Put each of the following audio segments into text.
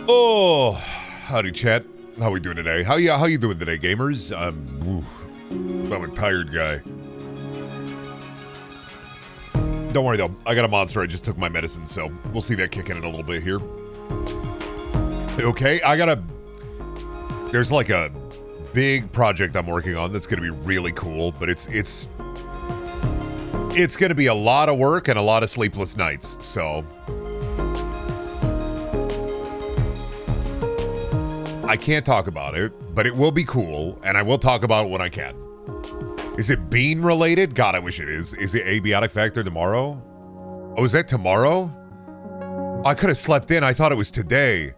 Oh, howdy, chat. How we doing today? How you doing today, gamers? I'm a tired guy. Don't worry though, I got a monster. I just took my medicine, so we'll see that kick in a little bit here. Okay, there's like a big project I'm working on that's gonna be really cool, but it's gonna be a lot of work and a lot of sleepless nights, so I can't talk about it, but it will be cool, and I will talk about it when I can. Is it bean related? God, I wish it is. Is it abiotic factor tomorrow? Oh, is that tomorrow? I could have slept in. I thought it was today.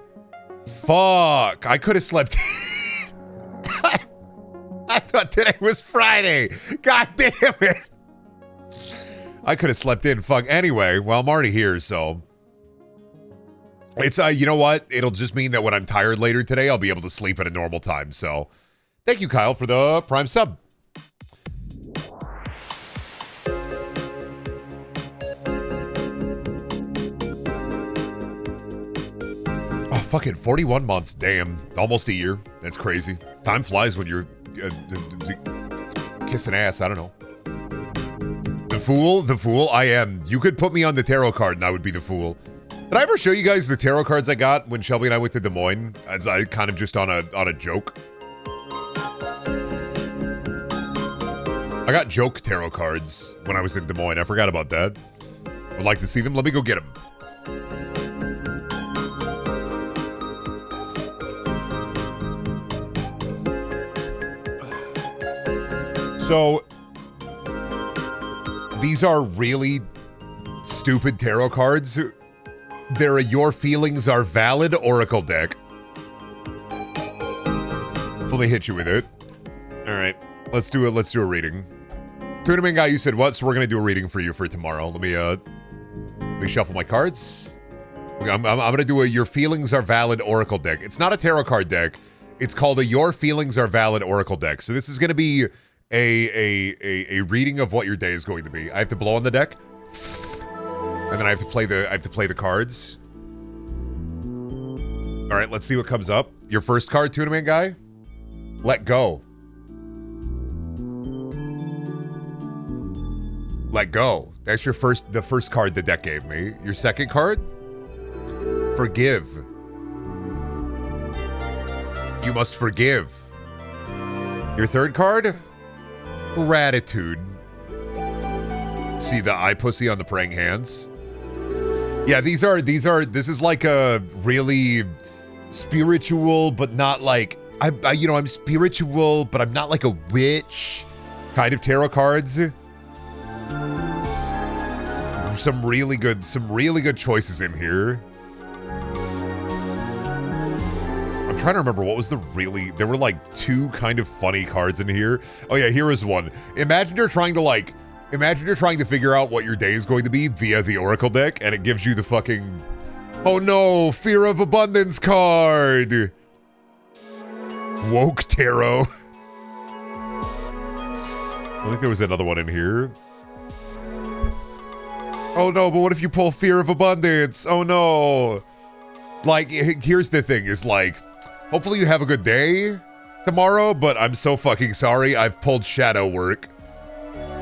Fuck. I could have slept in. I thought today was Friday. God damn it. I could have slept in. Fuck. Anyway, well, I'm already here, so... It's, you know what? It'll just mean that when I'm tired later today, I'll be able to sleep at a normal time. So, thank you, Kyle, for the Prime sub. Oh, fucking 41 months. Damn. Almost a year. That's crazy. Time flies when you're kissing ass. I don't know. The fool, I am. You could put me on the tarot card and I would be the fool. Did I ever show you guys the tarot cards I got when Shelby and I went to Des Moines? As I kind of just on a joke. I got joke tarot cards when I was in Des Moines. I forgot about that. Would like to see them? Let me go get them. So, these are really stupid tarot cards. They're a Your Feelings Are Valid Oracle deck. So let me hit you with it. All right, let's do a reading. Tournament guy, you said what? So we're gonna do a reading for you for tomorrow. Let me shuffle my cards. I'm gonna do a Your Feelings Are Valid Oracle deck. It's not a tarot card deck. It's called a Your Feelings Are Valid Oracle deck. So this is gonna be a reading of what your day is going to be. I have to blow on the deck. And then I have to play the cards. All right, let's see what comes up. Your first card, Tuna Man guy. Let go. Let go. That's the first card the deck gave me. Your second card, forgive. You must forgive. Your third card, gratitude. See the eye pussy on the praying hands? Yeah, this is like a really spiritual, but not like, I'm spiritual, but I'm not like a witch kind of tarot cards. Some really good choices in here. I'm trying to remember what was there were like two kind of funny cards in here. Oh yeah, here is one. Imagine you're trying to figure out what your day is going to be via the Oracle deck, and it gives you the fucking, oh no, Fear of Abundance card. Woke Tarot. I think there was another one in here. Oh no, but what if you pull Fear of Abundance? Oh no. Like, here's the thing, is like, hopefully you have a good day tomorrow, but I'm so fucking sorry, I've pulled Shadow Work.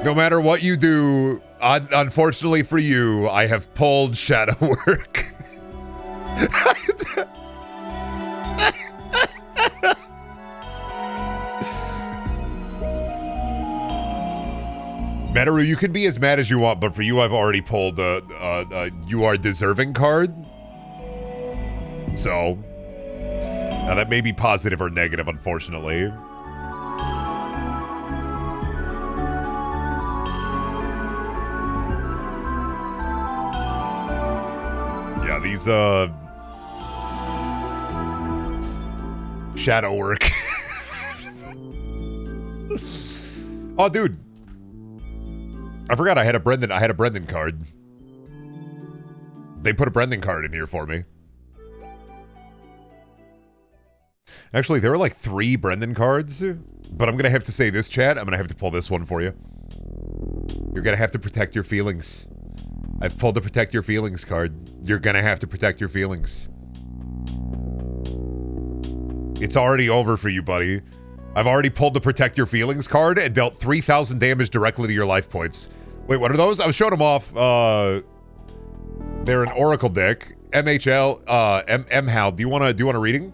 No matter what you do, unfortunately for you, I have pulled Shadow Work. Metaru, you can be as mad as you want, but for you, I've already pulled You Are Deserving card. So, now that may be positive or negative, unfortunately. Yeah, these, Shadow Work. Oh, dude. I forgot I had a Brendan card. They put a Brendan card in here for me. Actually, there were like 3 Brendan cards, but I'm gonna have to say this, chat. I'm gonna have to pull this one for you. You're gonna have to protect your feelings. I've pulled the Protect Your Feelings card. You're gonna have to protect your feelings. It's already over for you, buddy. I've already pulled the Protect Your Feelings card and dealt 3,000 damage directly to your life points. Wait, what are those? I was showing them off. They're an Oracle deck. MHL, Hal, do you want a reading?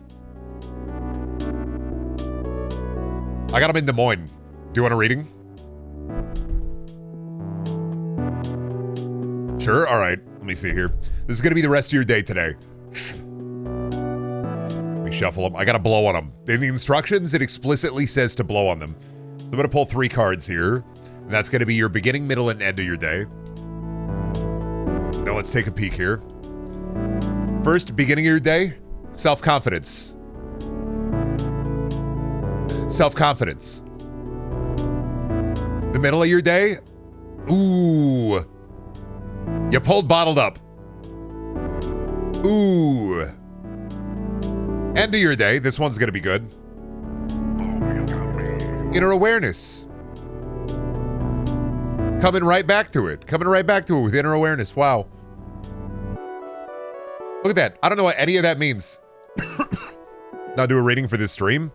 I got them in Des Moines. Do you want a reading? Sure, all right. Let me see here. This is going to be the rest of your day today. Let me shuffle them. I got to blow on them. In the instructions, it explicitly says to blow on them. So I'm going to pull 3 cards here. And that's going to be your beginning, middle, and end of your day. Now let's take a peek here. First, beginning of your day, self-confidence. Self-confidence. The middle of your day, ooh. You pulled bottled up. Ooh. End of your day, this one's gonna be good. Inner awareness. Coming right back to it. Coming right back to it with inner awareness. Wow. Look at that. I don't know what any of that means. Now do a reading for this stream?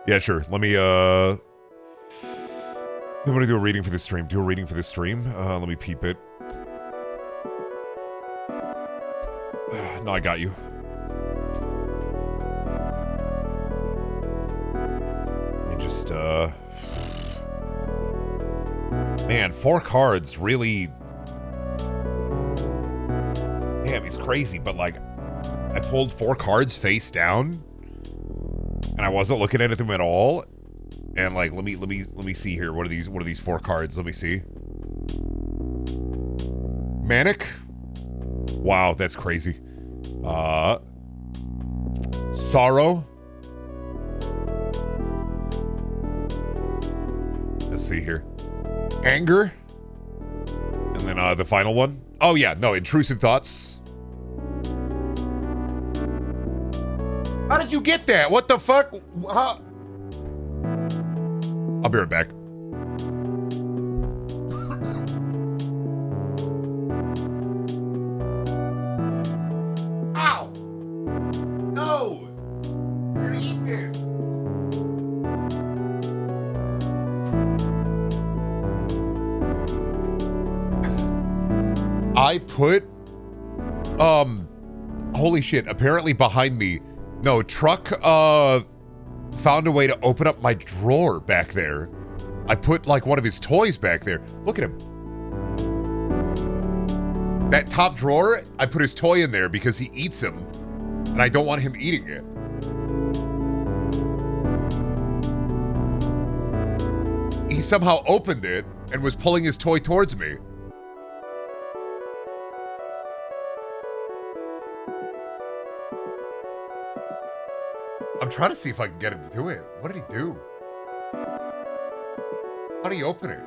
Yeah, sure. Let me, I'm gonna do a reading for this stream. Do a reading for this stream. Let me peep it. No, I got you. Let me just, man, 4 cards really... Damn, he's crazy, but like, I pulled 4 cards face down, and I wasn't looking at them at all. And like, let me see here. What are these 4 cards? Let me see. Manic. Wow, that's crazy. Sorrow. Let's see here. Anger. And then the final one. Oh yeah, no, intrusive thoughts. How did you get that? What the fuck? How? I'll be right back. Ow! No! You're gonna eat this. I put, holy shit, apparently behind me, no, Truck, found a way to open up my drawer back there. I put, like, one of his toys back there. Look at him. That top drawer, I put his toy in there because he eats them, and I don't want him eating it. He somehow opened it and was pulling his toy towards me. I'm trying to see if I can get him to do it. What did he do? How do you open it?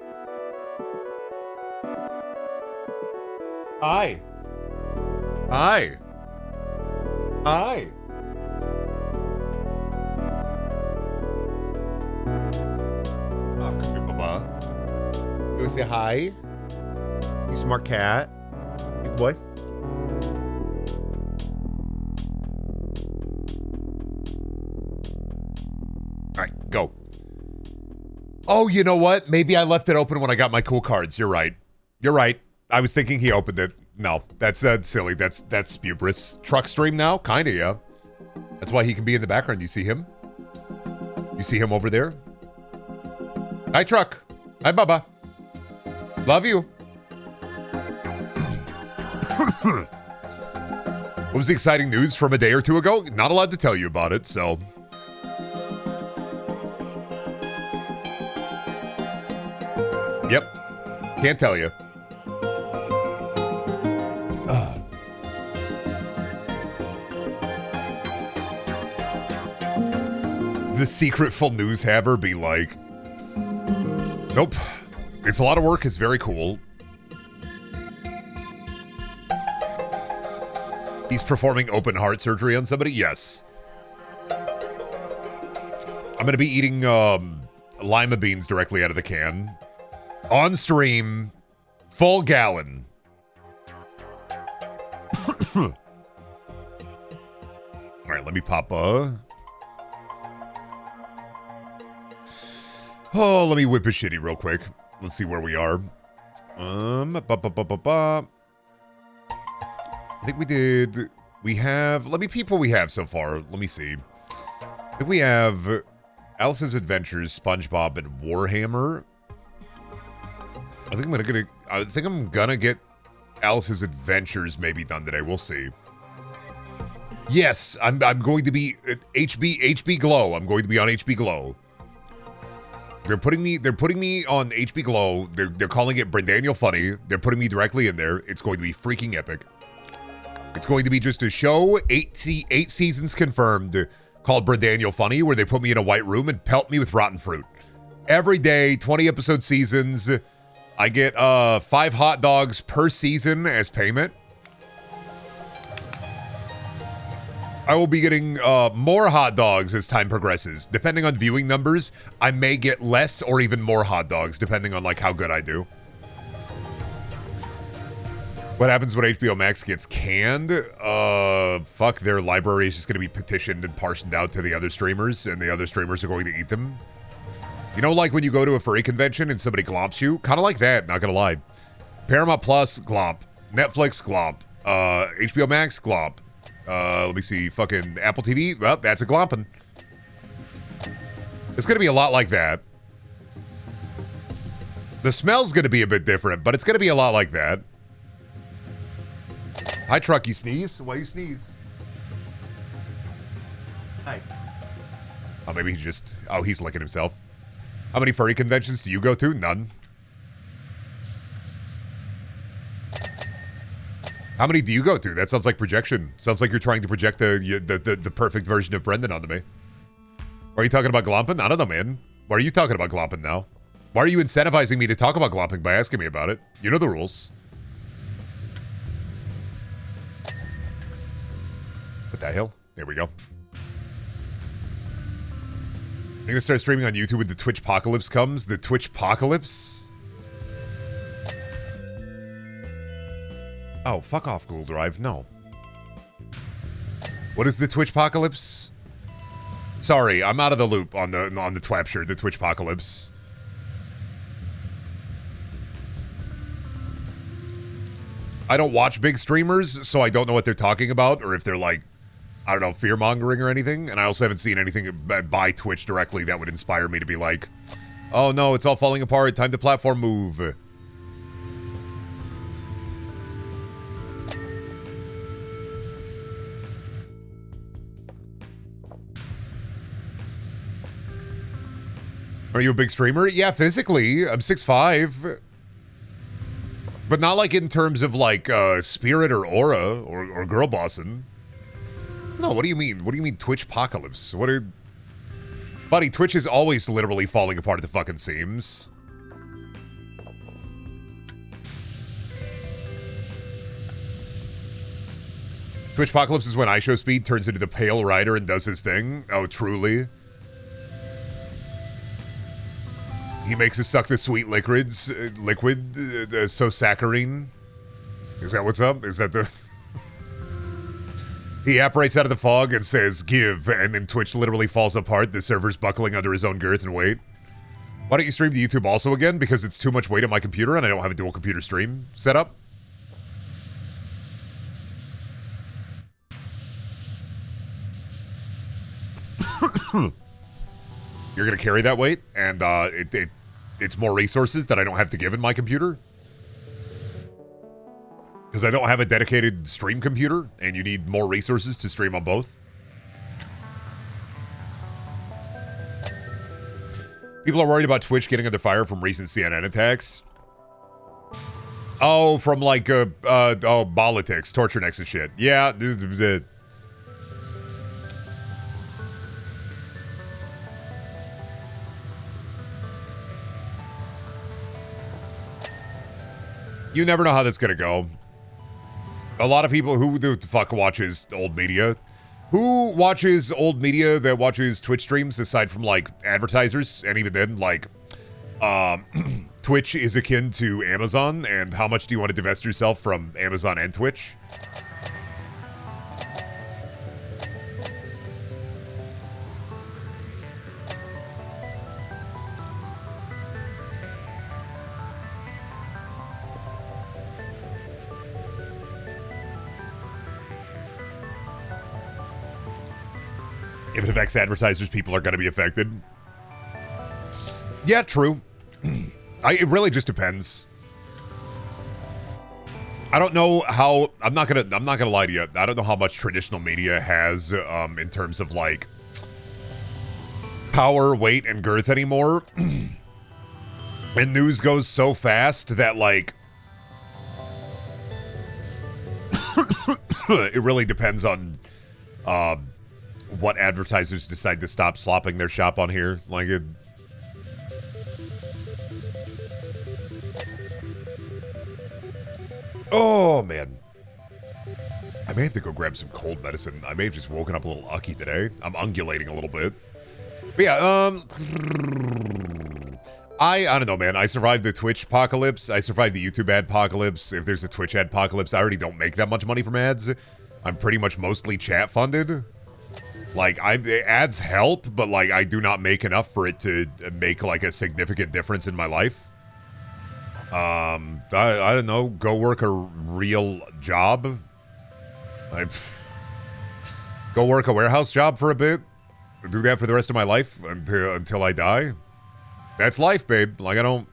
Hi. Hi. Hi. Oh, come here, Baba. You say hi? You smart cat. Good boy. All right, go. Oh, you know what? Maybe I left it open when I got my cool cards. You're right. You're right. I was thinking he opened it. No, that's silly. That's spuberous. Truck stream now? Kinda, yeah. That's why he can be in the background. You see him? You see him over there? Hi, Truck. Hi, Bubba. Love you. What was the exciting news from a day or two ago? Not allowed to tell you about it, so... Yep. Can't tell you. The secret full news haver be like, nope. It's a lot of work. It's very cool. He's performing open heart surgery on somebody? Yes. I'm going to be eating lima beans directly out of the can. On stream, full gallon. All right, let me pop Oh, let me whip a shitty real quick. Let's see where we are. I think we did. We have. Let me peep what we have so far. Let me see. I think we have Alice's Adventures, SpongeBob, and Warhammer. I think I'm gonna get Alice's Adventures maybe done today. We'll see. Yes, I'm going to be at HB Glow. I'm going to be on HB Glow. They're putting me on HB Glow. They're calling it Brendaniel Funny. They're putting me directly in there. It's going to be freaking epic. It's going to be just a show, 8 seasons confirmed, called Brendaniel Funny, where they put me in a white room and pelt me with rotten fruit. Every day, 20 episode seasons. I get 5 hot dogs per season as payment. I will be getting more hot dogs as time progresses. Depending on viewing numbers, I may get less or even more hot dogs, depending on like how good I do. What happens when HBO Max gets canned? Fuck, their library is just going to be petitioned and parceled out to the other streamers, and the other streamers are going to eat them. You know, like when you go to a furry convention and somebody glomps you? Kind of like that, not going to lie. Paramount Plus, glomp. Netflix, glomp. HBO Max, glomp. Let me see, fucking Apple TV, well, that's a glomping. It's going to be a lot like that. The smell's going to be a bit different, but it's going to be a lot like that. Hi, Truck, you sneeze? Why you sneeze? Hi. Oh, maybe he just... Oh, he's licking himself. How many furry conventions do you go to? None. How many do you go to? That sounds like projection. Sounds like you're trying to project the perfect version of Brendan onto me. Are you talking about glomping? I don't know, man. Why are you talking about glomping now? Why are you incentivizing me to talk about glomping by asking me about it? You know the rules. What the hell? There we go. I'm gonna start streaming on YouTube when the Twitch-pocalypse comes. The Twitch-pocalypse? Oh, fuck off, Google Drive. No. What is the Twitch-pocalypse? Sorry, I'm out of the loop on the Twapshire, the Twitch-pocalypse. I don't watch big streamers, so I don't know what they're talking about, or if they're like, I don't know, fear-mongering or anything. And I also haven't seen anything by Twitch directly that would inspire me to be like, oh no, it's all falling apart, time to platform move. Are you a big streamer? Yeah, physically, I'm 6'5". But not like in terms of like spirit or aura or girl bossing. No, what do you mean? What do you mean Twitch-pocalypse? Buddy, Twitch is always literally falling apart at the fucking seams. Twitch-pocalypse is when IShowSpeed turns into the Pale Rider and does his thing. Oh, truly? He makes us suck the sweet liquid, so saccharine. Is that what's up? Is that the... He apparates out of the fog and says, give, and then Twitch literally falls apart, the server's buckling under his own girth and weight. Why don't you stream to YouTube also again? Because it's too much weight on my computer and I don't have a dual computer stream set up. You're gonna carry that weight, and it's more resources that I don't have to give in my computer. Because I don't have a dedicated stream computer, and you need more resources to stream on both. People are worried about Twitch getting under fire from recent CNN attacks. Oh, from like, politics, torture necks and shit. Yeah, you never know how that's gonna go. A lot of people, who the fuck watches old media? Who watches old media that watches Twitch streams aside from like advertisers? And even then, like, Twitch is akin to Amazon, and how much do you want to divest yourself from Amazon and Twitch? If it affects advertisers, people are going to be affected. Yeah, true. It really just depends. I don't know how. I'm not gonna lie to you. I don't know how much traditional media has in terms of like power, weight, and girth anymore. And news goes so fast that like it really depends on what advertisers decide to stop slopping their shop on here. Like it. Oh, man. I may have to go grab some cold medicine. I may have just woken up a little ucky today. I'm ungulating a little bit. But yeah, I don't know, man. I survived the Twitch apocalypse. I survived the YouTube ad apocalypse. If there's a Twitch ad apocalypse, I already don't make that much money from ads. I'm pretty much mostly chat funded. Like, ads help, but like I do not make enough for it to make like a significant difference in my life. I don't know, go work a real job. Go work a warehouse job for a bit. Do that for the rest of my life until I die. That's life, babe. Like, I'm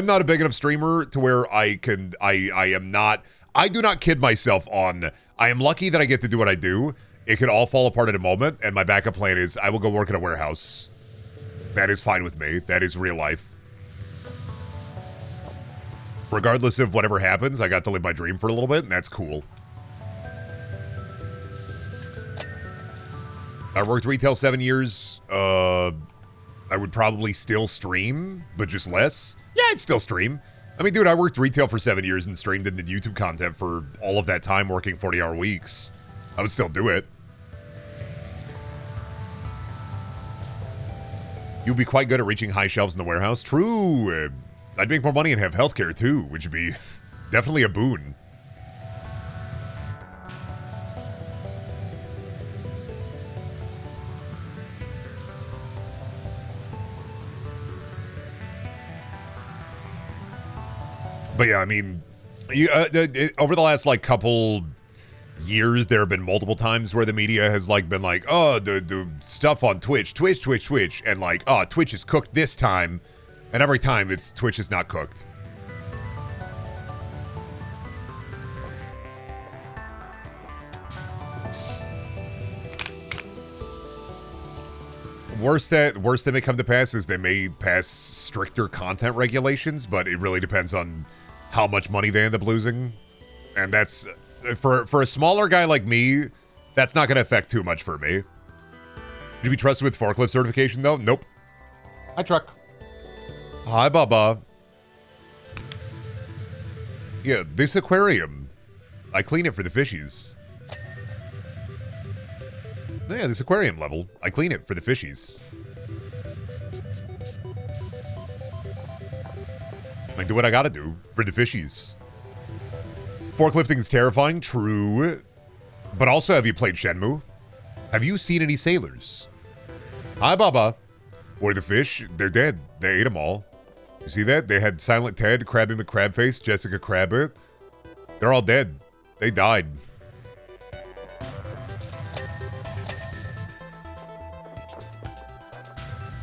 not a big enough streamer to where I do not kid myself on, I am lucky that I get to do what I do. It could all fall apart at a moment, and my backup plan is I will go work at a warehouse. That is fine with me. That is real life. Regardless of whatever happens, I got to live my dream for a little bit, and that's cool. I worked retail 7 years. I would probably still stream, but just less. Yeah, I'd still stream. I mean, dude, I worked retail for 7 years and streamed into YouTube content for all of that time working 40-hour weeks. I would still do it. You'd be quite good at reaching high shelves in the warehouse. True. I'd make more money and have healthcare too, which would be definitely a boon. But yeah, I mean, over the last like couple years, there have been multiple times where the media has like been like, oh, the stuff on Twitch, and like, oh, Twitch is cooked this time, and every time it's Twitch is not cooked. Worst that may come to pass is they may pass stricter content regulations, but it really depends on how much money they end up losing, and that's. For a smaller guy like me, that's not going to affect too much for me. Should you be trusted with forklift certification, though? Nope. Hi, truck. Hi, Bubba. Yeah, this aquarium. I clean it for the fishies. Yeah, this aquarium level. I clean it for the fishies. I do what I gotta do for the fishies. Forklifting is terrifying, true. But also, have you played Shenmue? Have you seen any sailors? Hi, Baba. Where the fish? They're dead. They ate them all. You see that? They had Silent Ted, Krabby McCrabface, Jessica Crabbit. They're all dead. They died.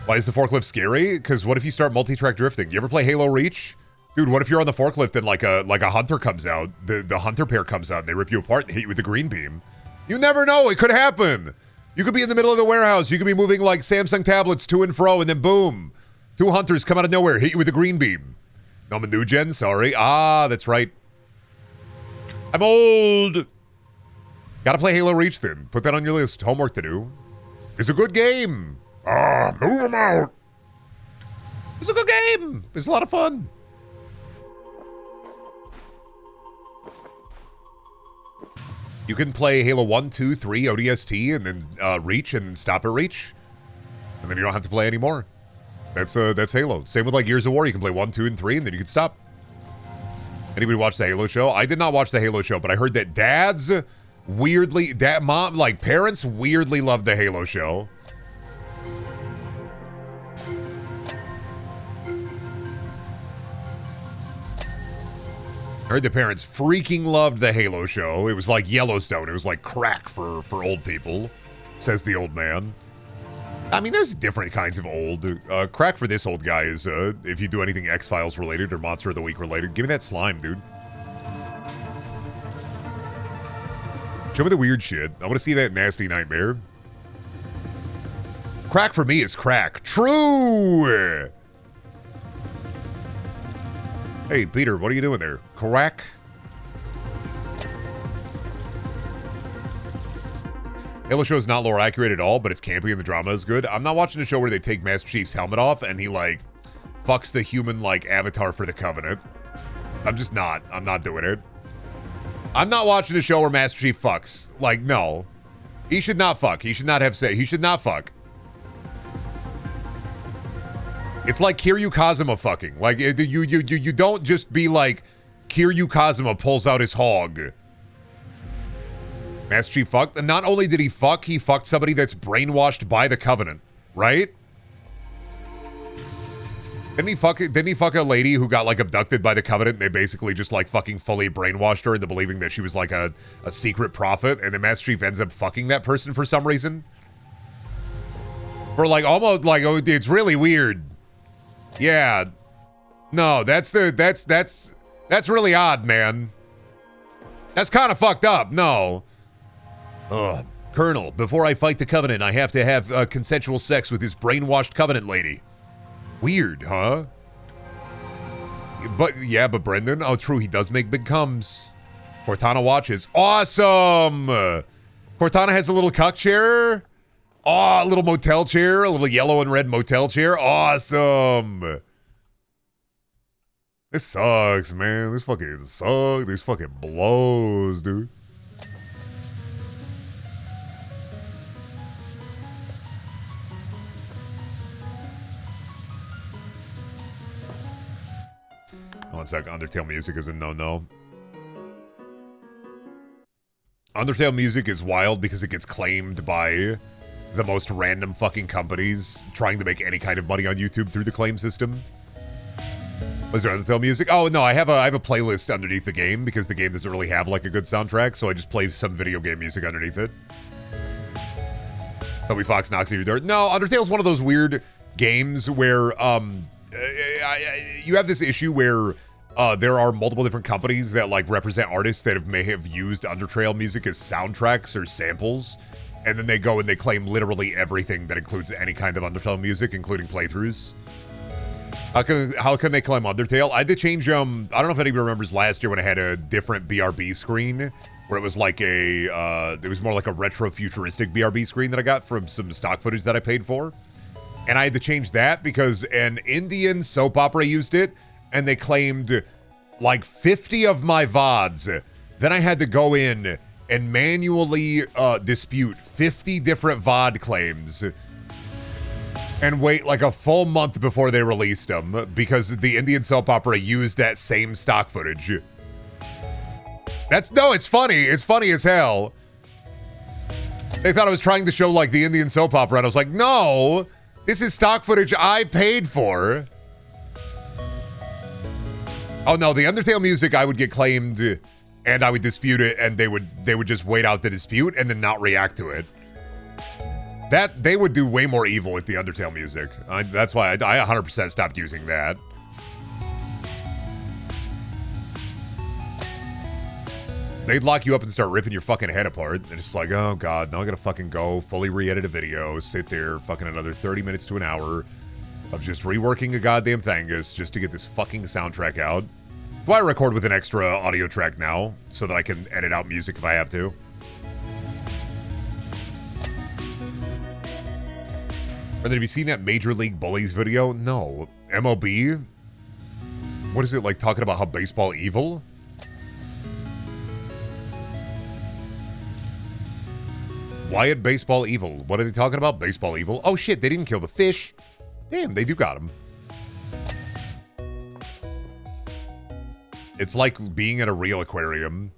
Why is the forklift scary? Because what if you start multi-track drifting? You ever play Halo Reach? Dude, what if you're on the forklift and like a hunter comes out, the hunter pair comes out and they rip you apart and hit you with the green beam? You never know, it could happen. You could be in the middle of the warehouse, you could be moving like Samsung tablets to and fro, and then boom, two hunters come out of nowhere, hit you with the green beam. No, I'm a new gen, sorry. Ah, that's right. I'm old. Gotta play Halo Reach then. Put that on your list. Homework to do. It's a good game. Ah, move them out. It's a good game. It's a lot of fun. You can play Halo 1, 2, 3, ODST, and then Reach, and then stop at Reach. And then you don't have to play anymore. That's Halo. Same with like Gears of War. You can play 1, 2, and 3, and then you can stop. Anybody watch the Halo show? I did not watch the Halo show, but I heard that parents weirdly love the Halo show. I heard the parents freaking loved the Halo show. It was like Yellowstone. It was like crack for old people, says the old man. I mean, there's different kinds of old. Crack for this old guy is if you do anything X-Files related or Monster of the Week related. Give me that slime, dude. Show me the weird shit. I want to see that nasty nightmare. Crack for me is crack. True! Hey, Peter, what are you doing there? Crack? Halo show is not lore accurate at all, but it's campy and the drama is good. I'm not watching a show where they take Master Chief's helmet off and he, like, fucks the human, like, avatar for the Covenant. I'm just not. I'm not doing it. I'm not watching a show where Master Chief fucks. Like, no. He should not fuck. He should not have say. He should not fuck. It's like Kiryu Kazuma fucking. Like, you don't just be like, Kiryu Kazuma pulls out his hog. Master Chief fucked. And not only did he fucked somebody that's brainwashed by the Covenant, right? Didn't he fuck a lady who got, like, abducted by the Covenant and they basically just, like, fucking fully brainwashed her into believing that she was, like, a secret prophet, and then Master Chief ends up fucking that person for some reason? For, like, almost, like, oh, it's really weird. Yeah. No, that's really odd, man. That's kind of fucked up. No. Ugh. Colonel, before I fight the Covenant, I have to have consensual sex with this brainwashed Covenant lady. Weird, huh? But, yeah, but Brendan, oh, true, he does make big comes. Cortana watches. Awesome! Cortana has a little cuck chair. Oh, a little motel chair, a little yellow and red motel chair. Awesome! This sucks, man. This fucking sucks. This fucking blows, dude. One sec, Undertale music is a no-no. Undertale music is wild because it gets claimed by the most random fucking companies trying to make any kind of money on YouTube through the claim system. Was there Undertale music? Oh, no, I have a playlist underneath the game because the game doesn't really have, like, a good soundtrack, so I just play some video game music underneath it. Toby Fox knocks at your door. No, Undertale's one of those weird games where, you have this issue where there are multiple different companies that, like, represent artists that may have used Undertale music as soundtracks or samples, and then they go and they claim literally everything that includes any kind of Undertale music, including playthroughs. How can they claim Undertale? I had to change, I don't know if anybody remembers last year when I had a different BRB screen, where it was like it was more like a retro-futuristic BRB screen that I got from some stock footage that I paid for. And I had to change that because an Indian soap opera used it, and they claimed like 50 of my VODs. Then I had to go in and manually dispute 50 different VOD claims and wait like a full month before they released them because the Indian soap opera used that same stock footage. It's funny. It's funny as hell. They thought I was trying to show like the Indian soap opera, and I was like, no, this is stock footage I paid for. Oh no, the Undertale music I would get claimed and I would dispute it, and they would just wait out the dispute and then not react to it. That they would do way more evil with the Undertale music. That's why I 100% stopped using that. They'd lock you up and start ripping your fucking head apart. And it's like, oh god, now I gotta fucking go fully re-edit a video, sit there fucking another 30 minutes to an hour of just reworking a goddamn Thangus just to get this fucking soundtrack out. So I record with an extra audio track now so that I can edit out music if I have to. And then have you seen that Major League Bullies video? No. MOB? What is it, like talking about how baseball evil? Wyatt baseball evil. What are they talking about? Baseball evil. Oh shit, they didn't kill the fish. Damn, they do got him. It's like being at a real aquarium.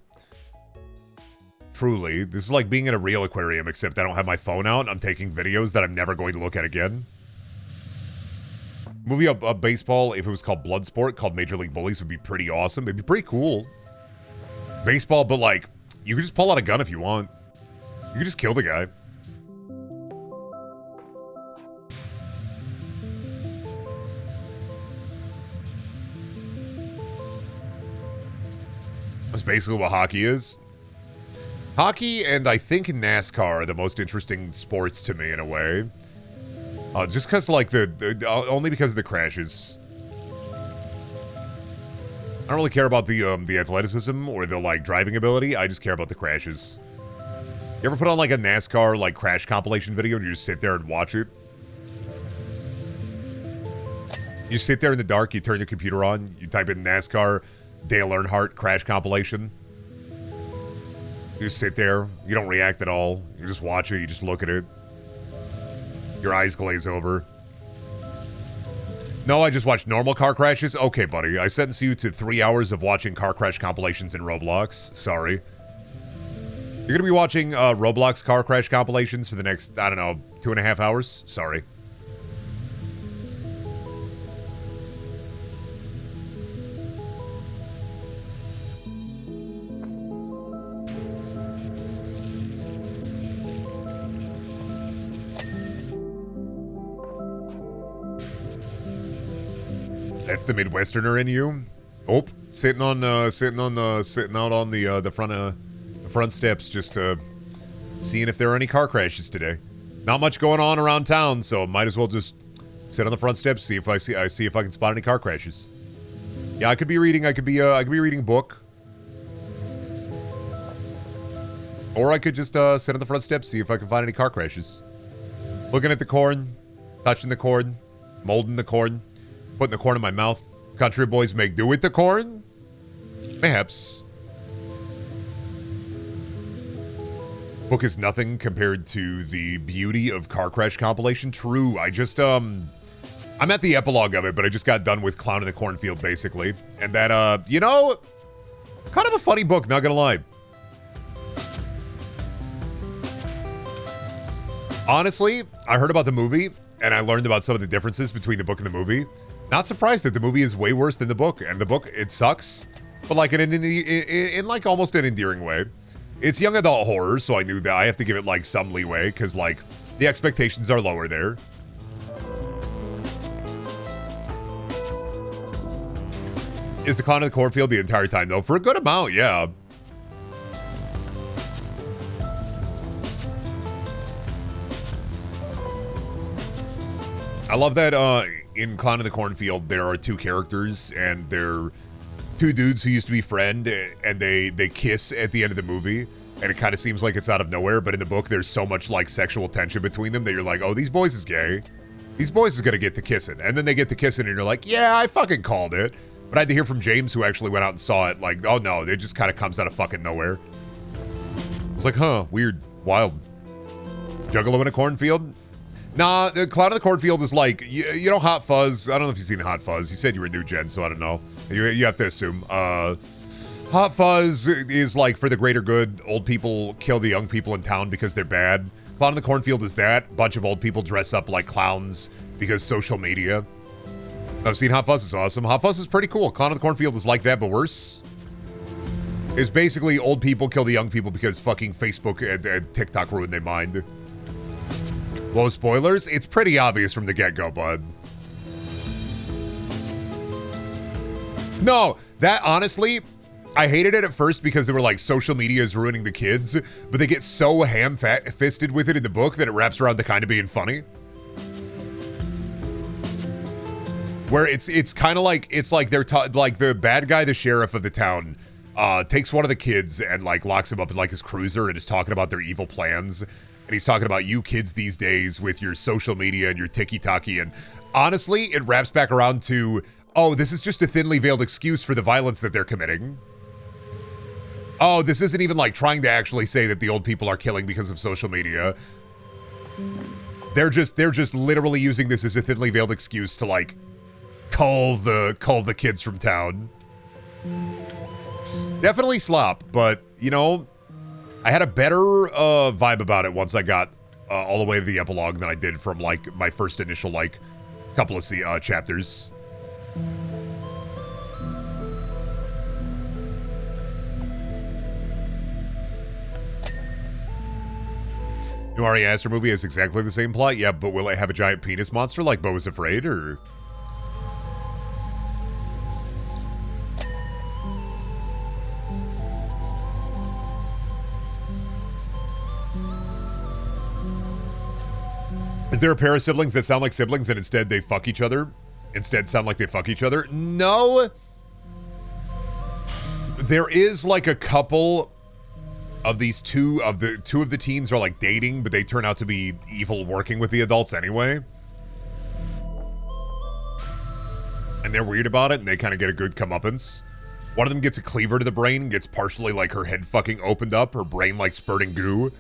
Truly. This is like being in a real aquarium, except I don't have my phone out. I'm taking videos that I'm never going to look at again. Movie of baseball, if it was called Bloodsport, called Major League Bullies, would be pretty awesome. It'd be pretty cool. Baseball, but like, you can just pull out a gun if you want. You can just kill the guy. That's basically what hockey is. Hockey and I think NASCAR are the most interesting sports to me in a way. Just because, like, only because of the crashes. I don't really care about the athleticism or the, like, driving ability. I just care about the crashes. You ever put on, like, a NASCAR, like, crash compilation video and you just sit there and watch it? You sit there in the dark, you turn your computer on, you type in NASCAR Dale Earnhardt crash compilation. You just sit there, you don't react at all. You just watch it, you just look at it. Your eyes glaze over. No, I just watched normal car crashes? Okay, buddy. I sentence you to 3 hours of watching car crash compilations in Roblox. Sorry. You're going to be watching Roblox car crash compilations for the next, I don't know, 2.5 hours? Sorry. That's the Midwesterner in you. Oh, sitting out on the front steps, just seeing if there are any car crashes today. Not much going on around town, so might as well just sit on the front steps, see if I can spot any car crashes. Yeah, I could be reading. I could be reading a book, or I could just sit on the front steps, see if I can find any car crashes. Looking at the corn, touching the corn, molding the corn. Putting the corn in my mouth. Country boys make do with the corn? Perhaps. Book is nothing compared to the beauty of car crash compilation. True. I just, I'm at the epilogue of it, but I just got done with Clown in the Cornfield, basically. And that, you know, kind of a funny book, not gonna lie. Honestly, I heard about the movie, and I learned about some of the differences between the book and the movie. Not surprised that the movie is way worse than the book, and the book, it sucks, but like in like almost an endearing way. It's young adult horror, so I knew that I have to give it like some leeway, because like the expectations are lower there. Is the Clown in the Cornfield the entire time though? For a good amount, yeah. I love that in Clown in the Cornfield, there are two characters, and they're two dudes who used to be friends, and they kiss at the end of the movie, and it kind of seems like it's out of nowhere, but in the book, there's so much, like, sexual tension between them that you're like, oh, these boys is gay. These boys is gonna get to kissing. And then they get to kissing, and you're like, yeah, I fucking called it. But I had to hear from James, who actually went out and saw it, like, oh, no, it just kind of comes out of fucking nowhere. It's like, huh, weird, wild. Juggalo in a cornfield? Nah, the Clown in the Cornfield is like, you know Hot Fuzz? I don't know if you've seen Hot Fuzz. You said you were new gen, so I don't know. You have to assume. Hot Fuzz is like, for the greater good, old people kill the young people in town because they're bad. Clown in the Cornfield is that. Bunch of old people dress up like clowns because social media. I've seen Hot Fuzz, it's awesome. Hot Fuzz is pretty cool. Clown in the Cornfield is like that, but worse. It's basically old people kill the young people because fucking Facebook and TikTok ruined their mind. Low spoilers? It's pretty obvious from the get-go, bud. No, that honestly, I hated it at first because they were like, social media is ruining the kids, but they get so ham-fisted with it in the book that it wraps around to kind of being funny. Where it's kind of like, it's like they're like the bad guy, the sheriff of the town, takes one of the kids and like locks him up in like his cruiser and is talking about their evil plans. And he's talking about you kids these days with your social media and your tiki-taki. And honestly, it wraps back around to, oh, this is just a thinly veiled excuse for the violence that they're committing. Oh, this isn't even like trying to actually say that the old people are killing because of social media. They're just literally using this as a thinly veiled excuse to like cull the kids from town. Definitely slop, but you know, I had a better vibe about it once I got all the way to the epilogue than I did from like my first initial like couple of chapters. New Ari Aster movie has exactly the same plot. Yeah, but will it have a giant penis monster like Beau is Afraid, or? Is there a pair of siblings that sound like siblings and instead they fuck each other? Instead sound like they fuck each other? No. There is like a couple of these two of the teens are like dating, but they turn out to be evil working with the adults anyway. And they're weird about it, and they kind of get a good comeuppance. One of them gets a cleaver to the brain, gets partially like her head fucking opened up, her brain like spurting goo,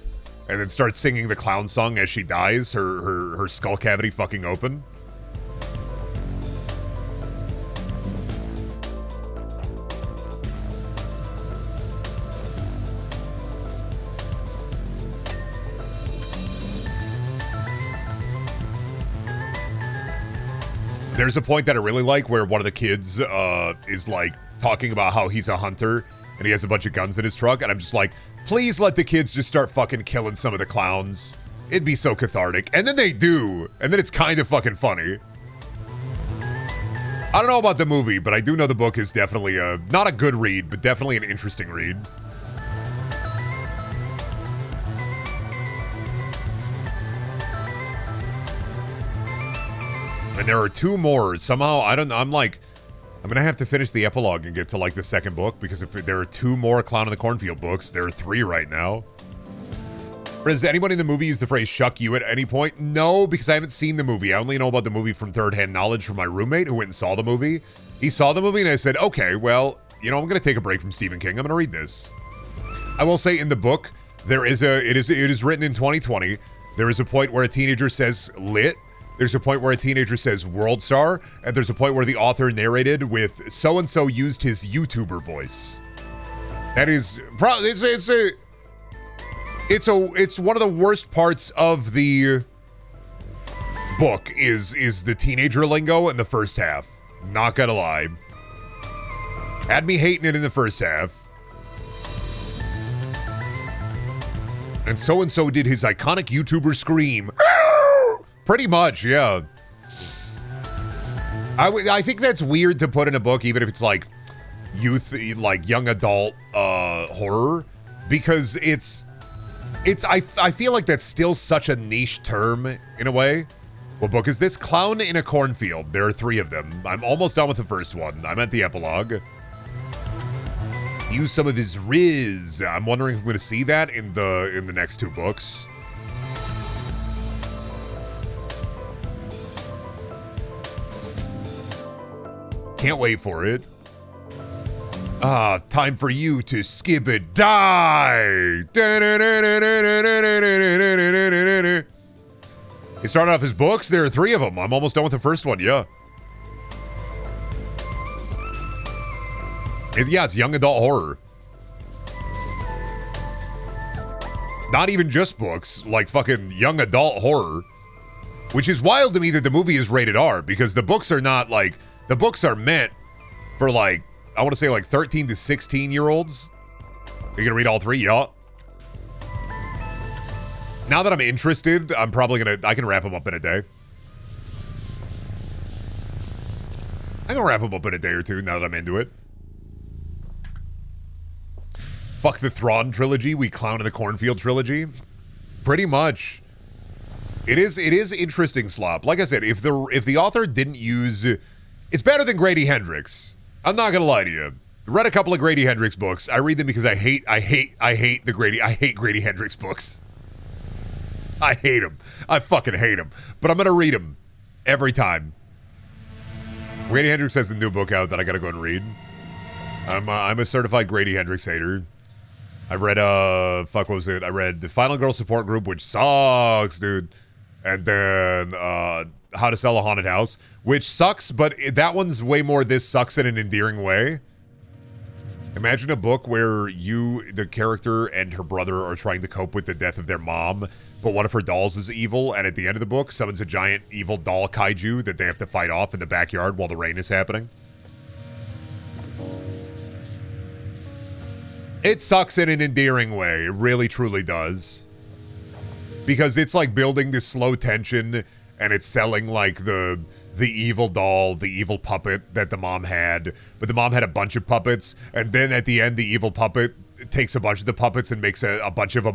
and then starts singing the clown song as she dies, her skull cavity fucking open. There's a point that I really like where one of the kids is like talking about how he's a hunter and he has a bunch of guns in his truck, and I'm just like, please let the kids just start fucking killing some of the clowns. It'd be so cathartic. And then they do, and then it's kind of fucking funny. I don't know about the movie, but I do know the book is definitely not a good read, but definitely an interesting read. And there are two more. Somehow, I'm gonna have to finish the epilogue and get to like the second book, because if there are two more Clown in the Cornfield books, there are three right now. Does anyone in the movie use the phrase "shuck you" at any point? No, because I haven't seen the movie. I only know about the movie from third-hand knowledge from my roommate who went and saw the movie. He saw the movie and I said, okay, well, you know, I'm gonna take a break from Stephen King. I'm gonna read this. I will say in the book, it is written in 2020. There is a point where a teenager says lit. There's a point where a teenager says world star, and there's a point where the author narrated with so-and-so used his YouTuber voice. That is probably, it's one of the worst parts of the book is the teenager lingo in the first half. Not gonna lie. Had me hating it in the first half. And so-and-so did his iconic YouTuber scream. Pretty much, yeah. I think that's weird to put in a book, even if it's like youth, like young adult horror, because I feel like that's still such a niche term in a way. What book is this? Clown in a Cornfield. There are three of them. I'm almost done with the first one. I'm at the epilogue. Use some of his riz. I'm wondering if I'm going to see that in the next two books. Can't wait for it. Time for you to skip it. Die! He started off his books. There are three of them. I'm almost done with the first one, yeah. It's young adult horror. Not even just books, like fucking young adult horror. Which is wild to me that the movie is rated R, because the books are not like... The books are meant for like, I want to say like 13 to 16 year olds. You're gonna read all three? Yeah. Now that I'm interested, I'm probably I can wrap them up in a day. I can wrap them up in a day or two now that I'm into it. Fuck the Thrawn trilogy, we Clown in the Cornfield trilogy. Pretty much. It is interesting, Slop. Like I said, if the author didn't use... It's better than Grady Hendrix. I'm not gonna lie to you. I read a couple of Grady Hendrix books. I read them because I hate Grady Hendrix books. I hate them. I fucking hate them. But I'm gonna read them every time. Grady Hendrix has a new book out that I gotta go and read. I'm a certified Grady Hendrix hater. I read what was it? I read the Final Girl Support Group, which sucks, dude. And then How to Sell a Haunted House, which sucks, but that one's way more this sucks in an endearing way. Imagine a book where the character and her brother are trying to cope with the death of their mom, but one of her dolls is evil, and at the end of the book summons a giant evil doll kaiju that they have to fight off in the backyard while the rain is happening. It sucks in an endearing way. It really, truly does. because it's like building this slow tension, and it's selling like the evil doll, the evil puppet that the mom had, but the mom had a bunch of puppets, and then at the end, the evil puppet takes a bunch of the puppets and makes a bunch of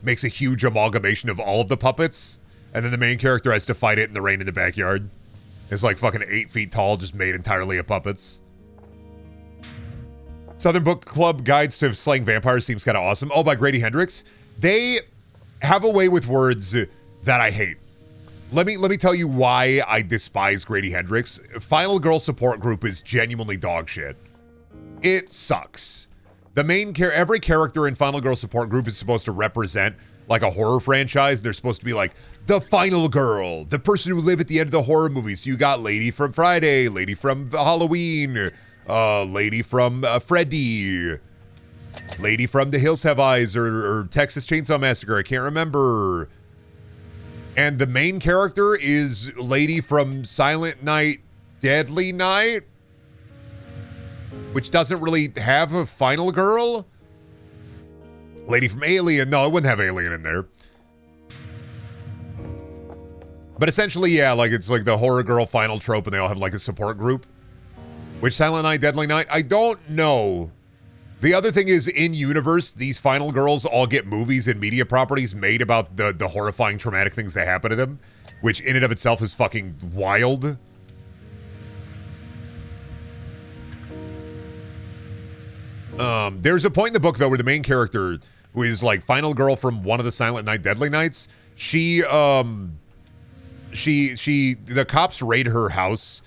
makes a huge amalgamation of all of the puppets, and then the main character has to fight it in the rain in the backyard. It's like fucking 8 feet tall, just made entirely of puppets. Southern Book Club Guides to Slaying Vampires seems kind of awesome. Oh, by Grady Hendrix. They have a way with words that I hate. Let me tell you why I despise Grady Hendrix. Final Girl Support Group is genuinely dog shit. It sucks. Every character in Final Girl Support Group is supposed to represent like a horror franchise. They're supposed to be like the final girl, the person who lived at the end of the horror movie. So you got Lady from Friday, Lady from Halloween, Lady from Freddy, Lady from The Hills Have Eyes or Texas Chainsaw Massacre. I can't remember. And the main character is Lady from Silent Night, Deadly Night, which doesn't really have a final girl. Lady from Alien. No, it wouldn't have Alien in there. But essentially, yeah, like it's like the horror girl final trope, and they all have like a support group. Which Silent Night, Deadly Night? I don't know. The other thing is, in universe, these final girls all get movies and media properties made about the horrifying, traumatic things that happen to them, which in and of itself is fucking wild. There's a point in the book, though, where the main character, who is like final girl from one of the Silent Night, Deadly Nights, the cops raid her house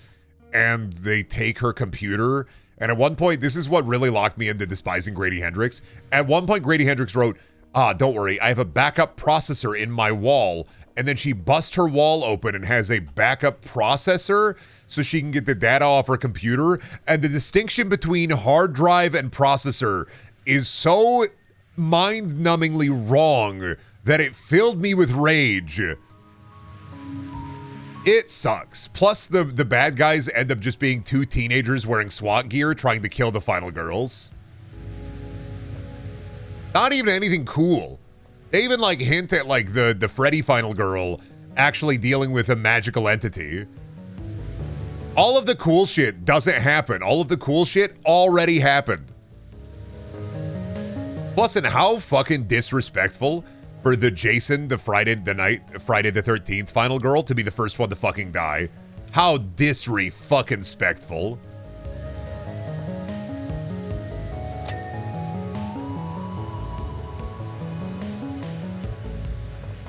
and they take her computer. And at one point, this is what really locked me into despising Grady Hendrix. At one point, Grady Hendrix wrote, don't worry, I have a backup processor in my wall. And then she busts her wall open and has a backup processor so she can get the data off her computer. And the distinction between hard drive and processor is so mind-numbingly wrong that it filled me with rage. It sucks. Plus, the bad guys end up just being 2 teenagers wearing SWAT gear trying to kill the final girls. Not even anything cool. They even, like, hint at, like, the Freddy final girl actually dealing with a magical entity. All of the cool shit doesn't happen. All of the cool shit already happened. Plus, and how fucking disrespectful for the Jason, the Friday the 13th final girl to be the first one to fucking die. How disre-fucking-spectful.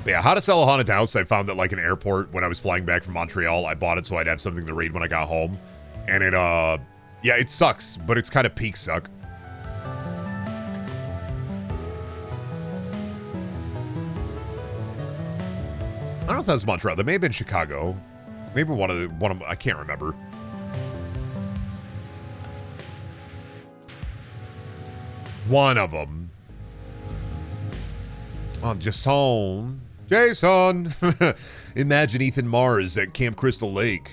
Yeah, How to Sell a Haunted House. I found at like an airport when I was flying back from Montreal. I bought it so I'd have something to read when I got home. And it, yeah, it sucks, but it's kind of peak suck. I don't know if that was Montreal. That may have been Chicago. Maybe one of I can't remember. One of them. Oh, Jason. Imagine Ethan Mars at Camp Crystal Lake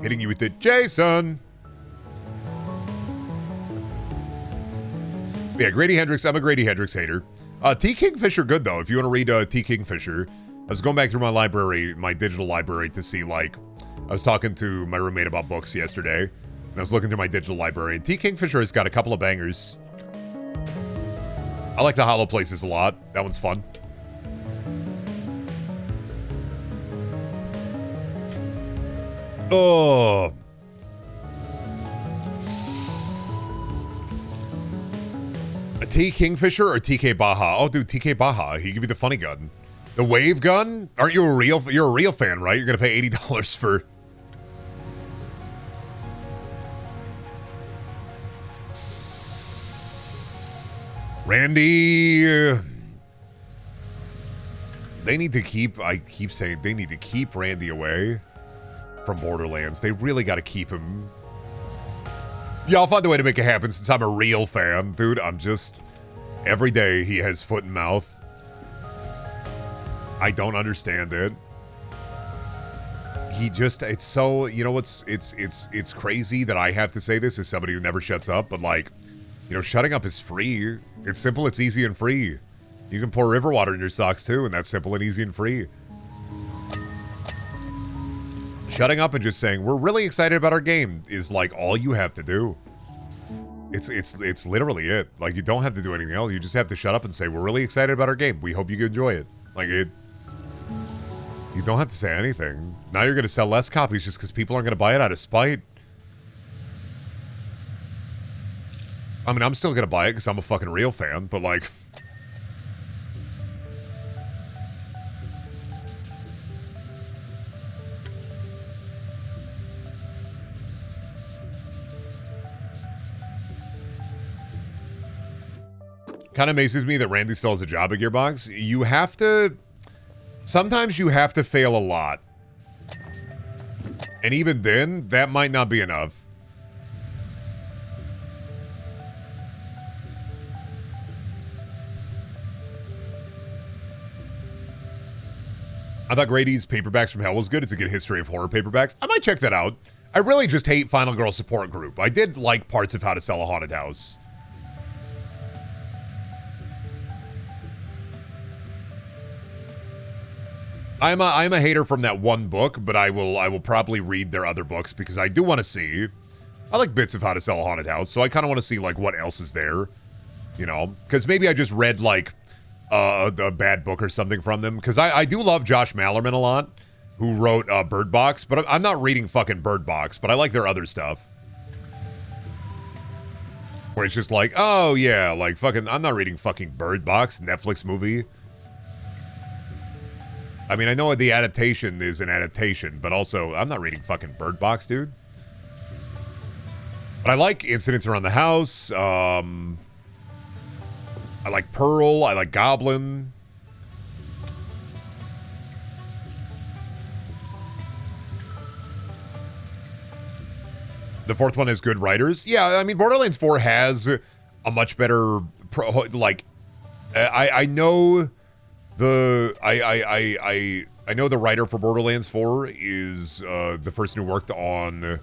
hitting you with the Jason. Yeah, Grady Hendrix. I'm a Grady Hendrix hater. T. Kingfisher good, though. If you want to read T. Kingfisher. I was going back through my library, my digital library, to see, like, I was talking to my roommate about books yesterday, and I was looking through my digital library, and T. Kingfisher has got a couple of bangers. I like The Hollow Places a lot. That one's fun. Oh. A T. Kingfisher or TK Baja? Oh, dude, TK Baja. He give you the funny gun. The wave gun? Aren't you you're a real fan, right? You're gonna pay $80 for... Randy. They need to keep, I keep saying, they need to keep Randy away from Borderlands. They really gotta keep him. Yeah, I'll find a way to make it happen since I'm a real fan. Dude, I'm just, every day he has foot and mouth. I don't understand it. He just, it's so, you know what's, it's crazy that I have to say this as somebody who never shuts up, but like, you know, shutting up is free. It's simple, it's easy, and free. You can pour river water in your socks too, and that's simple and easy and free. Shutting up and just saying, we're really excited about our game is like all you have to do. It's literally it. Like, you don't have to do anything else. You just have to shut up and say, we're really excited about our game. We hope you enjoy it. Like, you don't have to say anything. Now you're going to sell less copies just because people aren't going to buy it out of spite. I mean, I'm still going to buy it because I'm a fucking real fan, but like... Kind of amazes me that Randy still has a job at Gearbox. You have to... Sometimes you have to fail a lot. And even then, that might not be enough. I thought Grady's Paperbacks from Hell was good. It's a good history of horror paperbacks. I might check that out. I really just hate Final Girl Support Group. I did like parts of How to Sell a Haunted House. I'm a hater from that one book, but I will probably read their other books because I do want to see. I like bits of How to Sell a Haunted House, so I kind of want to see like what else is there, you know? Because maybe I just read like a bad book or something from them. Because I do love Josh Mallerman a lot, who wrote Bird Box, but I'm not reading fucking Bird Box, but I like their other stuff. Where it's just like, oh yeah, like fucking, I'm not reading fucking Bird Box, Netflix movie. I mean, I know the adaptation is an adaptation, but also, I'm not reading fucking Bird Box, dude. But I like Incidents Around the House. I like Pearl. I like Goblin. The fourth one has good writers. Yeah, I mean, Borderlands 4 has a much better, I know... I know the writer for Borderlands 4 is the person who worked on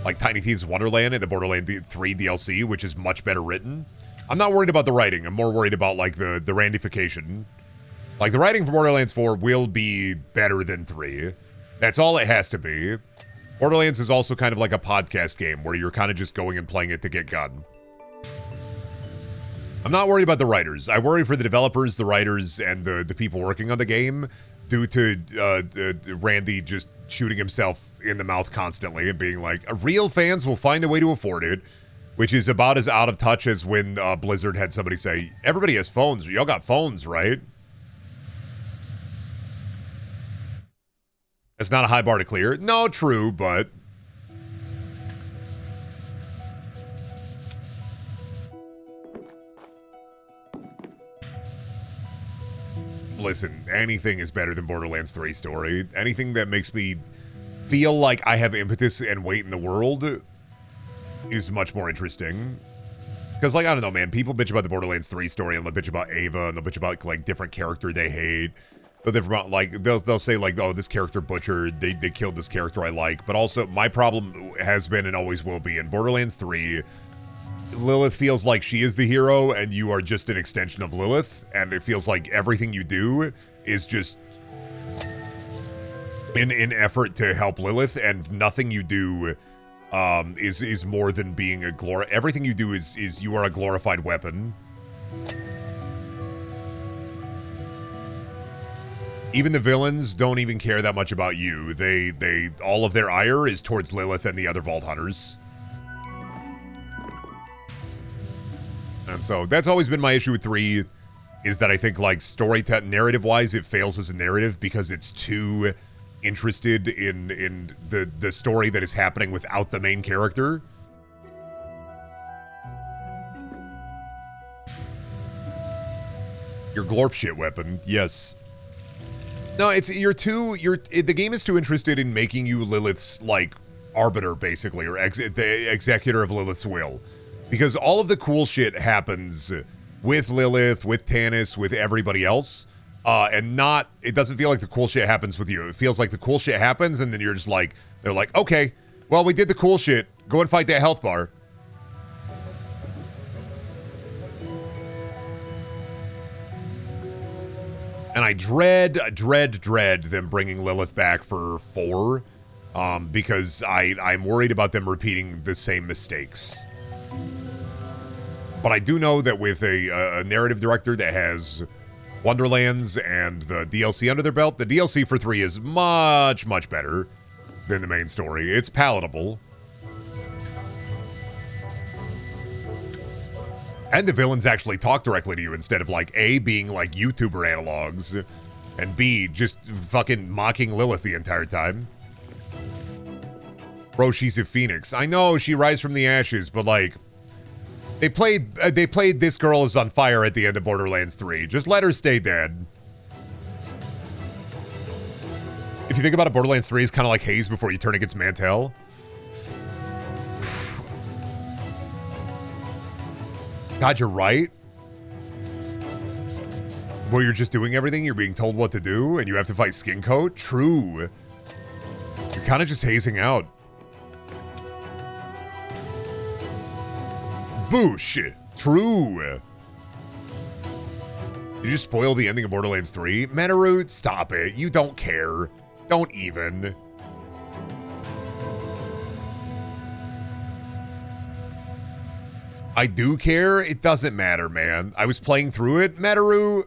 like Tiny Tina's Wonderland and the Borderlands 3 DLC, which is much better written. I'm not worried about the writing. I'm more worried about like the randification. Like the writing for Borderlands 4 will be better than 3. That's all it has to be. Borderlands is also kind of like a podcast game where you're kind of just going and playing it to get gun. I'm not worried about the writers. I worry for the developers, the writers, and the people working on the game due to Randy just shooting himself in the mouth constantly and being like, real fans will find a way to afford it, which is about as out of touch as when Blizzard had somebody say, everybody has phones. Y'all got phones, right? It's not a high bar to clear. No, true, but... Listen, anything is better than Borderlands 3 story. Anything that makes me feel like I have impetus and weight in the world is much more interesting. Because, like, I don't know, man. People bitch about the Borderlands 3 story, and they'll bitch about Ava, and they'll bitch about, like, different character they hate. They'll say, like, oh, this character butchered. They killed this character I like. But also, my problem has been and always will be in Borderlands 3... Lilith feels like she is the hero and you are just an extension of Lilith, and it feels like everything you do is just in effort to help Lilith, and nothing you do is more than being a everything you do is you are a glorified weapon. Even the villains don't even care that much about you. They all of their ire is towards Lilith and the other Vault Hunters. And so that's always been my issue with 3, is that I think, like, narrative-wise, it fails as a narrative because it's too interested in the story that is happening without the main character. Your glorp shit weapon, yes. No, the game is too interested in making you Lilith's, like, arbiter, basically, or the executor of Lilith's will. Because all of the cool shit happens with Lilith, with Tannis, with everybody else. It doesn't feel like the cool shit happens with you. It feels like the cool shit happens, and then you're just like, they're like, okay, well, we did the cool shit. Go and fight that health bar. And I dread them bringing Lilith back for 4, because I'm worried about them repeating the same mistakes. But I do know that with a narrative director that has Wonderlands and the DLC under their belt, the DLC for 3 is much, much better than the main story. It's palatable. And the villains actually talk directly to you instead of, like, A, being like YouTuber analogs, and B, just fucking mocking Lilith the entire time. Bro, she's a phoenix. I know she rises from the ashes, but, like, they played This Girl Is on Fire at the end of Borderlands 3. Just let her stay dead. If you think about it, Borderlands 3 is kind of like Haze before you turn against Mantel. God, you're right. Well, you're just doing everything. You're being told what to do, and you have to fight Skin Coat. True. You're kind of just hazing out. Boosh. True. Did you spoil the ending of Borderlands 3? Metaroot, stop it. You don't care. Don't even. I do care. It doesn't matter, man. I was playing through it. Metaru,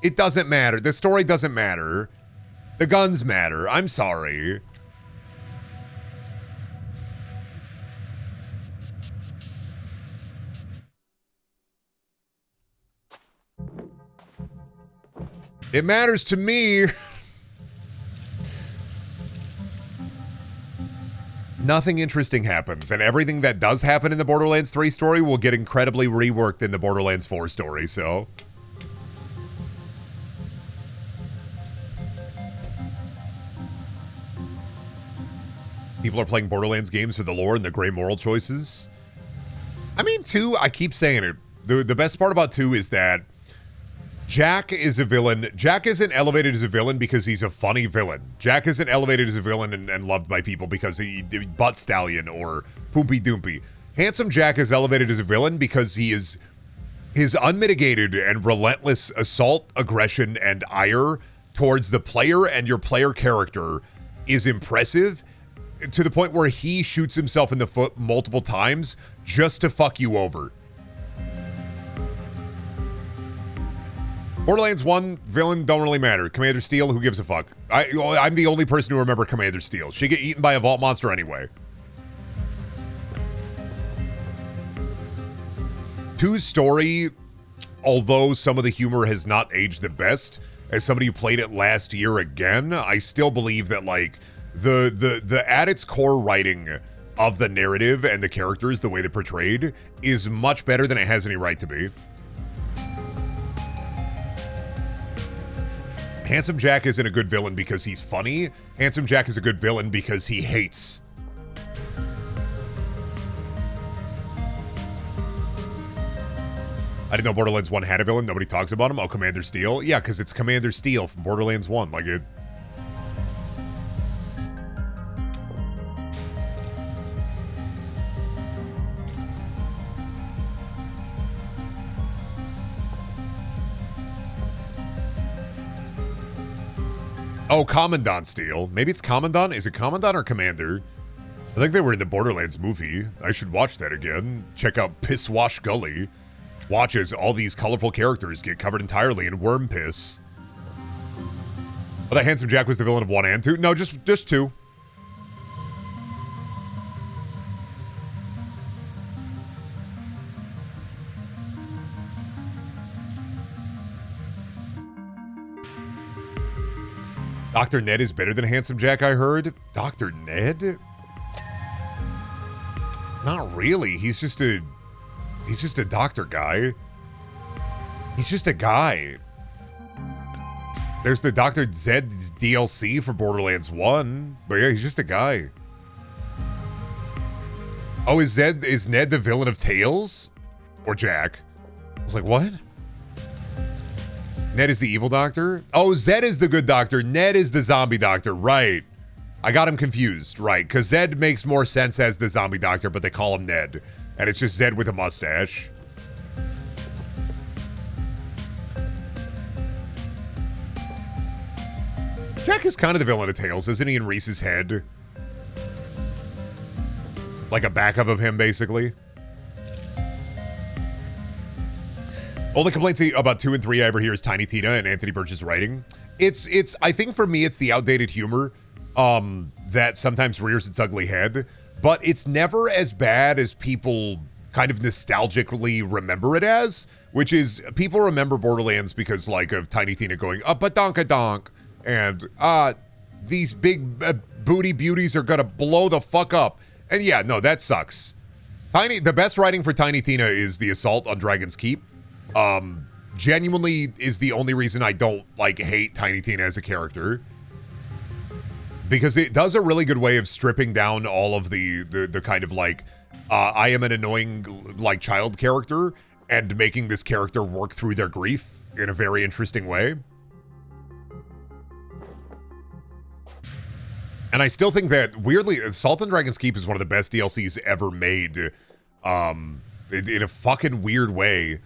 it doesn't matter. The story doesn't matter. The guns matter. I'm sorry. It matters to me. Nothing interesting happens, and everything that does happen in the Borderlands 3 story will get incredibly reworked in the Borderlands 4 story, so. People are playing Borderlands games for the lore and the gray moral choices. I mean, 2, I keep saying it. The best part about 2 is that Jack is a villain. Jack isn't elevated as a villain because he's a funny villain. Jack isn't elevated as a villain and loved by people because he butt stallion or poopy doompy. Handsome Jack is elevated as a villain because he is his unmitigated and relentless assault, aggression, and ire towards the player and your player character is impressive to the point where he shoots himself in the foot multiple times just to fuck you over. Borderlands 1, villain, don't really matter. Commander Steel, who gives a fuck? I'm the only person who remember Commander Steel. She get eaten by a vault monster anyway. 2's story, although some of the humor has not aged the best, as somebody who played it last year again, I still believe that, like, the at its core writing of the narrative and the characters, the way they're portrayed, is much better than it has any right to be. Handsome Jack isn't a good villain because he's funny. Handsome Jack is a good villain because he hates. I didn't know Borderlands 1 had a villain. Nobody talks about him. Oh, Commander Steel. Yeah, because it's Commander Steel from Borderlands 1. Like it. Oh, Commandant Steel. Maybe it's Commandant? Is it Commandant or Commander? I think they were in the Borderlands movie. I should watch that again. Check out Pisswash Gully. Watch as all these colorful characters get covered entirely in worm piss. Oh, that Handsome Jack was the villain of 1 and 2? No, just 2. Dr. Ned is better than Handsome Jack, I heard. Dr. Ned? Not really. He's just a doctor guy. He's just a guy. There's the Dr. Zed DLC for Borderlands 1. But yeah, he's just a guy. Oh, is Ned the villain of Tales? Or Jack? I was like, what? Ned is the evil doctor? Oh, Zed is the good doctor. Ned is the zombie doctor. Right. I got him confused. Right. Because Zed makes more sense as the zombie doctor, but they call him Ned. And it's just Zed with a mustache. Jack is kind of the villain of Tales, isn't he, in Reese's head? Like a backup of him, basically. Only complaints about 2 and 3 I ever hear is Tiny Tina and Anthony Burch's writing. It's I think for me, it's the outdated humor that sometimes rears its ugly head, but it's never as bad as people kind of nostalgically remember it as, which is people remember Borderlands because like of Tiny Tina going up a donk and these big booty beauties are gonna blow the fuck up. And yeah, no, that sucks. The best writing for Tiny Tina is the assault on Dragon's Keep. Genuinely is the only reason I don't like hate Tiny Tina as a character, because it does a really good way of stripping down all of the kind of like I am an annoying like child character and making this character work through their grief in a very interesting way. And I still think that, weirdly, Assault on Dragon's Keep is one of the best DLCs ever made, in a fucking weird way.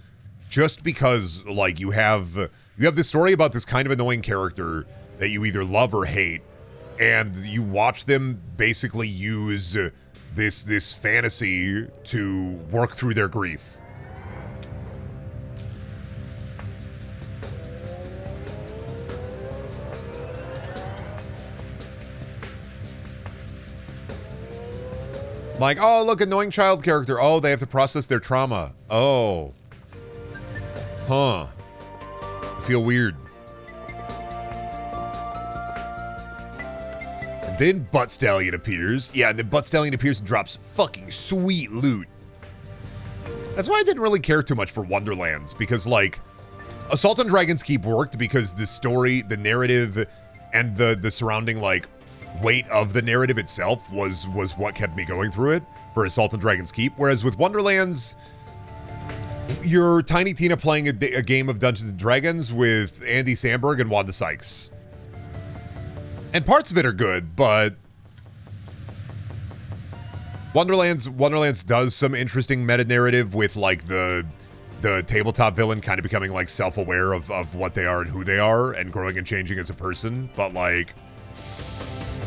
Just because, like, you have this story about this kind of annoying character that you either love or hate, and you watch them basically use this fantasy to work through their grief. Like, oh, look, annoying child character. Oh, they have to process their trauma. Oh. Huh. I feel weird. And then Butt Stallion appears. Yeah, and then Butt Stallion appears and drops fucking sweet loot. That's why I didn't really care too much for Wonderlands, because, like, Assault on Dragon's Keep worked because the story, the narrative, and the surrounding, like, weight of the narrative itself was what kept me going through it for Assault on Dragon's Keep. Whereas with Wonderlands, you're Tiny Tina playing a game of Dungeons & Dragons with Andy Samberg and Wanda Sykes. And parts of it are good, but Wonderlands does some interesting meta-narrative with, like, the tabletop villain kind of becoming, like, self-aware of what they are and who they are and growing and changing as a person. But, like,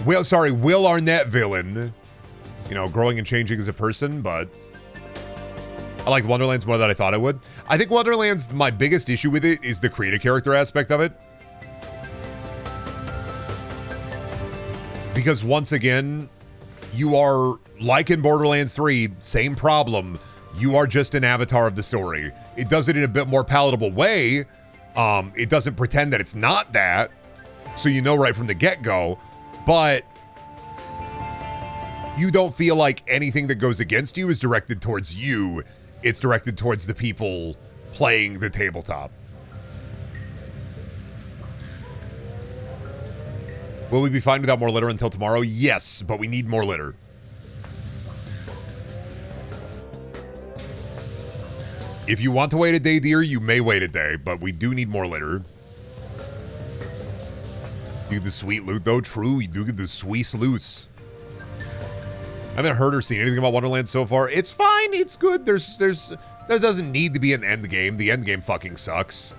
Will Arnett villain, you know, growing and changing as a person, but I liked Wonderlands more than I thought I would. I think Wonderlands, my biggest issue with it is the create-a-character aspect of it. Because once again, you are, like in Borderlands 3, same problem. You are just an avatar of the story. It does it in a bit more palatable way. It doesn't pretend that it's not that, so you know right from the get-go. But you don't feel like anything that goes against you is directed towards you. It's directed towards the people playing the tabletop. Will we be fine without more litter until tomorrow? Yes, but we need more litter. If you want to wait a day, dear, you may wait a day, but we do need more litter. You get the sweet loot, though. True, you do get the sweet loots. I haven't heard or seen anything about Wonderland so far. It's fine. It's good. There doesn't need to be an end game. The end game fucking sucks.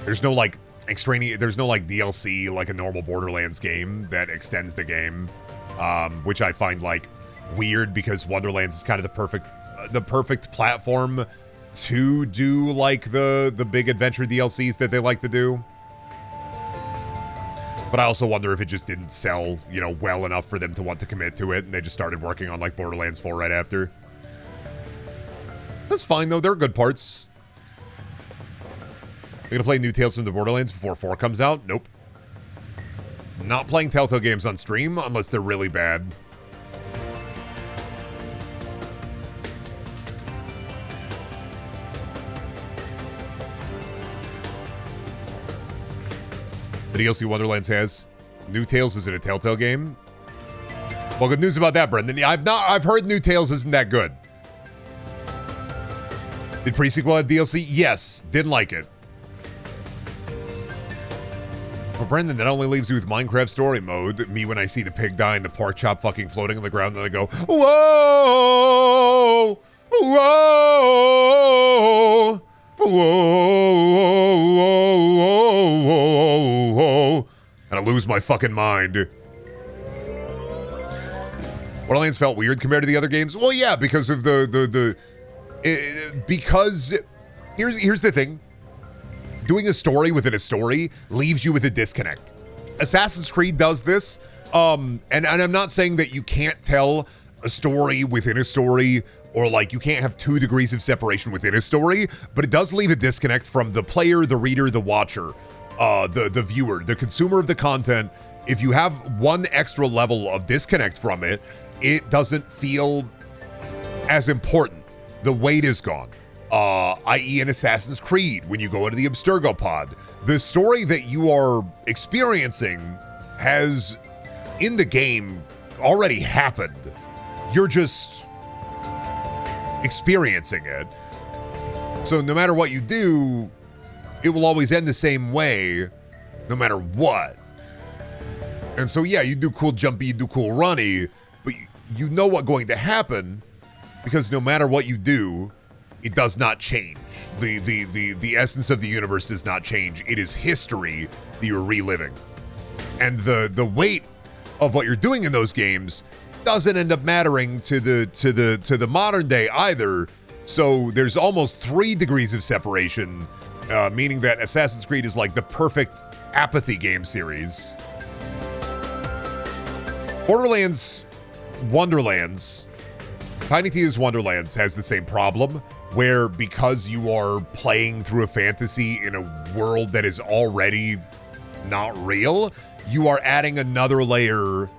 There's no, like, extraneous... There's no, like, DLC, like a normal Borderlands game that extends the game, which I find, like, weird because Wonderlands is kind of the perfect platform to do, like, the big adventure DLCs that they like to do. But I also wonder if it just didn't sell, you know, well enough for them to want to commit to it, and they just started working on, like, Borderlands 4 right after. That's fine, though. There are good parts. You gonna play new Tales from the Borderlands before 4 comes out? Nope. Not playing Telltale games on stream unless they're really bad. The DLC Wonderlands has. New Tales isn't a Telltale game. Well, good news about that, Brendan. I've heard New Tales isn't that good. Did pre-sequel have DLC? Yes. Didn't like it. But Brendan, that only leaves you with Minecraft story mode. Me when I see the pig die and the pork chop fucking floating on the ground, and I go, whoa! Whoa! Whoa! Whoa! Whoa! and I lose my fucking mind. Borderlands felt weird compared to the other games. Well, yeah, because of because here's the thing. Doing a story within a story leaves you with a disconnect. Assassin's Creed does this. And I'm not saying that you can't tell a story within a story, or like you can't have 2 degrees of separation within a story, but it does leave a disconnect from the player, the reader, the watcher, the viewer, the consumer of the content. If you have one extra level of disconnect from it, it doesn't feel as important. The weight is gone. I.e. in Assassin's Creed, when you go into the Abstergo pod, the story that you are experiencing has, in the game, already happened. You're just experiencing it. So no matter what you do, it will always end the same way, no matter what. And so, yeah, you do cool jumpy, you do cool runny, but you know what's going to happen, because no matter what you do, it does not change. The essence of the universe does not change. It is history that you're reliving. And the weight of what you're doing in those games doesn't end up mattering to the modern day either. So there's almost 3 degrees of separation, meaning that Assassin's Creed is like the perfect apathy game series. Borderlands Wonderlands, Tiny Tina's Wonderlands has the same problem, where because you are playing through a fantasy in a world that is already not real, you are adding another layer.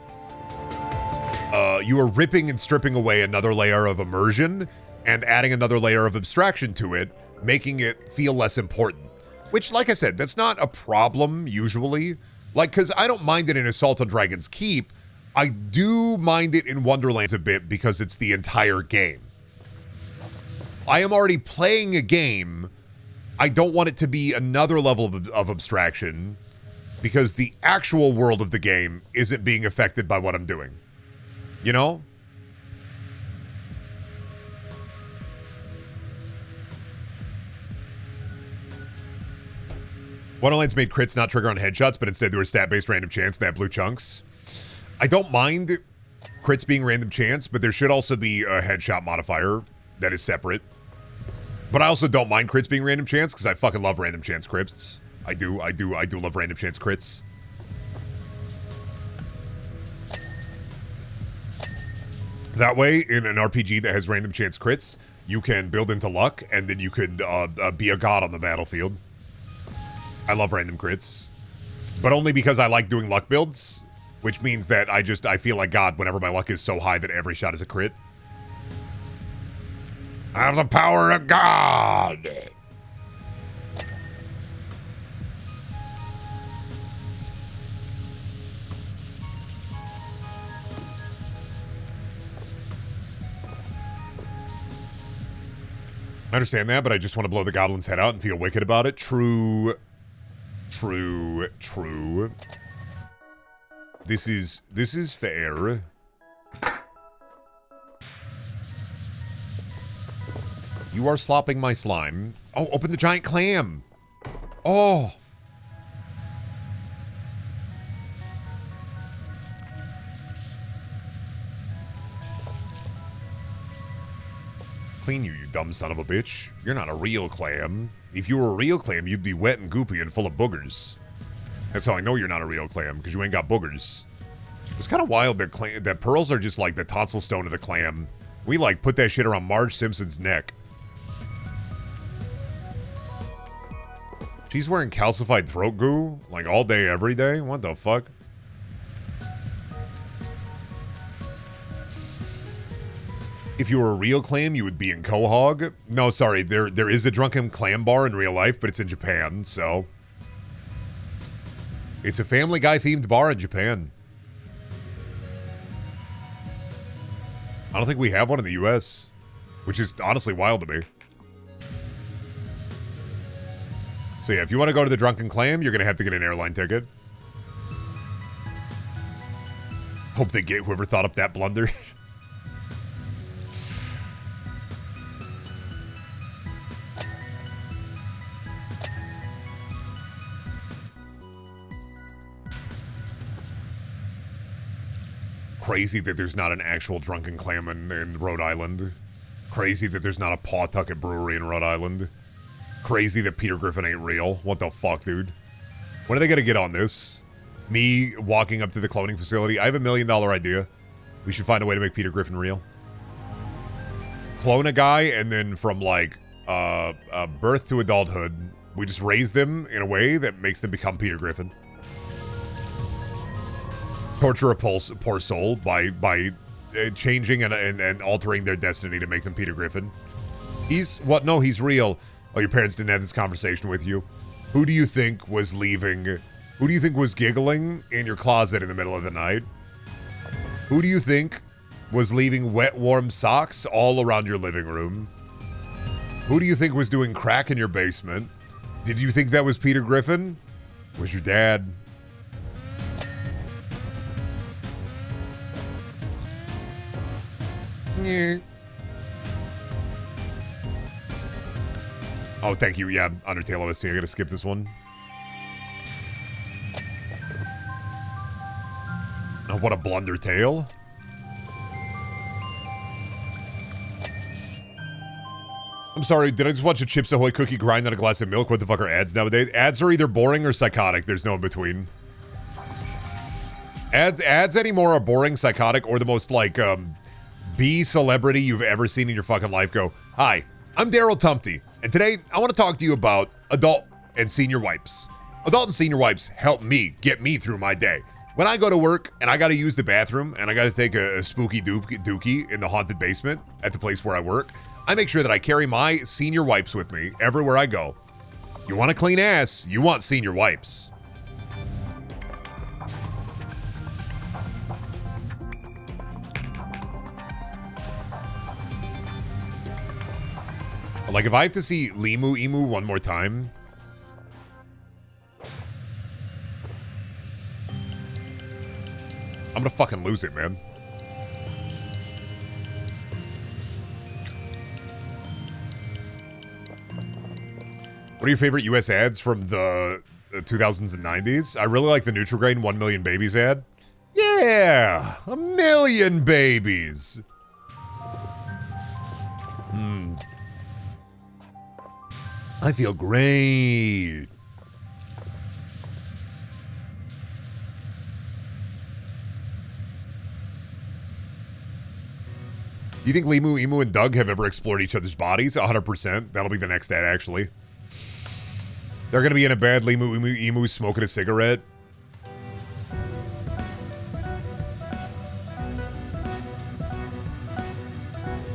You are ripping and stripping away another layer of immersion and adding another layer of abstraction to it, making it feel less important. Which, like I said, that's not a problem usually. Like, because I don't mind it in Assault on Dragon's Keep. I do mind it in Wonderlands a bit because it's the entire game. I am already playing a game. I don't want it to be another level of abstraction because the actual world of the game isn't being affected by what I'm doing. You know? Wonderlands made crits not trigger on headshots, but instead they were stat-based random chance that blue chunks. I don't mind crits being random chance, but there should also be a headshot modifier that is separate. But I also don't mind crits being random chance because I fucking love random chance crits. I do love random chance crits. That way, in an RPG that has random chance crits, you can build into luck, and then you could be a god on the battlefield. I love random crits. But only because I like doing luck builds, which means that I feel like God whenever my luck is so high that every shot is a crit. I have the power of God. I understand that, but I just want to blow the goblin's head out and feel wicked about it. True. True. True. This is fair. You are slopping my slime. Oh, open the giant clam. Oh. Clean you, you dumb son of a bitch. You're not a real clam. If you were a real clam, you'd be wet and goopy and full of boogers. That's how I know you're not a real clam, because you ain't got boogers. It's kind of wild that pearls are just like the tonsil stone of the clam. We like put that shit around Marge Simpson's neck. She's wearing calcified throat goo, like all day, every day? What the fuck? If you were a real clam, you would be in Quahog. No, sorry, there is a drunken clam bar in real life, but it's in Japan, so. It's a Family Guy themed bar in Japan. I don't think we have one in the US, which is honestly wild to me. So yeah, if you want to go to the Drunken Clam, you're going to have to get an airline ticket. Hope they get whoever thought up that blunder. Crazy that there's not an actual Drunken Clam in Rhode Island. Crazy that there's not a Pawtucket Brewery in Rhode Island. Crazy that Peter Griffin ain't real. What the fuck, dude? When are they gonna get on this? Me walking up to the cloning facility. I have $1 million idea. We should find a way to make Peter Griffin real. Clone a guy, and then from like birth to adulthood, we just raise them in a way that makes them become Peter Griffin. Torture a poor soul by changing and altering their destiny to make them Peter Griffin. He's what? No, he's real. Oh, your parents didn't have this conversation with you. Who do you think was leaving? Who do you think was giggling in your closet in the middle of the night? Who do you think was leaving wet, warm socks all around your living room? Who do you think was doing crack in your basement? Did you think that was Peter Griffin? Was your dad? Yeah. Oh, thank you. Yeah, Undertale OST. I gotta skip this one. Oh, what a blunder tale. I'm sorry, did I just watch a Chips Ahoy cookie grind on a glass of milk? What the fuck are ads nowadays? Ads are either boring or psychotic. There's no in between. Ads anymore are boring, psychotic, or the most, like, B celebrity you've ever seen in your fucking life go, "Hi, I'm Daryl Tumpty, and today I want to talk to you about adult and senior wipes. Adult and senior wipes help me get me through my day. When I go to work and I got to use the bathroom and I got to take a spooky dookie in the haunted basement at the place where I work, I make sure that I carry my senior wipes with me everywhere I go. You want a clean ass, you want senior wipes." Like, if I have to see Limu Emu one more time, I'm gonna fucking lose it, man. What are your favorite US ads from the 2000s and 90s? I really like the Nutri-Grain 1 million babies ad. Yeah, 1 million babies. I feel great. Do you think Limu, Emu, and Doug have ever explored each other's bodies? 100%. That'll be the next ad, actually. They're gonna be in a bed, Limu, Emu smoking a cigarette.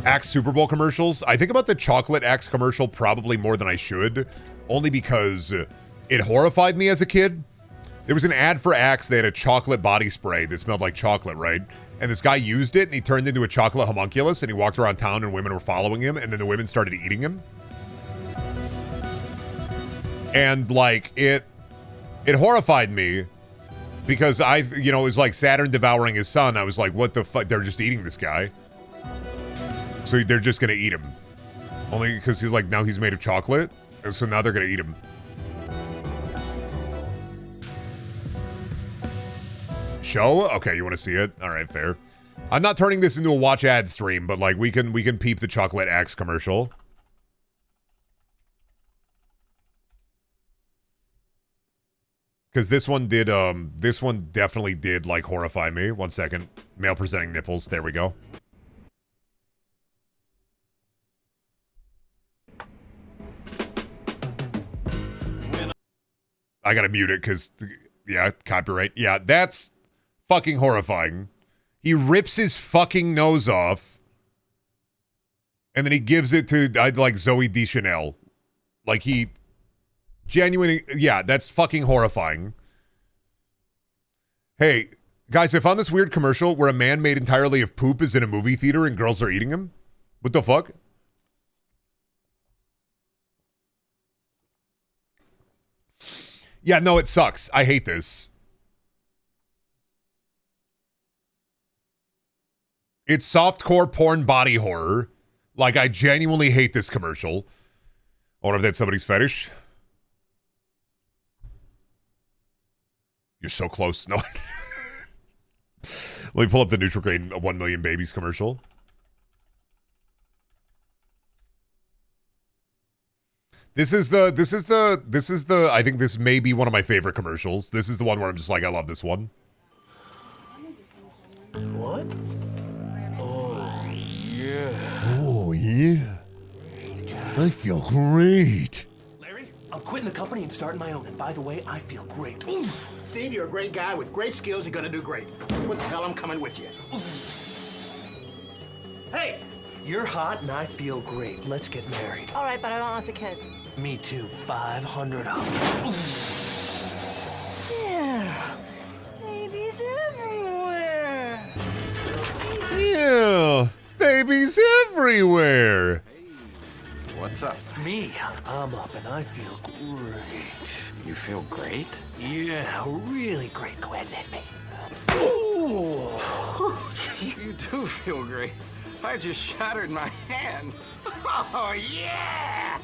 Axe Super Bowl commercials. I think about the chocolate Axe commercial probably more than I should, only because it horrified me as a kid. There was an ad for Axe. They had a chocolate body spray that smelled like chocolate, right? And this guy used it, and he turned into a chocolate homunculus, and he walked around town, and women were following him, and then the women started eating him. And, like, it horrified me, because it was like Saturn devouring his son. I was like, what the fuck? They're just eating this guy. So they're just gonna eat him. Only because he's like, now he's made of chocolate, and so now they're gonna eat him. Show? Okay, you want to see it? All right, fair. I'm not turning this into a watch ad stream, but like we can peep the chocolate Axe commercial. Because this one definitely did like horrify me. 1 second. Male presenting nipples. There we go. I gotta mute it because, yeah, copyright. Yeah, that's fucking horrifying. He rips his fucking nose off, and then he gives it to, like, Zoe Deschanel. Like, he genuinely, yeah, that's fucking horrifying. Hey, guys, I found this weird commercial where a man made entirely of poop is in a movie theater and girls are eating him. What the fuck? Yeah, no, it sucks. I hate this. It's softcore porn body horror. Like, I genuinely hate this commercial. I wonder if that's somebody's fetish. You're so close. No. Let me pull up the Nutrigrain 1 million babies commercial. This is the, I think this may be one of my favorite commercials. This is the one where I'm just like, I love this one. What? Oh, yeah. Oh, yeah. I feel great. Larry, I'm quitting the company and starting my own. And by the way, I feel great. Steve, you're a great guy with great skills. You're gonna do great. What the hell? I'm coming with you. Hey, you're hot and I feel great. Let's get married. All right, but I want lots of kids. Me too. 500 of them. Yeah. Babies everywhere. Yeah. Babies everywhere. What's up? Me, I'm up and I feel great. You feel great? Yeah, really great. Go ahead and hit me. You do feel great. I just shattered my hand. Oh, yeah!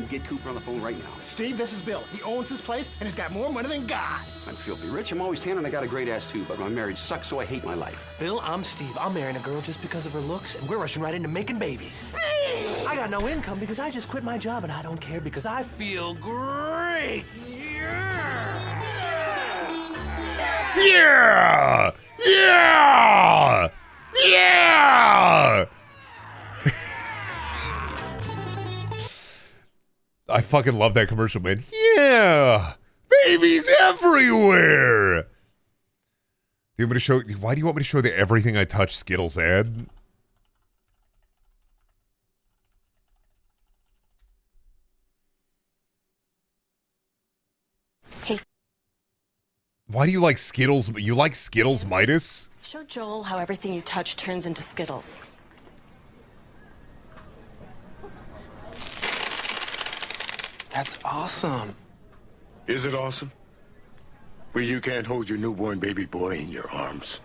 Get Cooper on the phone right now. Steve, this is Bill. He owns his place and he's got more money than God. I'm filthy rich, I'm always tan, and I got a great ass too, but my marriage sucks, so I hate my life. Bill, I'm Steve. I'm marrying a girl just because of her looks, and we're rushing right into making babies. I got no income because I just quit my job, and I don't care because I feel great. Yeah! Yeah! Yeah! I fucking love that commercial, man. Yeah! Babies everywhere! Do you want me to show? Why do you want me to show the everything I touch Skittles ad? Hey. Why do you like Skittles? You like Skittles Midas? Show Joel how everything you touch turns into Skittles. That's awesome. Is it awesome? Well, you can't hold your newborn baby boy in your arms.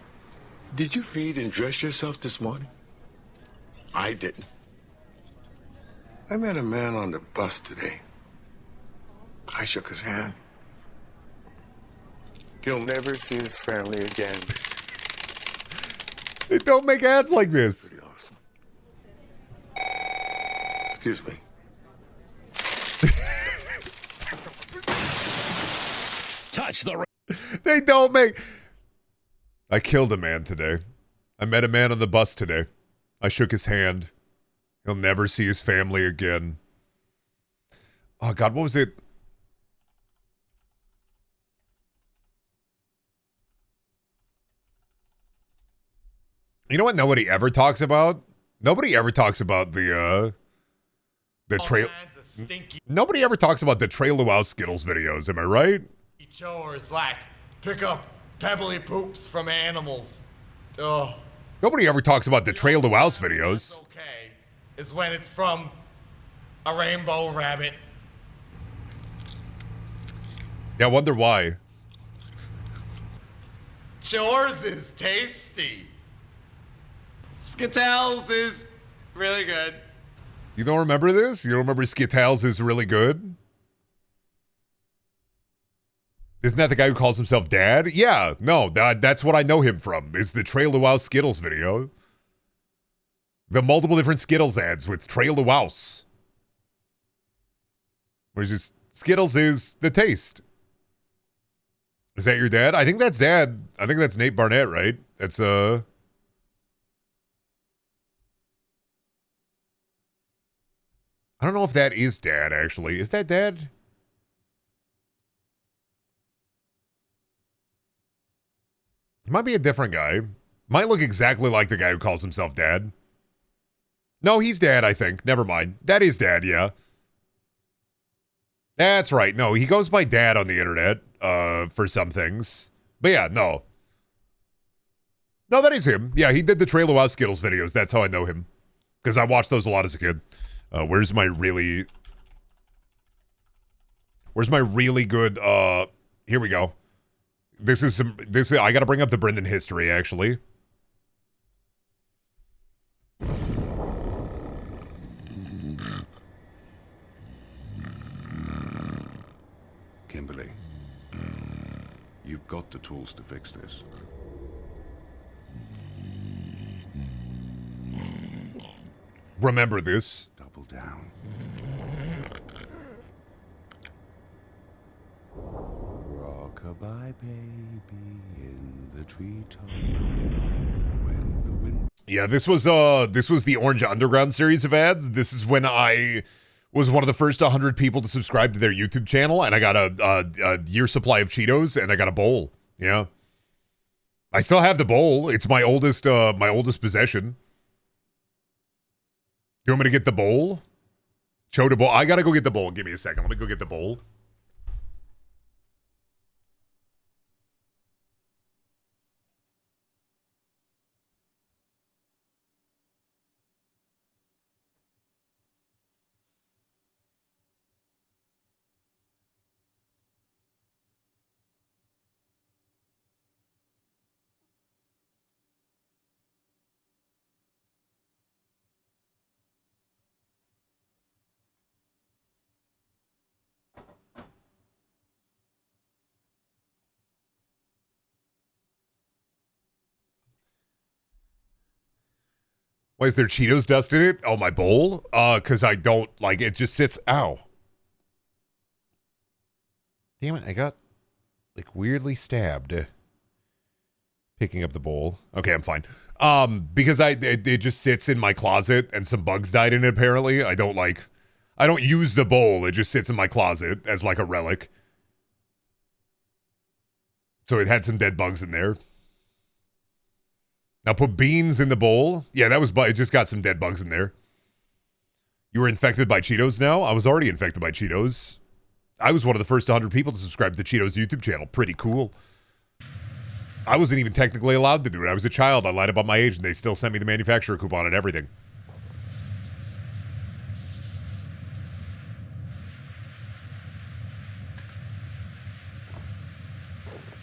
Did you feed and dress yourself this morning? I didn't. I met a man on the bus today. I shook his hand. He'll never see his family again. They don't make ads like this. Pretty awesome. Excuse me. Touch the... They don't make... I killed a man today. I met a man on the bus today. I shook his hand. He'll never see his family again. Oh, God, what was it? You know what nobody ever talks about? Nobody ever talks about the trail... Nobody ever talks about the Trail Luau Skittles videos, am I right? Chores like pick up pebbly poops from animals. Oh. Nobody ever talks about the Trail Luau videos. Okay, is when it's from a rainbow rabbit. Yeah, I wonder why. Chores is tasty. Skittles is really good. You don't remember this? You don't remember Skittles is really good? Isn't that the guy who calls himself Dad? Yeah, no, that's what I know him from, is the Trail Luau Skittles video. The multiple different Skittles ads with Trail Luau. Where's just, Skittles is the taste. Is that your dad? I think that's Dad. I think that's Nate Barnett, right? That's, I don't know if that is Dad, actually. Is that Dad? Might be a different guy. Might look exactly like the guy who calls himself Dad. No, he's Dad, I think. Never mind. That is Dad, yeah. That's right. No, he goes by Dad on the internet, for some things. But yeah, no. No, that is him. Yeah, he did the Trail Luau Skittles videos. That's how I know him. Because I watched those a lot as a kid. Where's my really good, here we go. I gotta bring up the Brendan history, actually. Kimberly, You've got the tools to fix this. Remember this. Double down. Rock-a-bye, baby, in the treetop. When the wind... Yeah, this was the Orange Underground series of ads. This is when I was one of the first 100 people to subscribe to their YouTube channel, and I got a year supply of Cheetos, and I got a bowl. Yeah, I still have the bowl. It's my oldest possession. You want me to get the bowl? Show the bowl. I gotta go get the bowl. Give me a second. Let me go get the bowl. Why is there Cheetos dust in it? Oh, my bowl? Because I don't, like, it just sits, ow. Damn it, I got, like, weirdly stabbed. Picking up the bowl. Okay, I'm fine. Because it just sits in my closet, and some bugs died in it, apparently. I don't use the bowl. It just sits in my closet as, like, a relic. So it had some dead bugs in there. Now put beans in the bowl. Yeah, it just got some dead bugs in there. You were infected by Cheetos now? I was already infected by Cheetos. I was one of the first 100 people to subscribe to the Cheetos YouTube channel. Pretty cool. I wasn't even technically allowed to do it. I was a child. I lied about my age, and they still sent me the manufacturer coupon and everything.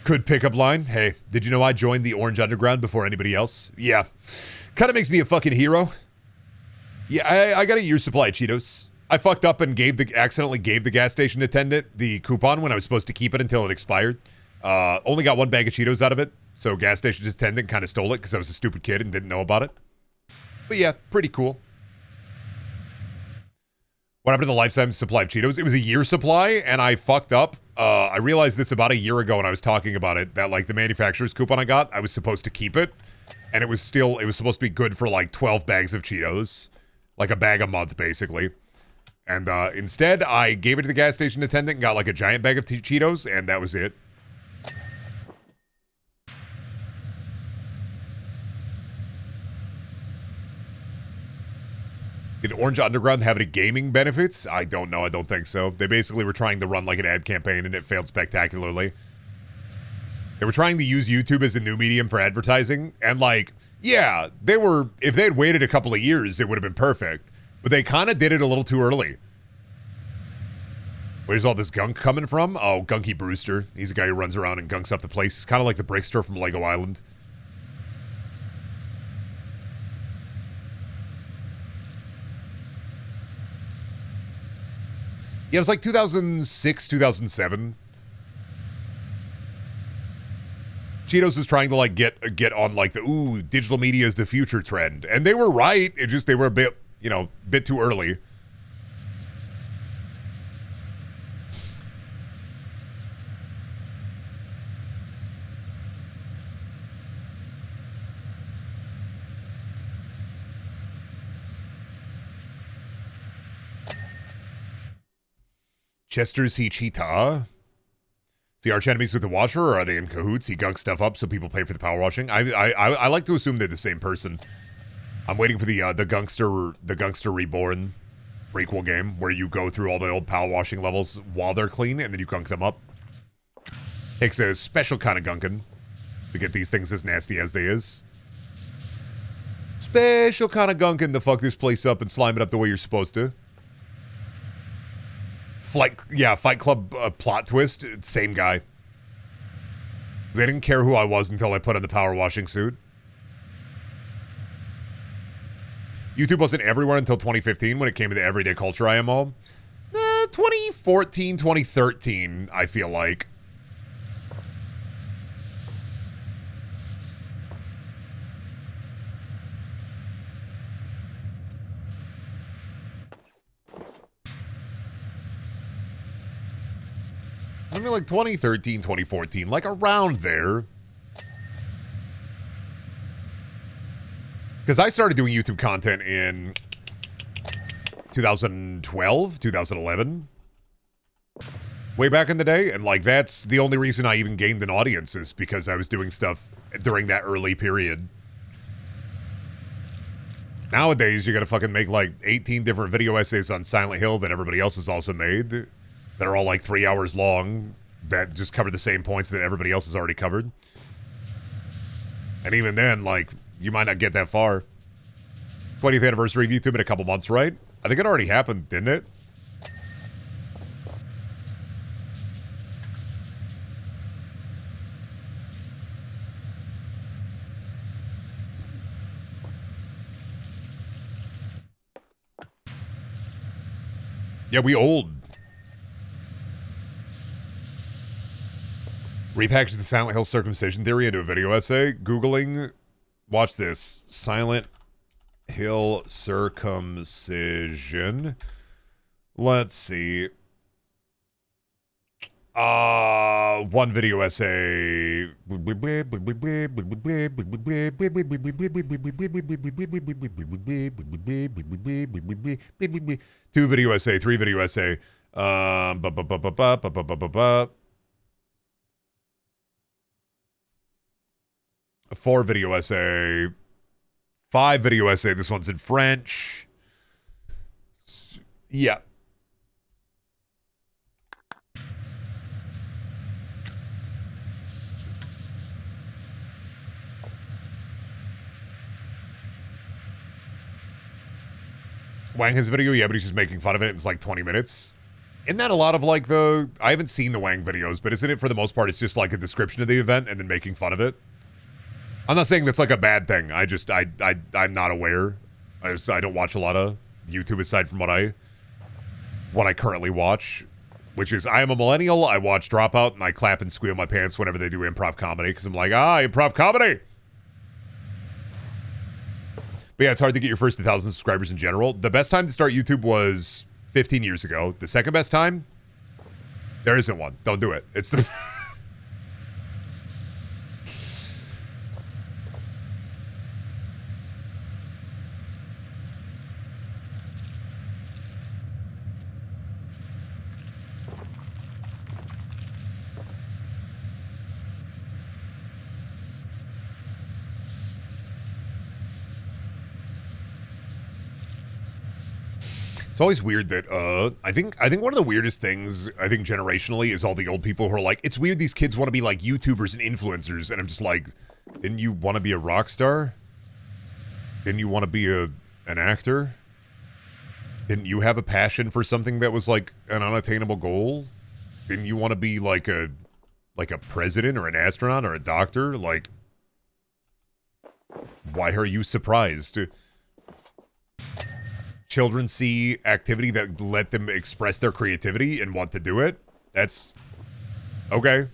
Good pickup line. Hey, did you know I joined the Orange Underground before anybody else? Yeah. Kind of makes me a fucking hero. Yeah, I got a year's supply of Cheetos. I fucked up and accidentally gave the gas station attendant the coupon when I was supposed to keep it until it expired. Only got one bag of Cheetos out of it, so gas station attendant kind of stole it because I was a stupid kid and didn't know about it. But yeah, pretty cool. What happened to the lifetime supply of Cheetos? It was a year supply, and I fucked up. I realized this about a year ago when I was talking about it, that like the manufacturer's coupon I got, I was supposed to keep it. And it was supposed to be good for like 12 bags of Cheetos. Like a bag a month, basically. And instead, I gave it to the gas station attendant and got like a giant bag of Cheetos, and that was it. Did Orange Underground have any gaming benefits? I don't know. I don't think so. They basically were trying to run like an ad campaign, and it failed spectacularly. They were trying to use YouTube as a new medium for advertising, and like, yeah, if they had waited a couple of years, it would have been perfect. But they kind of did it a little too early. Where's all this gunk coming from? Oh, Gunky Brewster. He's a guy who runs around and gunks up the place. He's kind of like the Brickster from Lego Island. Yeah, it was like 2006, 2007. Cheetos was trying to like get on like the digital media is the future trend, and they were right. It just they were a bit too early. Chester's he cheetah. Is the arch enemies with the washer, or are they in cahoots? He gunks stuff up so people pay for the power washing. I like to assume they're the same person. I'm waiting for the Gangster Reborn prequel game where you go through all the old power washing levels while they're clean and then you gunk them up. Takes a special kind of gunking to get these things as nasty as they is. Special kind of gunking to fuck this place up and slime it up the way you're supposed to. Fight Club plot twist, same guy. They didn't care who I was until I put on the power washing suit. YouTube wasn't everywhere until 2015 when it came to the everyday culture IMO. 2014, 2013, I feel like. I mean, like 2013, 2014, like around there. Because I started doing YouTube content in 2012, 2011. Way back in the day. And like, that's the only reason I even gained an audience is because I was doing stuff during that early period. Nowadays, you gotta fucking make like 18 different video essays on Silent Hill that everybody else has also made. That are all like 3 hours long. That just cover the same points that everybody else has already covered. And even then, like, you might not get that far. 20th anniversary of YouTube in a couple months, right? I think it already happened, didn't it? Yeah, we old. Repackaged the Silent Hill circumcision theory into a video essay. Googling, watch this. Silent Hill circumcision. Let's see. One video essay. Two video essay, three video essay. Four video essay. Five video essay. This one's in French. Yeah. Wang has a video, yeah, but he's just making fun of it. It's like 20 minutes. Isn't that a lot of like the... I haven't seen the Wang videos, but isn't it for the most part, it's just like a description of the event and then making fun of it? I'm not saying that's like a bad thing. I'm not aware. I don't watch a lot of YouTube aside from what I currently watch, which is I am a millennial. I watch Dropout and I clap and squeal my pants whenever they do improv comedy because I'm like, improv comedy. But yeah, it's hard to get your first 1,000 subscribers in general. The best time to start YouTube was 15 years ago. The second best time, there isn't one. Don't do it. It's the... It's always weird that I think one of the weirdest things I think generationally is all the old people who are like, it's weird these kids want to be like YouTubers and influencers, and I'm just like, didn't you want to be a rock star? Didn't you want to be an actor? Didn't you have a passion for something that was like an unattainable goal? Didn't you want to be like a president or an astronaut or a doctor? Like, why are you surprised? Children see activity that let them express their creativity and want to do it. That's okay.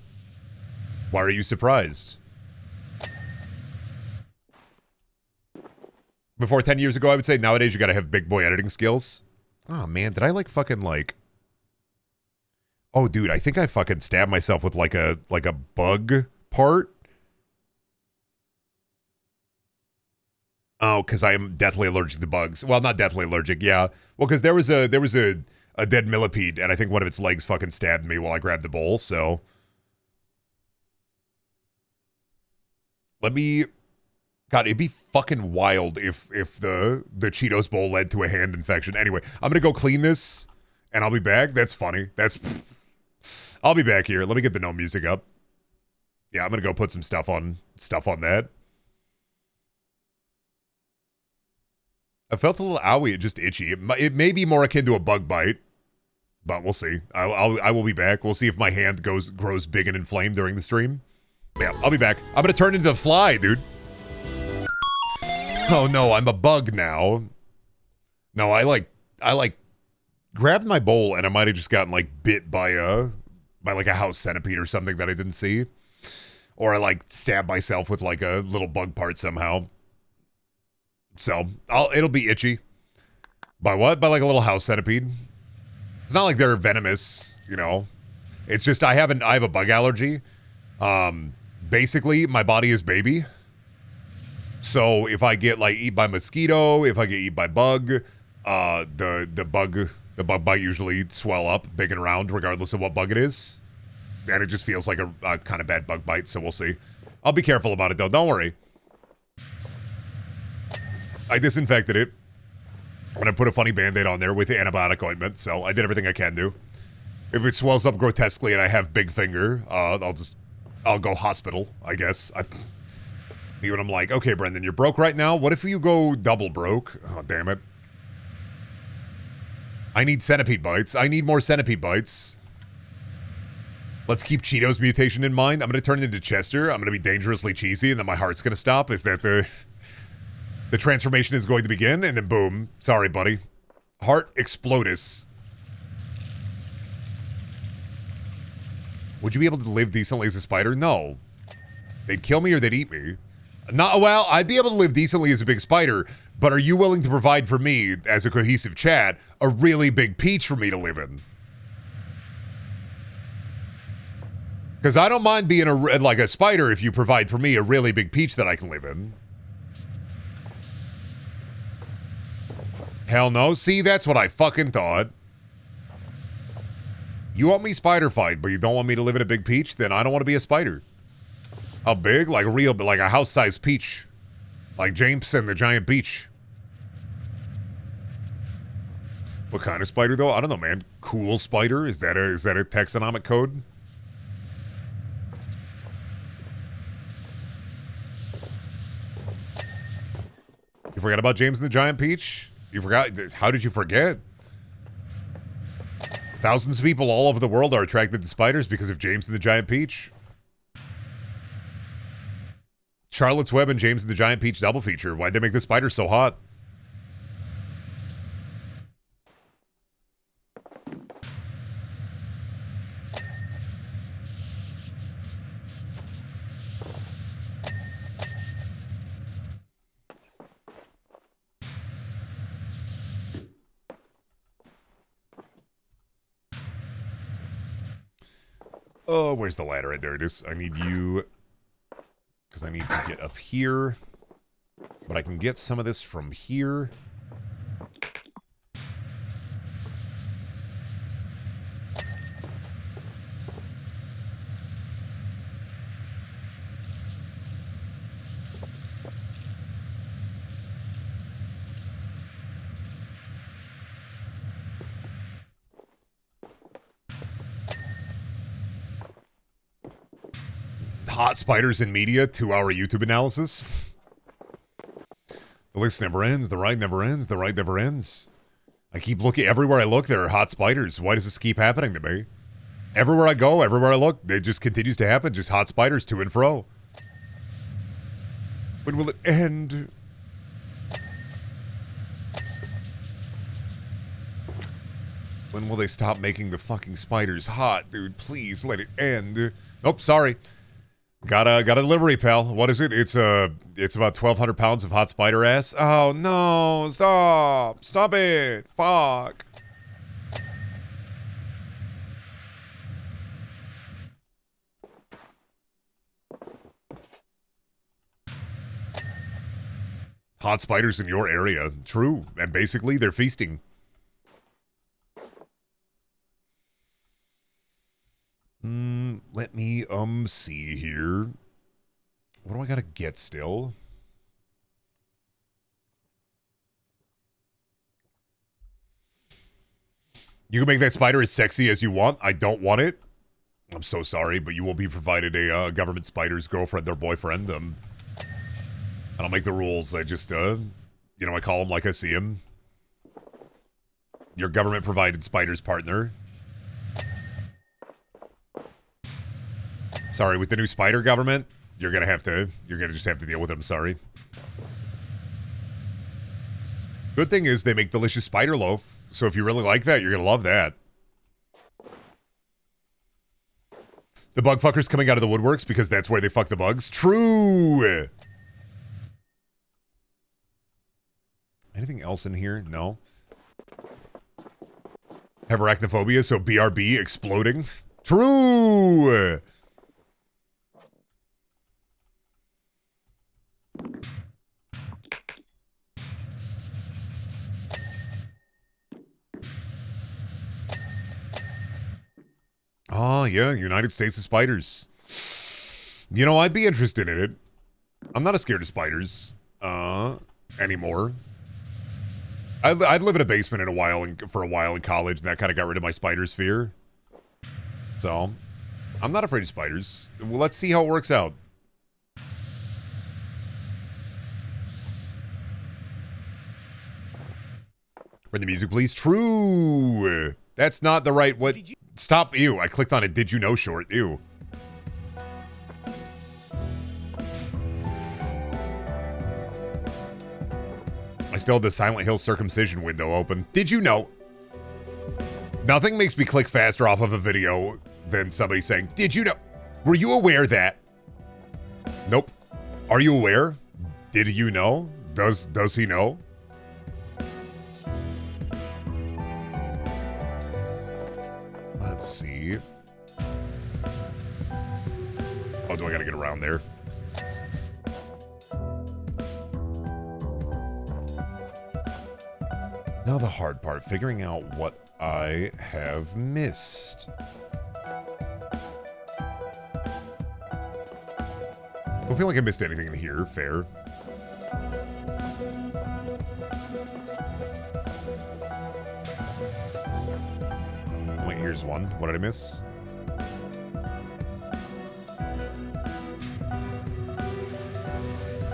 Why are you surprised? Before 10 years ago, I would say nowadays you gotta have big boy editing skills. Oh man, did I like fucking like... Oh dude, I think I fucking stabbed myself with like a bug part. Oh, because I am deathly allergic to bugs. Well, not deathly allergic, yeah. Well, because there was a dead millipede, and I think one of its legs fucking stabbed me while I grabbed the bowl, so... Let me... God, it'd be fucking wild if the Cheetos bowl led to a hand infection. Anyway, I'm gonna go clean this, and I'll be back. That's funny. I'll be back here. Let me get the no music up. Yeah, I'm gonna go put some stuff on that. I felt a little owie, just itchy. It may be more akin to a bug bite, but we'll see. I will be back. We'll see if my hand grows big and inflamed during the stream. Yeah, I'll be back. I'm gonna turn into a fly, dude. Oh no, I'm a bug now. No, I grabbed my bowl and I might have just gotten like bit by like a house centipede or something that I didn't see, or I like stabbed myself with like a little bug part somehow. So, it'll be itchy. By what? By like a little house centipede. It's not like they're venomous, you know. It's just I have a bug allergy. Basically, my body is baby. So if I get like eat by mosquito, if I get eat by bug, the bug bite usually swell up big and round regardless of what bug it is. And it just feels like a kind of bad bug bite, so we'll see. I'll be careful about it though, don't worry. I disinfected it. And I put a funny band-aid on there with the antibiotic ointment, so I did everything I can do. If it swells up grotesquely and I have big finger, I'll go hospital, I guess. When I'm like, okay, Brendan, you're broke right now. What if you go double broke? Oh, damn it. I need centipede bites. I need more centipede bites. Let's keep Cheeto's mutation in mind. I'm going to turn into Chester. I'm going to be dangerously cheesy, and then my heart's going to stop. Is that the transformation is going to begin? And then boom. Sorry, buddy. Heart explodus. Would you be able to live decently as a spider? No. They'd kill me or they'd eat me. Well, I'd be able to live decently as a big spider, but are you willing to provide for me, as a cohesive chat, a really big peach for me to live in? Because I don't mind being like a spider if you provide for me a really big peach that I can live in. Hell no. See, that's what I fucking thought. You want me spider fight, but you don't want me to live in a big peach? Then I don't want to be a spider. How big? Like a house-sized peach. Like James and the Giant Peach. What kind of spider, though? I don't know, man. Cool spider? Is that a taxonomic code? You forgot about James and the Giant Peach? You forgot? How did you forget? Thousands of people all over the world are attracted to spiders because of James and the Giant Peach. Charlotte's Web and James and the Giant Peach double feature. Why'd they make the spider so hot? Oh, where's the ladder? Right there it is. I need you, because I need to get up here. But I can get some of this from here. Hot spiders in media, 2-hour YouTube analysis. The list never ends, the ride never ends, the ride never ends. I keep looking, everywhere I look, there are hot spiders. Why does this keep happening to me? Everywhere I go, everywhere I look, it just continues to happen, just hot spiders to and fro. When will it end? When will they stop making the fucking spiders hot, dude? Please let it end. Nope, sorry. Got a delivery, pal. What is it? It's about 1,200 pounds of hot spider ass. Oh no! Stop it! Fuck! Hot spiders in your area, true, and basically they're feasting. Let me, see here. What do I gotta get still? You can make that spider as sexy as you want. I don't want it. I'm so sorry, but you will be provided a government spider's girlfriend or boyfriend. I don't make the rules. I just, I call them like I see them. Your government-provided spider's partner. Sorry, with the new spider government, you're gonna just have to deal with them, sorry. Good thing is they make delicious spider loaf, so if you really like that, you're gonna love that. The bug fuckers coming out of the woodworks because that's where they fuck the bugs. True! Anything else in here? No. Have arachnophobia, so BRB exploding. True. Oh, yeah, United States of Spiders. You know, I'd be interested in it. I'm not scared of spiders anymore. I'd live in a basement for a while in college, and that kind of got rid of my spiders fear. So, I'm not afraid of spiders. Well, let's see how it works out. Bring the music, please. True. That's not the right what. Stop. Ew. I clicked on a Did You Know short. Ew. I still have the Silent Hill circumcision window open. Did you know? Nothing makes me click faster off of a video than somebody saying, did you know? Were you aware that? Nope. Are you aware? Did you know? Does he know? Let's see. Oh, do I gotta get around there? Now the hard part, figuring out what I have missed. I don't feel like I missed anything in here. Fair. Wait, here's one. What did I miss?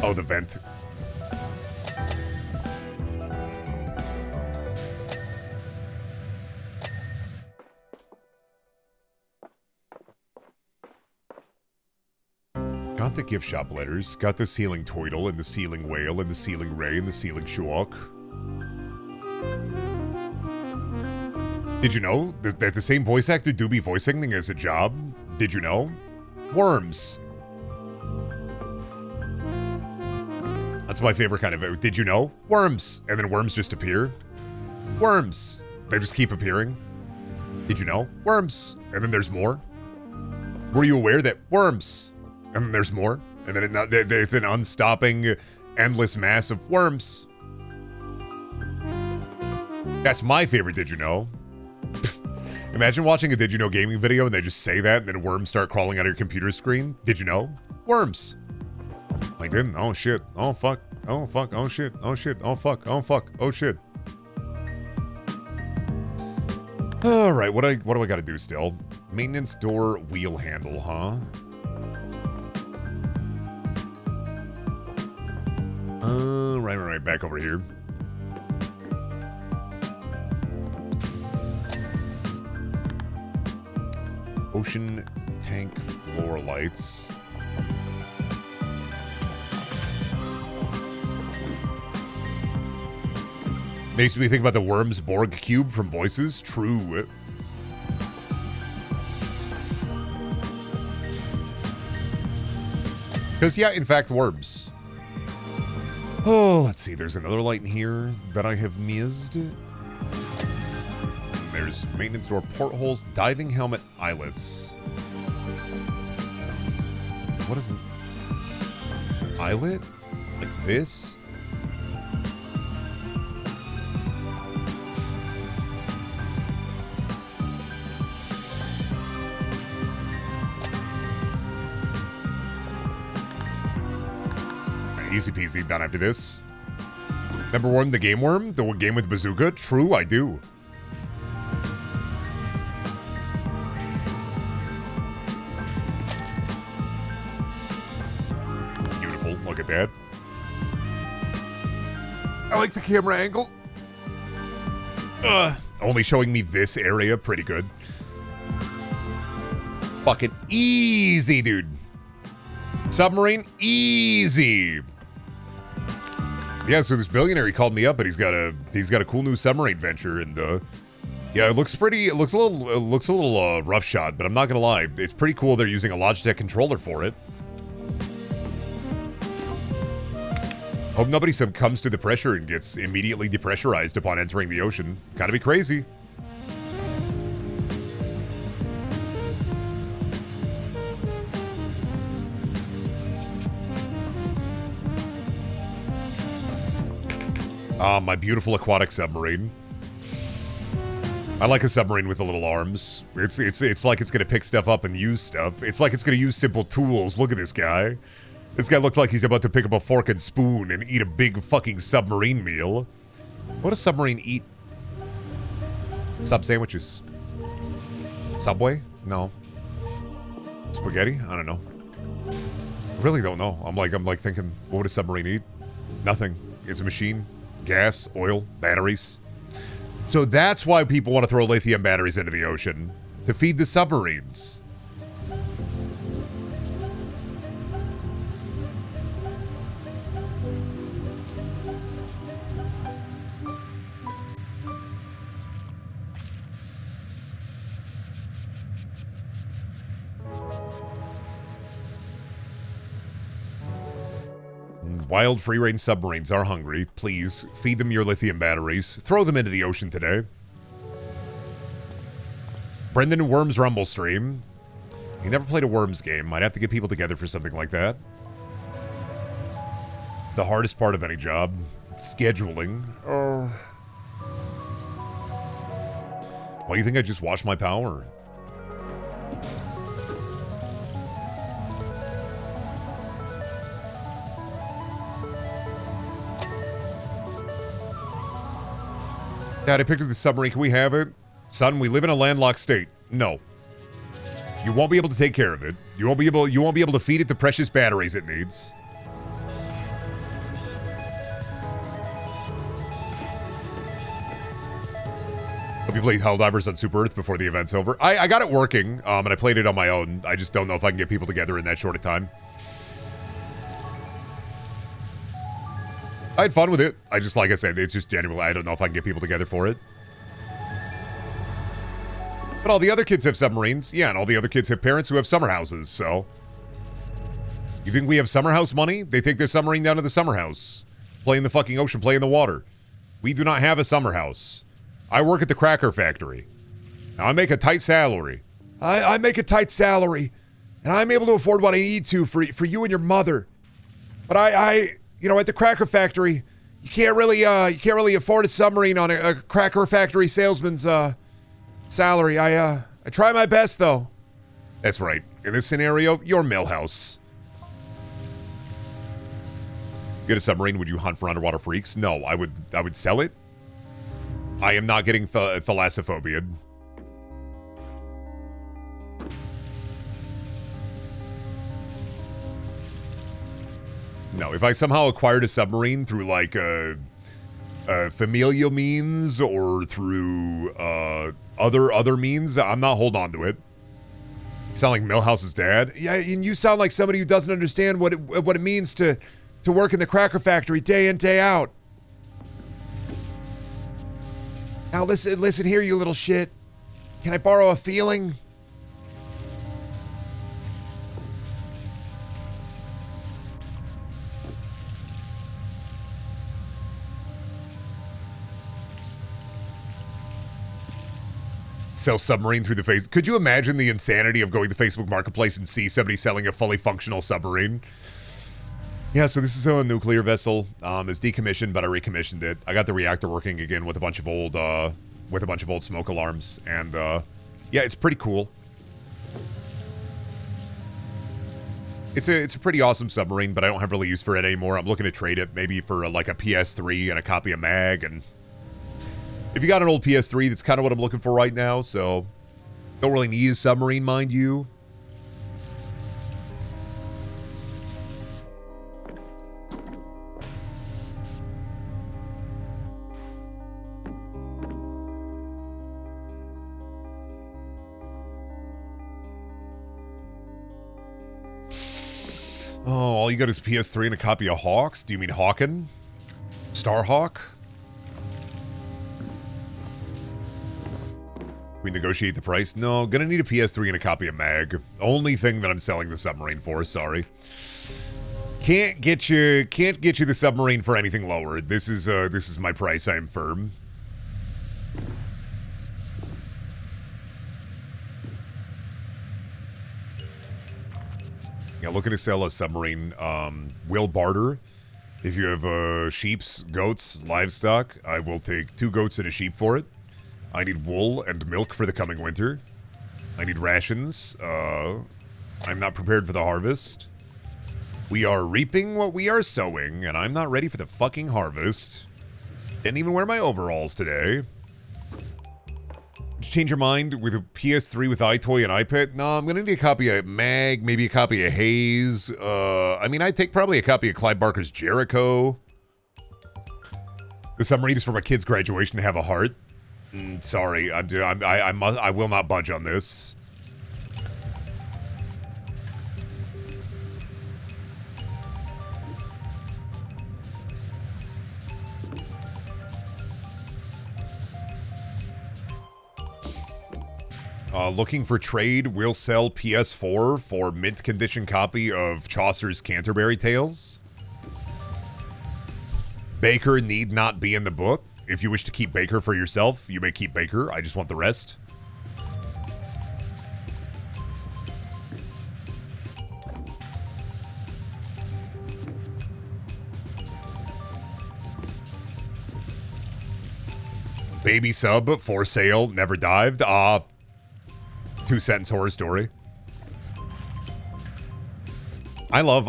Oh, the vent. Got the gift shop letters, got the ceiling Toidle, and the ceiling Whale, and the ceiling Ray, and the ceiling Shuok. Did you know that the same voice actor do be voice acting as a job? Did you know? Worms. That's my favorite kind of. Did you know? Worms. And then worms just appear. Worms. They just keep appearing. Did you know? Worms. And then there's more. Were you aware that worms? And then there's more. And then it's an unstopping, endless mass of worms. That's my favorite Did You Know. Imagine watching a Did You Know gaming video and they just say that and then worms start crawling out of your computer screen. Did you know? Worms. I didn't. Oh shit. Oh fuck. Oh fuck. Oh shit. Oh shit. Oh fuck. Oh fuck. Oh shit. Alright, what do I gotta do still? Maintenance door wheel handle, huh? Right, back over here. Ocean tank floor lights. Makes me think about the Worms Borg cube from Voices. True. Because, yeah, in fact, worms. Oh, let's see. There's another light in here that I have missed. There's maintenance door portholes, diving helmet eyelets. What is an eyelet? Like this? Easy peasy, done after this. Remember Worm the Game Worm? The game with Bazooka? True, I do. Beautiful, look at that. I like the camera angle. Only showing me this area, pretty good. Fucking easy, dude. Submarine, easy. Yeah, so this billionaire, he called me up, and he's got a cool new submarine venture, and yeah, it looks a little rough shot, but I'm not gonna lie, it's pretty cool. They're using a Logitech controller for it. Hope nobody succumbs to the pressure and gets immediately depressurized upon entering the ocean. Gotta be crazy. My beautiful aquatic submarine. I like a submarine with the little arms. It's like it's gonna pick stuff up and use stuff. It's like it's gonna use simple tools. Look at this guy. This guy looks like he's about to pick up a fork and spoon and eat a big fucking submarine meal. What does submarine eat? Sub sandwiches. Subway? No. Spaghetti? I don't know. I really don't know. I'm like thinking, what would a submarine eat? Nothing. It's a machine. Gas, oil, batteries. So that's why people want to throw lithium batteries into the ocean. To feed the submarines. Wild free-range submarines are hungry. Please, feed them your lithium batteries. Throw them into the ocean today. Brendan Worms Rumble stream. He never played a Worms game. Might have to get people together for something like that. The hardest part of any job. Scheduling. Why do you think I just washed my power? Dad, I picked up the submarine. Can we have it? Son, we live in a landlocked state. No. You won't be able to take care of it. You won't be able to feed it the precious batteries it needs. Hope you played Helldivers on Super Earth before the event's over. I got it working, and I played it on my own. I just don't know if I can get people together in that short a time. I had fun with it. I just, like I said, it's just genuinely, I don't know if I can get people together for it. But all the other kids have submarines. Yeah, and all the other kids have parents who have summer houses, so. You think we have summer house money? They take their submarine down to the summer house. Play in the fucking ocean, play in the water. We do not have a summer house. I work at the cracker factory. Now, I make a tight salary. I make a tight salary. And I'm able to afford what I need to for you and your mother. But I you know, at the cracker factory, you can't really afford a submarine on a cracker factory salesman's salary. I try my best though. That's right. In this scenario, you're Millhouse. You get a submarine, would you hunt for underwater freaks? No, I would sell it. I am not getting thalassophobia. No, if I somehow acquired a submarine through like familial means or through other means, I'm not holding on to it. You sound like Millhouse's dad. Yeah, and you sound like somebody who doesn't understand what it means to work in the cracker factory day in, day out. Now listen here, you little shit. Can I borrow a feeling? Sell submarine through the face. Could you imagine the insanity of going to Facebook Marketplace and see somebody selling a fully functional submarine? Yeah, so this is a nuclear vessel. It's decommissioned, but I recommissioned it. I got the reactor working again with a bunch of old smoke alarms, and yeah, it's pretty cool. It's a pretty awesome submarine, but I don't have really use for it anymore. I'm looking to trade it maybe for like a PS3 and a copy of Mag, and if you got an old PS3, that's kind of what I'm looking for right now, so don't really need a submarine, mind you. Oh, all you got is PS3 and a copy of Hawks? Do you mean Hawken? Starhawk? We negotiate the price? No, gonna need a PS3 and a copy of Mag. Only thing that I'm selling the submarine for, sorry. Can't get you the submarine for anything lower. This is my price, I am firm. Yeah, looking to sell a submarine. Will barter. If you have sheeps, goats, livestock, I will take 2 goats and a sheep for it. I need wool and milk for the coming winter. I need rations. I'm not prepared for the harvest. We are reaping what we are sowing, and I'm not ready for the fucking harvest. Didn't even wear my overalls today. Did you change your mind with a PS3 with iToy and iPad? No, I'm gonna need a copy of Mag, maybe a copy of Haze. I mean, I'd take probably a copy of Clive Barker's Jericho. The submarine is for my kid's graduation to have a heart. Sorry, I will not budge on this. Looking for trade, we'll sell PS4 for mint condition copy of Chaucer's Canterbury Tales. Baker need not be in the book. If you wish to keep Baker for yourself, you may keep Baker. I just want the rest. Baby sub for sale, never dived. 2-sentence horror story. I love,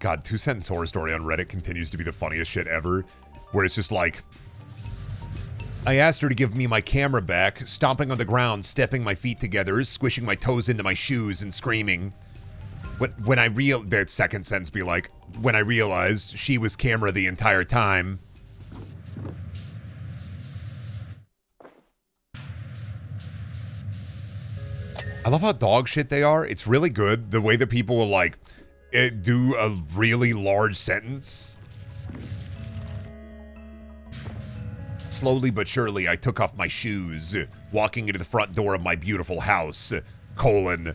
God, 2-sentence horror story on Reddit continues to be the funniest shit ever. Where it's just like, I asked her to give me my camera back, stomping on the ground, stepping my feet together, squishing my toes into my shoes and screaming. When I that second sentence be like, when I realized she was camera the entire time. I love how dog shit they are. It's really good. The way that people will, like, do a really large sentence. Slowly but surely, I took off my shoes, walking into the front door of my beautiful house, colon.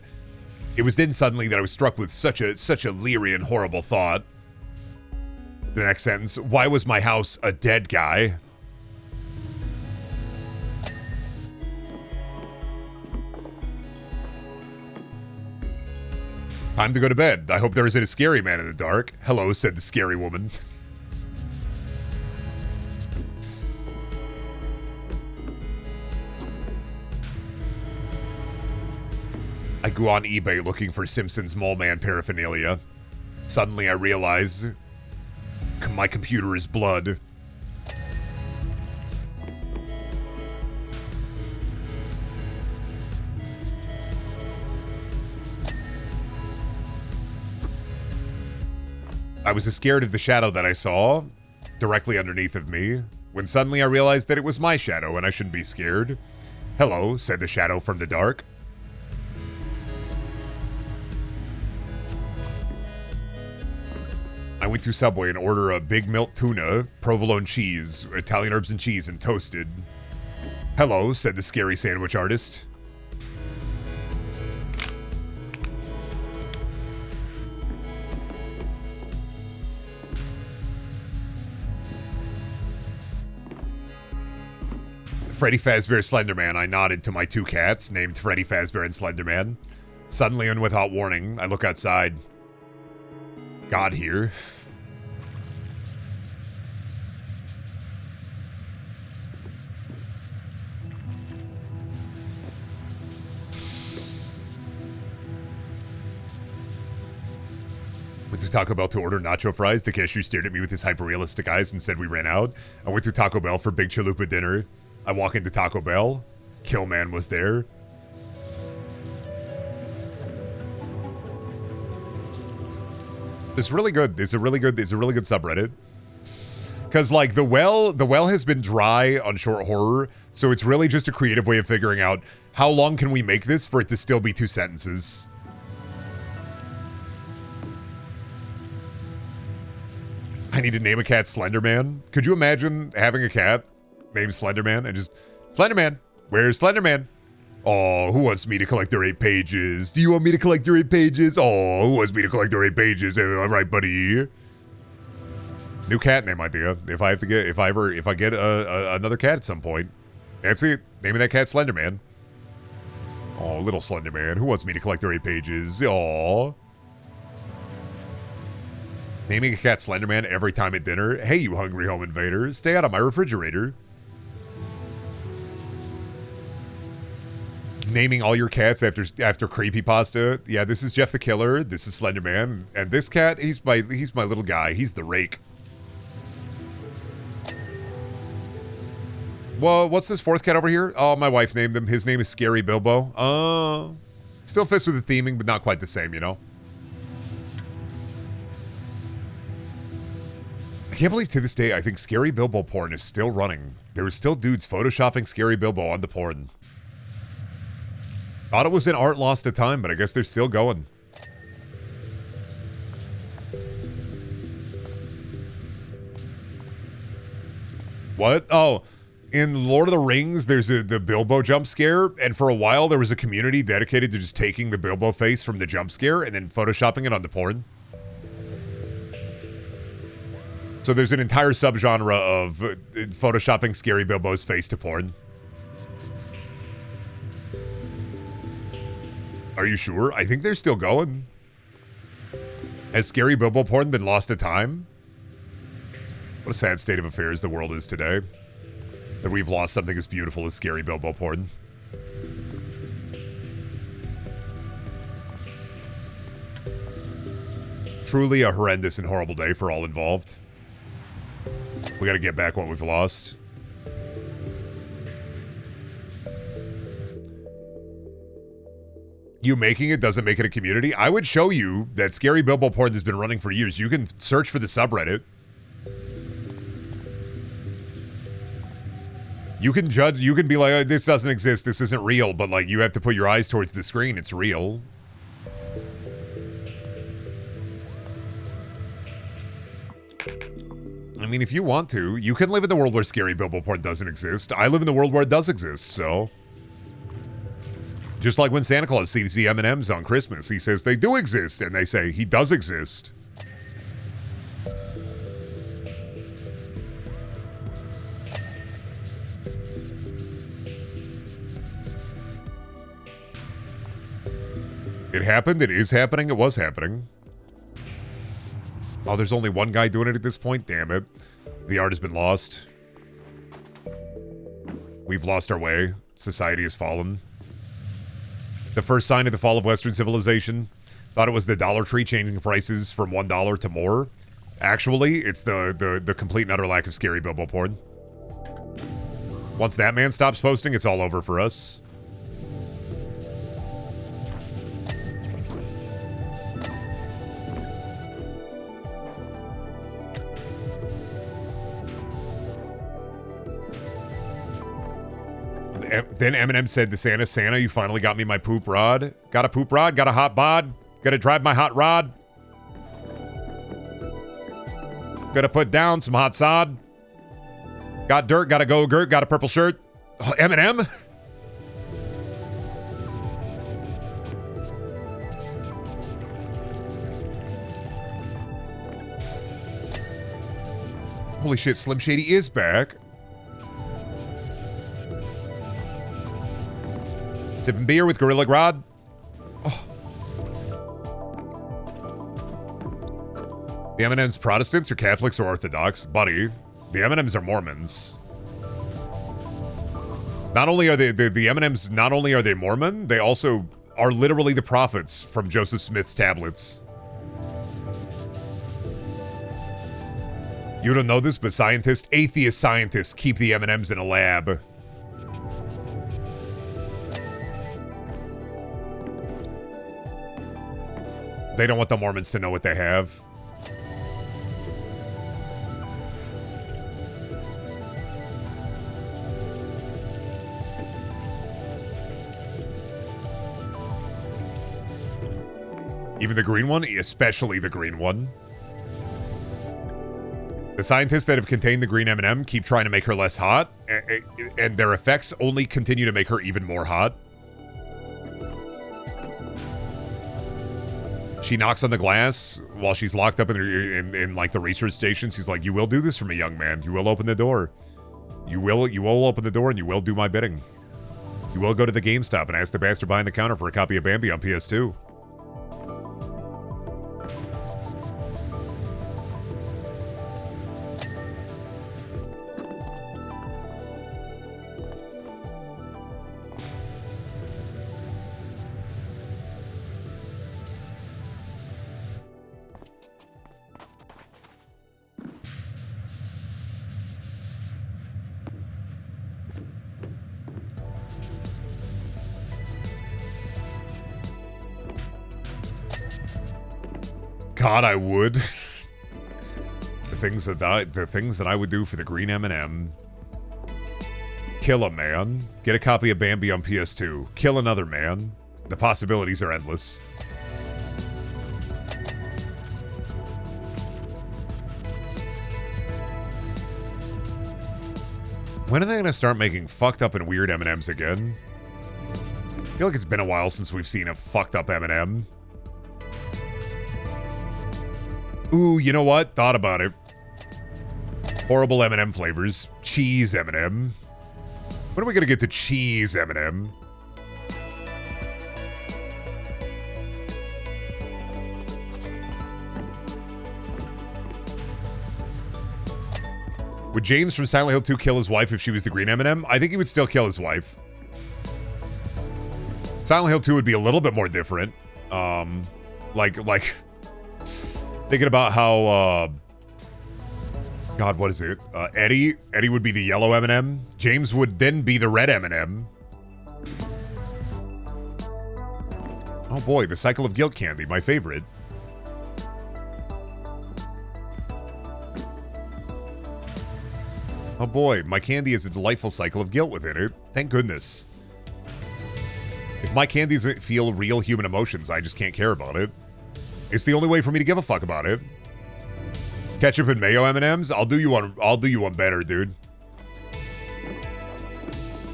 It was then suddenly that I was struck with such a leery and horrible thought. The next sentence, why was my house a dead guy? Time to go to bed. I hope there isn't a scary man in the dark. Hello, said the scary woman. I go on eBay looking for Simpsons Mole Man paraphernalia. Suddenly I realize my computer is blood. I was scared of the shadow that I saw directly underneath of me, when suddenly I realized that it was my shadow and I shouldn't be scared. Hello, said the shadow from the dark. I went to Subway and ordered a big milk tuna, provolone cheese, Italian herbs and cheese, and toasted. Hello, said the scary sandwich artist. Freddy Fazbear Slenderman. I nodded to my 2 cats, named Freddy Fazbear and Slenderman. Suddenly and without warning, I look outside. God here. Went to Taco Bell to order nacho fries. The cashier stared at me with his hyper-realistic eyes and said we ran out. I went to Taco Bell for big chalupa dinner. I walk into Taco Bell. Killman was there. It's really good. It's a really good subreddit. Cause like the well has been dry on short horror, so it's really just a creative way of figuring out how long can we make this for it to still be 2 sentences. I need to name a cat Slenderman. Could you imagine having a cat named Slenderman and just, Slenderman, where's Slenderman? Oh, who wants me to collect their 8 pages? Do you want me to collect your 8 pages? Oh, who wants me to collect their 8 pages? All right, buddy. New cat name idea. If I get another cat at some point. That's it. Naming that cat Slenderman. Oh, little Slenderman. Who wants me to collect their 8 pages? Aw. Naming a cat Slenderman every time at dinner. Hey, you hungry home invader. Stay out of my refrigerator. Naming all your cats after creepypasta. Yeah, this is Jeff the Killer. This is Slenderman. And this cat, he's my little guy. He's the rake. Well, what's this fourth cat over here? Oh, my wife named him. His name is Scary Bilbo. Still fits with the theming, but not quite the same, you know? I can't believe to this day, I think Scary Bilbo porn is still running. There are still dudes photoshopping Scary Bilbo on the porn. Thought it was an art lost to time, but I guess they're still going. What? Oh, in Lord of the Rings, there's the Bilbo jump scare, and for a while there was a community dedicated to just taking the Bilbo face from the jump scare and then photoshopping it onto porn. So there's an entire subgenre of photoshopping Scary Bilbo's face to porn. Are you sure? I think they're still going. Has Scary Bilbo porn been lost to time? What a sad state of affairs the world is today. That we've lost something as beautiful as Scary Bilbo porn. Truly a horrendous and horrible day for all involved. We gotta get back what we've lost. You making it doesn't make it a community. I would show you that Scary Bilbo porn has been running for years. You can search for the subreddit. You can judge, you can be like, oh, this doesn't exist, this isn't real, but like you have to put your eyes towards the screen, it's real. I mean, if you want to, you can live in the world where Scary Bilbo porn doesn't exist. I live in the world where it does exist, so. Just like when Santa Claus sees the M&Ms on Christmas, he says they do exist, and they say he does exist. It happened, it is happening, it was happening. Oh, there's only one guy doing it at this point? Damn it. The art has been lost. We've lost our way. Society has fallen. The first sign of the fall of Western civilization. Thought it was the Dollar Tree changing prices from $1 to more. Actually, it's the complete and utter lack of Scary Bilbo porn. Once that man stops posting, it's all over for us. Then Eminem said to Santa, Santa, you finally got me my poop rod. Got a poop rod? Got a hot bod? Gotta drive my hot rod? Gotta put down some hot sod? Got dirt, gotta go Gert, got a purple shirt? Oh, Eminem? Holy shit, Slim Shady is back. Sipping beer with Gorilla Grodd. Oh. The M&M's Protestants or Catholics or Orthodox? Buddy, the M&M's are Mormons. Not only are the M&M's, not only are they Mormon, they also are literally the prophets from Joseph Smith's tablets. You don't know this, but atheist scientists keep the M&M's in a lab. They don't want the Mormons to know what they have. Even the green one, especially the green one. The scientists that have contained the green M&M keep trying to make her less hot, and their effects only continue to make her even more hot. She knocks on the glass while she's locked up in like the research station. She's like, "You will do this for me, young man. You will open the door. You will open the door and you will do my bidding. You will go to the GameStop and ask the bastard behind the counter for a copy of Bambi on PS2." God, I would. The things that I would do for the green M&M. Kill a man. Get a copy of Bambi on PS2. Kill another man. The possibilities are endless. When are they gonna start making fucked up and weird M&Ms again? I feel like it's been a while since we've seen a fucked up M&M. Ooh, you know what? Thought about it. Horrible M&M flavors. Cheese M&M. When are we gonna get to cheese M&M? Would James from Silent Hill 2 kill his wife if she was the green M&M? I think he would still kill his wife. Silent Hill 2 would be a little bit more different. Like thinking about how, God, what is it? Eddie would be the yellow M&M. James would then be the red M&M. Oh boy, the Cycle of Guilt candy, my favorite. Oh boy, my candy has a delightful cycle of guilt within it. Thank goodness. If my candy doesn't feel real human emotions, I just can't care about it. It's the only way for me to give a fuck about it. Ketchup and mayo M&Ms? I'll do you one better, dude.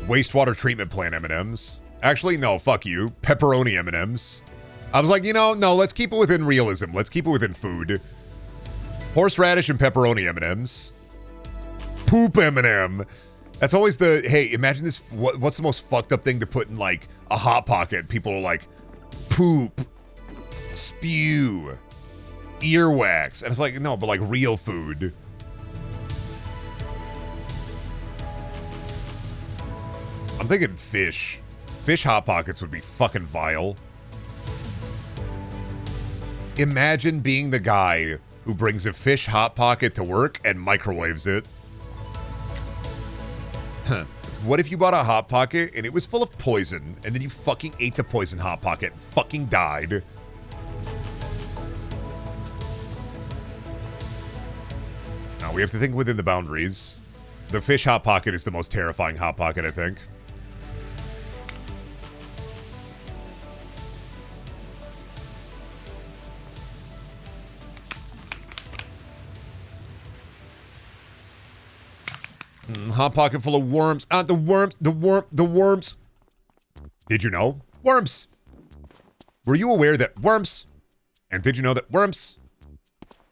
Wastewater treatment plant M&Ms. Actually, no, fuck you. Pepperoni M&Ms. I was like, you know, no, let's keep it within realism. Let's keep it within food. Horseradish and pepperoni M&Ms. Poop M&M. That's always the, hey, imagine this, what's the most fucked up thing to put in, like, a Hot Pocket? People are like, poop, spew, earwax. And it's like, no, but like real food. I'm thinking fish. Fish Hot Pockets would be fucking vile. Imagine being the guy who brings a fish Hot Pocket to work and microwaves it. Huh. What if you bought a Hot Pocket and it was full of poison, and then you fucking ate the poison Hot Pocket and fucking died? Now, we have to think within the boundaries. The fish Hot Pocket is the most terrifying Hot Pocket, I think. Hot Pocket full of worms. The worms. Did you know? Worms. Were you aware that worms? And did you know that worms?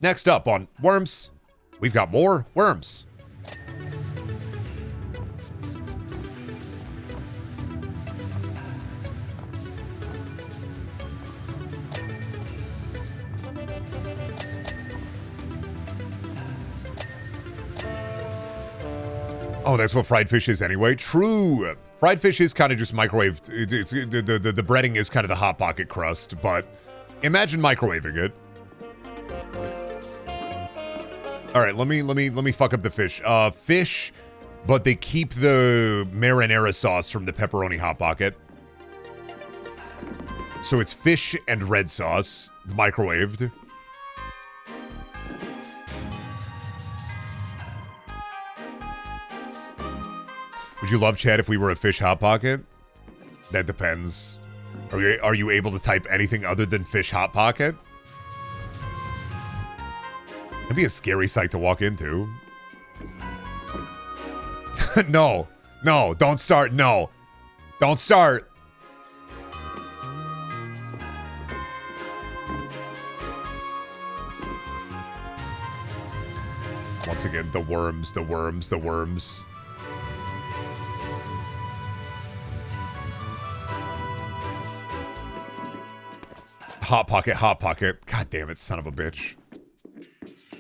Next up on worms, we've got more worms. Oh, that's what fried fish is anyway. True. Fried fish is kind of just microwaved. The breading is kind of the Hot Pocket crust, but imagine microwaving it. All right, let me fuck up the fish. Fish, but they keep the marinara sauce from the pepperoni Hot Pocket. So it's fish and red sauce, microwaved. Would you love chat if we were a fish Hot Pocket? That depends. Are you able to type anything other than fish Hot Pocket? That'd be a scary sight to walk into. No, don't start. No, don't start. Once again, the worms. Hot Pocket. God damn it, son of a bitch.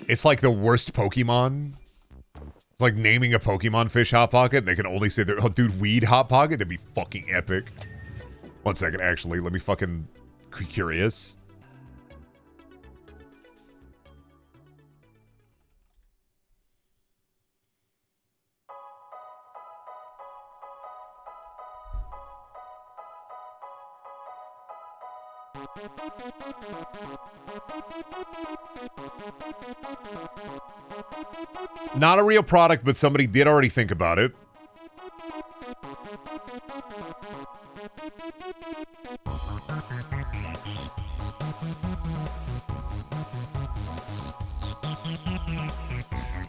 It's like the worst Pokemon. It's like naming a Pokemon fish Hot Pocket. They can only say, oh, dude, weed Hot Pocket? That'd be fucking epic. One second, actually. Let me fucking... Curious. Not a real product, but somebody did already think about it.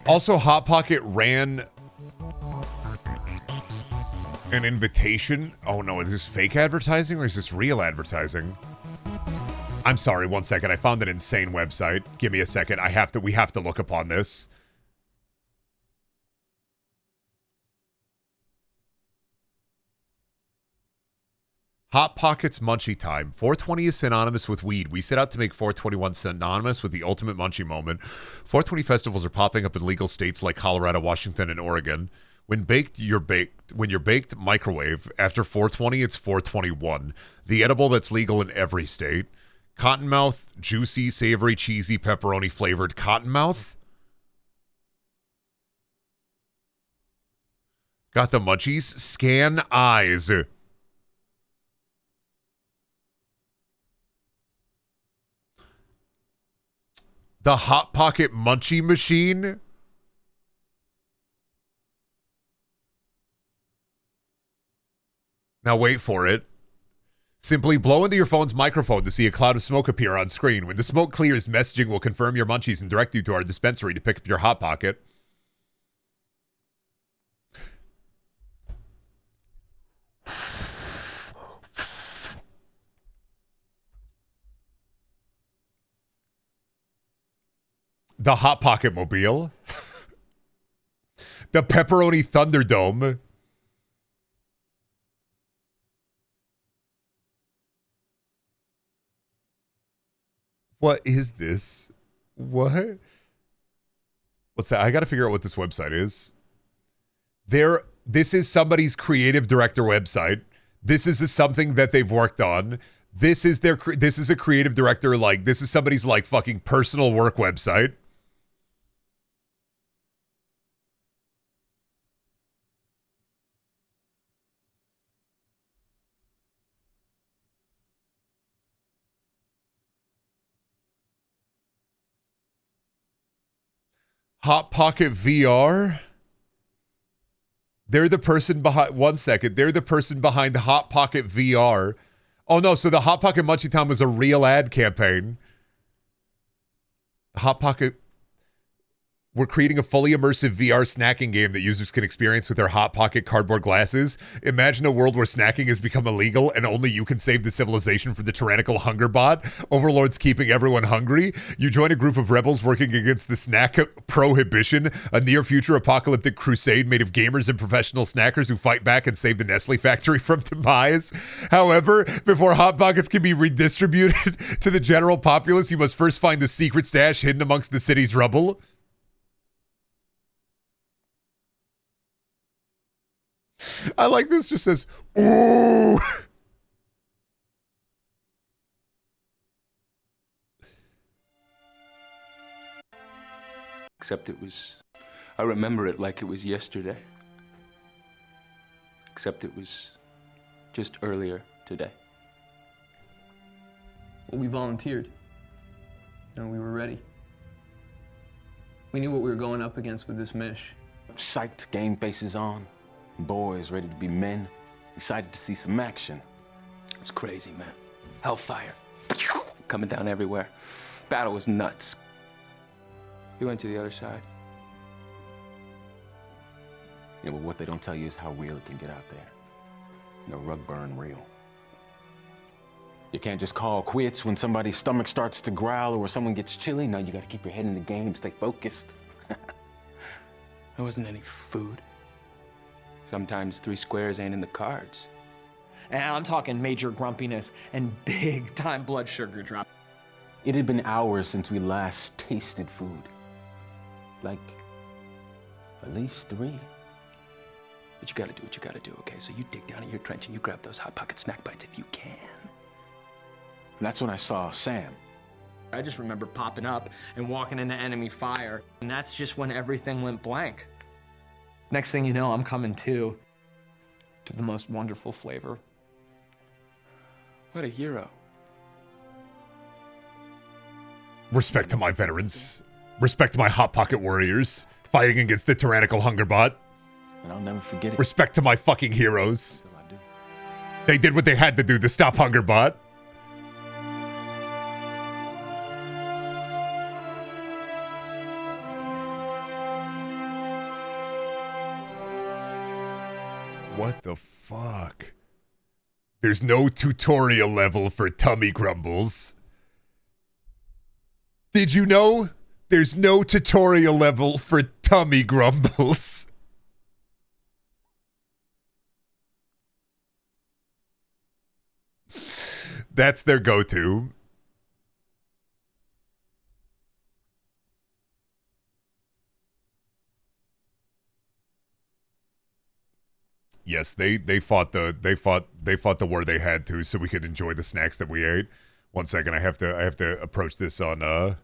Also, Hot Pocket ran an invitation. Oh no, is this fake advertising or is this real advertising? I'm sorry, one second. I found an insane website. Give me a second. We have to look upon this. Hot Pockets Munchie Time. 420 is synonymous with weed. We set out to make 421 synonymous with the ultimate munchie moment. 420 festivals are popping up in legal states like Colorado, Washington, and Oregon. When baked, you're baked. When you're baked, microwave. After 420, it's 421. The edible that's legal in every state. Cottonmouth, juicy, savory, cheesy, pepperoni flavored Cottonmouth. Got the munchies. Scan eyes. The Hot Pocket Munchie Machine. Now wait for it. Simply blow into your phone's microphone to see a cloud of smoke appear on screen. When the smoke clears, messaging will confirm your munchies and direct you to our dispensary to pick up your Hot Pocket. The Hot Pocket Mobile. The Pepperoni Thunderdome. What is this? What? What's that? I got to figure out what this website is. This is somebody's creative director website. This is something that they've worked on. This is a creative director, like, this is somebody's, like, fucking personal work website. Hot Pocket VR. They're the person behind. One second. They're the person behind Hot Pocket VR. Oh no! So the Hot Pocket Munchie Time was a real ad campaign. Hot Pocket. We're creating a fully immersive VR snacking game that users can experience with their Hot Pocket cardboard glasses. Imagine a world where snacking has become illegal and only you can save the civilization from the tyrannical hunger bot. Overlords keeping everyone hungry. You join a group of rebels working against the snack prohibition, a near-future apocalyptic crusade made of gamers and professional snackers who fight back and save the Nestle factory from demise. However, before Hot Pockets can be redistributed to the general populace, you must first find the secret stash hidden amongst the city's rubble. I like this. Just says, ooh. Except I remember it like it was yesterday. Except it was just earlier today. Well, we volunteered. We were ready. We knew what we were going up against with this mish. Psyched, game faces on. Boys ready to be men, excited to see some action. It's crazy, man. Hellfire. Coming down everywhere. Battle was nuts. He went to the other side. Yeah, but what they don't tell you is how real it can get out there. Rug burn real. You can't just call quits when somebody's stomach starts to growl or when someone gets chilly. No, you gotta keep your head in the game, stay focused. There wasn't any food. Sometimes 3 squares ain't in the cards. And I'm talking major grumpiness and big-time blood sugar drop. It had been hours since we last tasted food. Like, at least 3. But you gotta do what you gotta do, okay? So you dig down in your trench and you grab those Hot Pocket snack bites if you can. And that's when I saw Sam. I just remember popping up and walking into enemy fire. And that's just when everything went blank. Next thing you know, I'm coming to the most wonderful flavor. What a hero. Respect to my veterans. Respect to my Hot Pocket warriors fighting against the tyrannical hunger bot. And I'll never forget it. Respect to my fucking heroes. They did what they had to do to stop hunger bot. What the fuck? There's no tutorial level for tummy grumbles. Did you know there's no tutorial level for tummy grumbles? That's their go-to. Yes, they fought the war they had to so we could enjoy the snacks that we ate. One second, I have to approach this on I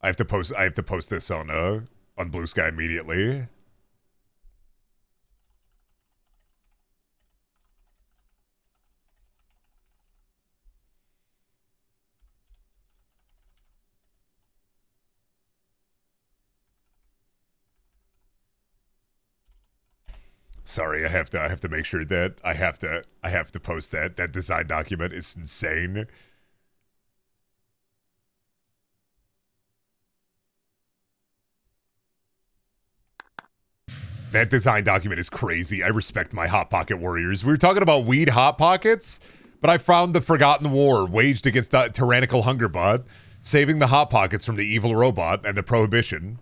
have to post this on Blue Sky immediately. Sorry, I have to make sure that I have to post that. That design document is insane. That design document is crazy. I respect my Hot Pocket warriors. We were talking about weed Hot Pockets, but I found the forgotten war waged against the tyrannical hunger bot, saving the Hot Pockets from the evil robot and the prohibition.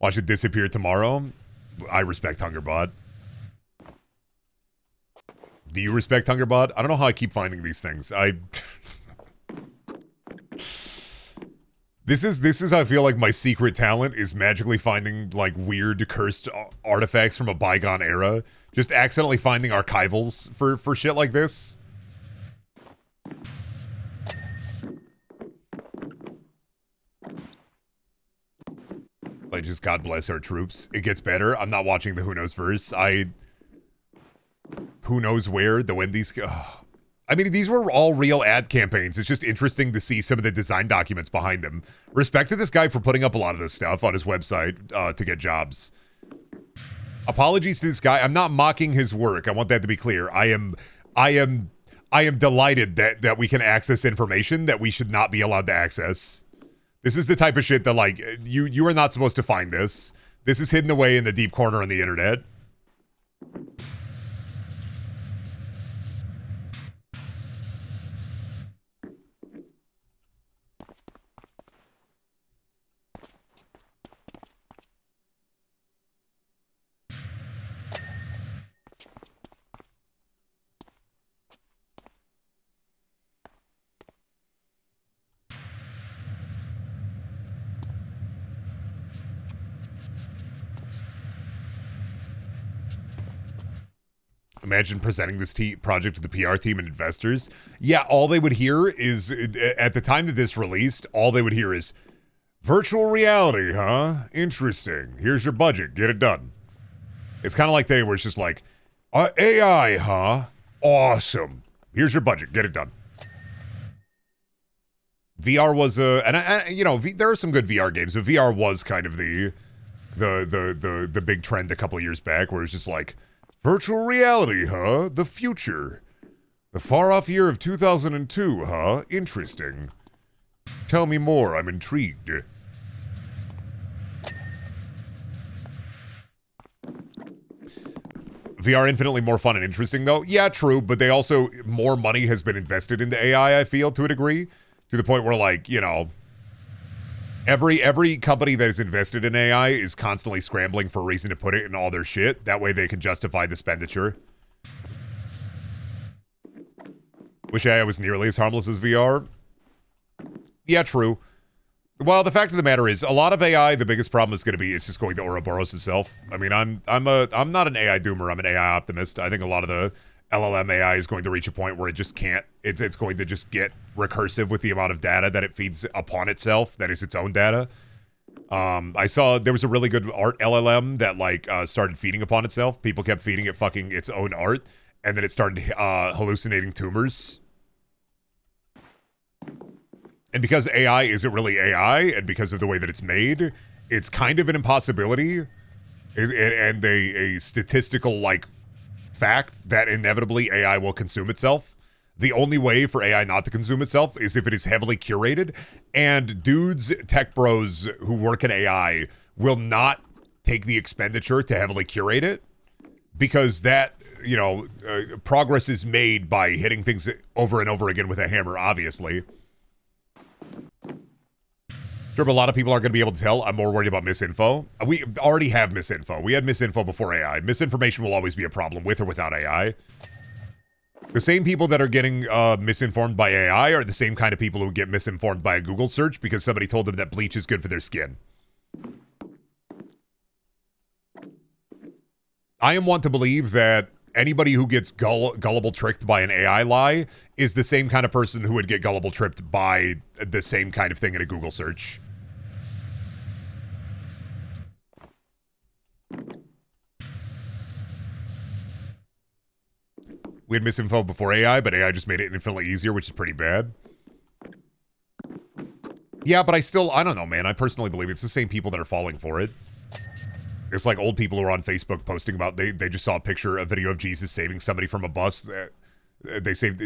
Watch it disappear tomorrow. I respect Hungerbot. Do you respect Hungerbot? I don't know how I keep finding these things. This is I feel like my secret talent is magically finding like weird cursed artifacts from a bygone era. Just accidentally finding archivals for shit like this. Like, just God bless our troops. It gets better. I'm not watching the Who Knows verse. Who knows where the Wendy's... I mean, these were all real ad campaigns. It's just interesting to see some of the design documents behind them. Respect to this guy for putting up a lot of this stuff on his website to get jobs. Apologies to this guy. I'm not mocking his work. I want that to be clear. I am delighted that we can access information that we should not be allowed to access. This is the type of shit that, like, you are not supposed to find this. This is hidden away in the deep corner on the internet. Imagine presenting this project to the PR team and investors. Yeah, all they would hear is, at the time that this released, all they would hear is, virtual reality, huh? Interesting. Here's your budget. Get it done. It's kind of like today where it's just like, AI, huh? Awesome. Here's your budget. Get it done. VR was you know, there are some good VR games, but VR was kind of the big trend a couple of years back where it's just like, virtual reality, huh? The future. The far-off year of 2002, huh? Interesting. Tell me more, I'm intrigued. VR infinitely more fun and interesting, though? Yeah, true, but they also, more money has been invested into AI, I feel, to a degree. To the point where, like, you know, every company that is invested in AI is constantly scrambling for a reason to put it in all their shit. That way they can justify the expenditure. Wish AI was nearly as harmless as VR. Yeah, true. Well, the fact of the matter is, a lot of AI, the biggest problem is going to be it's just going to Ouroboros itself. I mean, I'm not an AI doomer. I'm an AI optimist. I think a lot of the LLM AI is going to reach a point where it just can't. It's going to just get recursive with the amount of data that it feeds upon itself. That is its own data. I saw there was a really good art LLM that like started feeding upon itself. People kept feeding it fucking its own art, and then it started hallucinating tumors. And because AI isn't really AI, and because of the way that it's made, it's kind of an impossibility and a statistical, like, fact that inevitably AI will consume itself. The only way for AI not to consume itself is if it is heavily curated, and dudes, tech bros who work in AI will not take the expenditure to heavily curate it, because that, you know, progress is made by hitting things over and over again with a hammer, obviously. Sure, but a lot of people aren't going to be able to tell. I'm more worried about misinfo. We already have misinfo. We had misinfo before AI. Misinformation will always be a problem with or without AI. The same people that are getting misinformed by AI are the same kind of people who get misinformed by a Google search because somebody told them that bleach is good for their skin. I am one to believe that anybody who gets gullible tricked by an AI lie is the same kind of person who would get gullible tricked by the same kind of thing in a Google search. We had misinfo before AI, but AI just made it infinitely easier, which is pretty bad. Yeah, but I don't know, man. I personally believe it's the same people that are falling for it. It's like old people who are on Facebook posting about they just saw a video of Jesus saving somebody from a bus.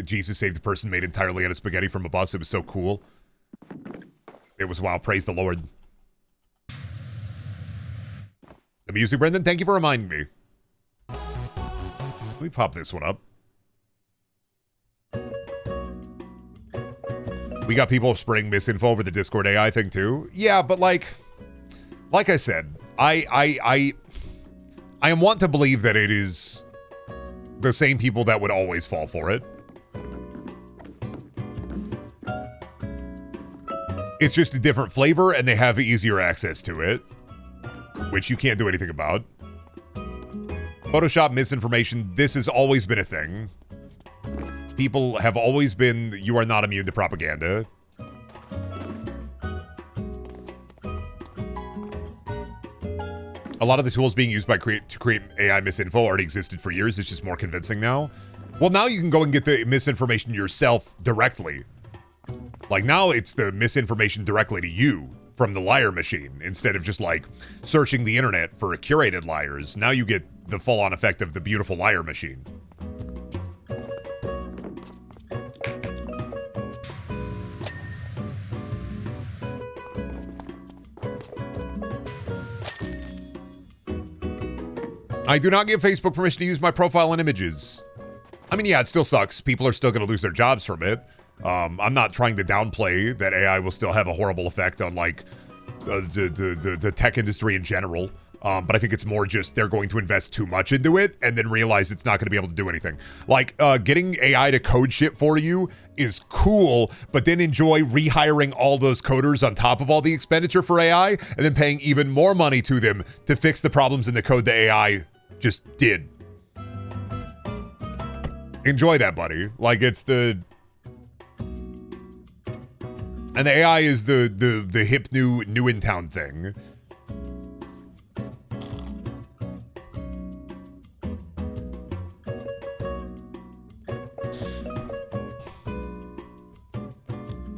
Jesus saved the person made entirely out of spaghetti from a bus. It was so cool. It was wow, praise the Lord. The music, Brendan, thank you for reminding me. Let me pop this one up. We got people spreading misinfo over the Discord AI thing too. Yeah, but like I said, I am want to believe that it is the same people that would always fall for it. It's just a different flavor and they have easier access to it, which you can't do anything about. Photoshop misinformation, this has always been a thing. People have always been, you are not immune to propaganda. A lot of the tools being used to create AI misinfo already existed for years. It's just more convincing now. Well, now you can go and get the misinformation yourself directly. Like now it's the misinformation directly to you from the liar machine instead of just like searching the internet for curated liars. Now you get the full-on effect of the beautiful liar machine. I do not give Facebook permission to use my profile and images. I mean, yeah, it still sucks. People are still going to lose their jobs from it. I'm not trying to downplay that AI will still have a horrible effect on, like, the tech industry in general. But I think it's more just they're going to invest too much into it and then realize it's not going to be able to do anything. Like, getting AI to code shit for you is cool, but then enjoy rehiring all those coders on top of all the expenditure for AI and then paying even more money to them to fix the problems in the code the AI just did. Enjoy that, buddy. Like, it's the... And the AI is the hip new in town thing.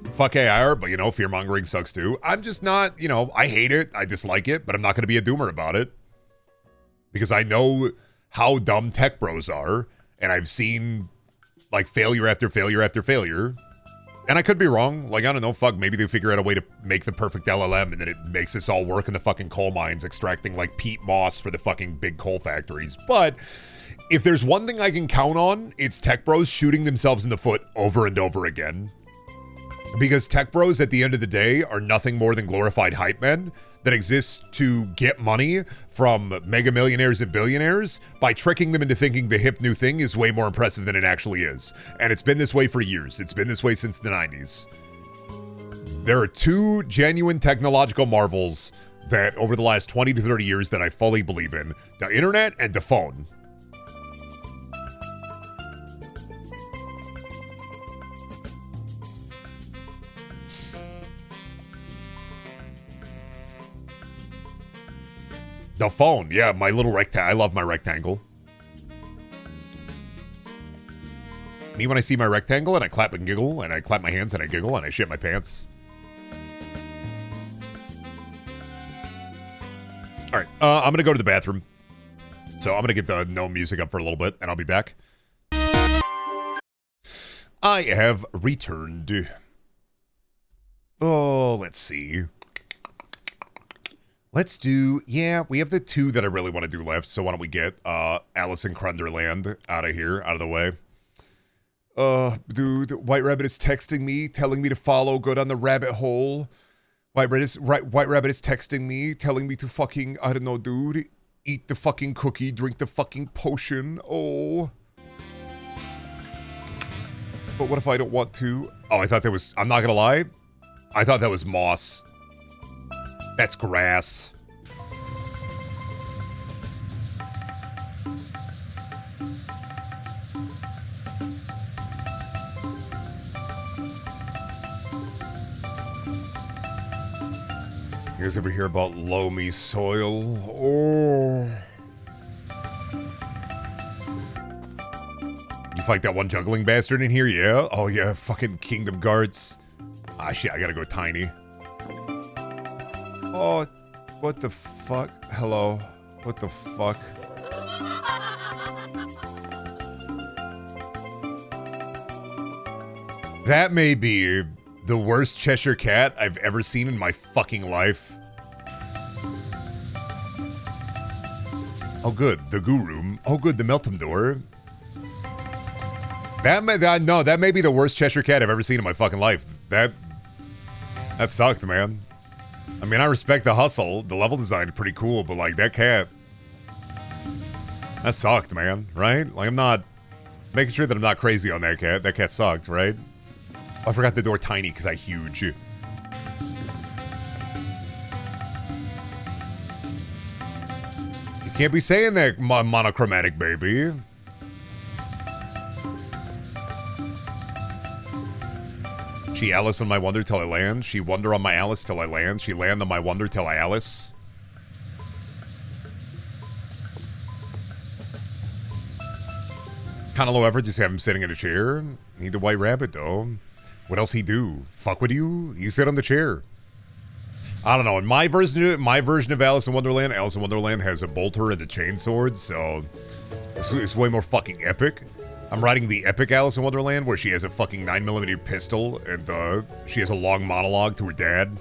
Fuck AI art, but you know, fear-mongering sucks too. I'm just not, you know, I hate it, I dislike it, but I'm not going to be a doomer about it. Because I know how dumb tech bros are, and I've seen, like, failure after failure after failure. And I could be wrong. Like, I don't know, fuck, maybe they figure out a way to make the perfect LLM, and then it makes us all work in the fucking coal mines, extracting, like, peat moss for the fucking big coal factories. But if there's one thing I can count on, it's tech bros shooting themselves in the foot over and over again. Because tech bros, at the end of the day, are nothing more than glorified hype men that exist to get money from mega millionaires and billionaires by tricking them into thinking the hip new thing is way more impressive than it actually is. And it's been this way for years. It's been this way since the 90s. There are two genuine technological marvels that over the last 20 to 30 years that I fully believe in. The internet and the phone. The phone, yeah, my little rectangle. I love my rectangle. Me when I see my rectangle and I clap and giggle and I clap my hands and I giggle and I shit my pants. All right, I'm going to go to the bathroom. So I'm going to get the no music up for a little bit, and I'll be back. I have returned. Oh, let's see. Let's do, yeah, we have the two that I really want to do left, so why don't we get Alice in Crunderland out of here, out of the way. Dude, White Rabbit is texting me, telling me to follow, go down the rabbit hole. White Rabbit is texting me, telling me to fucking, I don't know, dude, eat the fucking cookie, drink the fucking potion. Oh. But what if I don't want to? Oh, I thought that was, I'm not gonna lie, I thought that was moss. That's grass. You guys ever hear about loamy soil? Oh. You fight that one juggling bastard in here? Yeah? Oh yeah, fucking Kingdom Guards. Ah shit, I gotta go tiny. Oh, what the fuck? Hello. What the fuck? That may be the worst Cheshire Cat I've ever seen in my fucking life. Oh good, the goo room. Oh good, the Meltem door. That may be the worst Cheshire Cat I've ever seen in my fucking life. That sucked, man. I mean, I respect the hustle. The level design is pretty cool, but like that cat, that sucked, man. Right? Like I'm not making sure that I'm not crazy on that cat. That cat sucked, right? I forgot the door tiny because I huge. You can't be saying that, monochromatic baby. She Alice on my wonder till I land. She wonder on my Alice till I land. She land on my wonder till I Alice. Kind of low effort, just have him sitting in a chair. Need the White Rabbit though. What else he do? Fuck with you? He sit on the chair. I don't know. In my version of Alice in Wonderland has a bolter and a chainsword, so it's way more fucking epic. I'm riding the epic Alice in Wonderland where she has a fucking 9mm pistol and she has a long monologue to her dad.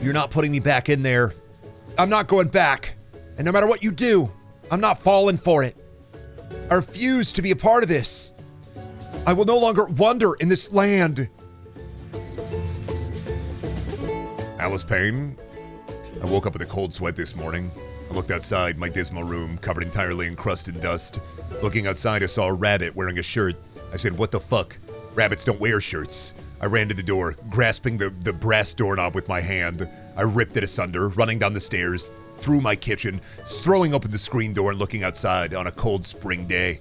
You're not putting me back in there. I'm not going back. And no matter what you do, I'm not falling for it. I refuse to be a part of this. I will no longer wander in this land. Alice Payne. I woke up with a cold sweat this morning. I looked outside my dismal room, covered entirely in crust and dust. Looking outside, I saw a rabbit wearing a shirt. I said, what the fuck? Rabbits don't wear shirts. I ran to the door, grasping the brass doorknob with my hand. I ripped it asunder, running down the stairs, through my kitchen, throwing open the screen door and looking outside on a cold spring day.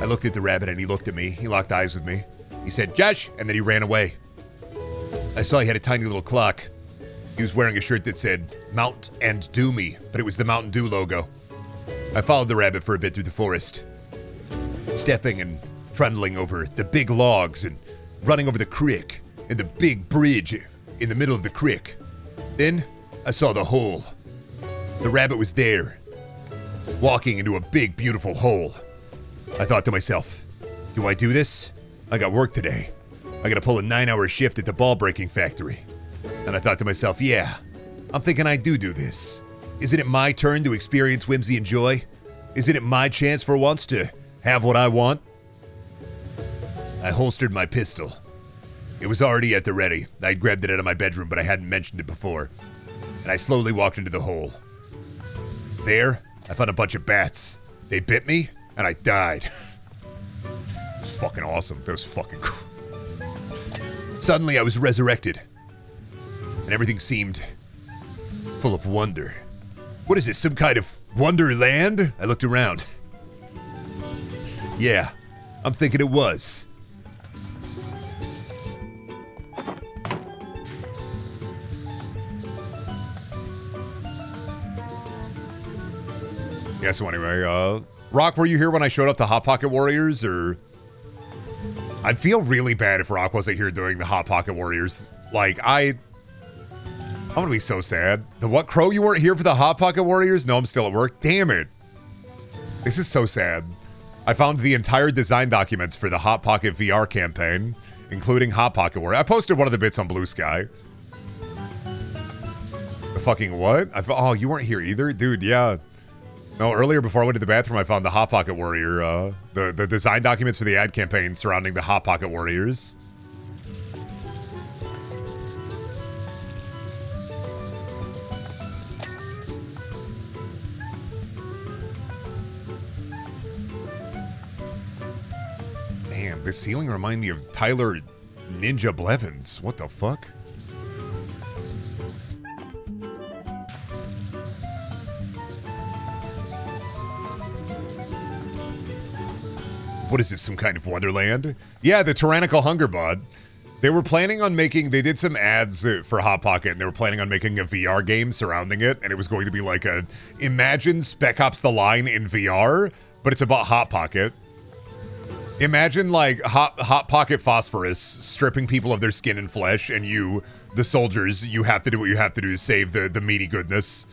I looked at the rabbit and he looked at me. He locked eyes with me. He said, Josh, and then he ran away. I saw he had a tiny little clock. He was wearing a shirt that said, Mount and Do Me, but it was the Mountain Dew logo. I followed the rabbit for a bit through the forest, stepping and trundling over the big logs and running over the creek and the big bridge in the middle of the creek. Then I saw the hole. The rabbit was there, walking into a big, beautiful hole. I thought to myself, do I do this? I got work today. I gotta pull a 9-hour shift at the ball breaking factory. And I thought to myself, yeah, I'm thinking I do this. Isn't it my turn to experience whimsy and joy? Isn't it my chance for once to have what I want? I holstered my pistol. It was already at the ready. I'd grabbed it out of my bedroom, but I hadn't mentioned it before. And I slowly walked into the hole. There, I found a bunch of bats. They bit me, and I died. It was fucking awesome. That was fucking cool. Suddenly, I was resurrected. And everything seemed full of wonder. What is this, some kind of wonderland? I looked around. Yeah, I'm thinking it was. Yeah, so anyway, Rock, were you here when I showed up the Hot Pocket Warriors, or... I'd feel really bad if Rock wasn't here doing the Hot Pocket Warriors. Like, I I'm gonna be so sad. The what, Crow? You weren't here for the Hot Pocket Warriors? No, I'm still at work. Damn it. This is so sad. I found the entire design documents for the Hot Pocket VR campaign, including Hot Pocket Warrior. I posted one of the bits on Blue Sky. The fucking what? Oh, you weren't here either? Dude, yeah. No, earlier before I went to the bathroom, I found the Hot Pocket Warrior, the design documents for the ad campaign surrounding the Hot Pocket Warriors. Damn, this ceiling reminded me of Tyler Ninja Blevins. What the fuck? What is this, some kind of Wonderland? Yeah, the Tyrannical Hunger Bod. They were planning on making, they did some ads for Hot Pocket, and they were planning on making a VR game surrounding it, and it was going to be like a, imagine Spec Ops The Line in VR, but it's about Hot Pocket. Imagine like Hot Pocket Phosphorus stripping people of their skin and flesh, and you, the soldiers, you have to do what you have to do to save the meaty goodness.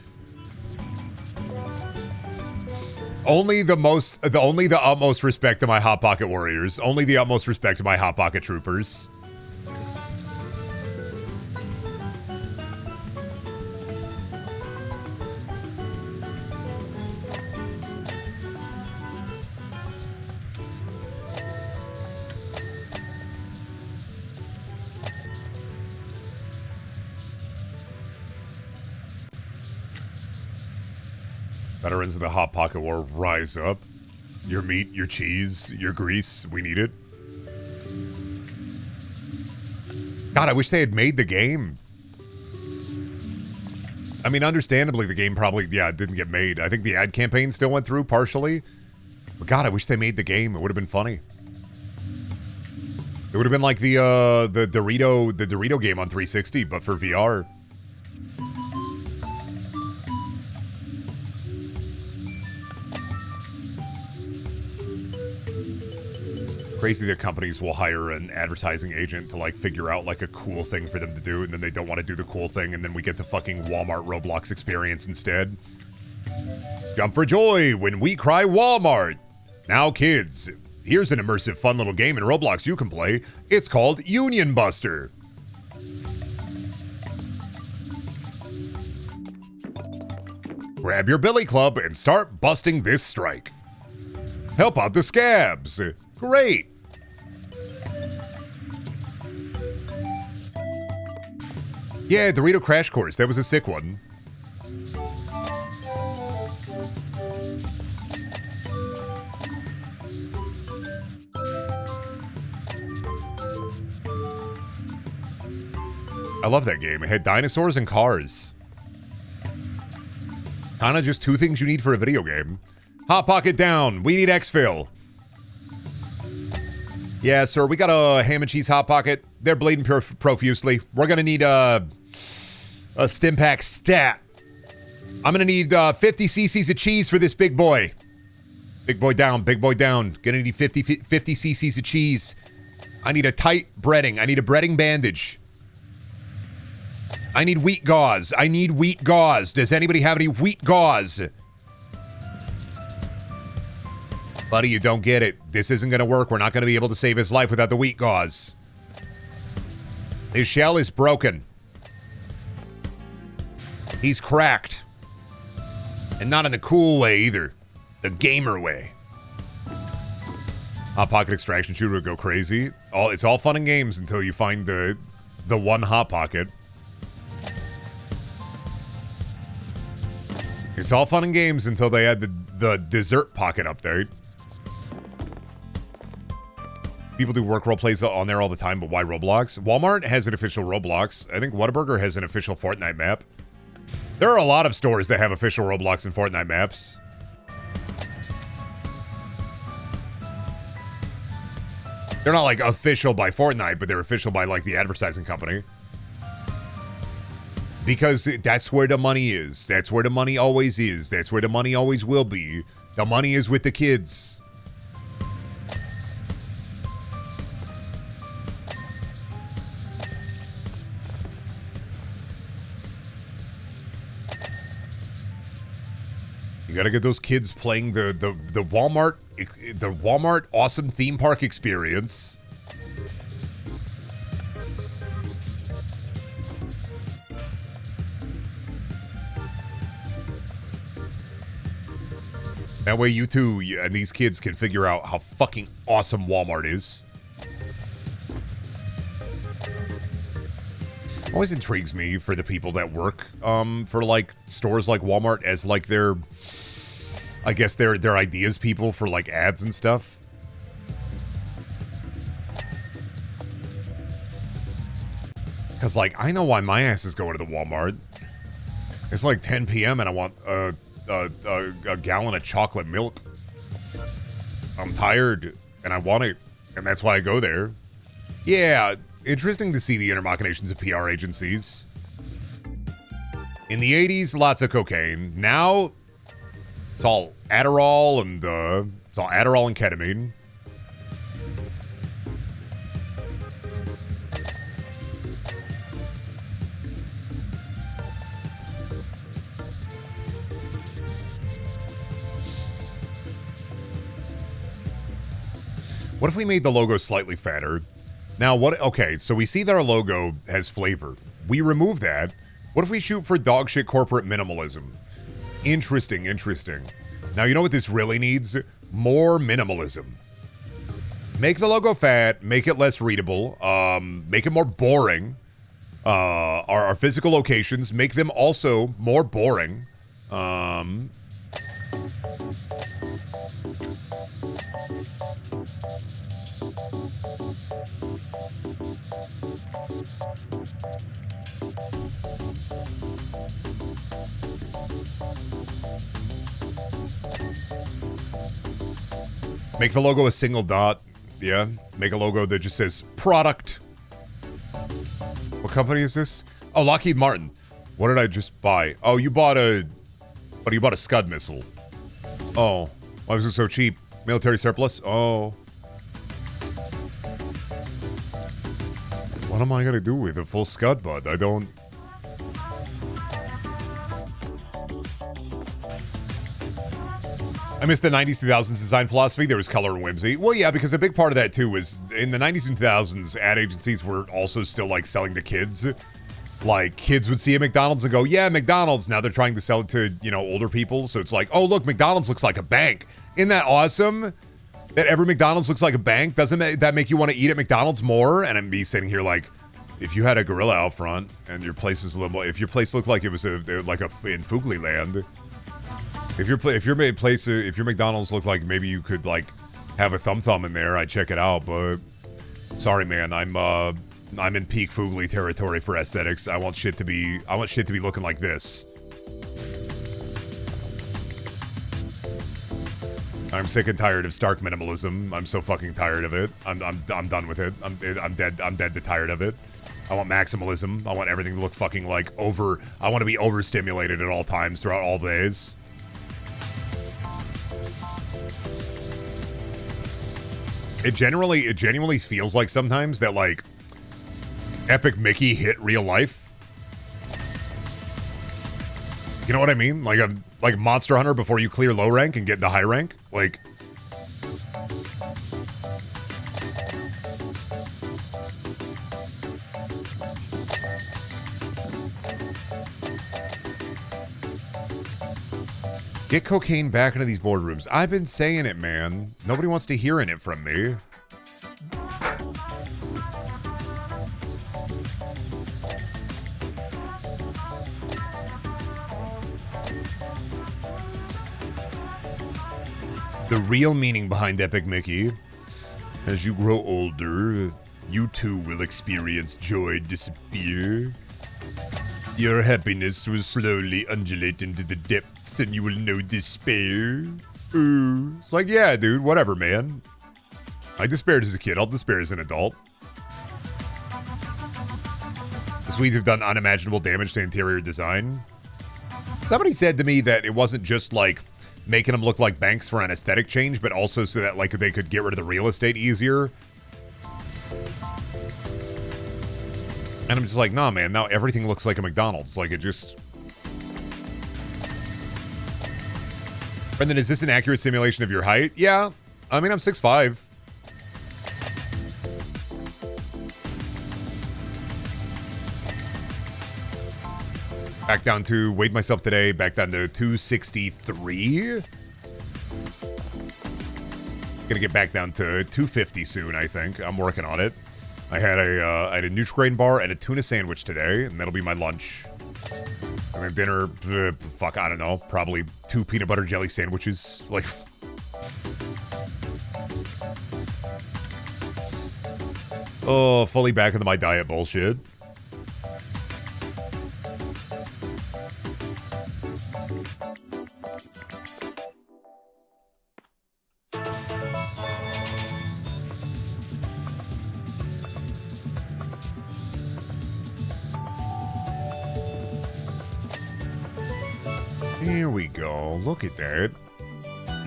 Only the utmost respect to my Hot Pocket Warriors. Only the utmost respect to my Hot Pocket Troopers. Veterans of the Hot Pocket War, rise up. Your meat, your cheese, your grease, we need it. God, I wish they had made the game. I mean, understandably, the game probably, didn't get made. I think the ad campaign still went through partially. But God, I wish they made the game. It would have been funny. It would have been like the Dorito game on 360, but for VR. Crazy that companies will hire an advertising agent to like figure out like a cool thing for them to do, and then they don't want to do the cool thing, and then we get the fucking Walmart Roblox experience instead. Jump for joy when we cry Walmart. Now kids, here's an immersive fun little game in Roblox you can play. It's called Union Buster. Grab your billy club and start busting this strike. Help out the scabs. Great. Yeah, Dorito Crash Course. That was a sick one. I love that game. It had dinosaurs and cars. Kinda just two things you need for a video game. Hot Pocket down. We need exfil. Yeah, sir, we got a ham and cheese Hot Pocket. They're bleeding profusely. We're gonna need a Stimpack stat. I'm gonna need 50 cc's of cheese for this big boy. Big boy down, big boy down. Gonna need 50 cc's of cheese. I need a tight breading. I need a breading bandage. I need wheat gauze. I need wheat gauze. Does anybody have any wheat gauze? Buddy, you don't get it. This isn't going to work. We're not going to be able to save his life without the wheat gauze. His shell is broken. He's cracked. And not in the cool way either. The gamer way. Hot Pocket extraction shooter would go crazy. It's all fun and games until you find the one Hot Pocket. It's all fun and games until they add the dessert pocket update. People do work role plays on there all the time, but why Roblox? Walmart has an official Roblox. I think Whataburger has an official Fortnite map. There are a lot of stores that have official Roblox and Fortnite maps. They're not like official by Fortnite, but they're official by like the advertising company. Because that's where the money is. That's where the money always is. That's where the money always will be. The money is with the kids. You gotta get those kids playing the Walmart awesome theme park experience. That way you two and these kids can figure out how fucking awesome Walmart is. Always intrigues me for the people that work for like stores like Walmart as like their, I guess their ideas people for like ads and stuff. Cause like I know why my ass is going to the Walmart. It's like 10 p.m. and I want a gallon of chocolate milk. I'm tired and I want it, and that's why I go there. Yeah, interesting to see the inner machinations of PR agencies. In the 80s, lots of cocaine. Now, it's all Adderall and ketamine. What if we made the logo slightly fatter? Now, okay, so we see that our logo has flavor. We remove that. What if we shoot for dog shit corporate minimalism? Interesting. Now, you know what this really needs? More minimalism. Make the logo fat, make it less readable, make it more boring. Our physical locations, make them also more boring. Make the logo a single dot. Yeah. Make a logo that just says product. What company is this? Oh, Lockheed Martin. What did I just buy? Oh, you bought a Scud missile. Oh, why was it so cheap? Military surplus? Oh. What am I gonna do with a full Scud, bud? I don't... I miss the 90s, 2000s design philosophy. There was color and whimsy. Well, yeah, because a big part of that, too, was in the 90s and 2000s, ad agencies were also still, like, selling to kids. Like, kids would see a McDonald's and go, yeah, McDonald's. Now they're trying to sell it to, you know, older people. So it's like, oh, look, McDonald's looks like a bank. Isn't that awesome? That every McDonald's looks like a bank? Doesn't that make you want to eat at McDonald's more? And I'm sitting here like, if you had a gorilla out front and your place is a little more, if your place looked like it was in Foogly Land, if your McDonald's looked like maybe you could like have a thumb in there, I'd check it out. But sorry, man, I'm in peak Foogly territory for aesthetics. I want shit to be looking like this. I'm sick and tired of stark minimalism. I'm so fucking tired of it. I'm done with it. I'm dead to tired of it. I want maximalism. I want everything to look fucking like over. I want to be overstimulated at all times throughout all days. It genuinely feels like sometimes that like Epic Mickey hit real life. You know what I mean? Like Monster Hunter before you clear low rank and get into high rank. Like, get cocaine back into these boardrooms. I've been saying it, man. Nobody wants to hear it from me. The real meaning behind Epic Mickey. As you grow older, you too will experience joy disappear. Your happiness will slowly undulate into the depths and you will know despair. Ooh. It's like, yeah, dude, whatever, man. I despaired as a kid. I'll despair as an adult. The Swedes have done unimaginable damage to interior design. Somebody said to me that it wasn't just like making them look like banks for an aesthetic change, but also so that like they could get rid of the real estate easier. And I'm just like, nah, man, now everything looks like a McDonald's. Like, it just... Brendan, is this an accurate simulation of your height? Yeah. I mean, I'm 6'5". Back down to, weighed myself today, back down to 263. Gonna get back down to 250 soon, I think. I'm working on it. I had a Nutri-Grain bar and a tuna sandwich today, and that'll be my lunch. And then dinner, fuck, I don't know, probably 2 peanut butter jelly sandwiches. Like, oh, fully back into my diet bullshit. Here we go. Look at that.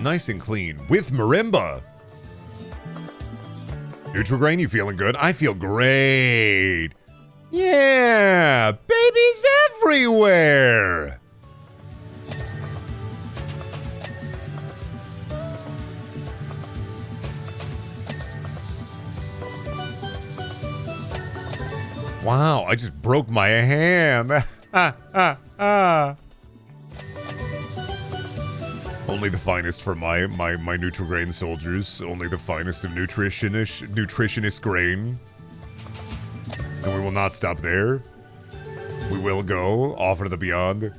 Nice and clean. With marimba. Nutri-Grain, you feeling good? I feel great. Yeah. Babies everywhere. Wow, I just broke my hand. Only the finest for my Nutri-Grain soldiers. Only the finest of nutritionist grain. And we will not stop there. We will go off into the beyond. Peanut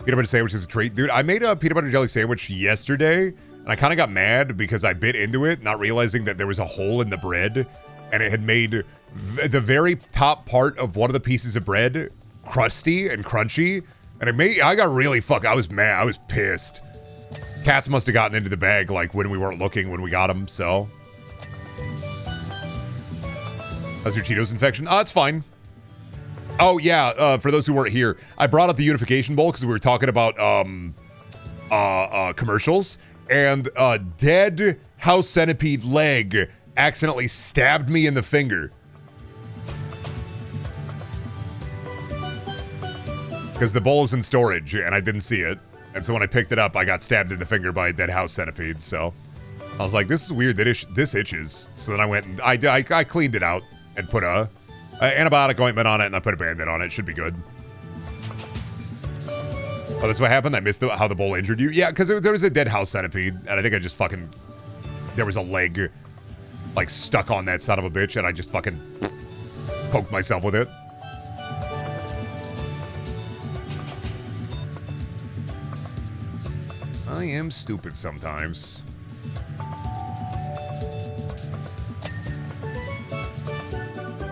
butter sandwich is a treat. Dude, I made a peanut butter jelly sandwich yesterday, and I kind of got mad because I bit into it, not realizing that there was a hole in the bread, and it had made the very top part of one of the pieces of bread crusty and crunchy, and I got really I was mad. I was pissed. Cats must have gotten into the bag, like, when we weren't looking when we got them, so. How's your Cheetos infection? Oh, it's fine. Oh, yeah, for those who weren't here, I brought up the Unification Bowl because we were talking about, commercials, and a dead house centipede leg accidentally stabbed me in the finger. Because the bowl is in storage, and I didn't see it. And so when I picked it up, I got stabbed in the finger by a dead house centipede. So I was like, this is weird. This itches. So then I went and I cleaned it out and put a antibiotic ointment on it, and I put a Band-Aid on it. It should be good. Oh, that's what happened? I missed how the bowl injured you? Yeah, because there was a dead house centipede, and I think I just fucking... There was a leg, like, stuck on that son of a bitch, and I just fucking poked myself with it. I am stupid sometimes.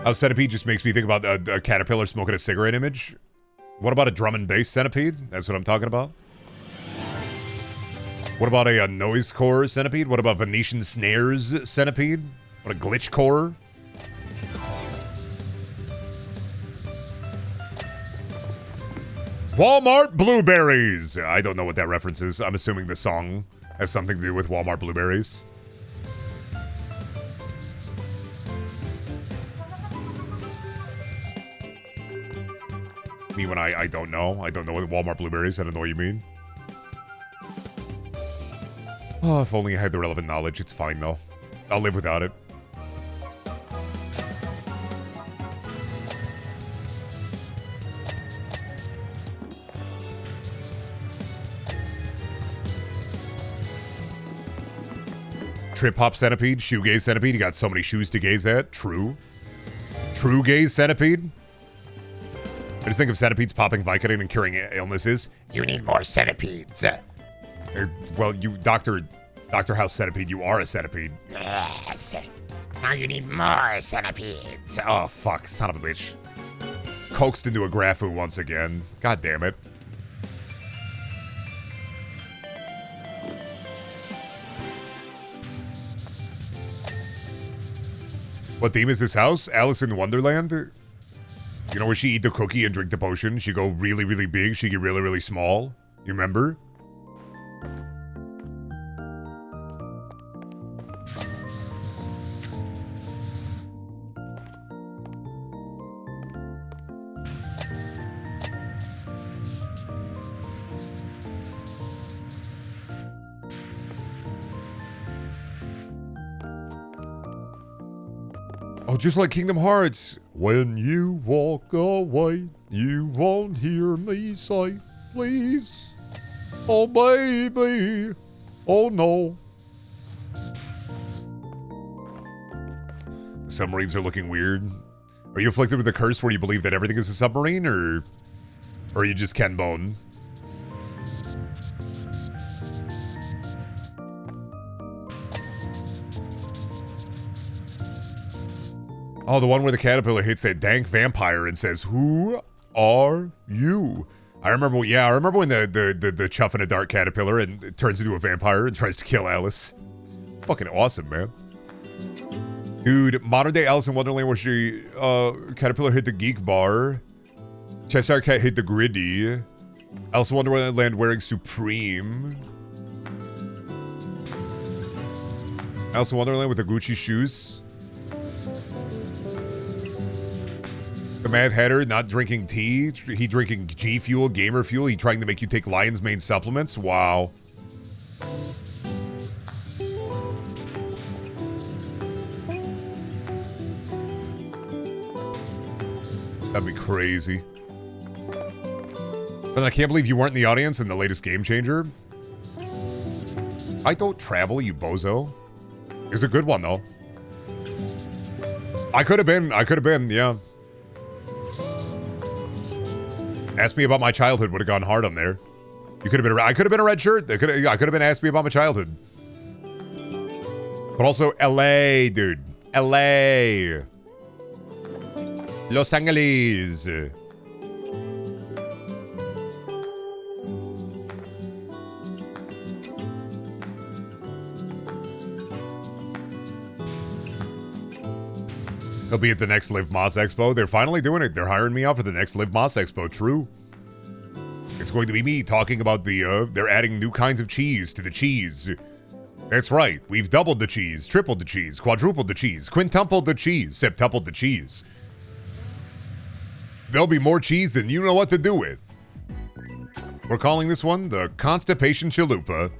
How centipede just makes me think about a caterpillar smoking a cigarette image. What about a drum and bass centipede? That's what I'm talking about. What about a noise core centipede? What about Venetian snares centipede? What a glitch core? Walmart blueberries. I don't know what that reference is. I'm assuming the song has something to do with Walmart blueberries. Me when I don't know. I don't know what Walmart blueberries. I don't know what you mean. Oh, if only I had the relevant knowledge. It's fine though. I'll live without it. Trip hop centipede, shoegaze centipede. You got so many shoes to gaze at. True. True gaze centipede. I just think of centipedes popping Vicodin and curing illnesses. You need more centipedes. Well, you, Dr. House Centipede, you are a centipede. Yes. Now you need more centipedes. Oh, fuck. Son of a bitch. Coaxed into a Grafu once again. God damn it. What theme is this house? Alice in Wonderland? You know where she eat the cookie and drink the potion? She go really, really big. She get really, really small. You remember? Oh, just like Kingdom Hearts. When you walk away, you won't hear me say, please. Oh, baby. Oh, no. The submarines are looking weird. Are you afflicted with a curse where you believe that everything is a submarine, or are you just Ken Bone? Oh, the one where the caterpillar hits that dank vampire and says, "Who are you?" I remember when the chuff in a dark caterpillar and it turns into a vampire and tries to kill Alice. Fucking awesome, man. Dude, modern day Alice in Wonderland where she, caterpillar hit the geek bar. Cheshire Cat hit the griddy. Alice in Wonderland wearing Supreme. Alice in Wonderland with the Gucci shoes. The Mad Hatter not drinking tea. He drinking G Fuel, Gamer Fuel. He trying to make you take Lion's Mane supplements. Wow. That'd be crazy. But I can't believe you weren't in the audience in the latest Game Changer. I don't travel, you bozo. It's a good one, though. I could have been, yeah. Ask me about my childhood would have gone hard on there. You could have been. I could have been a red shirt. I could have been asked me about my childhood. But also L.A., dude. L.A. Los Angeles. He'll be at the next Live Moss Expo. They're finally doing it. They're hiring me out for the next Live Moss Expo. True. It's going to be me talking about they're adding new kinds of cheese to the cheese. That's right. We've doubled the cheese, tripled the cheese, quadrupled the cheese, quintupled the cheese, septupled the cheese. There'll be more cheese than you know what to do with. We're calling this one the Constipation Chalupa.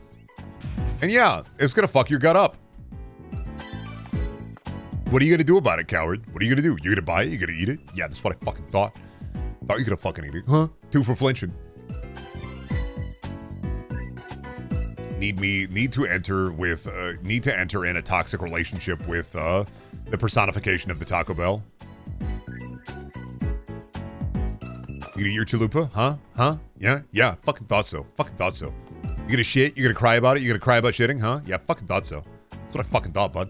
And yeah, it's going to fuck your gut up. What are you going to do about it, coward? What are you going to do? You're going to buy it? You're going to eat it? Yeah, that's what I fucking thought. Thought you were going to fucking eat it. Huh? 2 for flinching. Need to enter in a toxic relationship with the personification of the Taco Bell. You gonna eat your chalupa? Huh? Yeah, fucking thought so. You gonna shit? You gonna cry about it? You gonna cry about shitting? Huh? Yeah, fucking thought so. That's what I fucking thought, bud.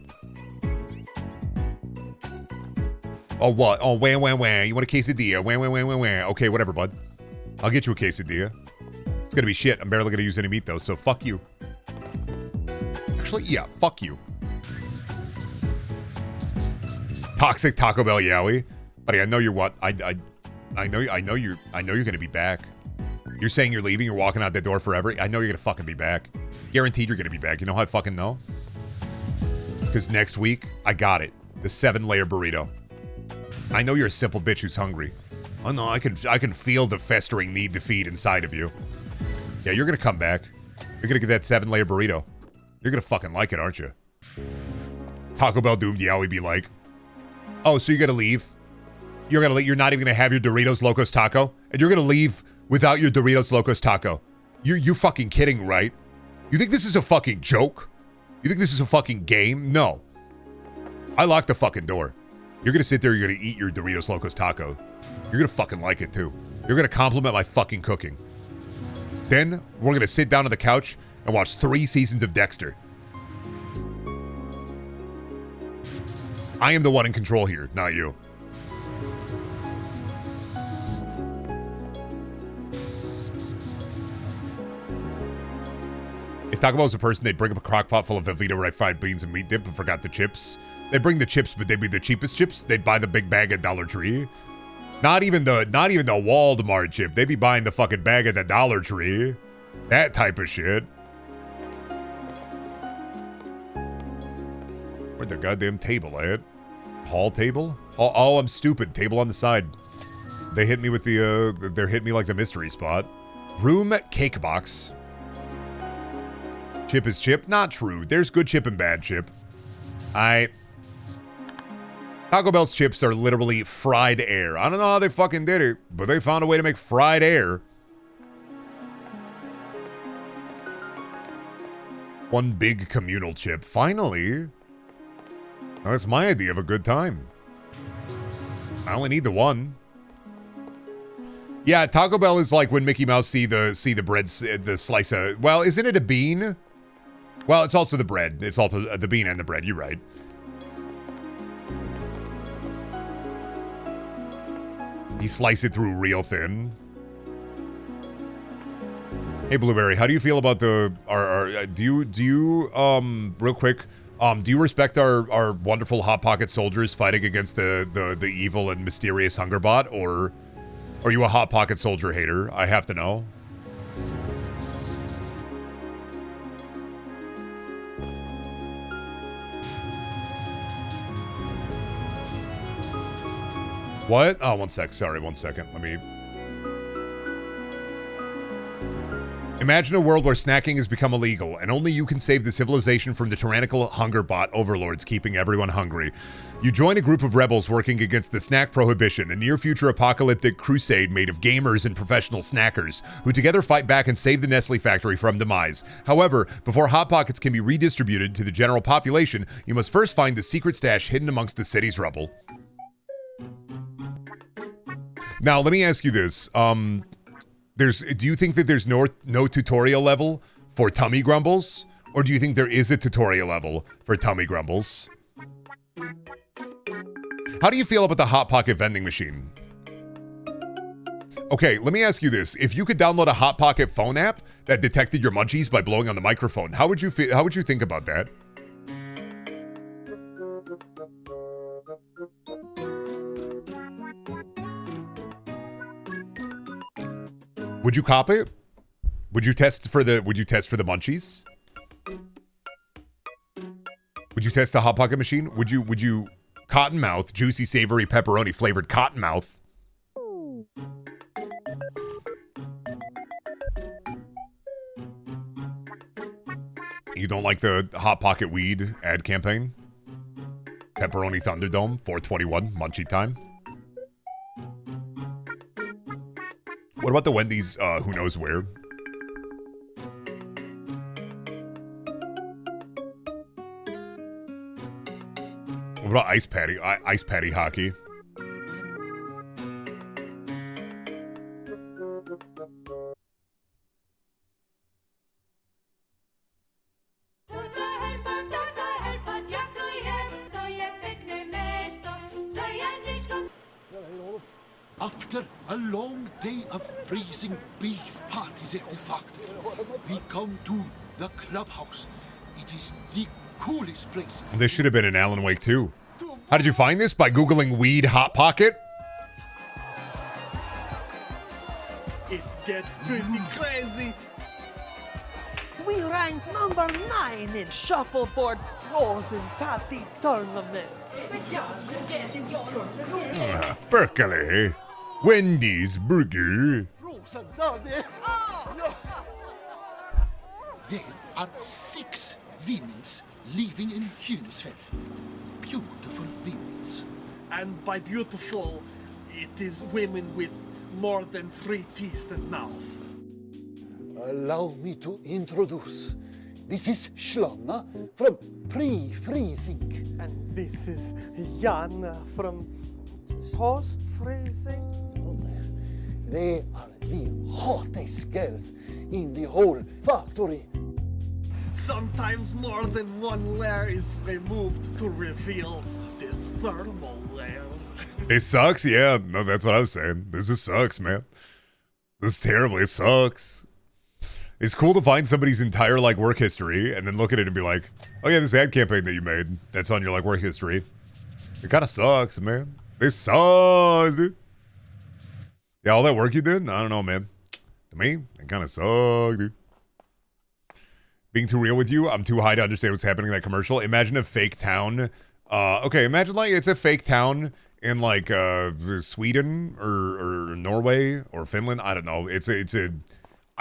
Oh, what? Oh, wah. You want a quesadilla? Wah. Okay, whatever, bud. I'll get you a quesadilla. It's gonna be shit. I'm barely gonna use any meat, though, so fuck you. Actually, yeah, fuck you. Toxic Taco Bell Yowie. Buddy, I know you're what? I know you're gonna be back. You're saying you're leaving, you're walking out that door forever. I know you're gonna fucking be back. Guaranteed you're gonna be back. You know how I fucking know? Because next week, I got it. The 7-layer burrito. I know you're a simple bitch who's hungry. Oh no, I can feel the festering need to feed inside of you. Yeah, you're gonna come back. You're gonna get that 7-layer burrito. You're gonna fucking like it, aren't you? Taco Bell doomed Yowie be like, oh, so you're gonna leave? You're not even gonna have your Doritos Locos Taco? And you're gonna leave without your Doritos Locos Taco? You're fucking kidding, right? You think this is a fucking joke? You think this is a fucking game? No. I locked the fucking door. You're gonna sit there, you're gonna eat your Doritos Locos Taco. You're gonna fucking like it too. You're gonna compliment my fucking cooking. Then, we're gonna sit down on the couch and watch 3 seasons of Dexter. I am the one in control here, not you. If Taco Bell was a person, they'd bring up a crock pot full of Velveeta Red fried beans and meat dip and forgot the chips. They'd bring the chips, but they'd be the cheapest chips. They'd buy the big bag at Dollar Tree. Not even the Walmart chip. They'd be buying the fucking bag at the Dollar Tree. That type of shit. Where'd the goddamn table at? Hall table? Oh, I'm stupid. Table on the side. They hit me with the, they're hitting me like the mystery spot. Room cake box. Chip is chip? Not true. There's good chip and bad chip. Taco Bell's chips are literally fried air. I don't know how they fucking did it, but they found a way to make fried air. One big communal chip. Finally. Now that's my idea of a good time. I only need the one. Yeah, Taco Bell is like when Mickey Mouse see the bread, the slice of, well, isn't it a bean? Well, it's also the bread. It's also the bean and the bread. You're right. You slice it through real thin. Hey, Blueberry, how do you feel about the do you real quick, do you respect our wonderful Hot Pocket soldiers fighting against the evil and mysterious hunger bot, or are you a Hot Pocket soldier hater? I have to know. What? Oh, one sec. Sorry, 1 second. Let me... Imagine a world where snacking has become illegal, and only you can save the civilization from the tyrannical hunger bot overlords keeping everyone hungry. You join a group of rebels working against the snack prohibition, a near-future apocalyptic crusade made of gamers and professional snackers, who together fight back and save the Nestle factory from demise. However, before Hot Pockets can be redistributed to the general population, you must first find the secret stash hidden amongst the city's rubble. Now, let me ask you this. Do you think that there's no tutorial level for tummy grumbles? Or do you think there is a tutorial level for tummy grumbles? How do you feel about the Hot Pocket vending machine? Okay, let me ask you this. If you could download a Hot Pocket phone app that detected your munchies by blowing on the microphone, how would you feel? How would you think about that? Would you cop it? Would you test for the munchies? Would you test the Hot Pocket machine? Would you cottonmouth, juicy, savory, pepperoni flavored cottonmouth? You don't like the Hot Pocket weed ad campaign? Pepperoni Thunderdome, 421, munchie time. What about the Wendy's, who knows where? What about ice patty hockey? After a long day of freezing beef parties at the factory, we come to the clubhouse. It is the coolest place. This should have been in Alan Wake 2. How did you find this? By Googling weed Hot Pocket? It gets pretty crazy. We ranked number 9 in shuffleboard frozen patty tournament. Berkeley. Wendy's burger. There are 6 women's living in Hunisfeld. Beautiful women's. And by beautiful, it is women with more than 3 teeth and mouth. Allow me to introduce. This is Shlonna from Pre-Freezing. And this is Jan from Post-Freezing. They are the hottest girls in the whole factory. Sometimes more than one layer is removed to reveal the thermal layer. It sucks? Yeah, no, that's what I was saying. This just sucks, man. This is terrible. It sucks. It's cool to find somebody's entire, like, work history and then look at it and be like, oh, yeah, this ad campaign that you made, that's on your, like, work history. It kind of sucks, man. This sucks, dude. Yeah, all that work you did? I don't know, man. To me, it kind of sucks, dude. Being too real with you, I'm too high to understand what's happening in that commercial. Imagine a fake town. Okay, imagine, like, it's a fake town in, like, Sweden or Norway or Finland. I don't know. It's a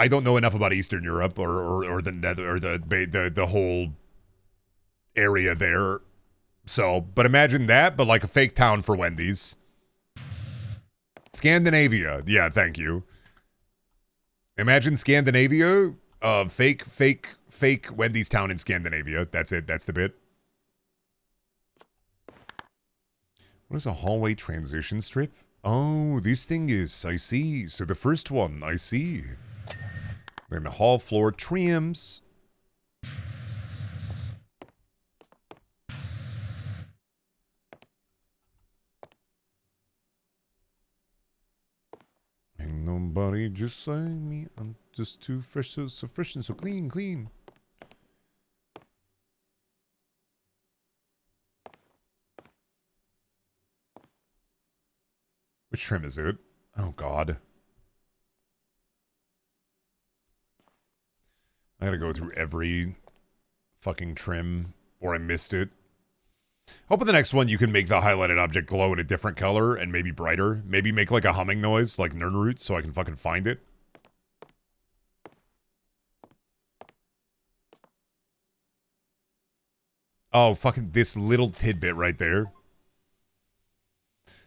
I don't know enough about Eastern Europe or the whole area there So, but imagine that, but like a fake town for Wendy's. Scandinavia. Yeah, thank you. Imagine Scandinavia, fake Wendy's town in Scandinavia. That's it. That's the bit. What is a hallway transition strip? Oh, this thing is, I see. So the first one, I see. Then the hall floor trims. Ain't nobody just like me. I'm just too fresh, so fresh and so clean. Which trim is it? Oh, God. I gotta go through every fucking trim, or I missed it. Hope in the next one you can make the highlighted object glow in a different color and maybe brighter. Maybe make like a humming noise, like Nernroot, so I can fucking find it. Oh, fucking this little tidbit right there.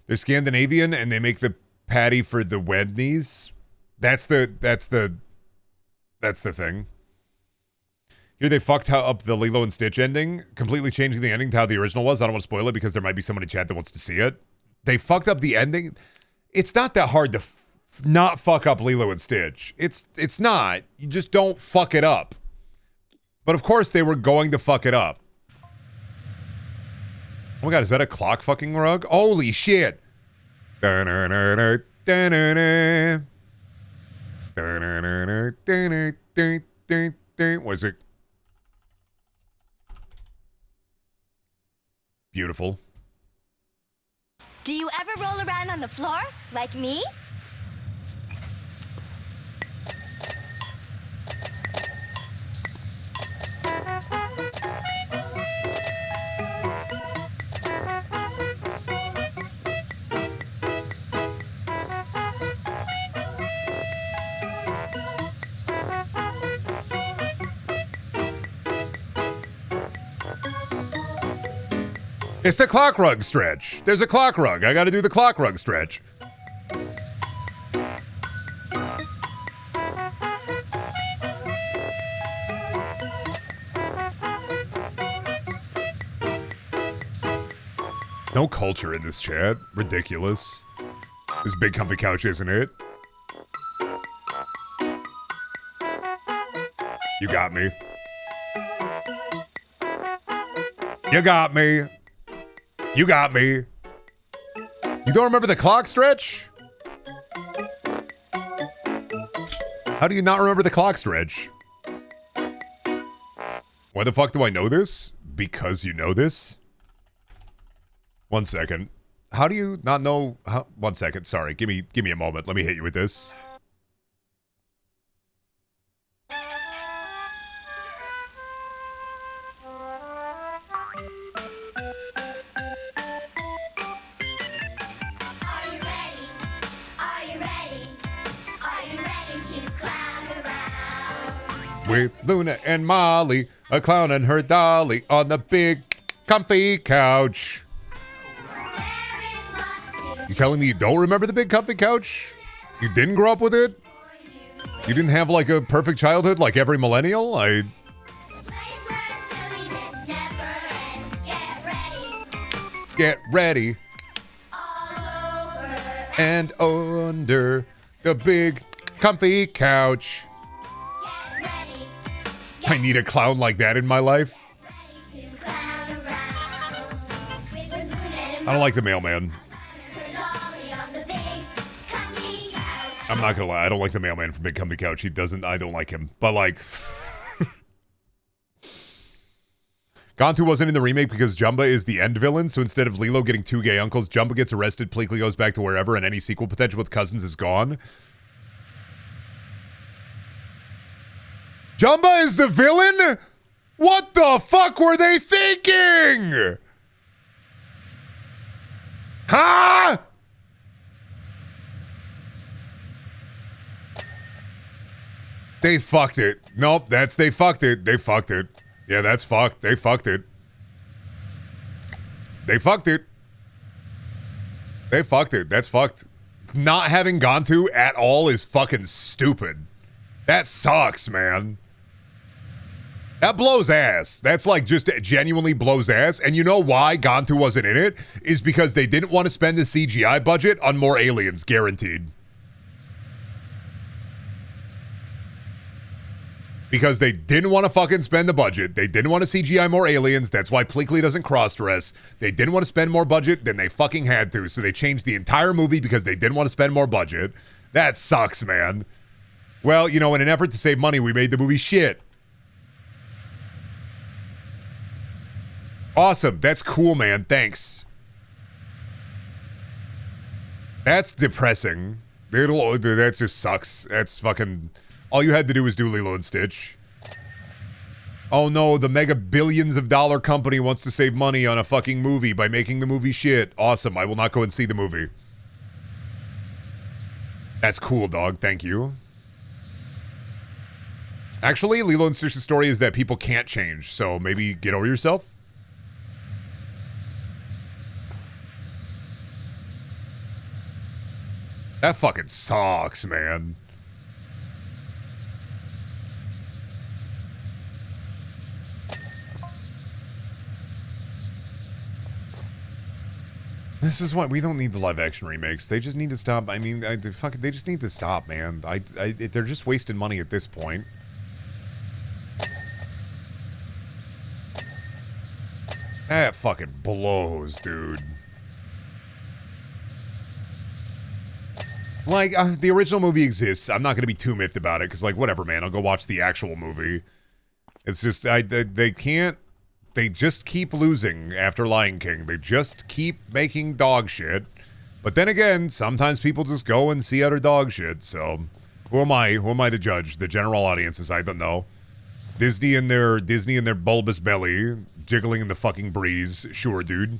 They're Scandinavian and they make the patty for the Wendy's. That's the thing. Here they fucked up the Lilo and Stitch ending, completely changing the ending to how the original was. I don't want to spoil it because there might be someone in chat that wants to see it. They fucked up the ending. It's not that hard to not fuck up Lilo and Stitch. It's not. You just don't fuck it up. But of course they were going to fuck it up. Oh my God, is that a clock fucking rug? Holy shit. What is it? Beautiful. Do you ever roll around on the floor like me? It's the clock rug stretch. There's a clock rug. I gotta do the clock rug stretch. No culture in this chat. Ridiculous. This big comfy couch, isn't it? You got me. You got me. You got me. You don't remember the clock stretch? How do you not remember the clock stretch? Why the fuck do I know this? Because you know this? 1 second. How do you not know? 1 second. Sorry. Give me a moment. Let me hit you with this. With Luna and Molly, a clown and her dolly on the big comfy couch. You telling me you don't remember the big comfy couch? You didn't grow up with it? You didn't have like a perfect childhood like every millennial? Get ready. And under the big comfy couch. I need a clown like that in my life. I don't like the mailman. I'm not gonna lie, I don't like the mailman from Big Comfy Couch. I don't like him. But like... Gantu wasn't in the remake because Jumba is the end villain, so instead of Lilo getting 2 gay uncles, Jumba gets arrested, Pleakley goes back to wherever, and any sequel potential with cousins is gone. Jumba is the villain? What the fuck were they thinking? Huh? They fucked it. Nope, they fucked it. They fucked it. Yeah, that's fucked. They fucked it. They fucked it. They fucked it. That's fucked. Not having gone to at all is fucking stupid. That sucks, man. That blows ass. That's like just genuinely blows ass. And you know why Gantu wasn't in it? Is because they didn't want to spend the CGI budget on more aliens, guaranteed. Because they didn't want to fucking spend the budget. They didn't want to CGI more aliens. That's why Pleakley doesn't cross-dress. They didn't want to spend more budget than they fucking had to. So they changed the entire movie because they didn't want to spend more budget. That sucks, man. Well, you know, in an effort to save money, we made the movie shit. Awesome. That's cool, man. Thanks. That's depressing. That just sucks. That's fucking... All you had to do was do Lilo and Stitch. Oh no, the mega billions of dollar company wants to save money on a fucking movie by making the movie shit. Awesome. I will not go and see the movie. That's cool, dog. Thank you. Actually, Lilo and Stitch's story is that people can't change, so maybe get over yourself. That fucking sucks, man. This is what we don't need the live action remakes. They just need to stop. I mean, they just need to stop, man. They're just wasting money at this point. That fucking blows, dude. Like, the original movie exists. I'm not going to be too miffed about it, because, like, whatever, man. I'll go watch the actual movie. It's just, they can't, they just keep losing after Lion King. They just keep making dog shit. But then again, sometimes people just go and see other dog shit, so who am I? Who am I to judge? The general audience is, I don't know. Disney and their bulbous belly, jiggling in the fucking breeze. Sure, dude.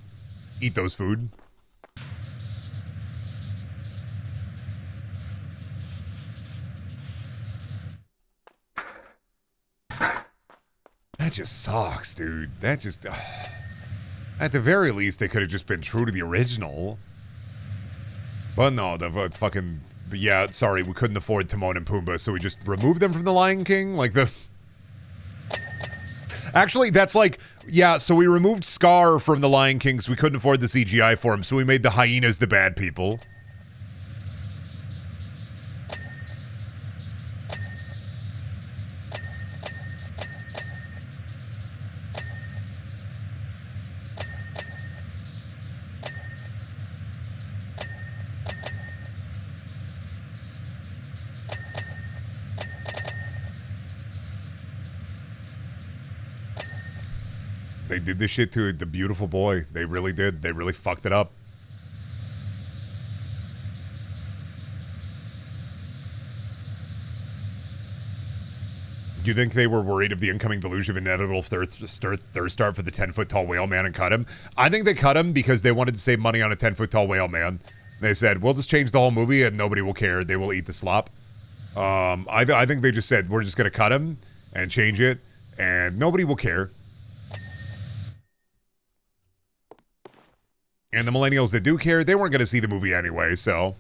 Eat those food. That just sucks, dude. That just... at the very least, they could have just been true to the original. But no, the fucking... Yeah, sorry, we couldn't afford Timon and Pumbaa, so we just removed them from The Lion King? Like the... Actually, that's like... Yeah, so we removed Scar from The Lion King because we couldn't afford the CGI for him, so we made the hyenas the bad people. They did this shit to the beautiful boy. They really did. They really fucked it up. Do you think they were worried of the incoming deluge of inevitable thirst start for the 10-foot-tall whale man and cut him? I think they cut him because they wanted to save money on a 10-foot-tall whale man. They said, we'll just change the whole movie and nobody will care. They will eat the slop. I think they just said, we're just going to cut him and change it and nobody will care. And the millennials that do care, they weren't going to see the movie anyway, so...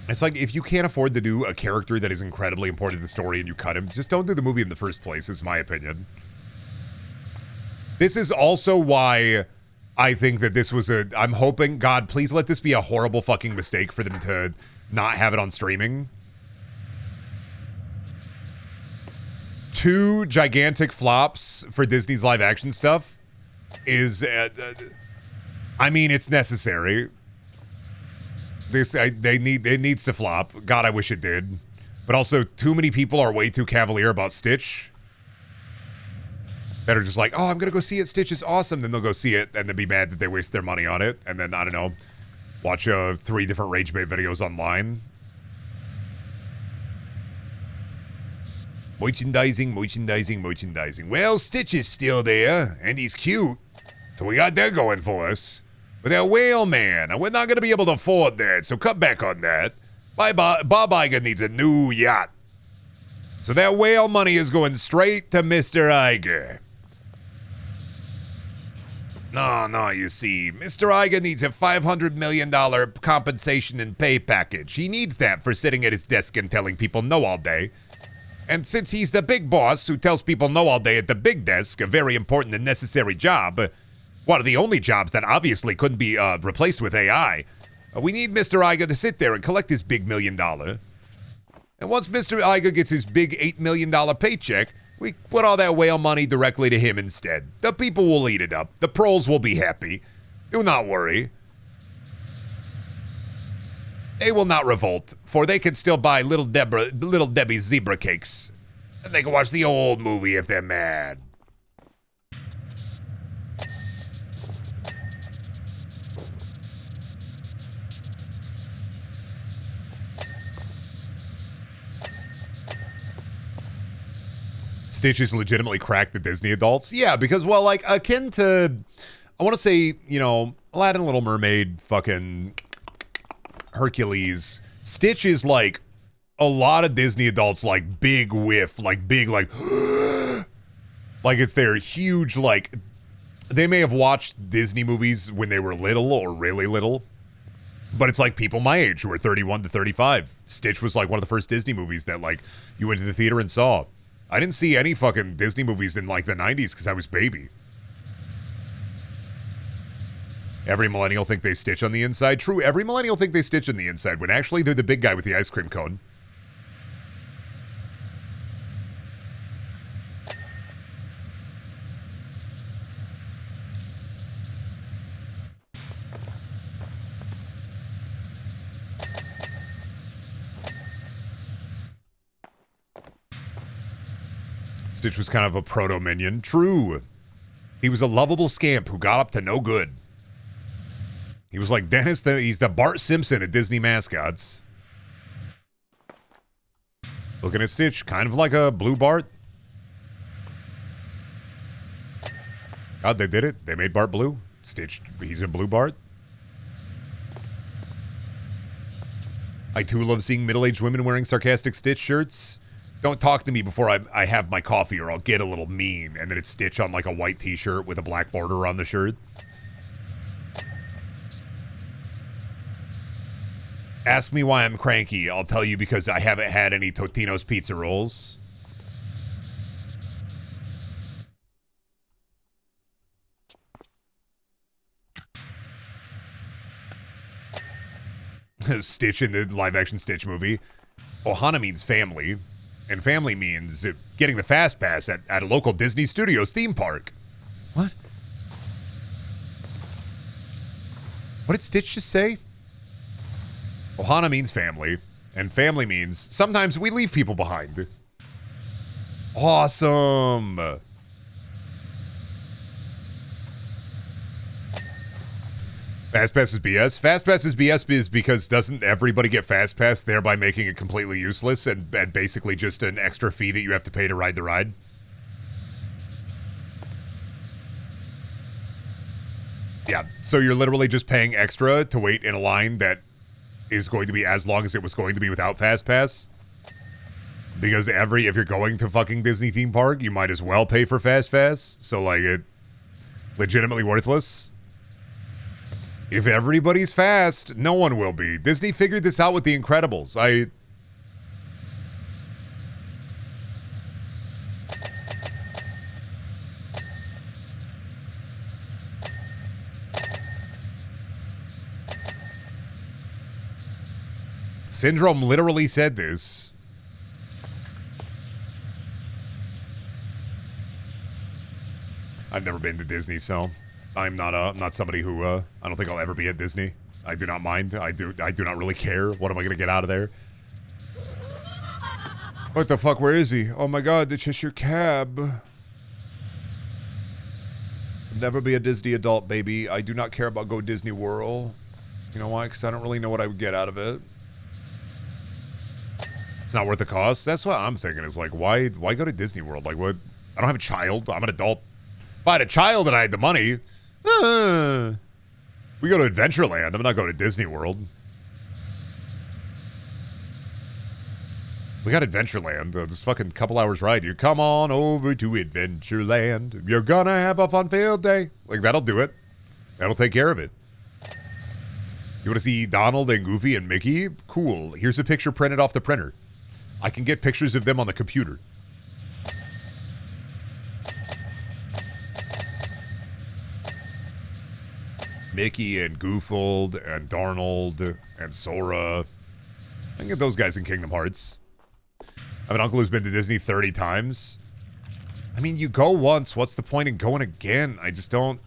It's like, if you can't afford to do a character that is incredibly important to the story and you cut him, just don't do the movie in the first place, is my opinion. This is also why I think that this was a... I'm hoping, God, please let this be a horrible fucking mistake for them to not have it on streaming. 2 gigantic flops for Disney's live action stuff is, I mean, it's necessary. It needs to flop. God, I wish it did. But also, too many people are way too cavalier about Stitch. That are just like, oh, I'm going to go see it. Stitch is awesome. Then they'll go see it and then be mad that they waste their money on it. And then, I don't know, watch 3 different Rage Bait videos online. Merchandising. Well, Stitch is still there, and he's cute. So we got that going for us. But that whale man, we're not going to be able to afford that, so cut back on that. Bob Iger needs a new yacht. So that whale money is going straight to Mr. Iger. No, you see, Mr. Iger needs a $500 million compensation and pay package. He needs that for sitting at his desk and telling people no all day. And since he's the big boss who tells people no all day at the big desk, a very important and necessary job, one of the only jobs that obviously couldn't be replaced with AI, we need Mr. Iger to sit there and collect his big $1 million. And once Mr. Iger gets his big $8 million paycheck, we put all that whale money directly to him instead. The people will eat it up. The proles will be happy. Do not worry. They will not revolt, for they can still buy Little Debbie's zebra cakes. And they can watch the old movie if they're mad. Stitch is legitimately cracked the Disney adults. Yeah, because, well, like, akin to, I want to say, you know, Aladdin, Little Mermaid, fucking Hercules. Stitch is like a lot of Disney adults, like, big whiff, like, big, like, like it's their huge, like, they may have watched Disney movies when they were little or really little, but it's like people my age who are 31 to 35. Stitch was like one of the first Disney movies that, like, you went to the theater and saw. I didn't see any fucking Disney movies in, like, the 90s because I was baby. Every millennial think they Stitch on the inside. True, every millennial think they Stitch on the inside, when actually they're the big guy with the ice cream cone. Stitch was kind of a proto-minion. True. He was a lovable scamp who got up to no good. He was like Dennis, he's the Bart Simpson of Disney mascots. Looking at Stitch, kind of like a blue Bart. God, they did it. They made Bart blue. Stitch, he's a blue Bart. I too love seeing middle-aged women wearing sarcastic Stitch shirts. Don't talk to me before I have my coffee or I'll get a little mean. And then it's Stitch on like a white t-shirt with a black border on the shirt. Ask me why I'm cranky. I'll tell you because I haven't had any Totino's pizza rolls. Stitch in the live-action Stitch movie. Ohana means family. And family means getting the fast pass at a local Disney Studios theme park. What? What did Stitch just say? Ohana means family, and family means sometimes we leave people behind. Awesome. Fast Pass is BS. Fast Pass is BS is because doesn't everybody get Fast Pass, thereby making it completely useless and basically just an extra fee that you have to pay to ride the ride? Yeah, so you're literally just paying extra to wait in a line that is going to be as long as it was going to be without Fast Pass. Because if you're going to fucking Disney theme park, you might as well pay for Fast Pass. So, like, it legitimately worthless. If everybody's fast, no one will be. Disney figured this out with The Incredibles. Syndrome literally said this. I've never been to Disney, so I'm not somebody who I don't think I'll ever be at Disney. I do not mind. I do not really care. What am I gonna get out of there? What the fuck? Where is he? Oh my god, it's just your cab. Never be a Disney adult, baby. I do not care about Go Disney World. You know why? Because I don't really know what I would get out of it. It's not worth the cost. That's what I'm thinking. Is like, why go to Disney World? Like, what? I don't have a child. I'm an adult. If I had a child and I had the money, we go to Adventureland. I'm not going to Disney World. We got Adventureland. This fucking couple hours ride. You come on over to Adventureland. You're gonna have a fun-filled day. Like, that'll do it. That'll take care of it. You want to see Donald and Goofy and Mickey? Cool. Here's a picture printed off the printer. I can get pictures of them on the computer. Mickey and Goofold and Darnold and Sora. I can get those guys in Kingdom Hearts. I have an uncle who's been to Disney 30 times. I mean, you go once. What's the point in going again? I just don't...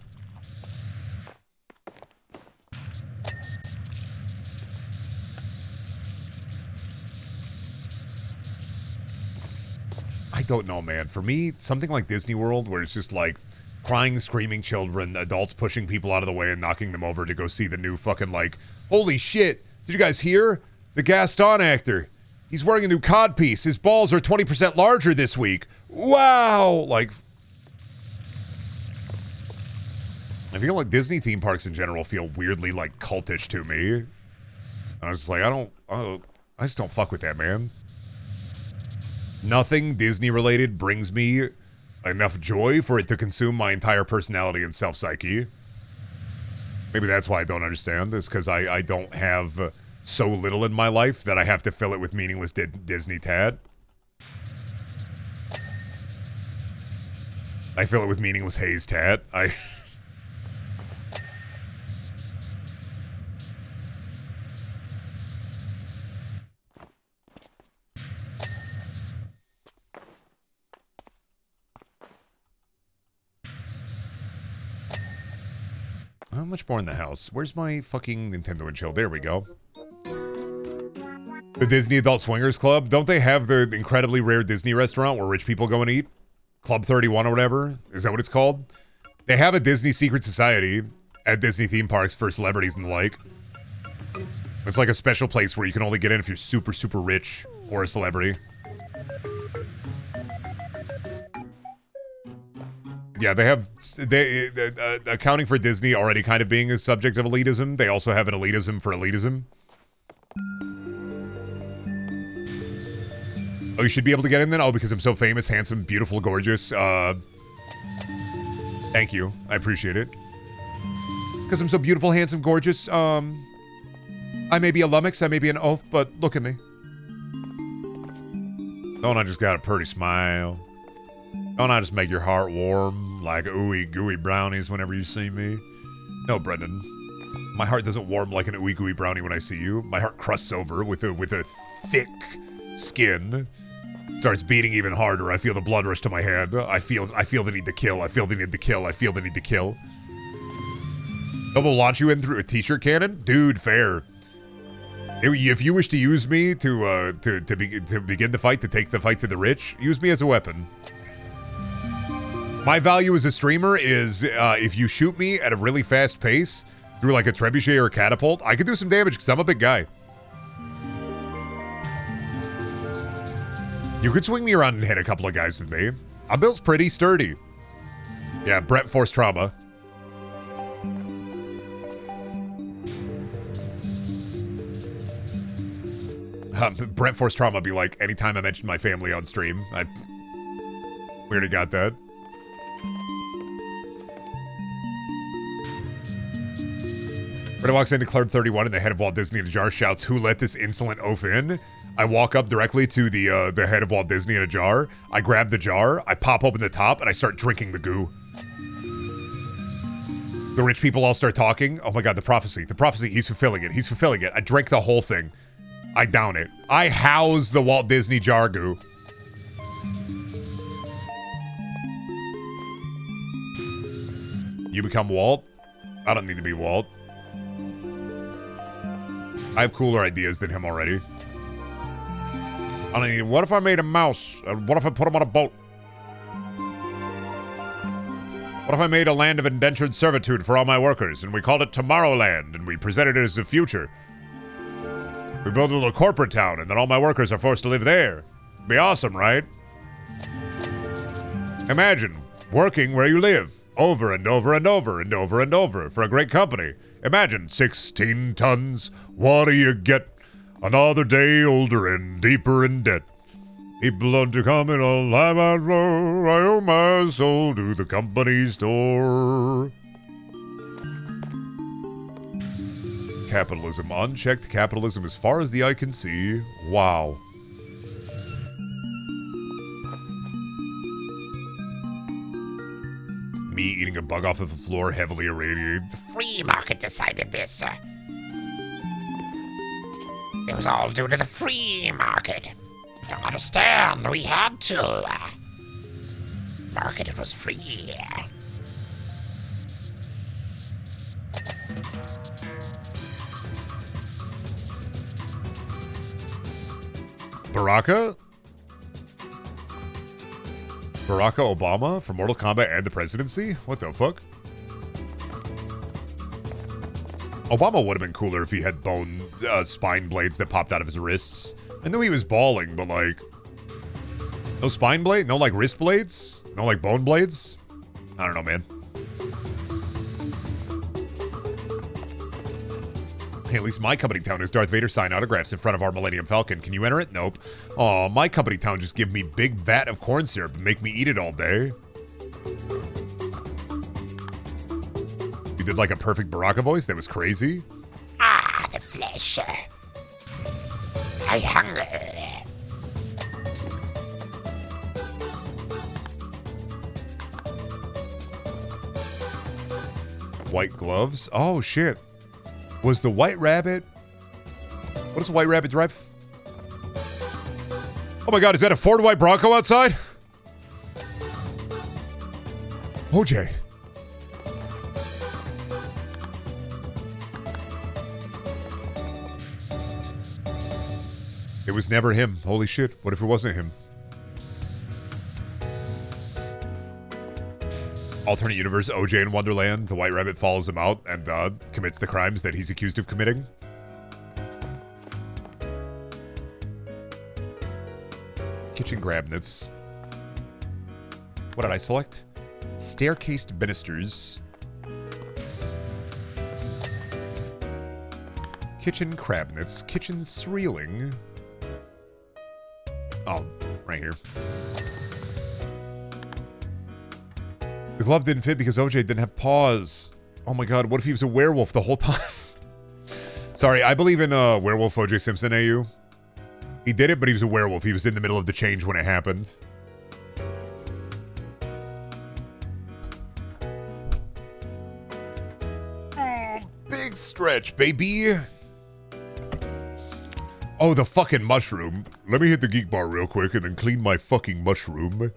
I don't know, man. For me, something like Disney World, where it's just like crying, screaming children, adults pushing people out of the way and knocking them over to go see the new fucking, like, holy shit, did you guys hear? The Gaston actor. He's wearing a new codpiece. His balls are 20% larger this week. Wow! Like, I feel like Disney theme parks in general feel weirdly, like, cultish to me. I was just like, I just don't fuck with that, man. Nothing Disney related brings me enough joy for it to consume my entire personality and self-psyche. Maybe that's why I don't understand, is because I don't have so little in my life that I have to fill it with meaningless Disney tat. I fill it with meaningless Haze tat. How much more in the house? Where's my fucking Nintendo and Chill? There we go. The Disney Adult Swingers Club. Don't they have the incredibly rare Disney restaurant where rich people go and eat? Club 31 or whatever? Is that what it's called? They have a Disney Secret Society at Disney theme parks for celebrities and the like. It's like a special place where you can only get in if you're super, super rich or a celebrity. Yeah, they have, accounting for Disney already kind of being a subject of elitism, they also have an elitism for elitism. Oh, you should be able to get in then? Oh, because I'm so famous, handsome, beautiful, gorgeous. Thank you. I appreciate it. Because I'm so beautiful, handsome, gorgeous. I may be a lummox, I may be an oaf, but look at me. Don't I just got a pretty smile? Don't I just make your heart warm like ooey gooey brownies whenever you see me? No, Brendan. My heart doesn't warm like an ooey gooey brownie when I see you. My heart crusts over with a thick skin. Starts beating even harder. I feel the blood rush to my head. I feel the need to kill. I feel the need to kill. I feel the need to kill. Double launch you in through a t-shirt cannon? Dude, fair. If you wish to use me to begin the fight, to take the fight to the rich, use me as a weapon. My value as a streamer is if you shoot me at a really fast pace through like a trebuchet or a catapult, I could do some damage because I'm a big guy. You could swing me around and hit a couple of guys with me. I'm built pretty sturdy. Yeah, Brent Force Trauma. Brent Force Trauma be like, anytime I mention my family on stream, we already got that. When I walks into Club 31 and the head of Walt Disney in a jar shouts, "Who let this insolent oaf in?" I walk up directly to the head of Walt Disney in a jar. I grab the jar, I pop open the top, and I start drinking the goo. The rich people all start talking. Oh my god, the prophecy. The prophecy, he's fulfilling it. He's fulfilling it. I drink the whole thing. I down it. I house the Walt Disney jar goo. You become Walt? I don't need to be Walt. I have cooler ideas than him already. I don't need, what if I made a mouse? What if I put him on a boat? What if I made a land of indentured servitude for all my workers, and we called it Tomorrowland, and we presented it as the future? We built a little corporate town, and then all my workers are forced to live there. It'd be awesome, right? Imagine working where you live, over and over and over and over and over, for a great company. Imagine 16 tons. What do you get? Another day older and deeper in debt. People want to come in on live and roll. I owe my soul to the company store. Capitalism. Unchecked capitalism as far as the eye can see. Wow. Me eating a bug off of the floor, heavily irradiated. The free market decided this. It was all due to the free market. You don't understand. We had to. Market, it was free. Barack Obama for Mortal Kombat and the presidency? What the fuck? Obama would have been cooler if he had bone spine blades that popped out of his wrists. I knew he was balding, but like, no spine blade? No like wrist blades? No like bone blades? I don't know, man. Hey, at least my company town has Darth Vader sign autographs in front of our Millennium Falcon. Can you enter it? Nope. Oh, my company town just give me big vat of corn syrup and make me eat it all day. You did like a perfect Baraka voice? That was crazy. Ah, the flesh. I hunger. White gloves? Oh, shit. Was the White Rabbit... What does the White Rabbit drive? Oh my god, is that a Ford White Bronco outside? OJ. It was never him. Holy shit. What if it wasn't him? Alternate universe, OJ in Wonderland. The White Rabbit follows him out and commits the crimes that he's accused of committing. Kitchen cabinets. What did I select? Staircased banisters. Kitchen cabinets. Kitchen ceiling. Oh, right here. The glove didn't fit because OJ didn't have paws. Oh my god, what if he was a werewolf the whole time? Sorry, I believe in werewolf OJ Simpson AU. He did it, but he was a werewolf. He was in the middle of the change when it happened. Oh, big stretch, baby. Oh, the fucking mushroom. Let me hit the geek bar real quick and then clean my fucking mushroom.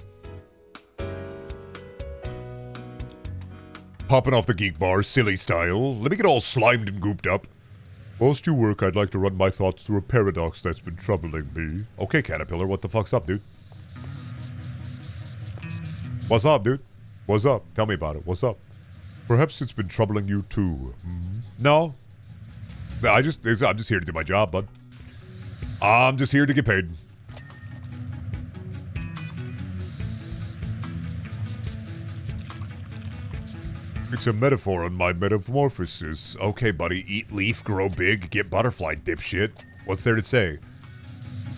Popping off the geek bar, silly style. Let me get all slimed and gooped up. Whilst you work, I'd like to run my thoughts through a paradox that's been troubling me. Okay, Caterpillar, what the fuck's up, dude? What's up, dude? What's up? Tell me about it. What's up? Perhaps it's been troubling you too. No. I'm just here to do my job, bud. I'm just here to get paid. It's a metaphor on my metamorphosis. Okay, buddy. Eat leaf, grow big, get butterfly, dipshit. What's there to say?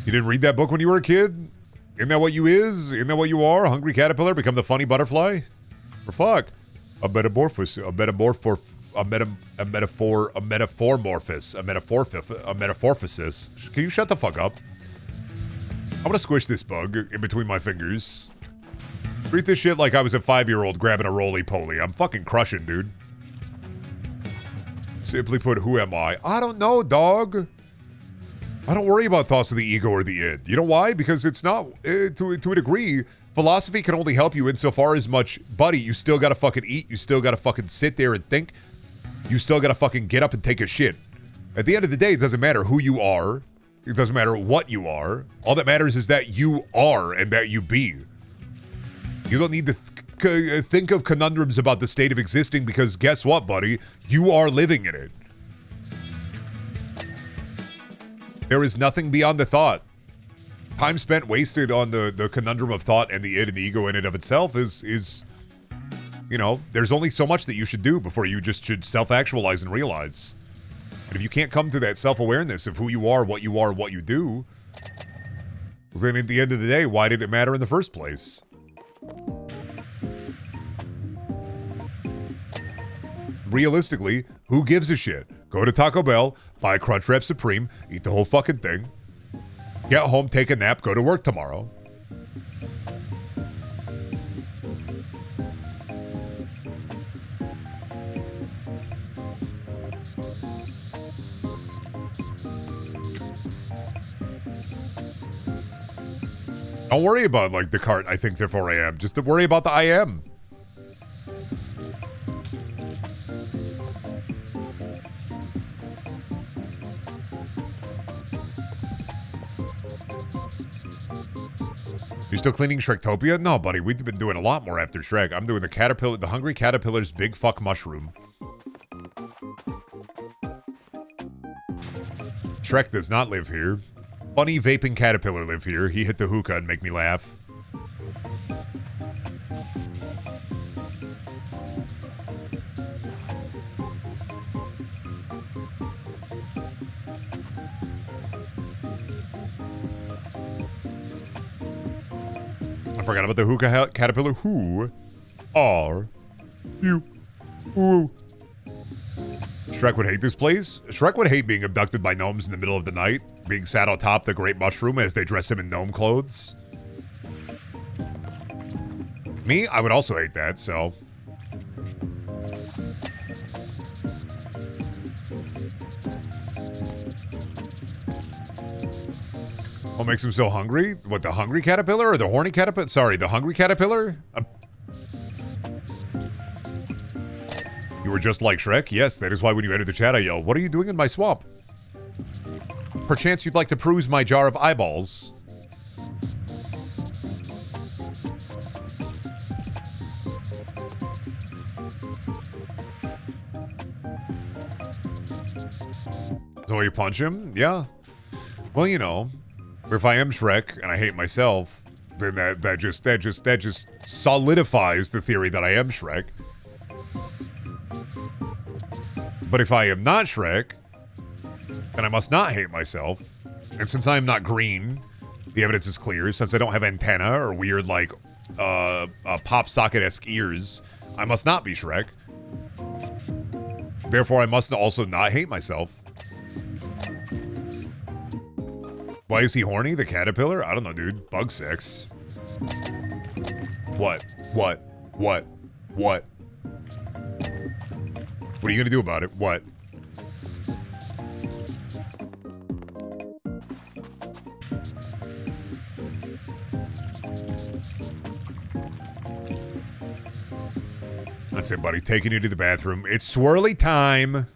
You didn't read that book when you were a kid? Isn't that what you is? Isn't that what you are? A hungry caterpillar? Become the funny butterfly? For fuck. A metamorphosis. A metamorphosis. Can you shut the fuck up? I'm gonna squish this bug in between my fingers. Treat this shit like I was a 5-year-old grabbing a roly-poly. I'm fucking crushing, dude. Simply put, who am I? I don't know, dog. I don't worry about thoughts of the ego or the id. You know why? Because it's not, to a degree, philosophy can only help you insofar as much, buddy, you still gotta fucking eat. You still gotta fucking sit there and think. You still gotta fucking get up and take a shit. At the end of the day, it doesn't matter who you are. It doesn't matter what you are. All that matters is that you are and that you be. You don't need to think of conundrums about the state of existing because guess what, buddy? You are living in it. There is nothing beyond the thought. Time spent wasted on the conundrum of thought and the id and the ego in and of itself is, you know, there's only so much that you should do before you just should self-actualize and realize. And if you can't come to that self-awareness of who you are, what you do, Then at the end of the day, why did it matter in the first place? Realistically, who gives a shit? Go to Taco Bell, buy a Crunchwrap Supreme, eat the whole fucking thing, get home, take a nap, go to work tomorrow. Don't worry about, like, the cart, I think, therefore I am. Just to worry about the I am. You still cleaning Shrektopia? No, buddy, we've been doing a lot more after Shrek. I'm doing the caterpillar, the Hungry Caterpillar's Big Fuck Mushroom. Shrek does not live here. Funny vaping caterpillar live here. He hit the hookah and make me laugh. I forgot about the hookah caterpillar. Who are you? Ooh. Shrek would hate this place. Shrek would hate being abducted by gnomes in the middle of the night, being sat on top the great mushroom as they dress him in gnome clothes. Me, I would also hate that, so. What makes him so hungry? What, the hungry caterpillar or the horny caterpillar? Sorry, the hungry caterpillar? You were just like Shrek? Yes, that is why when you enter the chat I yell, "What are you doing in my swamp?" Perchance you'd like to peruse my jar of eyeballs. So you punch him? Yeah. Well, you know, if I am Shrek and I hate myself, then that just solidifies the theory that I am Shrek. But if I am not Shrek, then I must not hate myself. And since I am not green, the evidence is clear. Since I don't have antenna or weird, like, pop socket-esque ears, I must not be Shrek. Therefore, I must also not hate myself. Why is he horny? The caterpillar? I don't know, dude. Bug sex. What? What? What? What? What are you gonna do about it? What? That's it, buddy. Taking you to the bathroom. It's swirly time.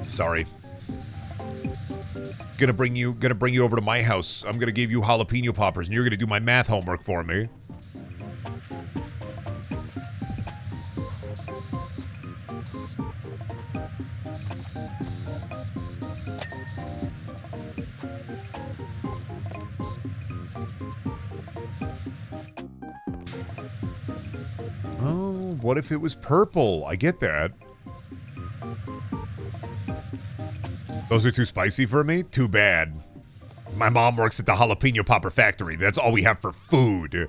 Sorry. Gonna bring you over to my house. I'm gonna give you jalapeno poppers, and you're gonna do my math homework for me. Oh, what if it was purple? I get that. Those are too spicy for me? Too bad. My mom works at the jalapeno popper factory. That's all we have for food. You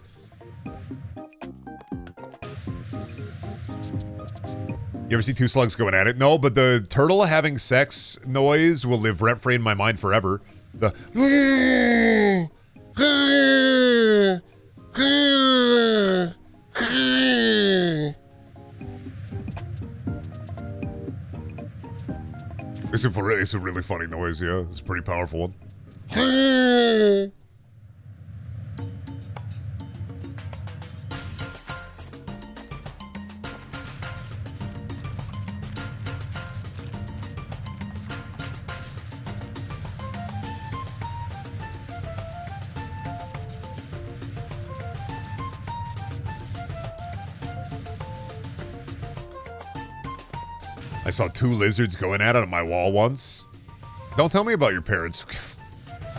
ever see two slugs going at it? No, but the turtle having sex noise will live rent-free in my mind forever. The It's a really funny noise, yeah. It's a pretty powerful one. I saw two lizards going at it on my wall once. Don't tell me about your parents.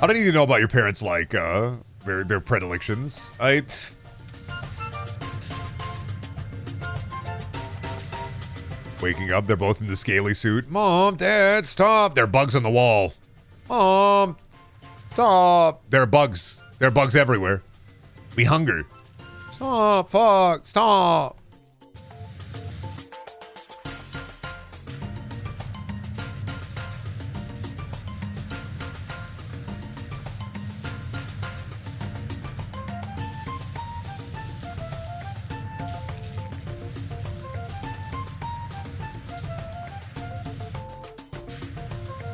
I don't need to know about your parents, like, their predilections. Waking up, they're both in the scaly suit. Mom, Dad, stop. There are bugs on the wall. Mom, stop. There are bugs. There are bugs everywhere. We hunger. Stop, fuck, stop.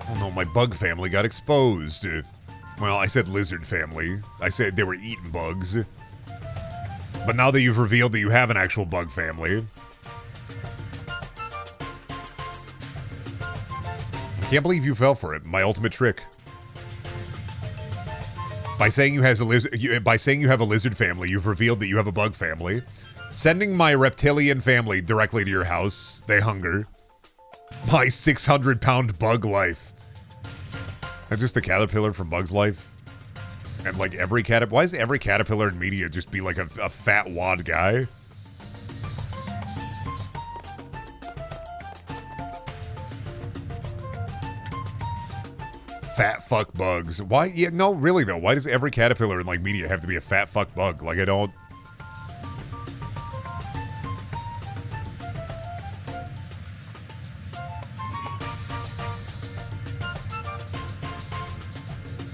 Oh no, my bug family got exposed. Well, I said lizard family. I said they were eating bugs. But now that you've revealed that you have an actual bug family, I can't believe you fell for it. My ultimate trick. By saying you have a lizard family, you've revealed that you have a bug family. Sending my reptilian family directly to your house. They hunger. My 600-pound bug life. That's just the caterpillar from Bug's Life. And like every caterpillar, why does every caterpillar in media just be like a fat wad guy? Fat fuck bugs. Why? Yeah, no, really though. Why does every caterpillar in like media have to be a fat fuck bug? Like I don't.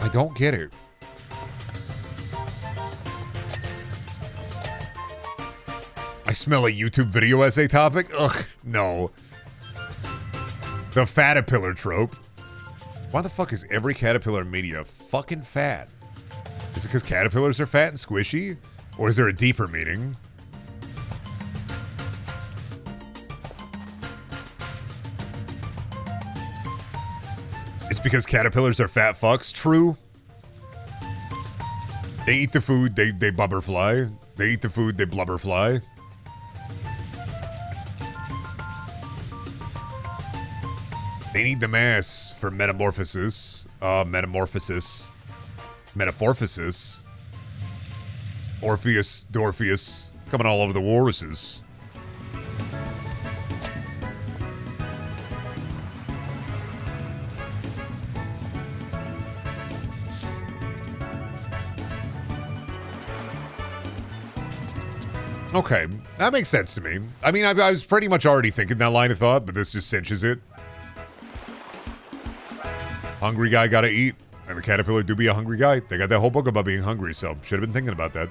I don't get it. I smell a YouTube video essay topic? Ugh, no. The fatapillar trope. Why the fuck is every caterpillar in media fucking fat? Is it because caterpillars are fat and squishy? Or is there a deeper meaning? It's because caterpillars are fat fucks? True. They eat the food, they blubberfly. They eat the food, they blubberfly. They need the mass for metamorphosis. Metamorphosis. Orpheus, Dorpheus, coming all over the walruses. Okay, that makes sense to me. I mean, I was pretty much already thinking that line of thought, but this just cinches it. Hungry guy gotta eat. And the caterpillar do be a hungry guy. They got that whole book about being hungry, so should have been thinking about that.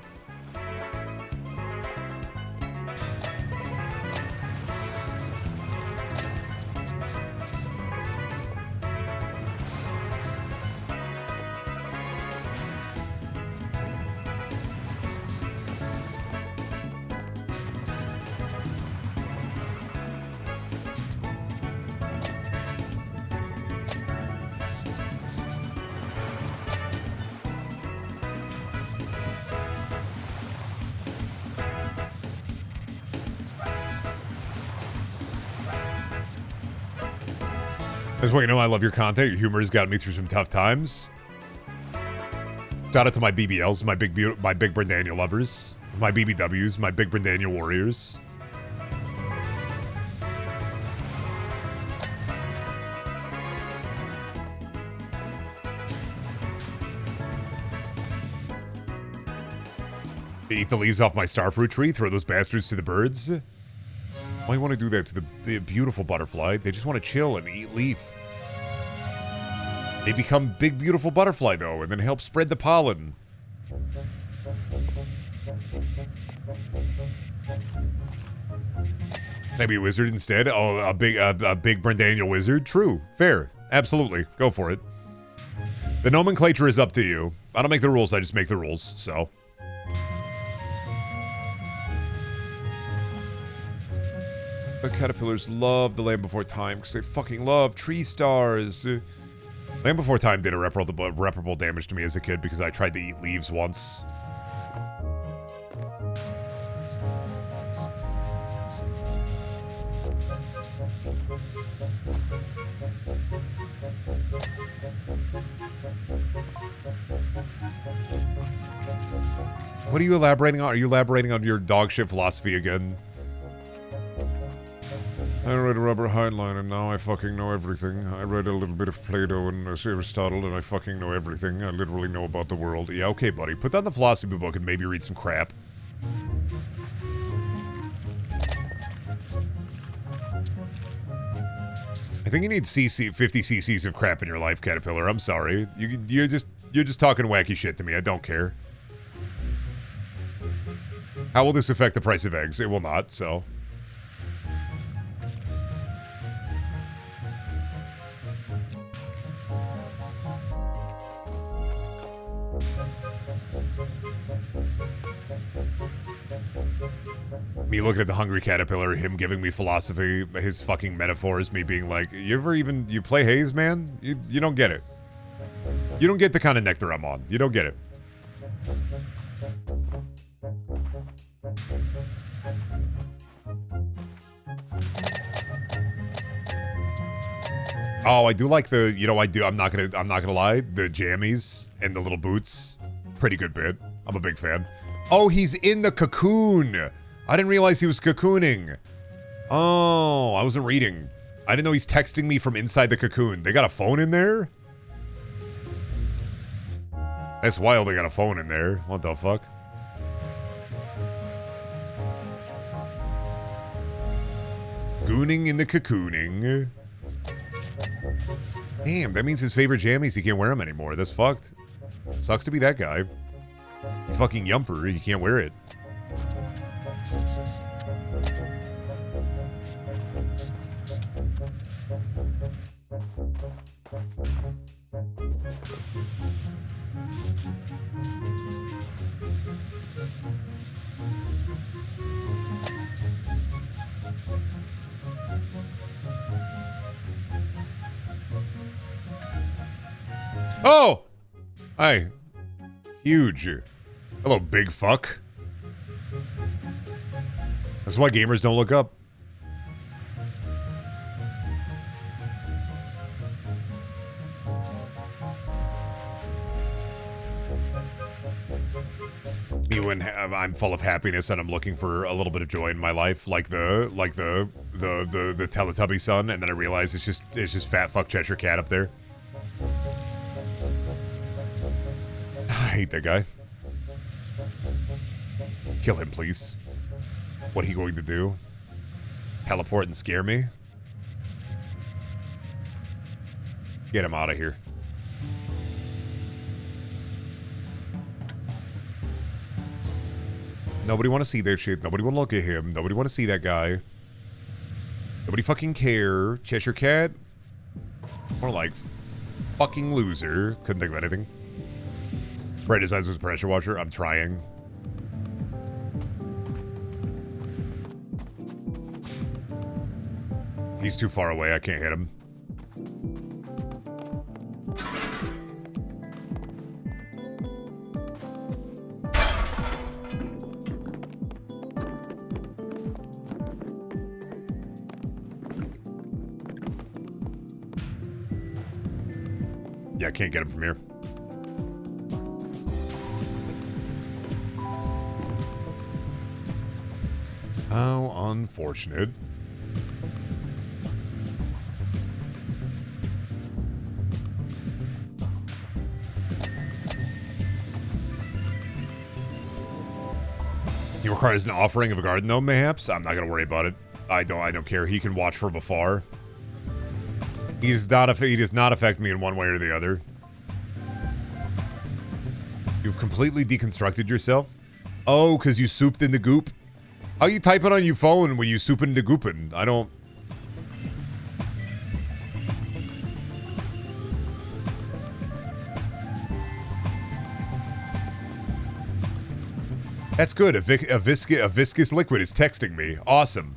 That's why you know I love your content. Your humor has gotten me through some tough times. Shout out to my BBLs, my big Brendaniel lovers, my BBWs, my big Brendaniel warriors. Eat the leaves off my starfruit tree, throw those bastards to the birds. Why do you want to do that to the beautiful butterfly? They just want to chill and eat leaf. They become big, beautiful butterfly, though, and then help spread the pollen. Maybe a wizard instead? Oh, a big Brendaniel wizard? True. Fair. Absolutely. Go for it. The nomenclature is up to you. I don't make the rules, I just make the rules, so... The caterpillars love the Land Before Time because they fucking love tree stars. Land Before Time did irreparable damage to me as a kid because I tried to eat leaves once. What are you elaborating on? Are you elaborating on your dog shit philosophy again? I read Robert Heinlein and now I fucking know everything. I read a little bit of Plato and Aristotle and I fucking know everything. I literally know about the world. Yeah, okay, buddy. Put down the philosophy book and maybe read some crap. I think you need 50 cc's of crap in your life, Caterpillar. I'm sorry. You're just talking wacky shit to me. I don't care. How will this affect the price of eggs? It will not, so... Me looking at the hungry caterpillar, him giving me philosophy, his fucking metaphors, me being like, you play Haze, man? You don't get it. You don't get the kind of nectar I'm on. You don't get it. Oh, I do like the, I'm not gonna lie, the jammies and the little boots. Pretty good bit. I'm a big fan. Oh, he's in the cocoon. I didn't realize he was cocooning. Oh, I wasn't reading. I didn't know he's texting me from inside the cocoon. They got a phone in there? That's wild, they got a phone in there. What the fuck? Gooning in the cocooning. Damn, that means his favorite jammies, he can't wear them anymore. That's fucked. Sucks to be that guy. You fucking yumper, you can't wear it. Oh! Hi. Huge. Hello, big fuck. That's why gamers don't look up. Me when I'm full of happiness and I'm looking for a little bit of joy in my life, like the Teletubby son, and then I realize it's just fat fuck Cheshire Cat up there. I hate that guy. Kill him, please. What are you going to do? Teleport and scare me? Get him out of here. Nobody want to see that shit. Nobody want to look at him. Nobody want to see that guy. Nobody fucking care. Cheshire Cat? More like fucking loser. Couldn't think of anything. Brett decides was a pressure washer. I'm trying. He's too far away. I can't hit him. Yeah, I can't get him from here. How unfortunate. He requires an offering of a garden, though, mayhaps? I'm not gonna worry about it. I don't care. He can watch from afar. He does not affect me in one way or the other. You've completely deconstructed yourself? Oh, because you souped in the goop? How you type it on your phone when you soup into goopin'? I don't... That's good. A viscous liquid is texting me. Awesome.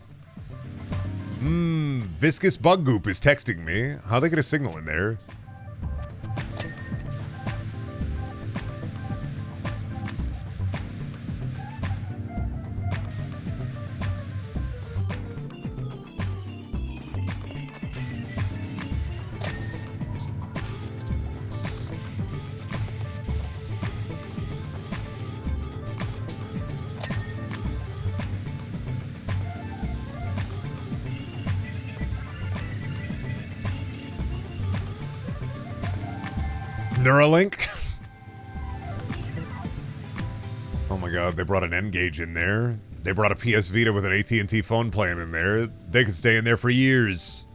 Viscous bug goop is texting me. How they get a signal in there? Neuralink. Oh my god, they brought an N-Gage in there. They brought a PS Vita with an AT&T phone plan in there. They could stay in there for years.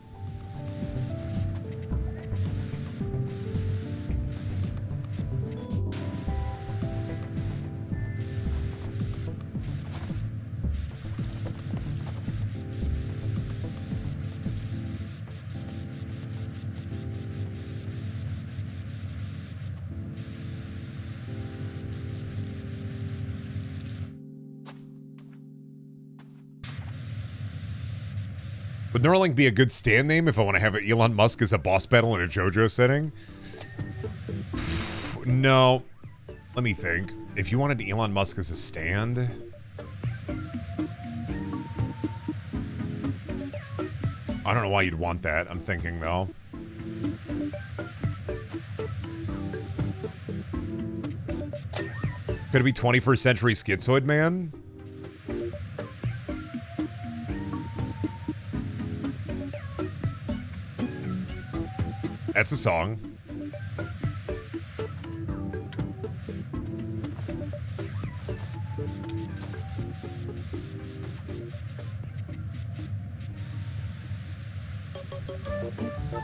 Would Neuralink be a good stand name if I want to have Elon Musk as a boss battle in a JoJo setting? No. Let me think. If you wanted Elon Musk as a stand... I don't know why you'd want that. I'm thinking, though. Could it be 21st Century Schizoid Man? That's a song.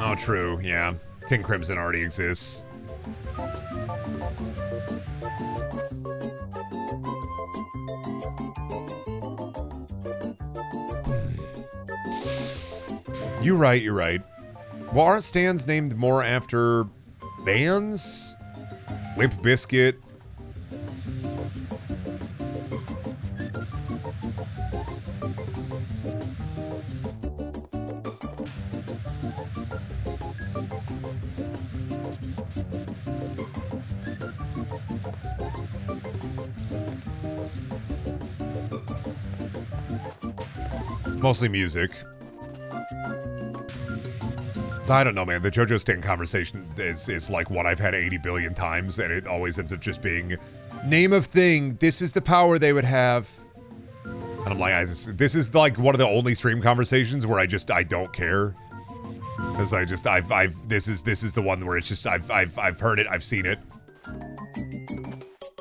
Oh, true. Yeah. King Crimson already exists. You're right, you're right. Well, aren't stands named more after bands? Limp Bizkit. Mostly music. I don't know, man. The JoJo stand conversation is like what I've had 80 billion times, and it always ends up just being name of thing. This is the power they would have. And I'm like, this is like one of the only stream conversations where I don't care. Because this is the one where it's just I've heard it, I've seen it,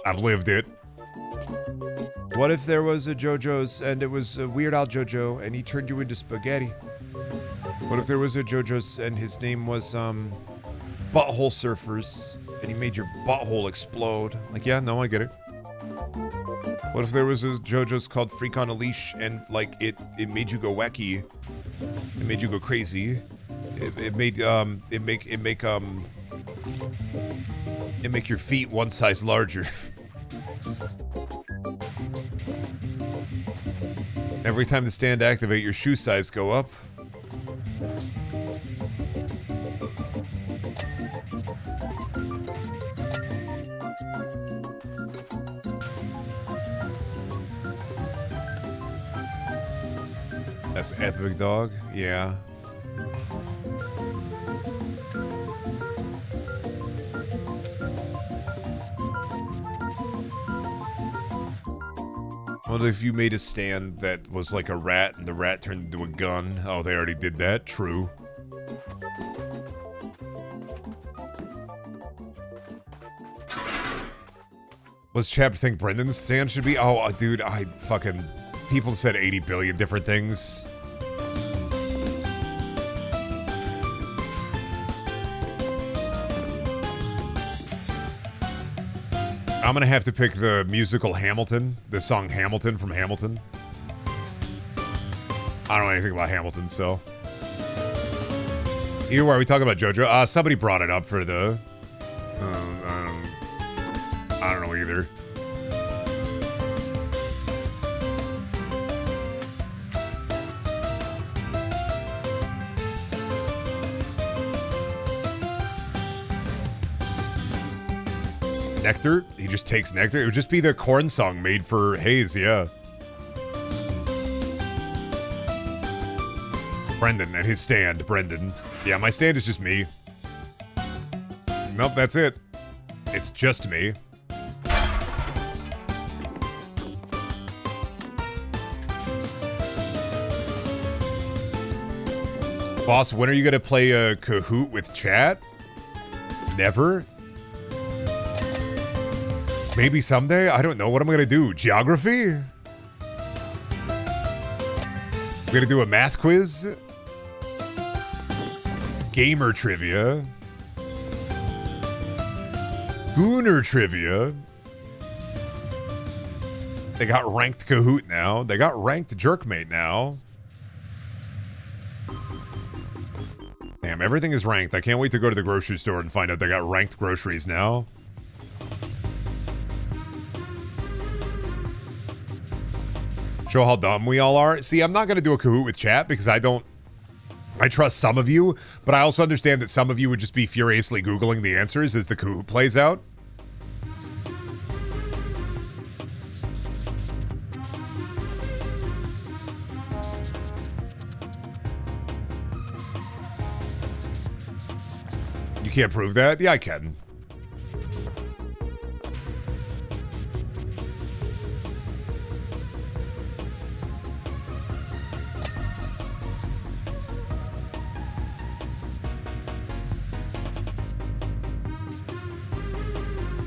I've lived it. What if there was a JoJo's and it was a Weird Al JoJo and he turned you into spaghetti? What if there was a JoJo's and his name was Butthole Surfers and he made your butthole explode? Like, yeah, no, I get it. What if there was a JoJo's called Freak on a Leash and like it made you go wacky, it made you go crazy, it make your feet one size larger. Every time the stand activate, your shoe size go up. That's epic, dog. Yeah. What if you made a stand that was like a rat and the rat turned into a gun? Oh, they already did that. True. What's Chap think Brendan's stand should be? Oh, dude, people said 80 billion different things. I'm gonna have to pick the musical Hamilton, the song Hamilton from Hamilton. I don't know anything about Hamilton, so. Either way, are we talking about JoJo? Somebody brought it up for the... I don't know either. Nectar? He just takes nectar? It would just be the corn song made for Haze, yeah. Brendan and his stand, Brendan. Yeah, my stand is just me. Nope, that's it. It's just me. Boss, when are you gonna play a Kahoot with chat? Never? Maybe someday. I don't know. What am I going to do? Geography? I'm going to do a math quiz. Gamer trivia. Gooner trivia. They got ranked Kahoot now. They got ranked Jerkmate now. Damn, everything is ranked. I can't wait to go to the grocery store and find out they got ranked groceries now. Show how dumb we all are. See, I'm not going to do a Kahoot with chat because I trust some of you, but I also understand that some of you would just be furiously Googling the answers as the Kahoot plays out. You can't prove that? Yeah, I can.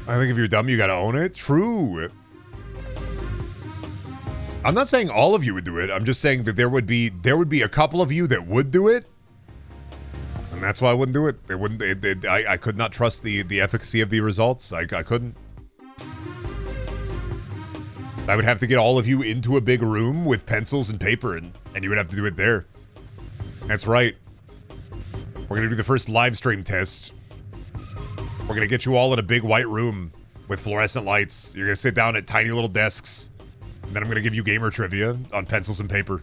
I think if you're dumb, you gotta own it. True. I'm not saying all of you would do it. I'm just saying that there would be a couple of you that would do it. And that's why I wouldn't do it. It wouldn't. I could not trust the efficacy of the results. I couldn't. I would have to get all of you into a big room with pencils and paper, and you would have to do it there. That's right. We're gonna do the first live stream test. We're gonna get you all in a big white room with fluorescent lights. You're gonna sit down at tiny little desks, and then I'm gonna give you gamer trivia on pencils and paper.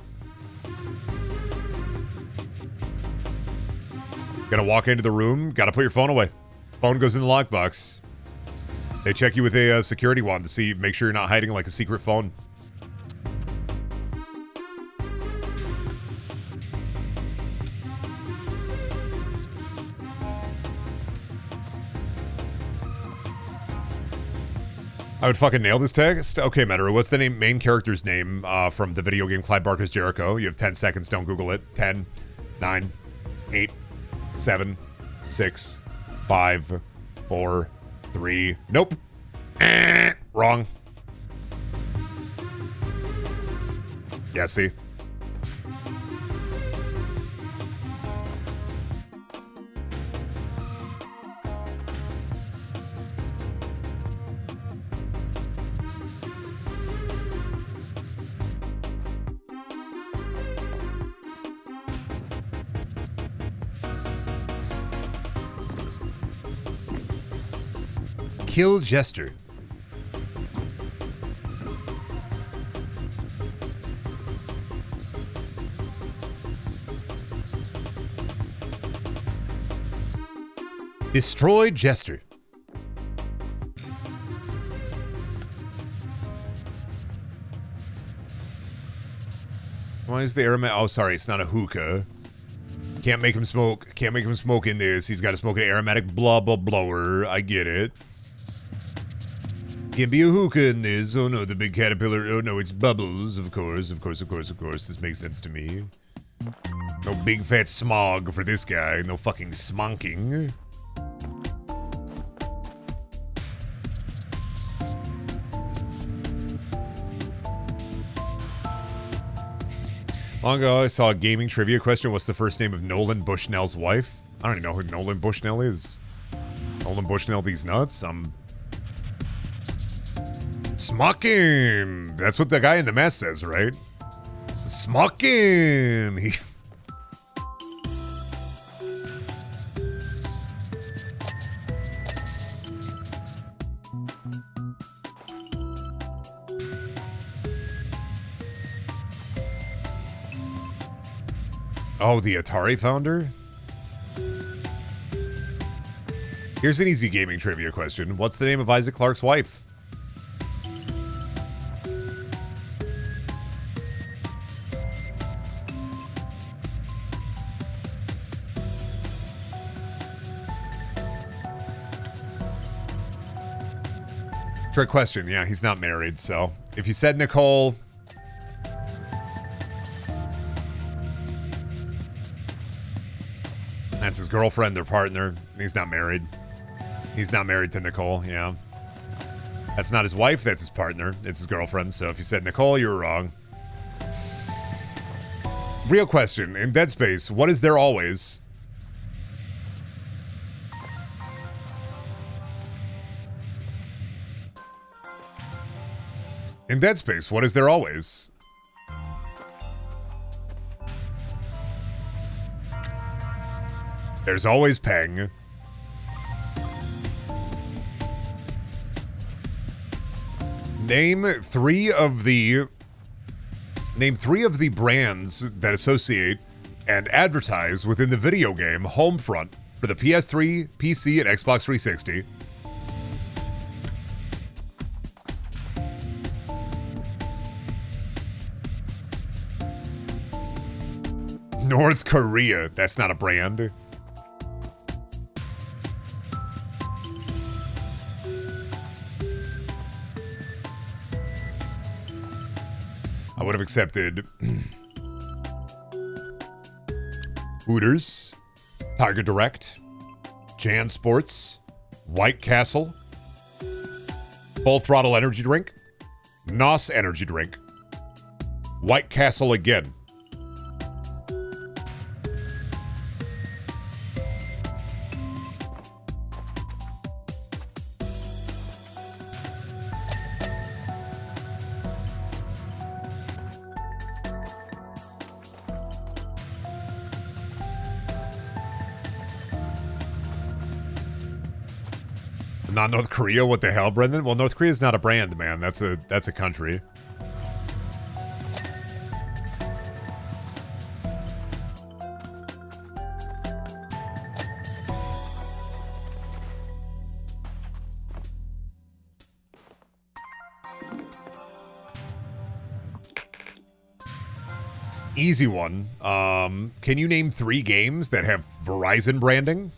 Gotta walk into the room, gotta put your phone away. Phone goes in the lockbox. They check you with a security wand to make sure you're not hiding like a secret phone. I would fucking nail this text. Okay, Metaru, what's the main character's name from the video game Clive Barker's Jericho? You have 10 seconds, don't Google it. 10, 9, 8, 7, 6, 5, 4, 3. Nope. Wrong. Yeah, see? Kill Jester. Destroy Jester. Why is the aromatic? Oh, sorry, it's not a hookah. Can't make him smoke. Can't make him smoke in this. He's got to smoke an aromatic blah blah blower. I get it. Can't be a hookah in this. Oh no, the big caterpillar. Oh no, it's bubbles. Of course, of course, of course, of course. This makes sense to me. No big fat smog for this guy. No fucking smonking. Long ago, I saw a gaming trivia question. What's the first name of Nolan Bushnell's wife? I don't even know who Nolan Bushnell is. Nolan Bushnell, these nuts? Smucking. That's what the guy in the mask says, right? Smucking. Oh, the Atari founder? Here's an easy gaming trivia question. What's the name of Isaac Clarke's wife? Trick question. Yeah, he's not married, so if you said Nicole... That's his girlfriend or partner. He's not married. He's not married to Nicole, yeah. That's not his wife, that's his partner. It's his girlfriend. So if you said Nicole, you were wrong. Real question. In Dead Space, what is there always? In Dead Space, what is there always? There's always Peng. Name three of the brands that associate and advertise within the video game Homefront for the PS3, PC, and Xbox 360. North Korea. That's not a brand. I would have accepted Hooters, Tiger Direct, Jan Sports, White Castle, Full Throttle Energy Drink, NOS Energy Drink, White Castle again. Not North Korea? What the hell, Brendan? Well, North Korea is not a brand, man. That's a country. Easy one. Can you name 3 games that have Verizon branding?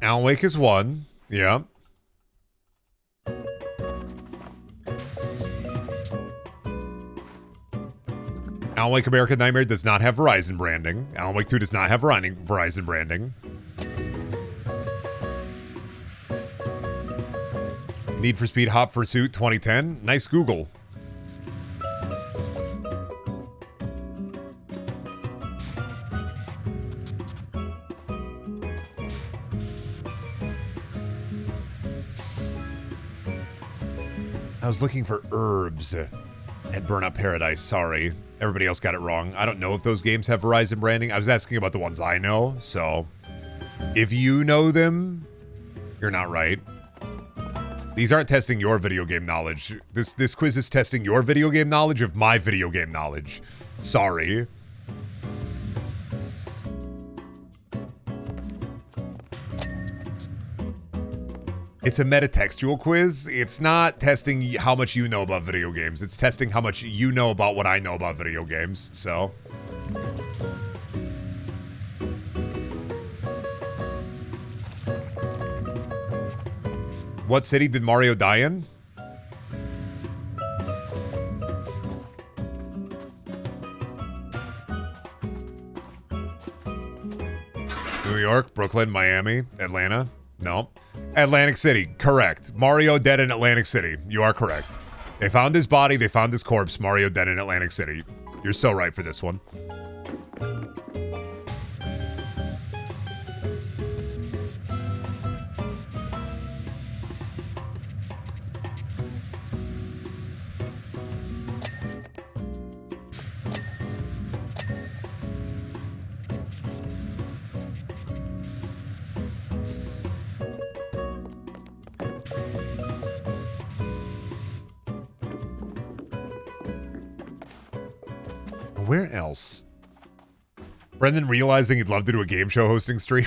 Alan Wake is 1. Yeah. Alan Wake American Nightmare does not have Verizon branding. Alan Wake 2 does not have Verizon branding. Need for Speed Hot Pursuit 2010. Nice Google. I was looking for herbs at Burnout Paradise. Sorry. Everybody else got it wrong. I don't know if those games have Verizon branding. I was asking about the ones I know. So if you know them, you're not right. These aren't testing your video game knowledge. This quiz is testing your video game knowledge of my video game knowledge. Sorry. It's a metatextual quiz. It's not testing how much you know about video games. It's testing how much you know about what I know about video games. So. What city did Mario die in? New York, Brooklyn, Miami, Atlanta? No. Atlantic City, correct. Mario dead in Atlantic City. You are correct. They found his body, they found his corpse. Mario dead in Atlantic City. You're so right for this one. Where else? Brendan realizing he'd love to do a game show hosting stream.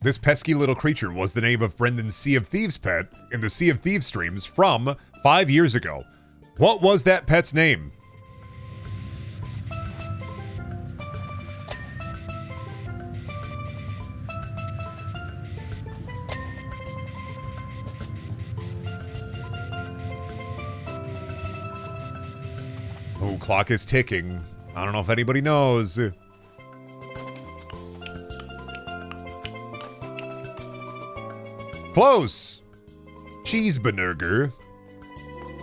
This pesky little creature was the name of Brendan's Sea of Thieves pet in the Sea of Thieves streams from 5 years ago. What was that pet's name? true. Clock is ticking. I don't know if anybody knows. Close. Cheeseburger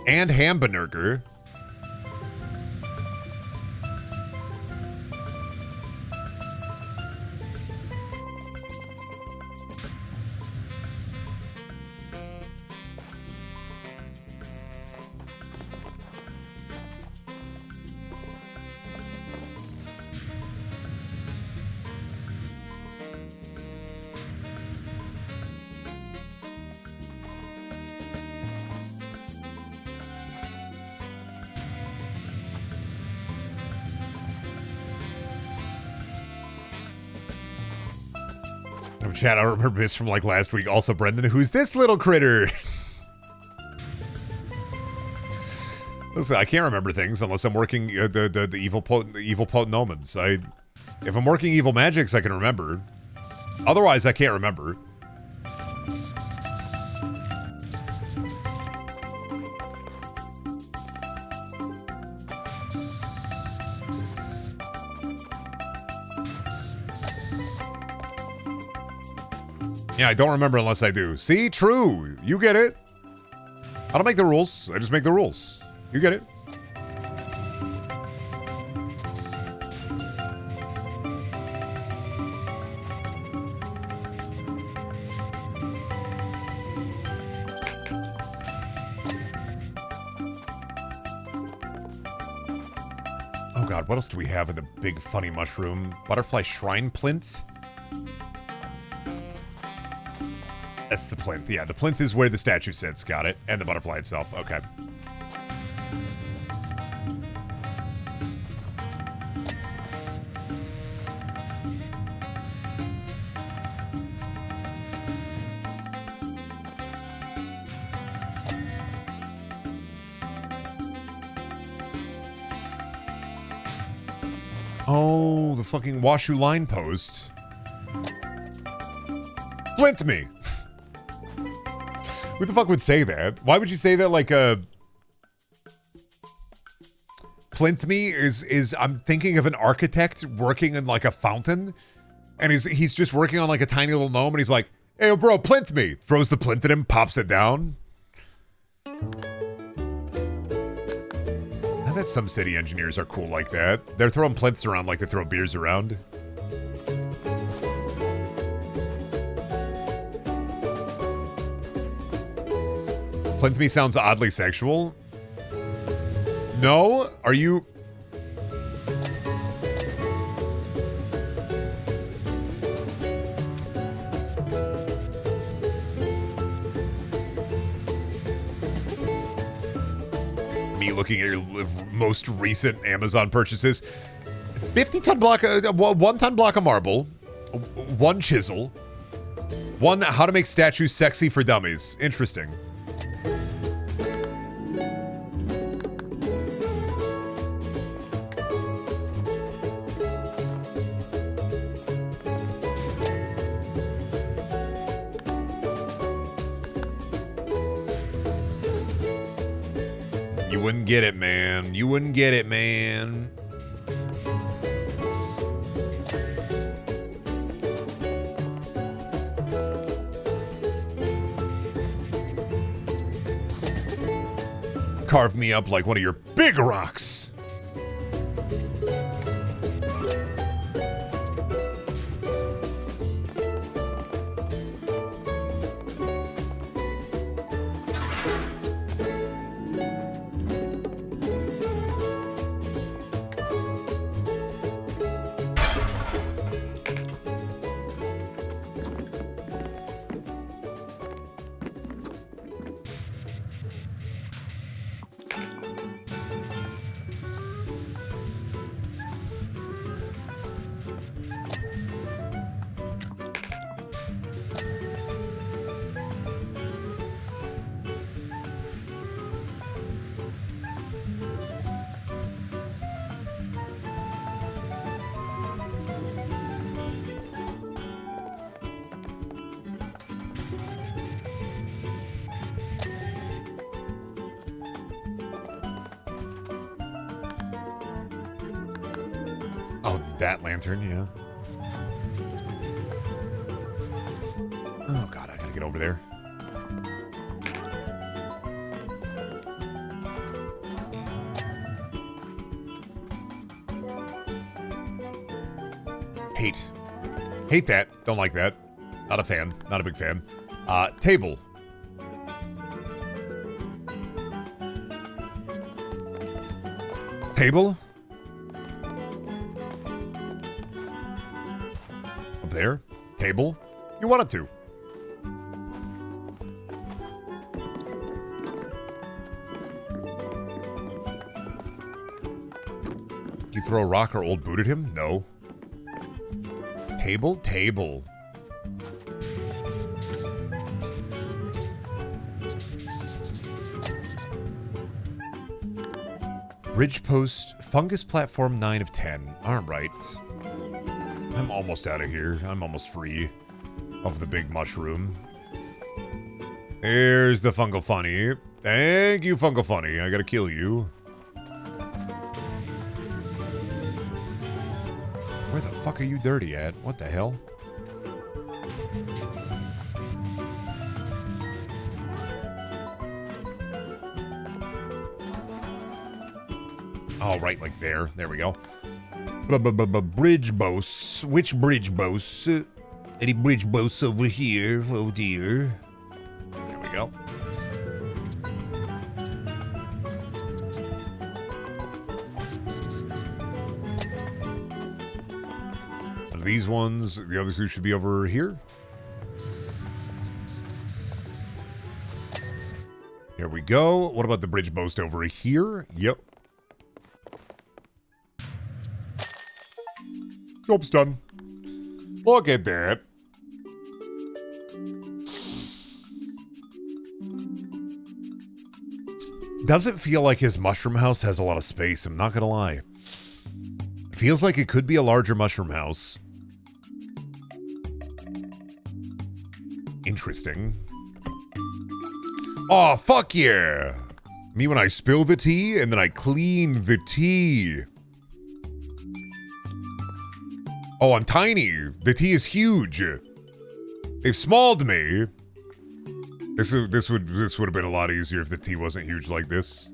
and hamburger. Chat, I remember this from like last week. Also, Brendan, who's this little critter? Listen, I can't remember things unless I'm working the evil potent omens. If I'm working evil magics, I can remember. Otherwise, I can't remember. Yeah, I don't remember unless I do. See? True. You get it. I don't make the rules. I just make the rules. You get it. Oh god, what else do we have in the big funny mushroom? Butterfly shrine plinth? That's the plinth. Yeah, the plinth is where the statue sits. Got it. And the butterfly itself. Okay. Oh, the fucking Washu line post. Flint me. Who the fuck would say that? Why would you say that like a... Plint me is I'm thinking of an architect working in like a fountain. And he's just working on like a tiny little gnome and he's like, hey, yo, bro, plint me. Throws the plint at him, pops it down. I bet some city engineers are cool like that. They're throwing plinths around like they throw beers around. Plinth me sounds oddly sexual. No? Are you... Me looking at your most recent Amazon purchases. 50-ton block, 1-ton block of marble, 1 chisel, 1 how to make statues sexy for dummies. Interesting. You wouldn't get it, man. You wouldn't get it, man. Carve me up like one of your big rocks. That lantern, yeah. Oh god, I gotta get over there. Hate that. Don't like that. Not a fan. Not a big fan. Table. Table. Up there. Table. You wanted to. You throw a rock or old boot at him? No. Table? Table. Bridge post, fungus platform 9 of 10. Alright. I'm almost out of here. I'm almost free of the big mushroom. There's the fungal funny. Thank you, fungal funny. I gotta kill you. Where the fuck are you dirty at? What the hell? Oh, right, like there. There we go. Bridge boasts. Which bridge boasts? Any bridge boasts over here? Oh, dear. There we go. These ones, the other two should be over here. Here we go. What about the bridge boast over here? Yep. Job's done. Look at that. Doesn't feel like his mushroom house has a lot of space, I'm not gonna lie. Feels like it could be a larger mushroom house. Interesting. Oh, fuck yeah! Me when I spill the tea and then I clean the tea. Oh, I'm tiny. The tea is huge. They've smalled me. This would have been a lot easier if the tea wasn't huge like this.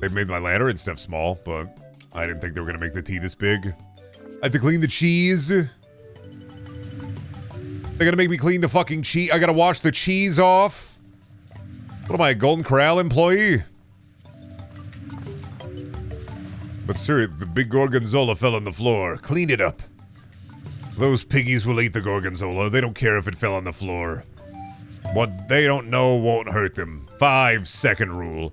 They've made my ladder and stuff small, but I didn't think they were gonna make the tea this big. I have to clean the cheese. They're gonna make me clean the fucking cheese. I gotta wash the cheese off. What am I, a Golden Corral employee? But sir, the big gorgonzola fell on the floor. Clean it up. Those piggies will eat the gorgonzola. They don't care if it fell on the floor. What they don't know won't hurt them. 5-second rule.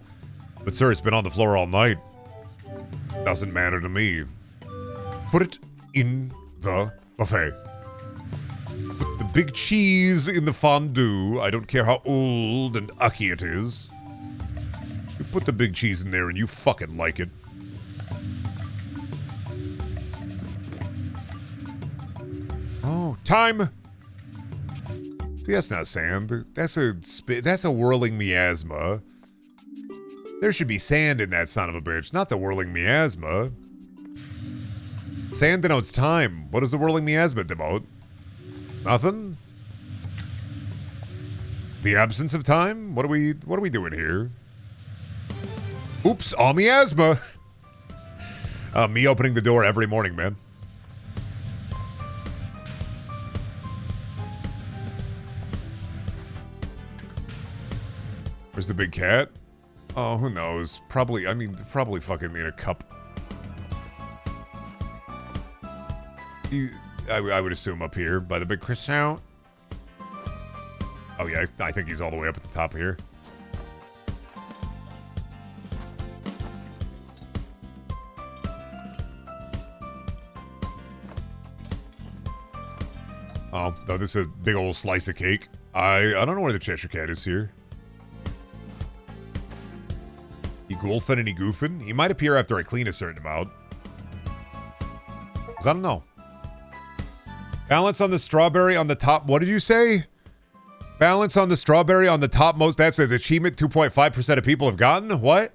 But sir, it's been on the floor all night. Doesn't matter to me. Put it in the buffet. Put the big cheese in the fondue. I don't care how old and ucky it is. You put the big cheese in there and you fucking like it. Oh, time! See, that's not sand. That's a whirling miasma. There should be sand in that son of a bitch, not the whirling miasma. Sand denotes time. What is the whirling miasma denote? Nothing? The absence of time? What are we doing here? Oops, all miasma. Me opening the door every morning, man. Where's the big cat? Oh, who knows? Probably fucking in a cup. I would assume up here by the big croissant. Oh yeah, I think he's all the way up at the top here. Oh, no, this is a big old slice of cake. I don't know where the Cheshire Cat is here. He golfing and he goofing? He might appear after I clean a certain amount. Because I don't know. Balance on the strawberry on the top. What did you say? Balance on the strawberry on the topmost. That's an achievement 2.5% of people have gotten? What?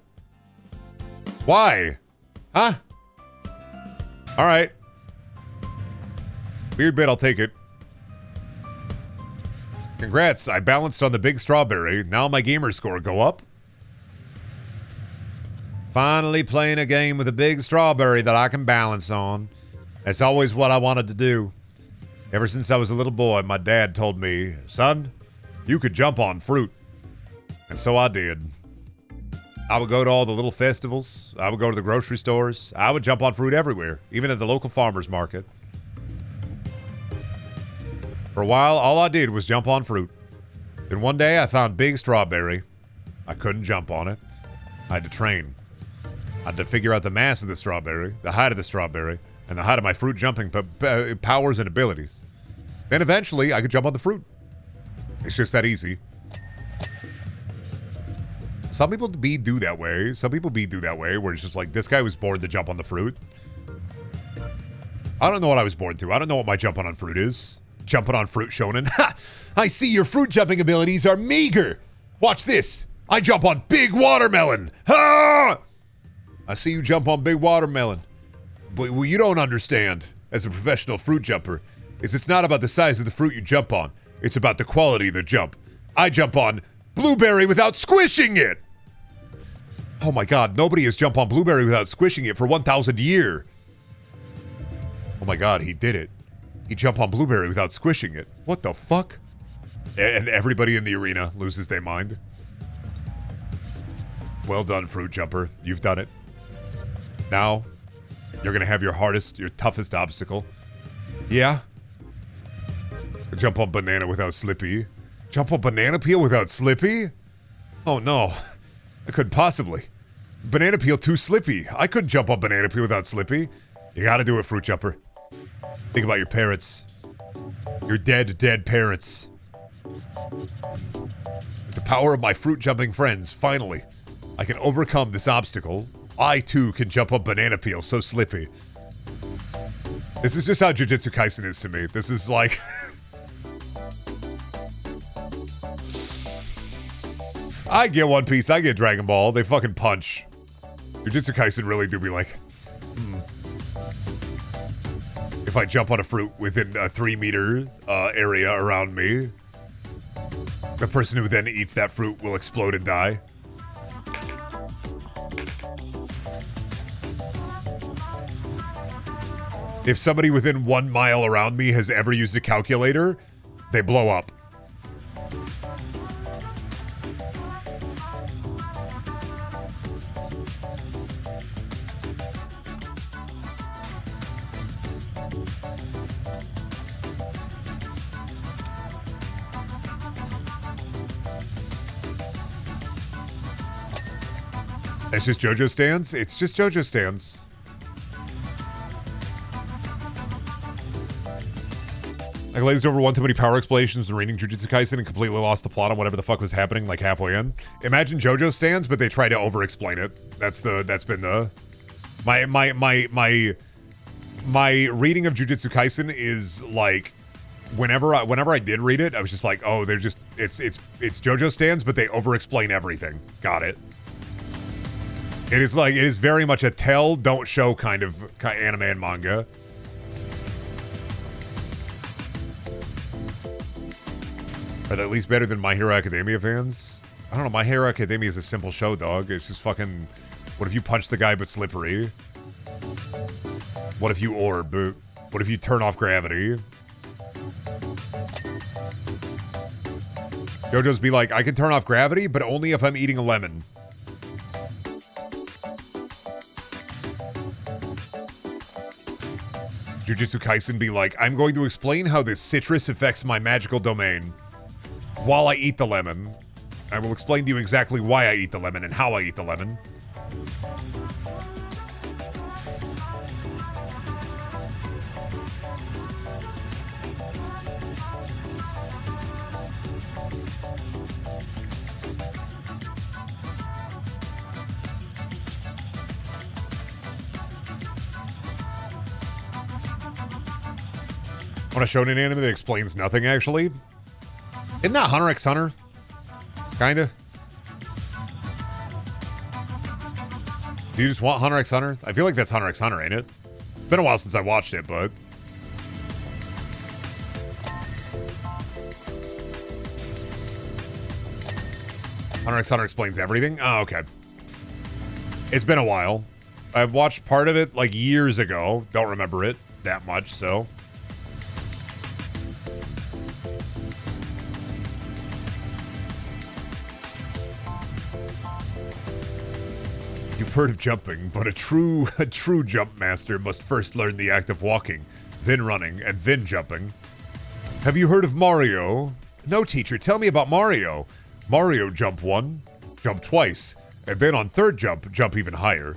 Why? Huh? All right. Weird bit, I'll take it. Congrats, I balanced on the big strawberry. Now my gamer score go up. Finally playing a game with a big strawberry that I can balance on. That's always what I wanted to do. Ever since I was a little boy, my dad told me, son, you could jump on fruit. And so I did. I would go to all the little festivals. I would go to the grocery stores. I would jump on fruit everywhere, even at the local farmer's market. For a while, all I did was jump on fruit. Then one day, I found big strawberry. I couldn't jump on it. I had to train. I had to figure out the mass of the strawberry, the height of the strawberry, and the height of my fruit jumping powers and abilities. Then eventually, I could jump on the fruit. It's just that easy. Some people do that way. Some people do that way, where it's just like, this guy was born to jump on the fruit. I don't know what I was born to. I don't know what my jumping on fruit is. Jumping on fruit, shonen. Ha! I see your fruit jumping abilities are meager. Watch this. I jump on big watermelon. Ha! I see you jump on big watermelon. But what you don't understand, as a professional fruit jumper, is it's not about the size of the fruit you jump on. It's about the quality of the jump. I jump on blueberry without squishing it. Oh my god, nobody has jumped on blueberry without squishing it for 1,000 years. Oh my god, he did it. He jumped on blueberry without squishing it. What the fuck? And everybody in the arena loses their mind. Well done, fruit jumper. You've done it. Now, you're gonna have your hardest, your toughest obstacle. Yeah? Jump on banana without Slippy. Jump on banana peel without Slippy? Oh no. I couldn't possibly. Banana peel too slippy. I couldn't jump on banana peel without Slippy. You gotta do it, fruit jumper. Think about your parents. Your dead parents. With the power of my fruit jumping friends, finally, I can overcome this obstacle. I too can jump on banana peel so slippy. This is just how Jujutsu Kaisen is to me. This is like... I get One Piece, I get Dragon Ball. They fucking punch. Jujutsu Kaisen really do be like, If I jump on a fruit within a 3-meter area around me, the person who then eats that fruit will explode and die. If somebody within 1 mile around me has ever used a calculator, they blow up. It's just JoJo stands? It's just JoJo stands. I glazed over one too many power explanations when reading Jujutsu Kaisen and completely lost the plot on whatever the fuck was happening like halfway in. Imagine JoJo stands, but they try to over-explain it. That's been the my reading of Jujutsu Kaisen is like whenever I did read it, I was just like, oh, they're just it's JoJo stands, but they over-explain everything. Got it. It is very much a tell, don't show kind of anime and manga. Are they at least better than My Hero Academia fans? I don't know, My Hero Academia is a simple show, dog. It's just fucking, what if you punch the guy but slippery? What if you orb? What if you turn off gravity? JoJo's be like, I can turn off gravity, but only if I'm eating a lemon. Jujutsu Kaisen be like, I'm going to explain how this citrus affects my magical domain while I eat the lemon. I will explain to you exactly why I eat the lemon and how I eat the lemon. Want a shonen anime that explains nothing, actually? Isn't that Hunter x Hunter? Kinda. Do you just want Hunter x Hunter? I feel like that's Hunter x Hunter, ain't it? Been a while since I watched it, but Hunter x Hunter explains everything? Oh, okay. It's been a while. I've watched part of it like years ago. Don't remember it that much, so. You've heard of jumping, but a true jump master must first learn the act of walking, then running, and then jumping. Have you heard of Mario? No, teacher, tell me about Mario. Mario jump 1, jump twice, and then on third jump, jump even higher.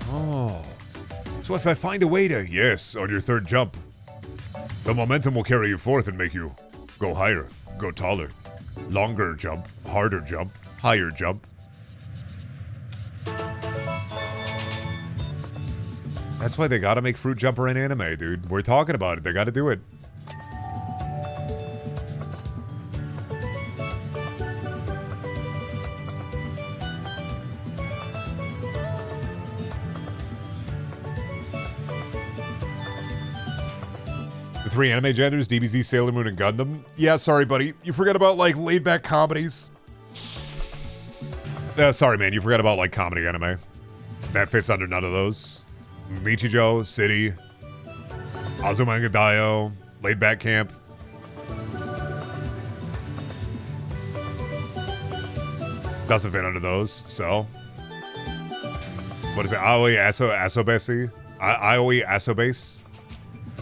Oh, so if I find a way to, yes, on your third jump, the momentum will carry you forth and make you go higher, go taller. Longer jump, harder jump, higher jump. That's why they gotta make Fruit Jumper in anime, dude. We're talking about it. They gotta do it. The 3 anime genders, DBZ, Sailor Moon, and Gundam. Yeah, sorry, buddy. You forget about, like, laid-back comedies. Sorry, man. You forgot about, like, comedy anime. That fits under none of those. Nichijou, City, Azumanga Daioh, Laid-Back Camp. Doesn't fit under those, so. What is it? Aoi Asobase? Aoi Asobase?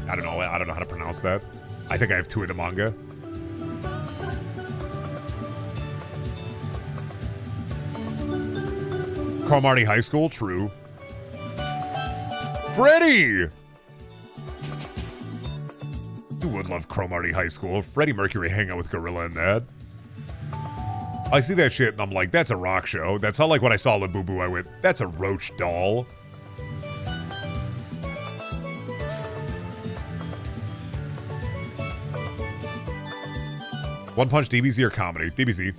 I don't know how to pronounce that. I think I have 2 in the manga. Cromartie High School? True. Freddie! You would love Cromartie High School. Freddie Mercury hang out with Gorilla in that. I see that shit and I'm like, that's a rock show. That's how, like, when I saw Labubu, I went, that's a roach doll. One Punch, DBZ, or comedy? DBZ.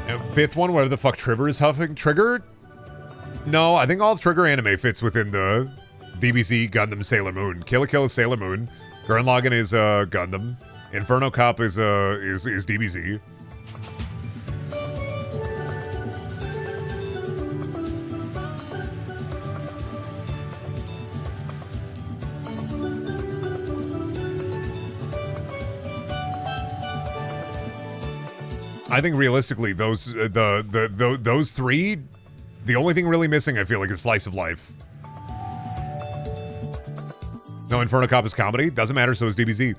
And 5th one, whatever the fuck Trigger is huffing. Trigger? No, I think all Trigger anime fits within the DBZ, Gundam, Sailor Moon. Kill la Kill is Sailor Moon. Gurren Lagann is Gundam. Inferno Cop is DBZ. I think realistically, those those 3, the only thing really missing, I feel like, is Slice of Life. No, Inferno Cop is comedy. Doesn't matter, so is DBZ.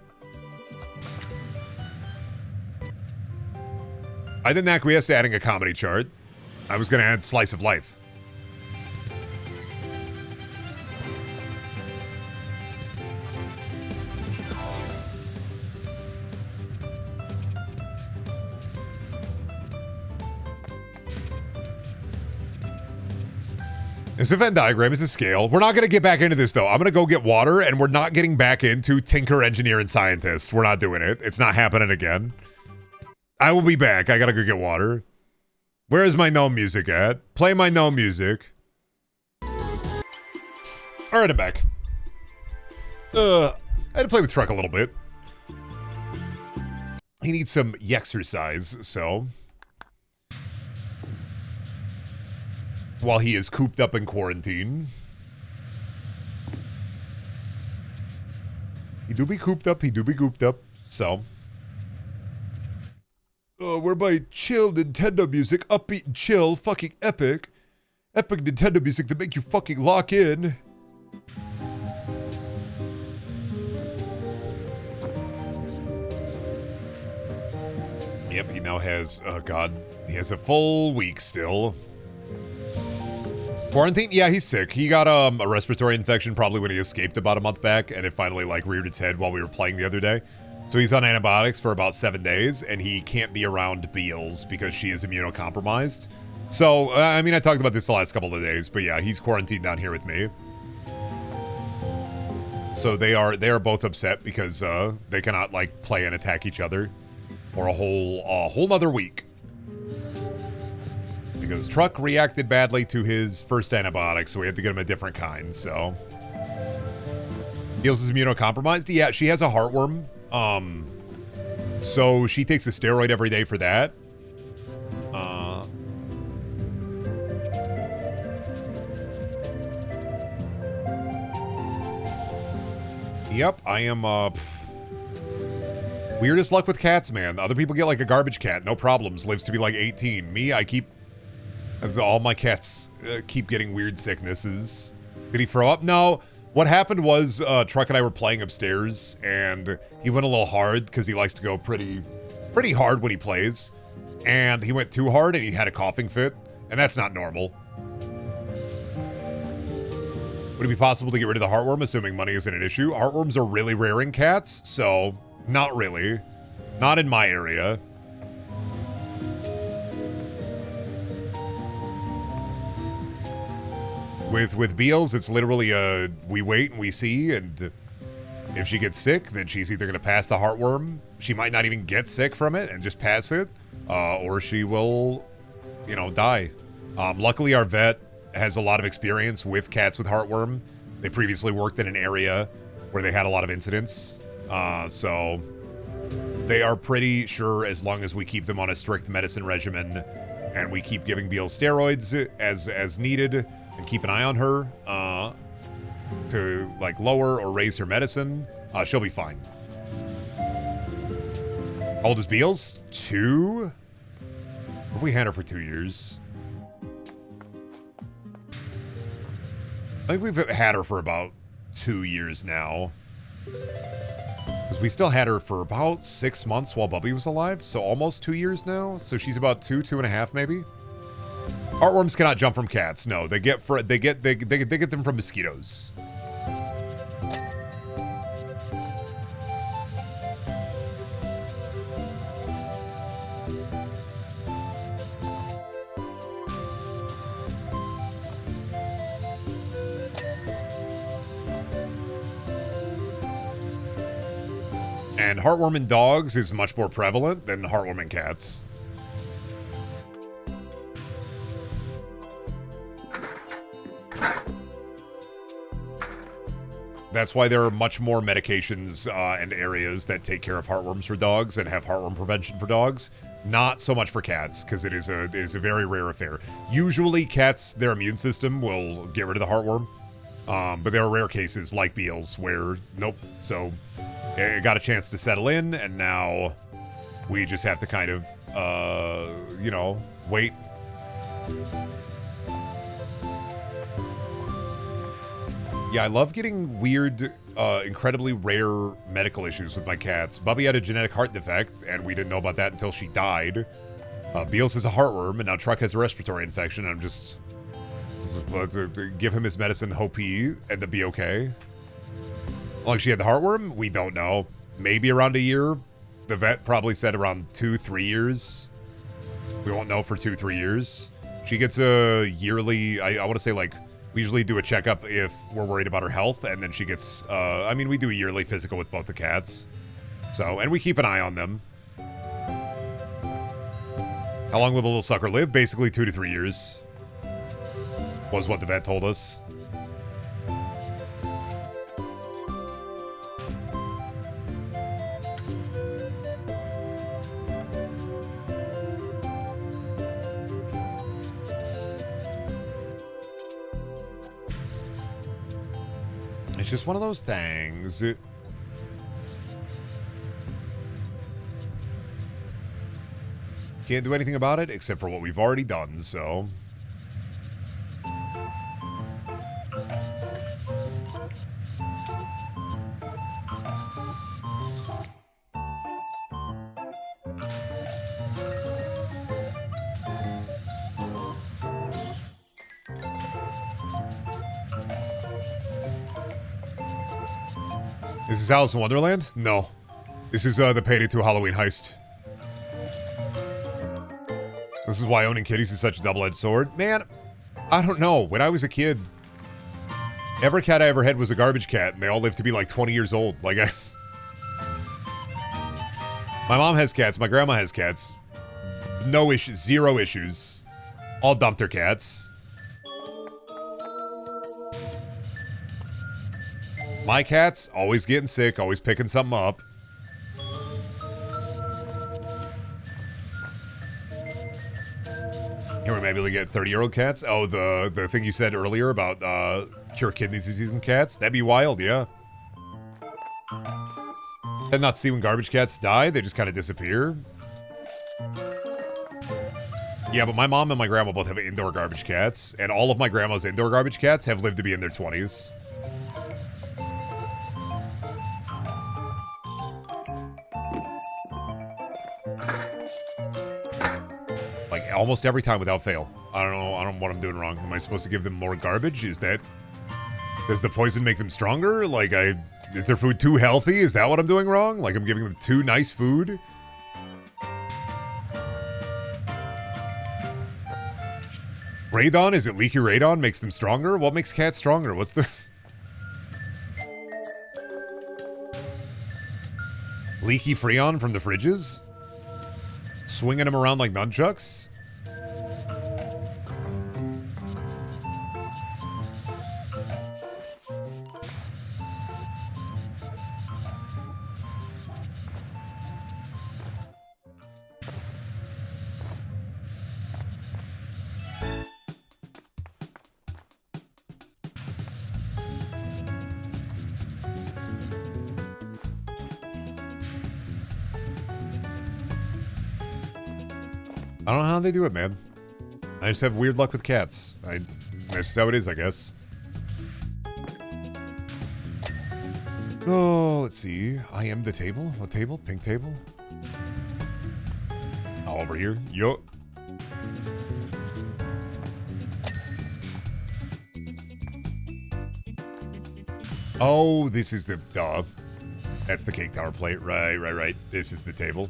I didn't acquiesce to adding a comedy chart. I was going to add Slice of Life. It's a Venn diagram. It's a scale. We're not going to get back into this, though. I'm going to go get water, and we're not getting back into Tinker, Engineer, and Scientist. We're not doing it. It's not happening again. I will be back. I got to go get water. Where is my gnome music at? Play my gnome music. All right, I'm back. I had to play with Truck a little bit. He needs some exercise, so... while he is cooped up in quarantine. He do be cooped up, he do be cooped up, so. We're by chill Nintendo music, upbeat and chill, fucking epic. Epic Nintendo music that make you fucking lock in. Yep, he now has, oh god, he has a full week still. Quarantine? Yeah, he's sick. He got a respiratory infection probably when he escaped about a month back, and it finally like reared its head while we were playing the other day. So he's on antibiotics for about 7 days, and he can't be around Beals because she is immunocompromised. So, I mean, I talked about this the last couple of days, but yeah, he's quarantined down here with me. So they are both upset because they cannot like play and attack each other for a whole nother week. Because Truck reacted badly to his first antibiotic, so we had to get him a different kind, so. Beals is immunocompromised? Yeah, she has a heartworm. So she takes a steroid every day for that. Yep, I am, weirdest luck with cats, man. Other people get like a garbage cat, no problems, lives to be like 18. Me, all my cats keep getting weird sicknesses. Did he throw up? No. What happened was Truck and I were playing upstairs, and he went a little hard because he likes to go pretty hard when he plays. And he went too hard, and he had a coughing fit, and that's not normal. Would it be possible to get rid of the heartworm, assuming money isn't an issue? Heartworms are really rare in cats, so not really. Not in my area. With Beals, it's literally we wait and we see, and if she gets sick, then she's either going to pass the heartworm. She might not even get sick from it and just pass it, or she will, die. Luckily, our vet has a lot of experience with cats with heartworm. They previously worked in an area where they had a lot of incidents, so they are pretty sure as long as we keep them on a strict medicine regimen and we keep giving Beals steroids as needed and keep an eye on her to like lower or raise her medicine, she'll be fine. How old is Beals? 2? What if we had her for 2 years? I think we've had her for about 2 years now. Because we still had her for about 6 months while Bubby was alive, so almost 2 years now. So she's about 2.5 maybe. Heartworms cannot jump from cats. No, they get them from mosquitoes. And heartworm in dogs is much more prevalent than heartworm in cats. That's why there are much more medications and areas that take care of heartworms for dogs and have heartworm prevention for dogs. Not so much for cats, because it is a very rare affair. Usually cats, their immune system will get rid of the heartworm. But there are rare cases like Beals where, nope. So it got a chance to settle in, and now we just have to kind of, wait. Yeah, I love getting weird, incredibly rare medical issues with my cats. Bubby had a genetic heart defect, and we didn't know about that until she died. Beals has a heartworm, and now Truck has a respiratory infection. I'm just to give him his medicine, hope he end up be okay. How long she had the heartworm? We don't know. Maybe around a year. The vet probably said around 2-3 years. We won't know for 2-3 years. She gets a yearly, I want to say like, we usually do a checkup if we're worried about her health, and then she gets, we do a yearly physical with both the cats. So, and we keep an eye on them. How long will the little sucker live? Basically 2 to 3 years. Was what the vet told us. It's just one of those things. Can't do anything about it except for what we've already done, so. Is this Alice in Wonderland? No. This is the Payday 2 Halloween heist. This is why owning kitties is such a double-edged sword. Man, I don't know. When I was a kid, every cat I ever had was a garbage cat, and they all lived to be like 20 years old. Like, my mom has cats. My grandma has cats. No issues. 0 issues. All dumped their cats. My cats, always getting sick, always picking something up. Here we maybe get 30-year-old cats. Oh, the thing you said earlier about cure kidney disease in cats? That'd be wild, yeah. And not see when garbage cats die, they just kind of disappear. Yeah, but my mom and my grandma both have indoor garbage cats, and all of my grandma's indoor garbage cats have lived to be in their 20s. Like, almost every time without fail. I don't know what I'm doing wrong. Am I supposed to give them more garbage? Does the poison make them stronger? Like, is their food too healthy? Is that what I'm doing wrong? Like, I'm giving them too nice food? Radon? Is it leaky radon makes them stronger? What makes cats stronger? What's the... Leaky Freon from the fridges? Swinging them around like nunchucks? I don't know how they do it, man. I just have weird luck with cats. That's just how it is, I guess. Oh, let's see. I am the table. What table? Pink table? Oh, over here. Yo. Oh, this is the... Duh. That's the cake tower plate. Right. This is the table.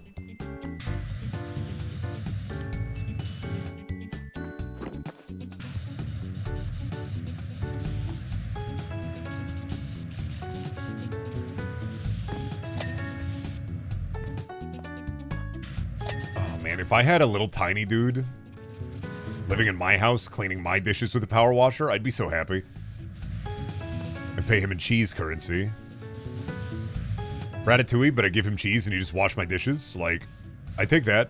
If I had a little tiny dude living in my house, cleaning my dishes with a power washer, I'd be so happy. I'd pay him in cheese currency. Ratatouille, but I give him cheese and he just wash my dishes. Like, I take that.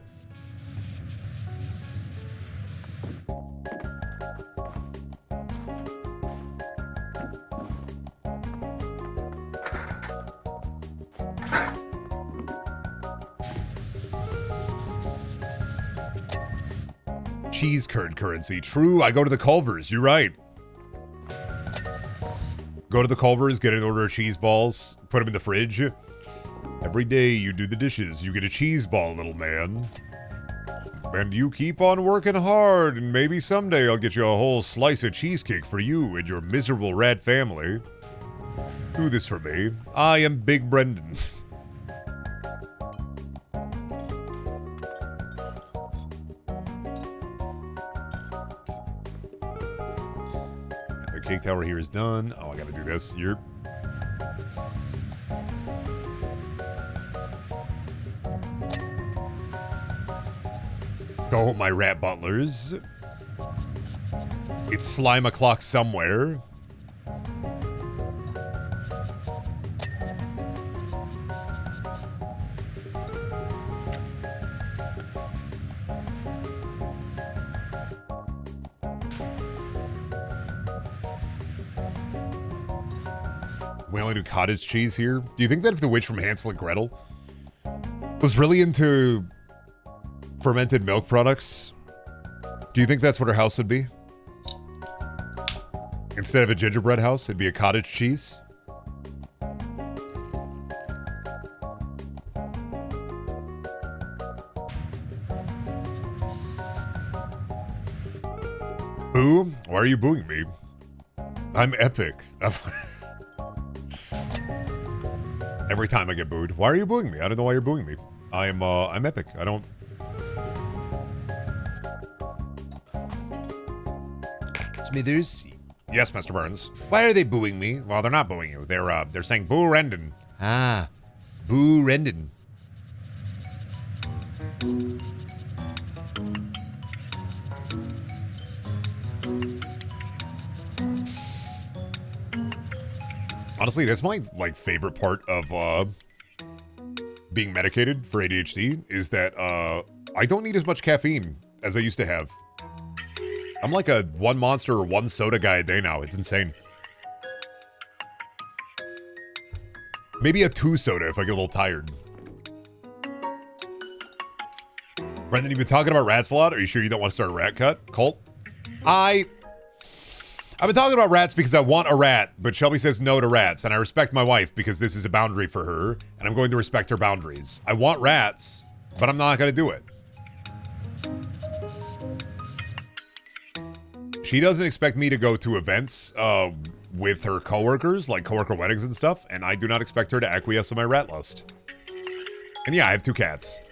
Cheese curd currency. True, I go to the Culver's. You're right. Go to the Culver's, get an order of cheese balls, put them in the fridge. Every day you do the dishes, you get a cheese ball, little man. And you keep on working hard, and maybe someday I'll get you a whole slice of cheesecake for you and your miserable rat family. Do this for me. I am Big Brendan. Cake tower here is done. Oh, I gotta do this. You're... Go, my rat butlers. It's slime o'clock somewhere. We only do cottage cheese here. Do you think that if the witch from Hansel and Gretel was really into fermented milk products, do you think that's what her house would be? Instead of a gingerbread house, it'd be a cottage cheese? Boo? Why are you booing me? I'm epic. Every time I get booed. Why are you booing me? I don't know why you're booing me. I'm epic. I don't... Smithers? Yes, Mr. Burns. Why are they booing me? Well, they're not booing you. They're saying boo Rendon. Ah, boo Rendon. Honestly, that's my favorite part of being medicated for ADHD is that I don't need as much caffeine as I used to have. I'm like a one monster or one soda guy a day now. It's insane. Maybe a 2 soda if I get a little tired. Brendan, you've been talking about rats a lot. Are you sure you don't want to start a rat cult? I've been talking about rats because I want a rat, but Shelby says no to rats, and I respect my wife because this is a boundary for her, and I'm going to respect her boundaries. I want rats, but I'm not going to do it. She doesn't expect me to go to events with her coworkers, like coworker weddings and stuff, and I do not expect her to acquiesce in my rat lust. And yeah, I have 2 cats.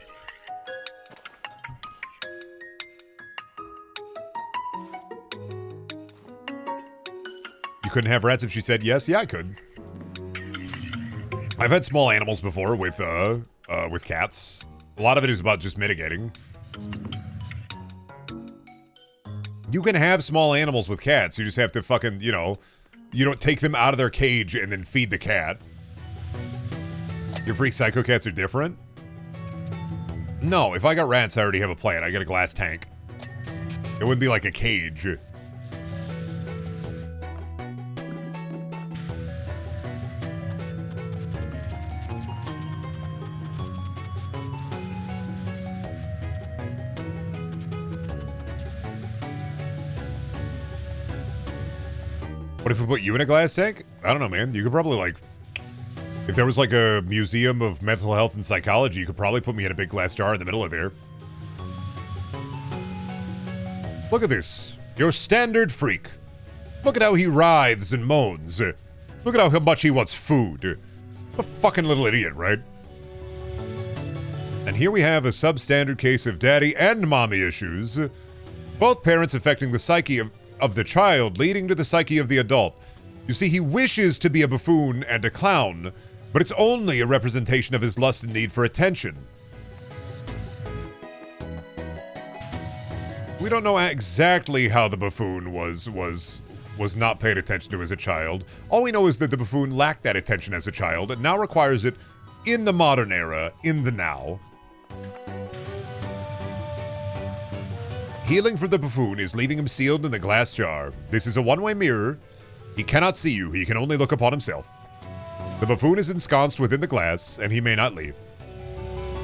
You couldn't have rats if she said yes? Yeah, I could. I've had small animals before with cats. A lot of it is about just mitigating. You can have small animals with cats. You just have to fucking, you don't take them out of their cage and then feed the cat. Your freak psycho cats are different? No, if I got rats, I already have a plan. I got a glass tank. It wouldn't be like a cage. What if we put you in a glass tank? I don't know, man. You could probably, if there was, a museum of mental health and psychology, you could probably put me in a big glass jar in the middle of there. Look at this. Your standard freak. Look at how he writhes and moans. Look at how much he wants food. A fucking little idiot, right? And here we have a substandard case of daddy and mommy issues. Both parents affecting the psyche of the child, leading to the psyche of the adult. You see, he wishes to be a buffoon and a clown, but it's only a representation of his lust and need for attention. We don't know exactly how the buffoon was not paid attention to as a child. All we know is that the buffoon lacked that attention as a child and now requires it in the modern era, in the now. Healing for the buffoon is leaving him sealed in the glass jar. This is a one-way mirror. He cannot see you. He can only look upon himself. The buffoon is ensconced within the glass, and he may not leave.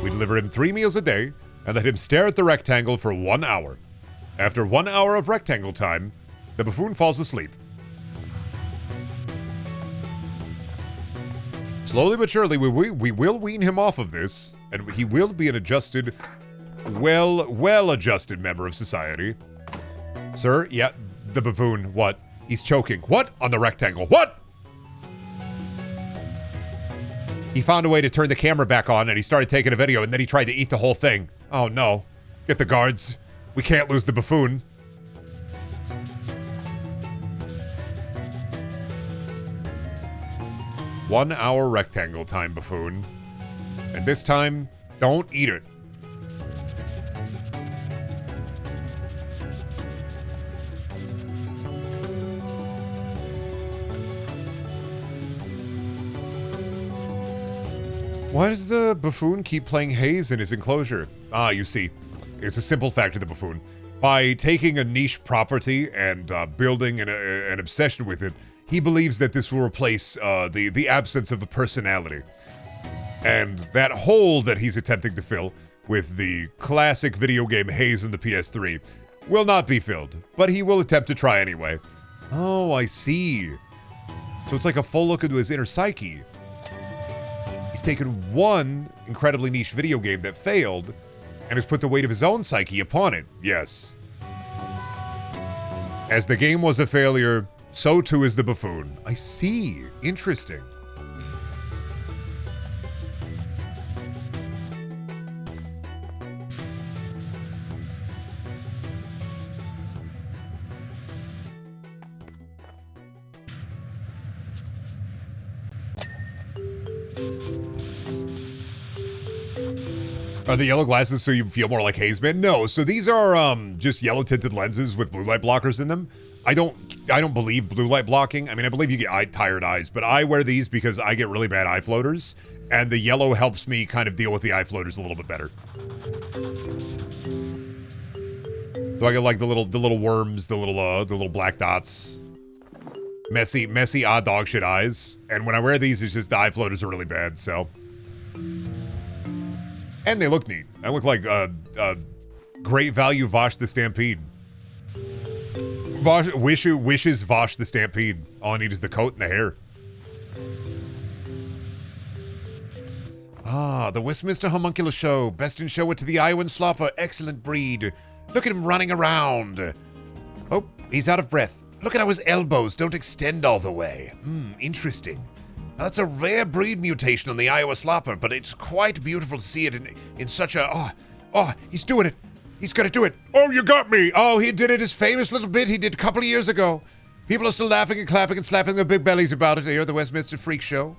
We deliver him 3 meals a day and let him stare at the rectangle for 1 hour. After 1 hour of rectangle time, the buffoon falls asleep. Slowly but surely, we will wean him off of this, and he will be an adjusted, well-adjusted member of society. Sir, yeah, the buffoon, what? He's choking. What? On the rectangle. What? He found a way to turn the camera back on, and he started taking a video, and then he tried to eat the whole thing. Oh, no. Get the guards. We can't lose the buffoon. One hour rectangle time, buffoon. And this time, don't eat it. Why does the buffoon keep playing Haze in his enclosure? Ah, you see. It's a simple fact of the buffoon. By taking a niche property and building an obsession with it, he believes that this will replace the absence of a personality. And that hole that he's attempting to fill with the classic video game Haze in the PS3 will not be filled, but he will attempt to try anyway. Oh, I see. So it's like a full look into his inner psyche. He's taken one incredibly niche video game that failed and has put the weight of his own psyche upon it. Yes. As the game was a failure, so too is the buffoon. I see. Interesting. Are the yellow glasses so you feel more like Hazeman? No. So these are just yellow tinted lenses with blue light blockers in them. I don't believe blue light blocking. I mean, I believe you get tired eyes, but I wear these because I get really bad eye floaters, and the yellow helps me kind of deal with the eye floaters a little bit better. So I get like the little worms, the little black dots, messy odd dog shit eyes, and when I wear these, it's just the eye floaters are really bad. So, and they look neat. I look like great value Vosh the Stampede. Wishes Vosh the Stampede. All I need is the coat and the hair. Ah, the Westminster Homunculus Show. Best in show it to the Iowan Slopper. Excellent breed. Look at him running around. Oh, he's out of breath. Look at how his elbows don't extend all the way. Interesting. Now, that's a rare breed mutation on the Iowa Slopper, but it's quite beautiful to see it in such a... Oh, he's doing it. He's gonna do it. Oh, you got me. Oh, he did it, his famous little bit he did a couple of years ago. People are still laughing and clapping and slapping their big bellies about it here at the Westminster Freak Show.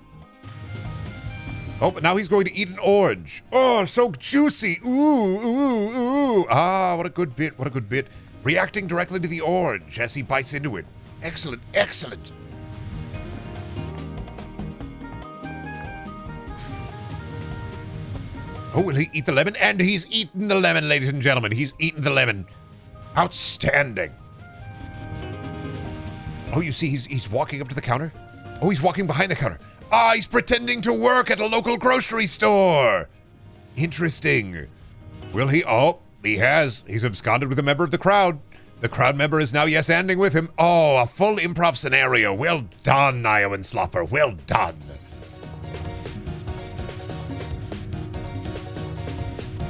Oh, but now he's going to eat an orange. Oh, so juicy. Ooh. Ah, what a good bit. What a good bit. Reacting directly to the orange as he bites into it. Excellent. Oh, will he eat the lemon? And he's eaten the lemon, ladies and gentlemen. He's eaten the lemon. Outstanding. Oh, you see, he's walking up to the counter. Oh, he's walking behind the counter. Ah, he's pretending to work at a local grocery store. Interesting. Will he? Oh, he has. He's absconded with a member of the crowd. The crowd member is now yes-anding with him. Oh, a full improv scenario. Well done, Iowan Slopper. Well done.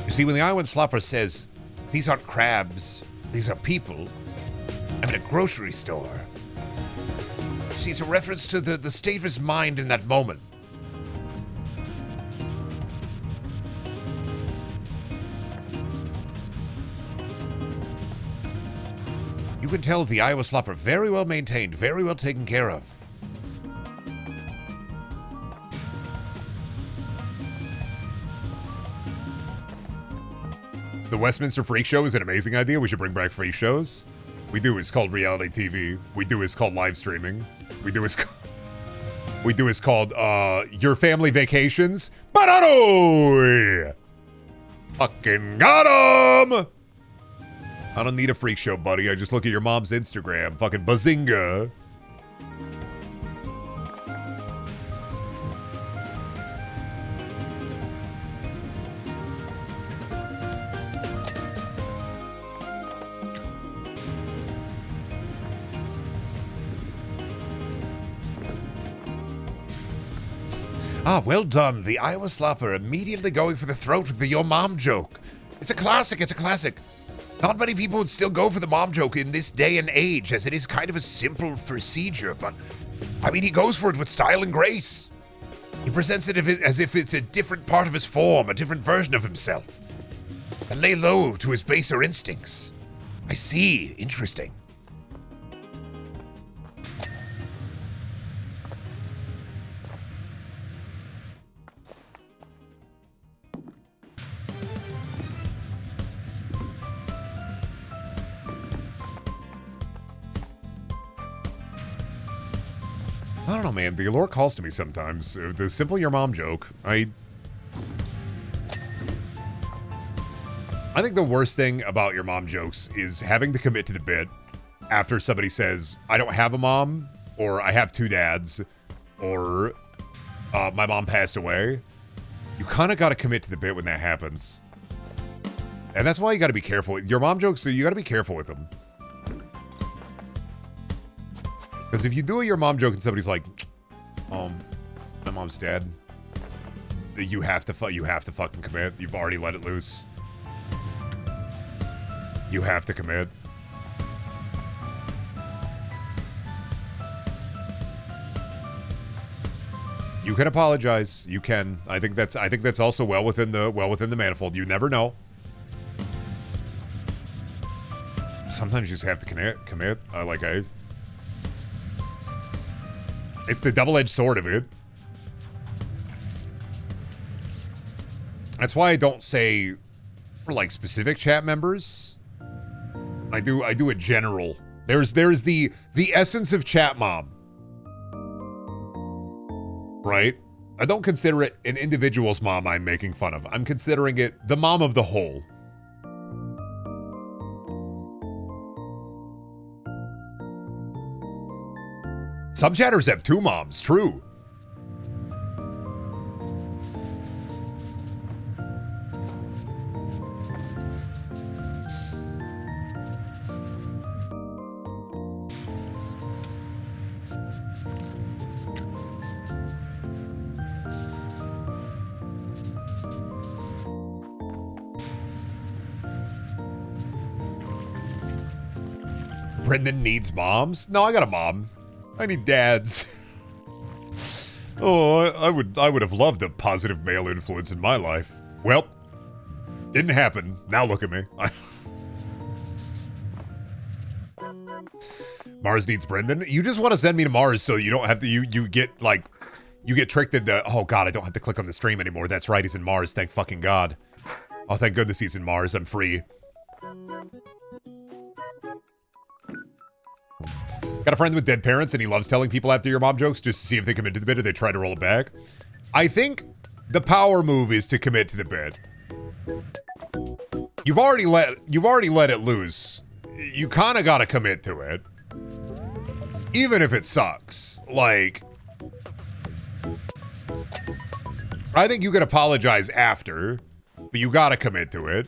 You see, when the Iowan Slopper says, these aren't crabs, these are people, I'm in a grocery store. See, it's a reference to the state of his mind in that moment. You can tell the Iowa Slopper very well maintained, very well taken care of. The Westminster Freak Show is an amazing idea. We should bring back freak shows. We do. It's called reality TV. We do. It's called live streaming. We do. It's called Your Family Vacations. Barado! Fucking got him! I don't need a freak show, buddy. I just look at your mom's Instagram. Fucking bazinga. Ah, well done. The Iowa Slopper immediately going for the throat with the your mom joke. It's a classic. It's a classic. Not many people would still go for the mom joke in this day and age, as it is kind of a simple procedure, but I mean, he goes for it with style and grace. He presents it as if it's a different part of his form, a different version of himself. And lay low to his baser instincts. I see. Interesting. I don't know, man. The allure calls to me sometimes. The simple your mom joke. I think the worst thing about your mom jokes is having to commit to the bit after somebody says, I don't have a mom, or I have two dads, or my mom passed away. You kind of got to commit to the bit when that happens. And that's why you got to be careful. Your mom jokes, so you got to be careful with them. Because if you do your mom joke and somebody's like, my mom's dead, you have to fucking commit. You've already let it loose. You have to commit. You can apologize. You can. I think that's also well within the manifold. You never know. Sometimes you just have to commit. It's the double-edged sword of it. That's why I don't say for like specific chat members. I do a general. There's the essence of chat mom. Right? I don't consider it an individual's mom I'm making fun of. I'm considering it the mom of the whole. Some chatters have two moms, true. Brendan needs moms? No, I got a mom. I need dads. Oh, I would have loved a positive male influence in my life. Well, didn't happen. Now look at me. Mars needs Brendan. You just want to send me to Mars so you don't have to. You get like, you get tricked into. Oh God, I don't have to click on the stream anymore. That's right, he's in Mars. Thank fucking God. Oh, thank goodness he's in Mars. I'm free. Got a friend with dead parents and he loves telling people after your mom jokes just to see if they commit to the bit or they try to roll it back. I think the power move is to commit to the bit. You've already let it loose. You kind of got to commit to it. Even if it sucks. Like, I think you could apologize after, but you got to commit to it.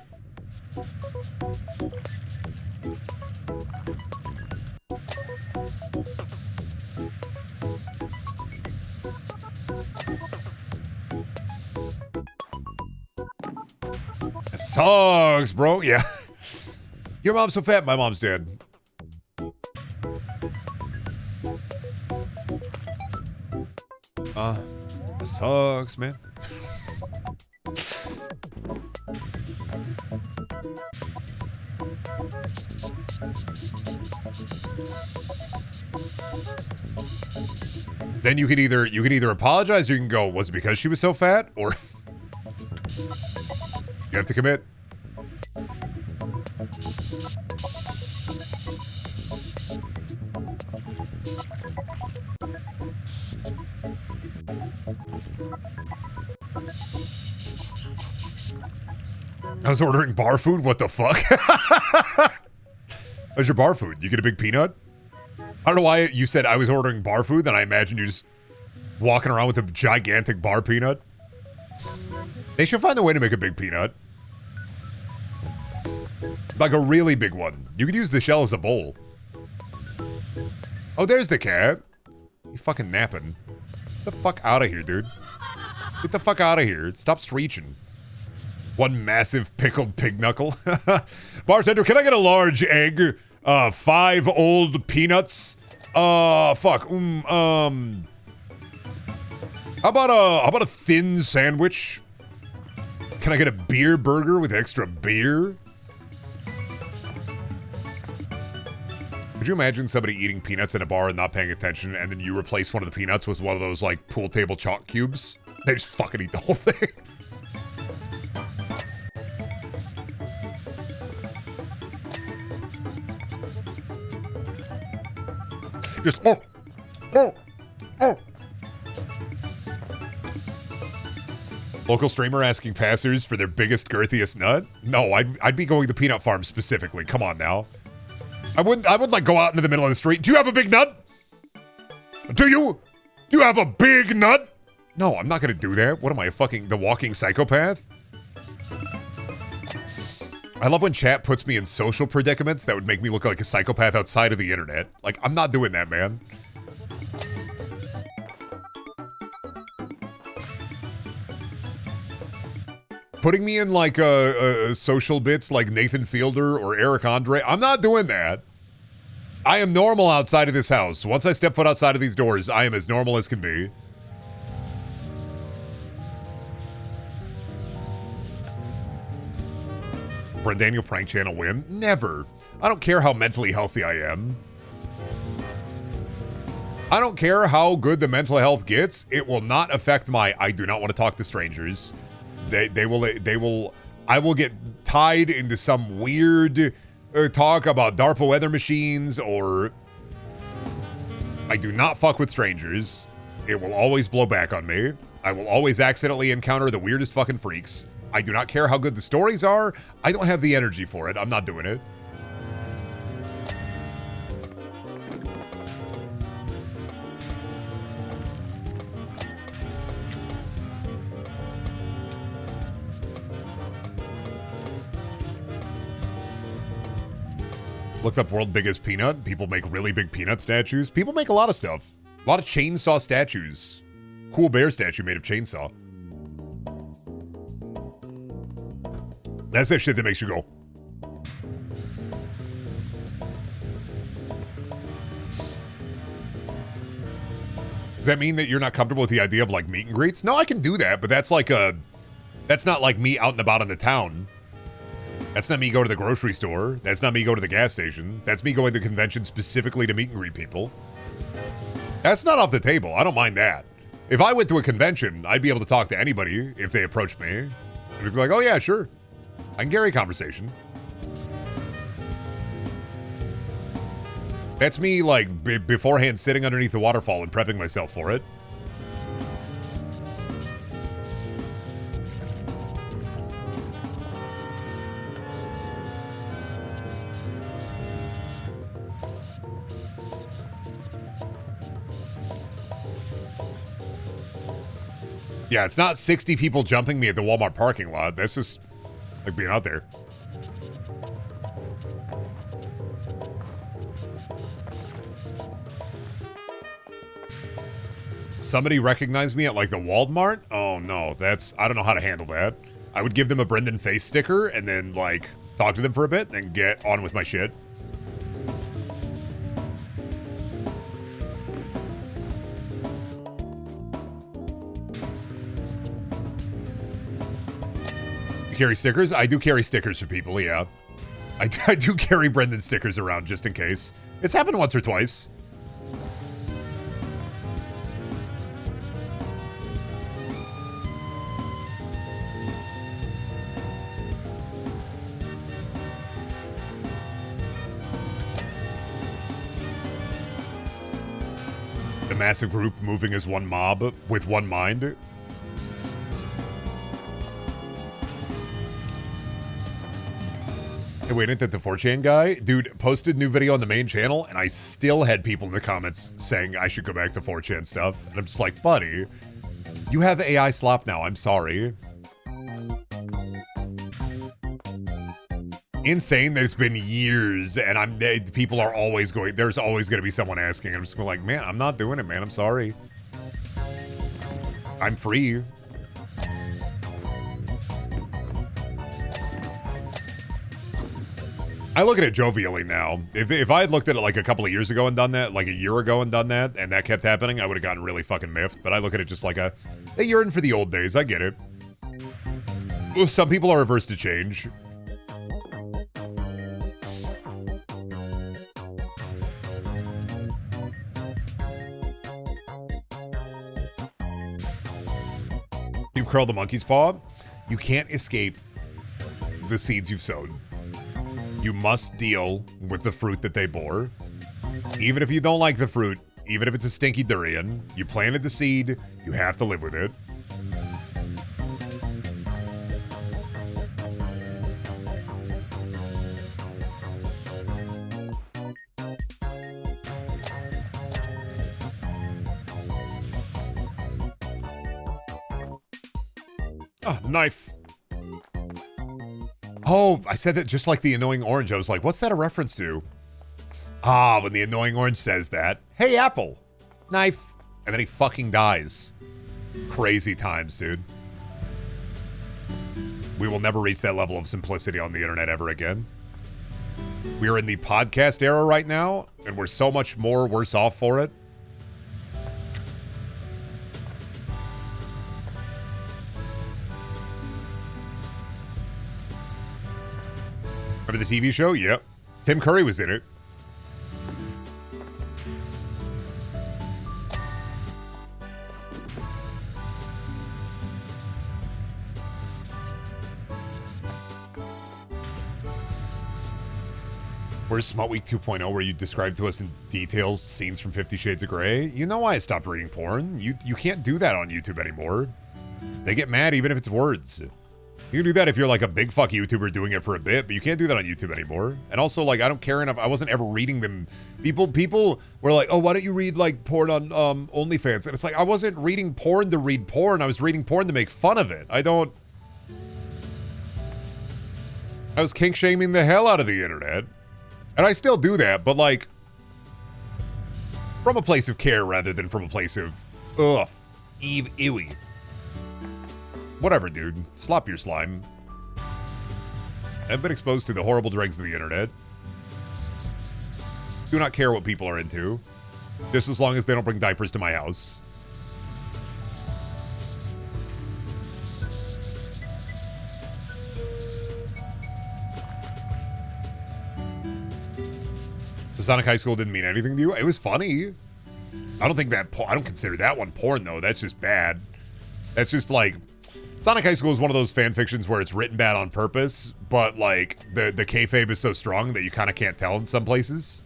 It sucks, bro. Yeah. Your mom's so fat, my mom's dead. It sucks, man. Then you could either apologize or you can go, was it because she was so fat? Or you have to commit. I was ordering bar food? What the fuck? How's your bar food? You get a big peanut? I don't know why you said I was ordering bar food, then I imagine you just walking around with a gigantic bar peanut. They should find a way to make a big peanut. Like a really big one. You could use the shell as a bowl. Oh, there's the cat. You fucking napping. Get the fuck out of here, dude. Get the fuck out of here. Stop screeching. One massive pickled pig knuckle. Bartender, can I get a large egg? 5 old peanuts. Fuck. How about a thin sandwich? Can I get a beer burger with extra beer? Could you imagine somebody eating peanuts in a bar and not paying attention, and then you replace one of the peanuts with one of those like pool table chalk cubes? They just fucking eat the whole thing. Just Local streamer asking passers for their biggest, girthiest nut? No, I'd be going to Peanut Farm specifically. Come on now. I would like go out into the middle of the street. Do you have a big nut? Do you? Do you have a big nut? No, I'm not gonna do that. What am I, the walking psychopath? I love when chat puts me in social predicaments that would make me look like a psychopath outside of the internet. Like, I'm not doing that, man. Putting me in like social bits like Nathan Fielder or Eric Andre, I'm not doing that. I am normal outside of this house. Once I step foot outside of these doors, I am as normal as can be. Brendaniel prank channel win? Never. I don't care how mentally healthy I am. I don't care how good the mental health gets. It will not affect my I do not want to talk to strangers. They will. I will get tied into some weird talk about DARPA weather machines, or I do not fuck with strangers. It will always blow back on me. I will always accidentally encounter the weirdest fucking freaks. I do not care how good the stories are. I don't have the energy for it. I'm not doing it. Looked up world biggest peanut. People make really big peanut statues. People make a lot of stuff. A lot of chainsaw statues. Cool bear statue made of chainsaw. That's that shit that makes you go. Does that mean that you're not comfortable with the idea of like meet and greets? No, I can do that, but that's like that's not like me out and about in the town. That's not me go to the grocery store. That's not me go to the gas station. That's me going to convention specifically to meet and greet people. That's not off the table. I don't mind that. If I went to a convention, I'd be able to talk to anybody if they approached me. And be like, oh yeah, sure. I can carry a conversation. That's me like beforehand sitting underneath the waterfall and prepping myself for it. Yeah, it's not 60 people jumping me at the Walmart parking lot. That's just like being out there. Somebody recognized me at like the Walmart? Oh no, I don't know how to handle that. I would give them a Brendan face sticker and then like talk to them for a bit and get on with my shit. Carry stickers? I do carry stickers for people, yeah. I do carry Brendan stickers around just in case. It's happened once or twice. The massive group moving as one mob with one mind. Hey, wait, ain't that the 4chan guy? Dude, posted new video on the main channel, and I still had people in the comments saying I should go back to 4chan stuff. And I'm just like, buddy, you have AI slop now. I'm sorry. Insane that it's been years, and people are always going, there's always going to be someone asking. I'm just going like, man, I'm not doing it, man. I'm sorry. I'm free. I look at it jovially now. If I had looked at it like a couple of years ago and done that, like a year ago and done that, and that kept happening, I would have gotten really fucking miffed. But I look at it just like a yearn for the old days. I get it. Well, some people are averse to change. You curl the monkey's paw. You can't escape the seeds you've sowed. You must deal with the fruit that they bore. Even if you don't like the fruit, even if it's a stinky durian, you planted the seed, you have to live with it. Oh, knife. Oh, I said that just like the annoying orange. I was like, what's that a reference to? Ah, when the annoying orange says that. Hey, Apple. Knife. And then he fucking dies. Crazy times, dude. We will never reach that level of simplicity on the internet ever again. We are in the podcast era right now, and we're so much more worse off for it. Remember the TV show? Yep. Tim Curry was in it. Where's Smut Week 2.0 where you describe to us in details scenes from 50 Shades of Grey? You know why I stopped reading porn. You can't do that on YouTube anymore. They get mad even if it's words. You can do that if you're like a big fuck YouTuber doing it for a bit, but you can't do that on YouTube anymore. And also, like, I don't care enough. I wasn't ever reading them. People were like, oh, why don't you read like porn on OnlyFans? And it's like, I wasn't reading porn to read porn. I was reading porn to make fun of it. I was kink shaming the hell out of the internet. And I still do that, but like from a place of care rather than from a place of ugh, ewy. Whatever, dude. Slop your slime. I've been exposed to the horrible dregs of the internet. Do not care what people are into, just as long as they don't bring diapers to my house. So Sonic High School didn't mean anything to you? It was funny. I don't consider that one porn, though. That's just bad. That's just like... Sonic High School is one of those fan fictions where it's written bad on purpose, but like the kayfabe is so strong that you kind of can't tell in some places.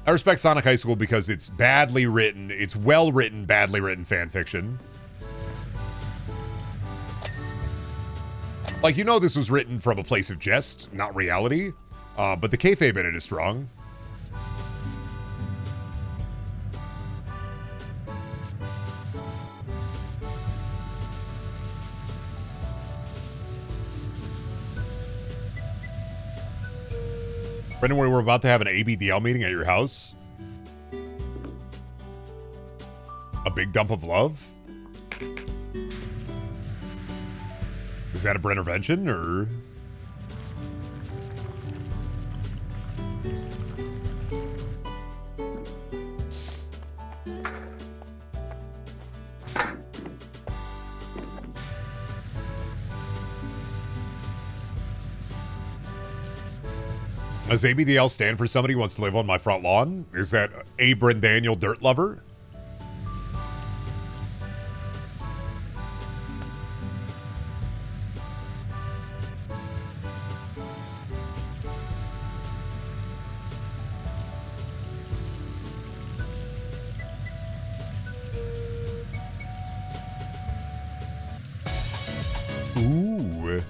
I respect Sonic High School because it's badly written. It's well written, badly written fan fiction. Like, you know, this was written from a place of jest, not reality. But the kayfabe in it is strong. Brendan, we're about to have an ABDL meeting at your house. A big dump of love? Is that a Brennervention, or? Does ABDL stand for somebody who wants to live on my front lawn? Is that a Brendaniel dirt lover? Ooh.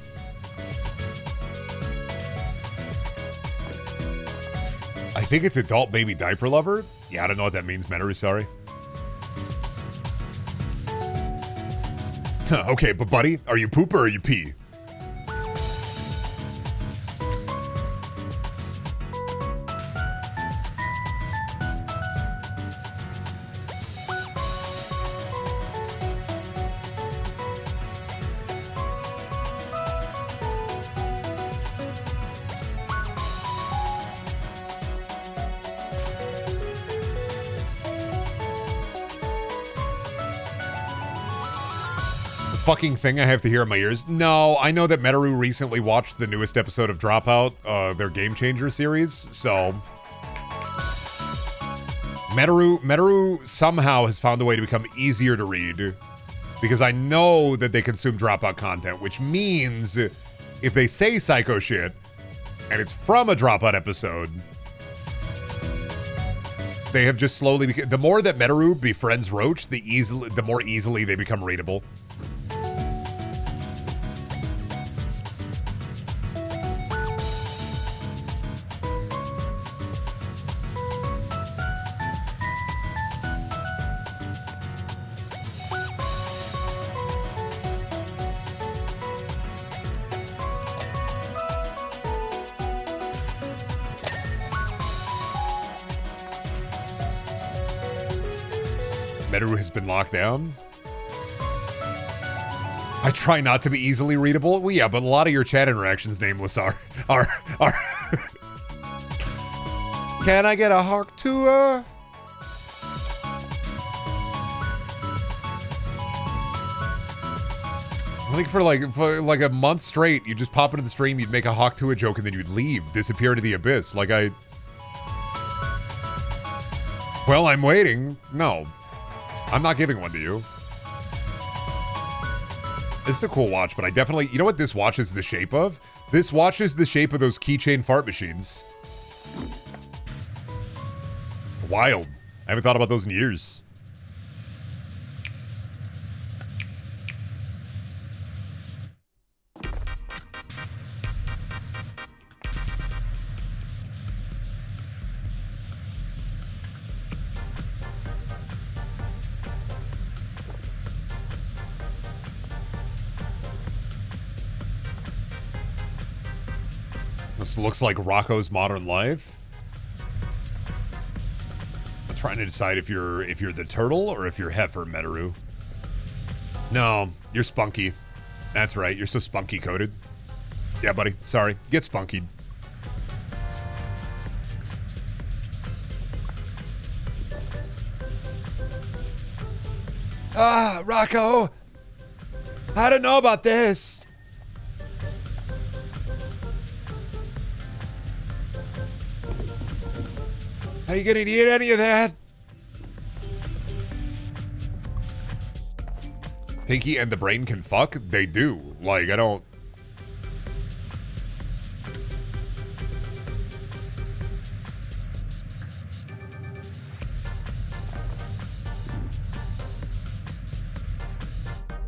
I think it's adult baby diaper lover. Yeah, I don't know what that means, Menaru, sorry. Okay, but buddy, are you poop or are you pee? Fucking thing I have to hear in my ears. No, I know that Menaru recently watched the newest episode of Dropout, their Game Changer series, so Menaru somehow has found a way to become easier to read because I know that they consume Dropout content, which means if they say psycho shit and it's from a Dropout episode, they have just slowly the more that Menaru befriends Roach, the more easily they become readable. Menaru has been locked down. I try not to be easily readable. Well, yeah, but a lot of your chat interactions, Nameless, are. Can I get a hawk tour? I think for like a month straight, you just pop into the stream, you'd make a hawk to a joke, and then you'd leave, disappear into the abyss. Like well, I'm waiting. No. I'm not giving one to you. This is a cool watch, but I definitely... You know what this watch is the shape of? This watch is the shape of those keychain fart machines. Wild. I haven't thought about those in years. This looks like Rocco's Modern Life. I'm trying to decide if you're the turtle or if you're Heifer, Metaru. No, you're spunky. That's right, you're so spunky coated. Yeah, buddy. Sorry. Get spunkied. Ah, Rocco. I don't know about this. Are you gonna eat any of that? Pinky and the brain can fuck? They do. Like, I don't...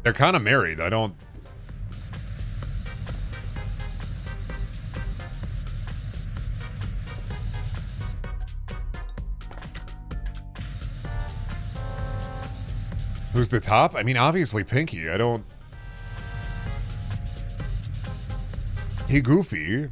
They're kind of married. I don't... Who's the top? I mean, obviously Pinky. I don't... Hey, Goofy.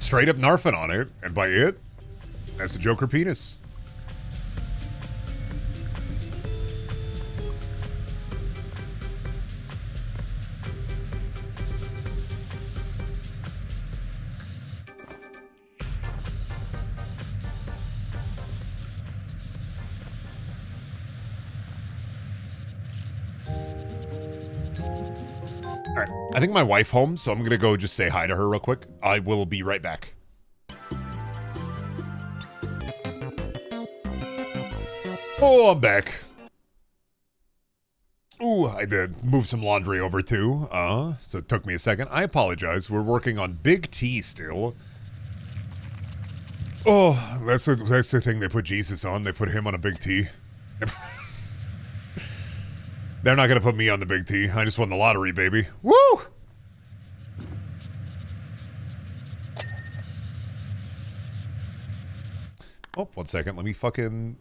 Straight up narfing on it, and by it, that's the Joker penis. I think my wife home, so I'm gonna go just say hi to her real quick. I will be right back. Oh, I'm back. Ooh, I did move some laundry over too. So it took me a second. I apologize. We're working on Big T still. Oh, that's the thing they put Jesus on. They put him on a Big T. They're not going to put me on the Big T. I just won the lottery, baby. Woo! Oh, 1 second. Let me fucking...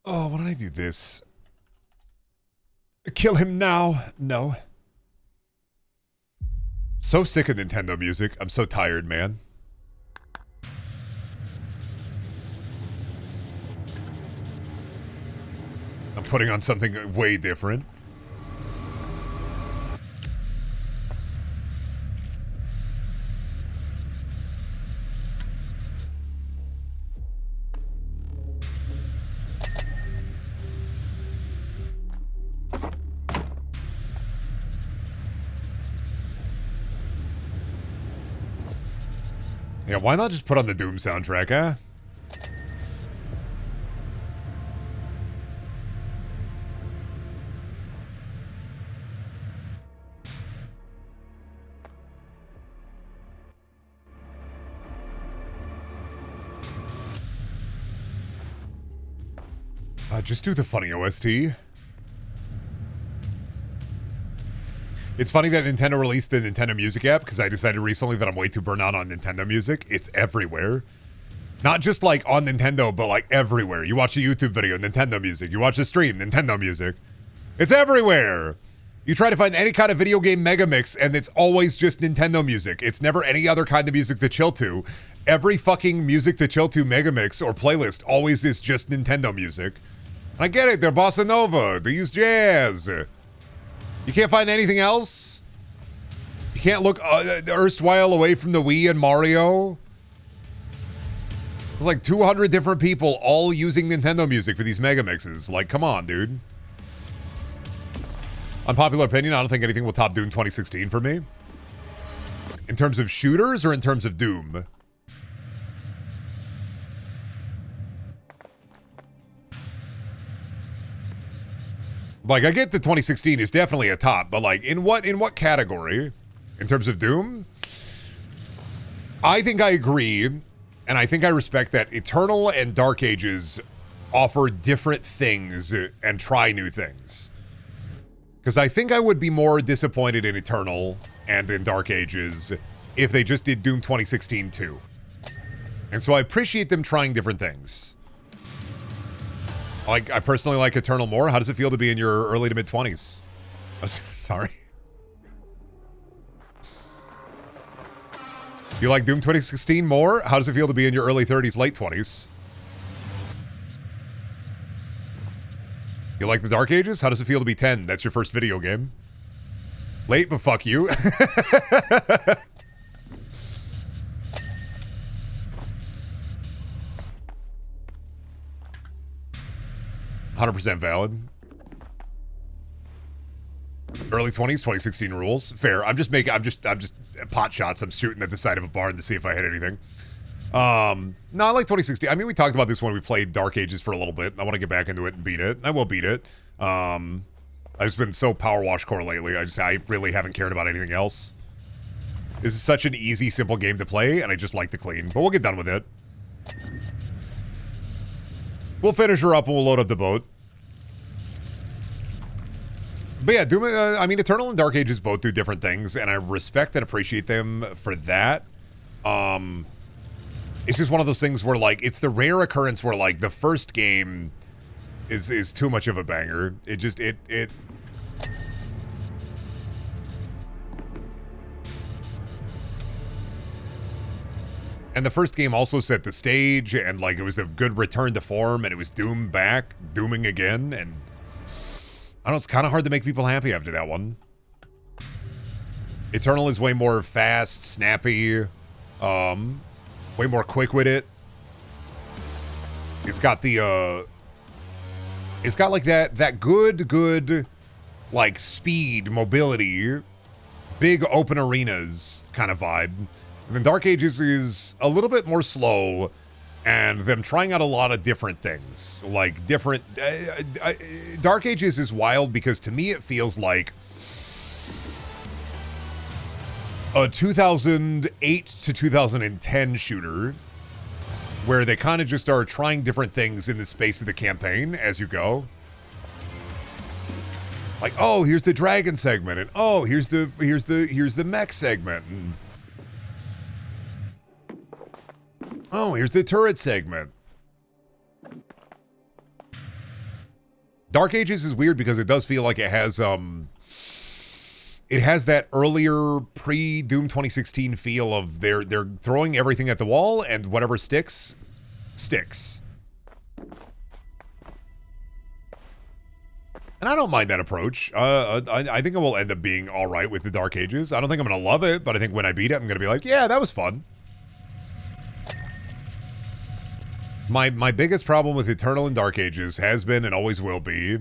Oh, why don't I do this? Kill him now. No. So sick of Nintendo music. I'm so tired, man. I'm putting on something way different. Yeah, why not just put on the Doom soundtrack, huh? Just do the funny OST. It's funny that Nintendo released the Nintendo Music app because I decided recently that I'm way too burnt out on Nintendo Music. It's everywhere. Not just like on Nintendo, but like everywhere. You watch a YouTube video, Nintendo Music. You watch a stream, Nintendo Music. It's everywhere. You try to find any kind of video game mega mix and it's always just Nintendo Music. It's never any other kind of music to chill to. Every fucking music to chill to mega mix or playlist always is just Nintendo Music. I get it. They're bossa nova. They use jazz. You can't find anything else? You can't look erstwhile away from the Wii and Mario? There's like 200 different people all using Nintendo music for these mega mixes. Like, come on, dude. Unpopular opinion, I don't think anything will top Doom 2016 for me. In terms of shooters or in terms of Doom? Like, I get that 2016 is definitely a top, but like, in what category? In terms of Doom? I think I agree, and I think I respect that Eternal and Dark Ages offer different things and try new things. Because I think I would be more disappointed in Eternal and in Dark Ages if they just did Doom 2016 too. And so I appreciate them trying different things. Like, I personally like Eternal more. How does it feel to be in your early to mid-20s? Sorry. You like Doom 2016 more? How does it feel to be in your early 30s, late 20s? You like the Dark Ages? How does it feel to be 10? That's your first video game. Late, but fuck you. 100% valid. Early 20s, 2016 rules. Fair. I'm just pot shots. I'm shooting at the side of a barn to see if I hit anything. No, I like 2016. I mean, we talked about this when we played Dark Ages for a little bit. I want to get back into it and beat it. I will beat it. I've just been so PowerWash core lately. I really haven't cared about anything else. This is such an easy, simple game to play, and I just like to clean. But we'll get done with it. We'll finish her up and we'll load up the boat. But yeah, Doom, I mean, Eternal and Dark Ages both do different things, and I respect and appreciate them for that. It's just one of those things where, like, it's the rare occurrence where, like, the first game is too much of a banger. It just, it And the first game also set the stage, and like it was a good return to form, and it was Doom back, dooming again, and I don't know, it's kind of hard to make people happy after that one. Eternal is way more fast, snappy, way more quick with it. It's got the, it's got like that good, like speed, mobility, big open arenas kind of vibe. And then Dark Ages is a little bit more slow, and them trying out a lot of different things. Like different... Dark Ages is wild because to me it feels like a 2008 to 2010 shooter where they kind of just are trying different things in the space of the campaign as you go. Like, oh, here's the dragon segment, and oh, here's the mech segment, and oh, here's the turret segment. Dark Ages is weird because it does feel like it has that earlier pre-Doom 2016 feel of they're throwing everything at the wall and whatever sticks. And I don't mind that approach. I think it will end up being all right with the Dark Ages. I don't think I'm going to love it, but I think when I beat it, I'm going to be like, yeah, that was fun. My biggest problem with Eternal and Dark Ages has been and always will be,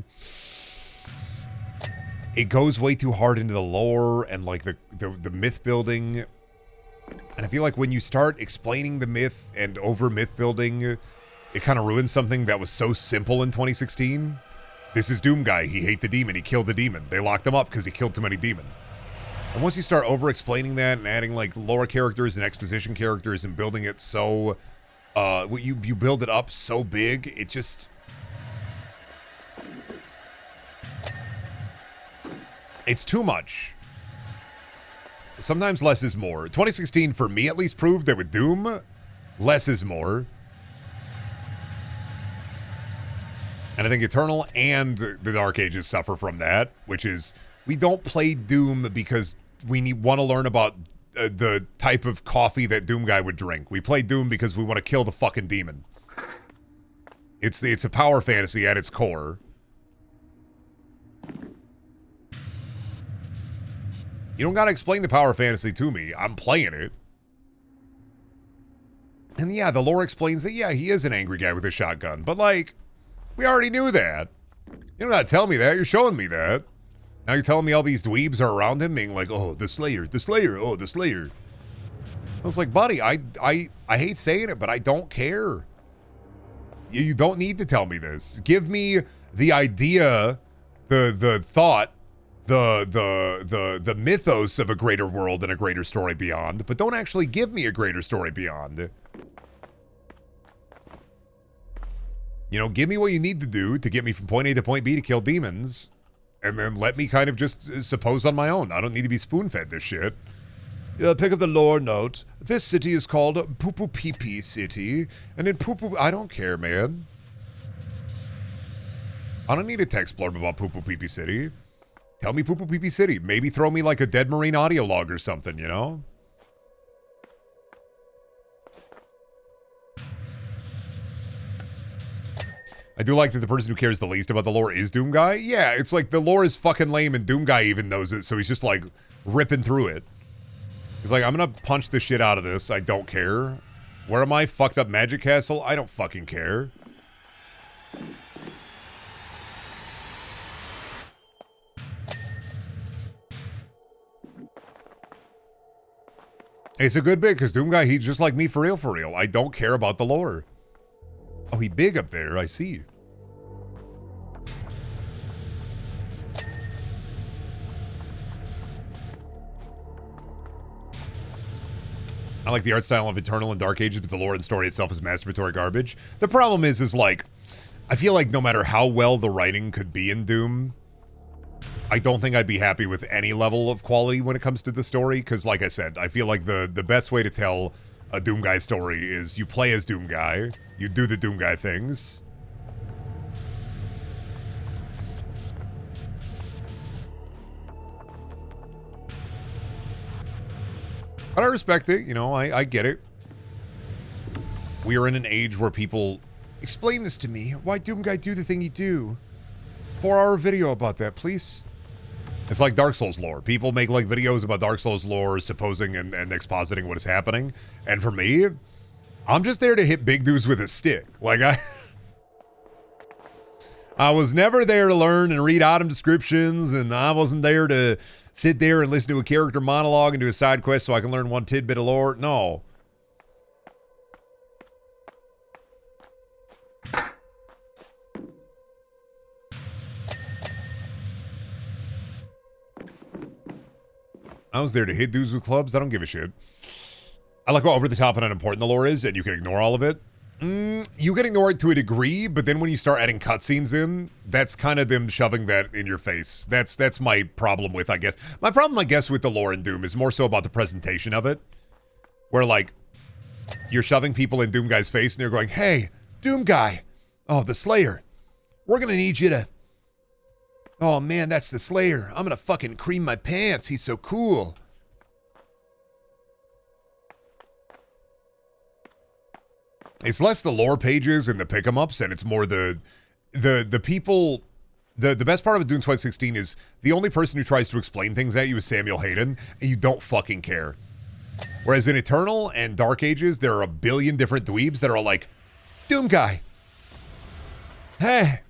it goes way too hard into the lore and like the myth building. And I feel like when you start explaining the myth and over myth building, it kind of ruins something that was so simple in 2016. This is Doom guy. He hate the demon. He killed the demon. They locked him up because he killed too many demon. And once you start over explaining that and adding like lore characters and exposition characters and building it so... you build it up so big, it just... It's too much. Sometimes less is more. 2016, for me at least, proved that with Doom, less is more. And I think Eternal and the Dark Ages suffer from that, which is, we don't play Doom because we want to learn about the type of coffee that Doom guy would drink. We play Doom because we want to kill the fucking demon. It's a power fantasy at its core. You don't gotta explain the power fantasy to me. I'm playing it. And yeah, the lore explains that, yeah, he is an angry guy with a shotgun. But, like, we already knew that. You don't gotta tell me that. You're showing me that. Now you're telling me all these dweebs are around him being like, oh, the Slayer, oh, the Slayer. I was like, buddy, I hate saying it, but I don't care. You don't need to tell me this. Give me the idea, the thought, the mythos of a greater world and a greater story beyond, but don't actually give me a greater story beyond. You know, give me what you need to do to get me from point A to point B to kill demons, and then let me kind of just suppose on my own. I don't need to be spoon-fed this shit. Pick up the lore note. This city is called Poo Poo Pee Pee City, and in Poo Poo... I don't care, man. I don't need a text blurb about Poo Poo Pee Pee City. Tell me Poo Poo Pee Pee City. Maybe throw me like a Dead Marine audio log or something, you know? I do like that the person who cares the least about the lore is Doomguy. Yeah, it's like the lore is fucking lame and Doomguy even knows it, so he's just like ripping through it. He's like, I'm gonna punch the shit out of this. I don't care. Where am I? Fucked up Magic Castle? I don't fucking care. It's a good bit, because Doomguy, he's just like me for real, for real. I don't care about the lore. Oh, he big up there. I see. I like the art style of Eternal and Dark Ages, but the lore and story itself is masturbatory garbage. The problem is like, I feel like no matter how well the writing could be in Doom, I don't think I'd be happy with any level of quality when it comes to the story, because like I said, I feel like the best way to tell a Doomguy story is you play as Doomguy, you do the Doomguy things. But I respect it, you know, I get it. We are in an age where people explain this to me. Why Doomguy do the thing you do? 4-hour video about that, please. It's like Dark Souls lore. People make like videos about Dark Souls lore, supposing and expositing what is happening. And for me, I'm just there to hit big dudes with a stick. Like I was never there to learn and read item descriptions, and I wasn't there to sit there and listen to a character monologue and do a side quest so I can learn one tidbit of lore. No. I was there to hit dudes with clubs. I don't give a shit. I like how over the top and unimportant the lore is, and you can ignore all of it. You can ignore it to a degree, but then when you start adding cutscenes in, that's kind of them shoving that in your face. That's my problem with, I guess. My problem, I guess, with the lore in Doom is more so about the presentation of it. Where, like, you're shoving people in Doomguy's face, and they're going, hey, Doomguy. Oh, the Slayer. We're going to need you to... Oh, man, that's the Slayer. I'm going to fucking cream my pants. He's so cool. It's less the lore pages and the pick-em-ups, and it's more the people... The best part of Doom 2016 is the only person who tries to explain things at you is Samuel Hayden, and you don't fucking care. Whereas in Eternal and Dark Ages, there are a billion different dweebs that are all like, Doomguy. Hey.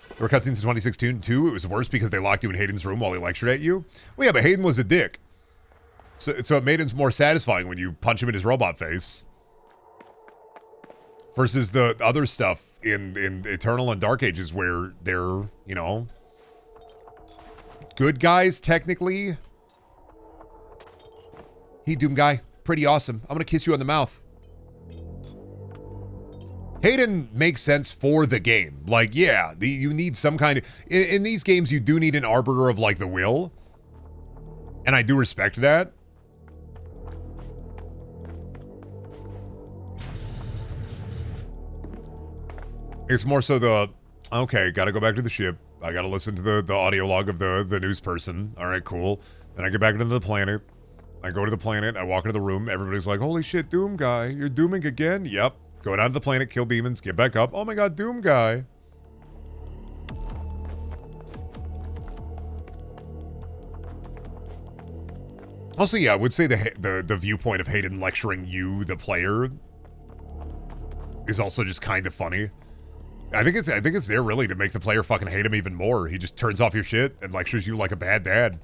There were cutscenes in 2016 too. It was worse because they locked you in Hayden's room while he lectured at you. Well, yeah, but Hayden was a dick. So it made him more satisfying when you punch him in his robot face. Versus the other stuff in Eternal and Dark Ages where they're, you know, good guys, technically. Hey, Doomguy, pretty awesome. I'm gonna kiss you on the mouth. Hayden makes sense for the game. Like, yeah, you need some kind of... In these games, you do need an arbiter of, like, the will. And I do respect that. It's more so the... Okay, gotta go back to the ship. I gotta listen to the audio log of the news person. All right, cool. Then I get back into the planet. I go to the planet. I walk into the room. Everybody's like, holy shit, Doomguy. You're dooming again? Yep. Go down to the planet, kill demons, get back up. Oh my god, Doomguy. Also, yeah, I would say the viewpoint of Hayden lecturing you, the player, is also just kind of funny. I think it's there really to make the player fucking hate him even more. He just turns off your shit and lectures you like a bad dad.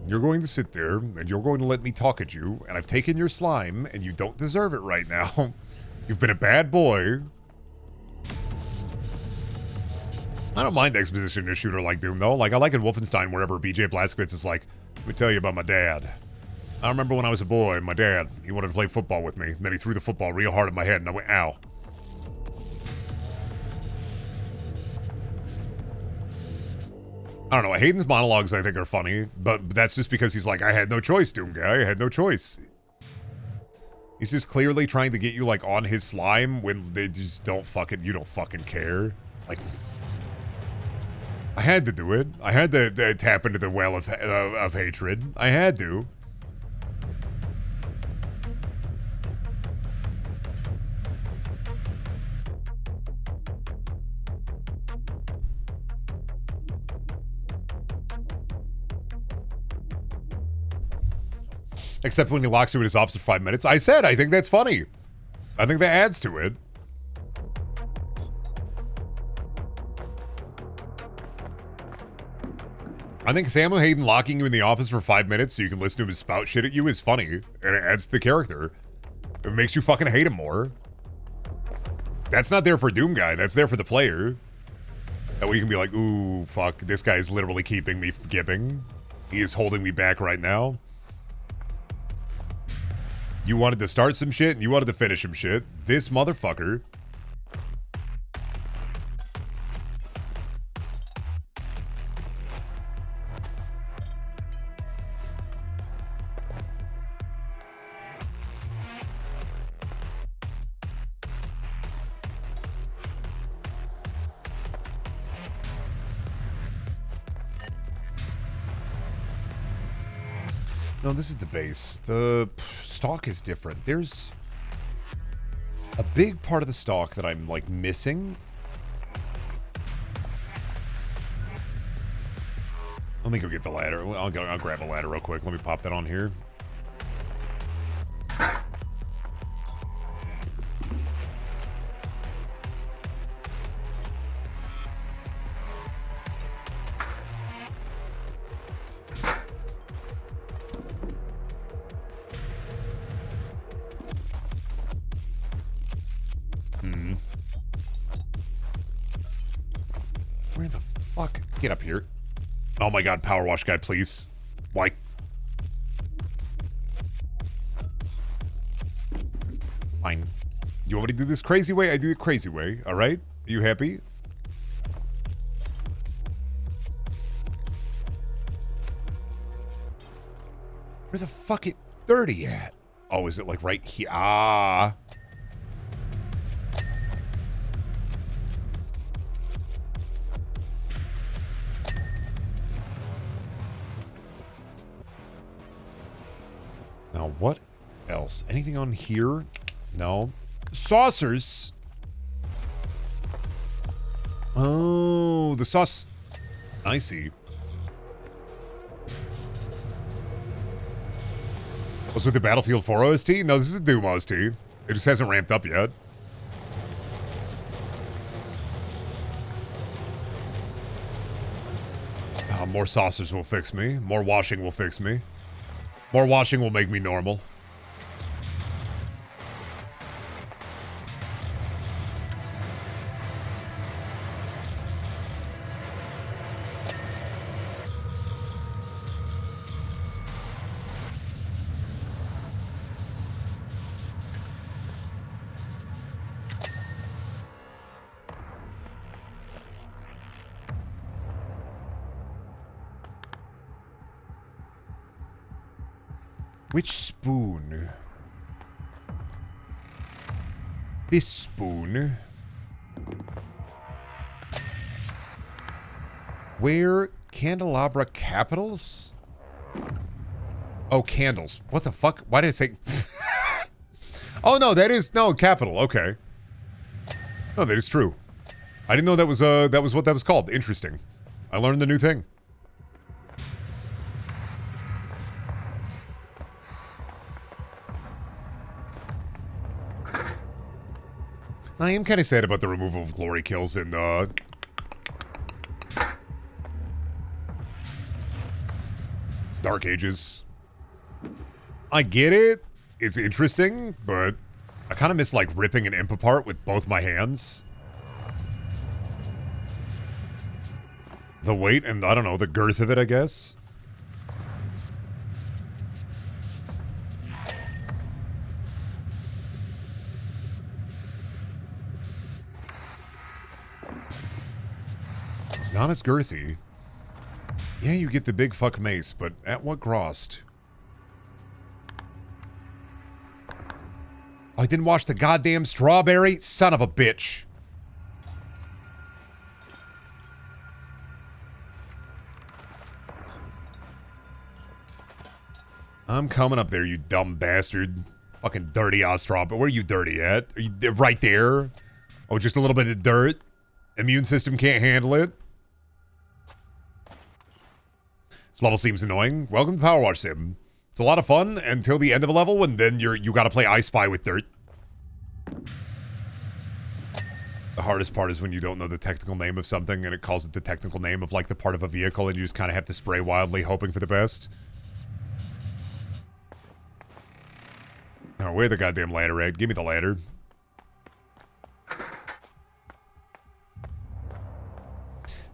You're going to sit there and you're going to let me talk at you, and I've taken your slime and you don't deserve it right now. You've been a bad boy. I don't mind exposition in a shooter like Doom, though. Like, I like in Wolfenstein, wherever BJ Blazkowicz is like, let me tell you about my dad. I remember when I was a boy, my dad, he wanted to play football with me. And then he threw the football real hard at my head, and I went, ow. I don't know. Hayden's monologues, I think, are funny. But that's just because he's like, I had no choice, Doom guy. I had no choice. He's just clearly trying to get you, like, on his slime when they just don't fucking, you don't fucking care. Like... I had to do it. I had to tap into the well of hatred. I had to. Except when he locks you in his office for 5 minutes. I said, I think that's funny. I think that adds to it. I think Samuel Hayden locking you in the office for 5 minutes so you can listen to him spout shit at you is funny. And it adds to the character. It makes you fucking hate him more. That's not there for Doom Guy. That's there for the player. That way you can be like, ooh, fuck. This guy is literally keeping me from gibbing. He is holding me back right now. You wanted to start some shit and you wanted to finish some shit. This motherfucker... No, this is the base. The stock is different. There's a big part of the stock that I'm, like, missing. Let me go get the ladder. I'll grab a ladder real quick. Let me pop that on here. Where the fuck? Get up here. Oh my god, PowerWash guy, please. Why? Fine. You want me to do this crazy way? I do it crazy way, alright? Are you happy? Where the fuck it dirty at? Oh, is it like right here? Ah. Now, what else? Anything on here? No. Saucers? Oh, the sauce. I see. Was with the Battlefield 4 OST? No, this is a Doom OST. It just hasn't ramped up yet. More saucers will fix me. More washing will fix me. More washing will make me normal. Which spoon? This spoon. Where candelabra capitals? Oh, candles. What the fuck? Why did I say? Oh, no, that is, no, capital. Okay. No, that is true. I didn't know that was what that was called. Interesting. I learned a new thing. I am kind of sad about the removal of glory kills in Dark Ages. I get it. It's interesting, but I kind of miss like ripping an imp apart with both my hands. The weight and, I don't know, the girth of it, I guess. It's not as girthy. Yeah, you get the big fuck mace, but at what cost? Oh, I didn't wash the goddamn strawberry? Son of a bitch. I'm coming up there, you dumb bastard. Fucking dirty Ostrov. But where are you dirty at? Are you right there? Oh, just a little bit of dirt? Immune system can't handle it? This level seems annoying. Welcome to PowerWash Sim. It's a lot of fun until the end of a level, and then you gotta play I Spy with dirt. The hardest part is when you don't know the technical name of something, and it calls it the technical name of like the part of a vehicle, and you just kind of have to spray wildly, hoping for the best. Oh, where the goddamn ladder at? Give me the ladder.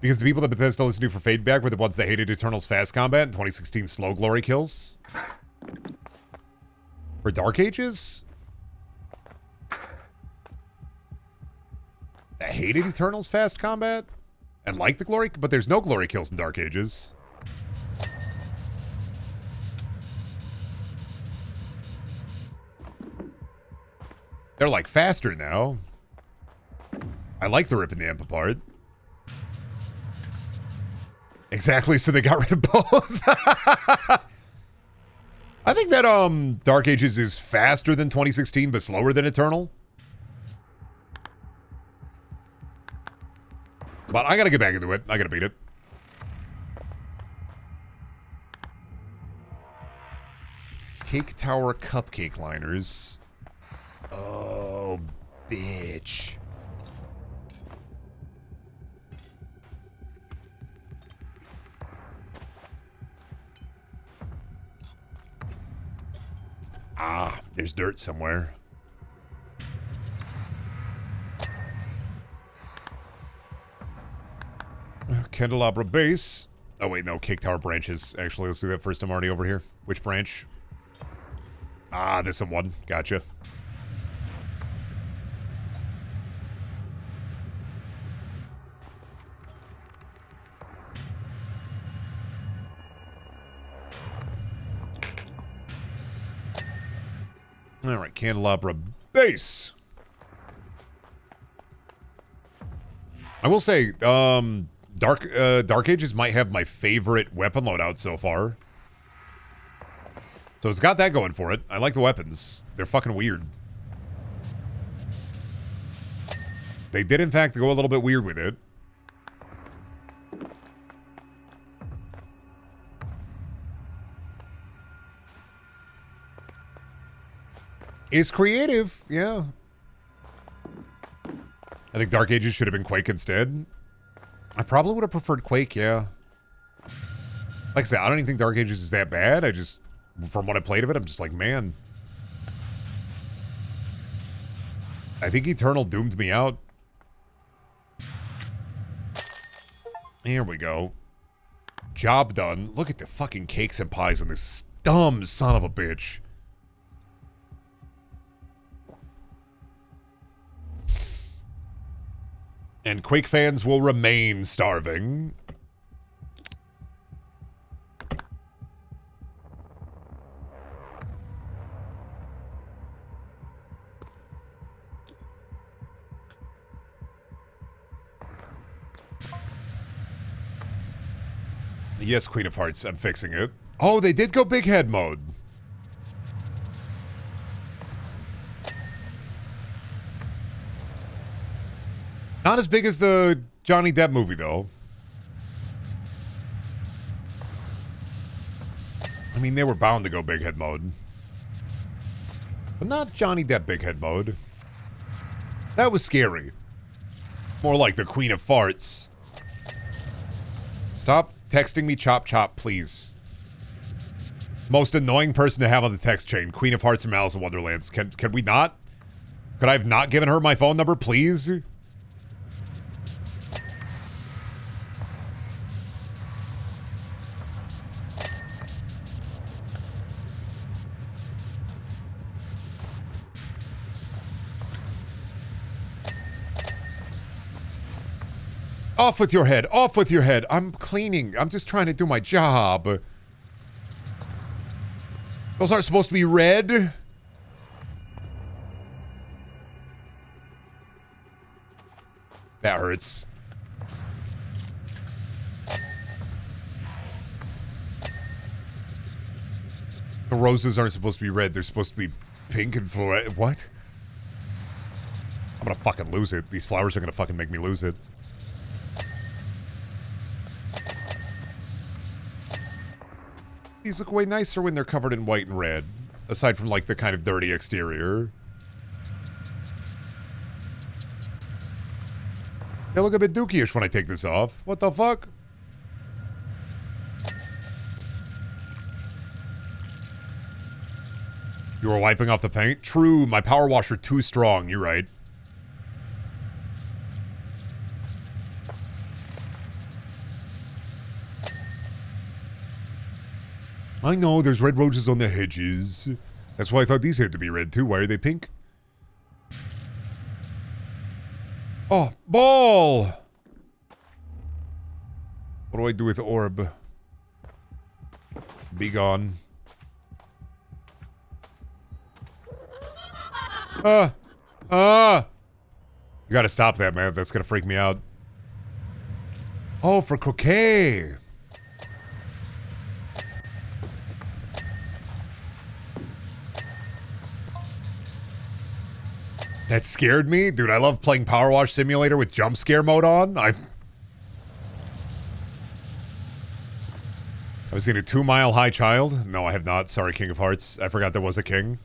Because the people that Bethesda listened to for feedback were the ones that hated Eternal's fast combat and 2016 slow glory kills. For Dark Ages? That hated Eternal's fast combat? And liked the glory? But there's no glory kills in Dark Ages. They're like faster now. I like the ripping the imp apart. Exactly, so they got rid of both. I think that Dark Ages is faster than 2016, but slower than Eternal. But I gotta get back into it. I gotta beat it. Cake Tower cupcake liners. Oh, bitch. Ah, there's dirt somewhere. Candelabra base. Oh, wait, no. Cake Tower branches. Actually, let's do that first. I'm already over here. Which branch? Ah, this one. Gotcha. All right, Candelabra base. I will say, Dark Ages might have my favorite weapon loadout so far. So it's got that going for it. I like the weapons. They're fucking weird. They did, in fact, go a little bit weird with it. It's creative, yeah. I think Dark Ages should have been Quake instead. I probably would have preferred Quake, yeah. Like I said, I don't even think Dark Ages is that bad. I just, from what I played of it, I'm just like, man. I think Eternal doomed me out. Here we go. Job done. Look at the fucking cakes and pies on this dumb son of a bitch. And Quake fans will remain starving. Yes, Queen of Hearts, I'm fixing it. Oh, they did go big head mode. Not as big as the Johnny Depp movie, though. I mean, they were bound to go big head mode. But not Johnny Depp big head mode. That was scary. More like the Queen of Farts. Stop texting me chop chop, please. Most annoying person to have on the text chain. Queen of Hearts and Malice in Wonderlands. Can we not? Could I have not given her my phone number, please? Off with your head. Off with your head. I'm cleaning. I'm just trying to do my job. Those aren't supposed to be red. That hurts. The roses aren't supposed to be red. They're supposed to be pink and fluorescent. What? I'm gonna fucking lose it. These flowers are gonna fucking make me lose it. These look way nicer when they're covered in white and red. Aside from, like, the kind of dirty exterior. They look a bit dookie-ish when I take this off. What the fuck? You were wiping off the paint? True, my power washer too strong. You're right. I know, there's red roses on the hedges. That's why I thought these had to be red, too. Why are they pink? Oh, ball! What do I do with the orb? Be gone. You gotta stop that, man. That's gonna freak me out. Oh, for croquet! That scared me? Dude, I love playing PowerWash Simulator with jump scare mode on. I was in a 2 Mile High Child. No, I have not. Sorry, King of Hearts. I forgot there was a king.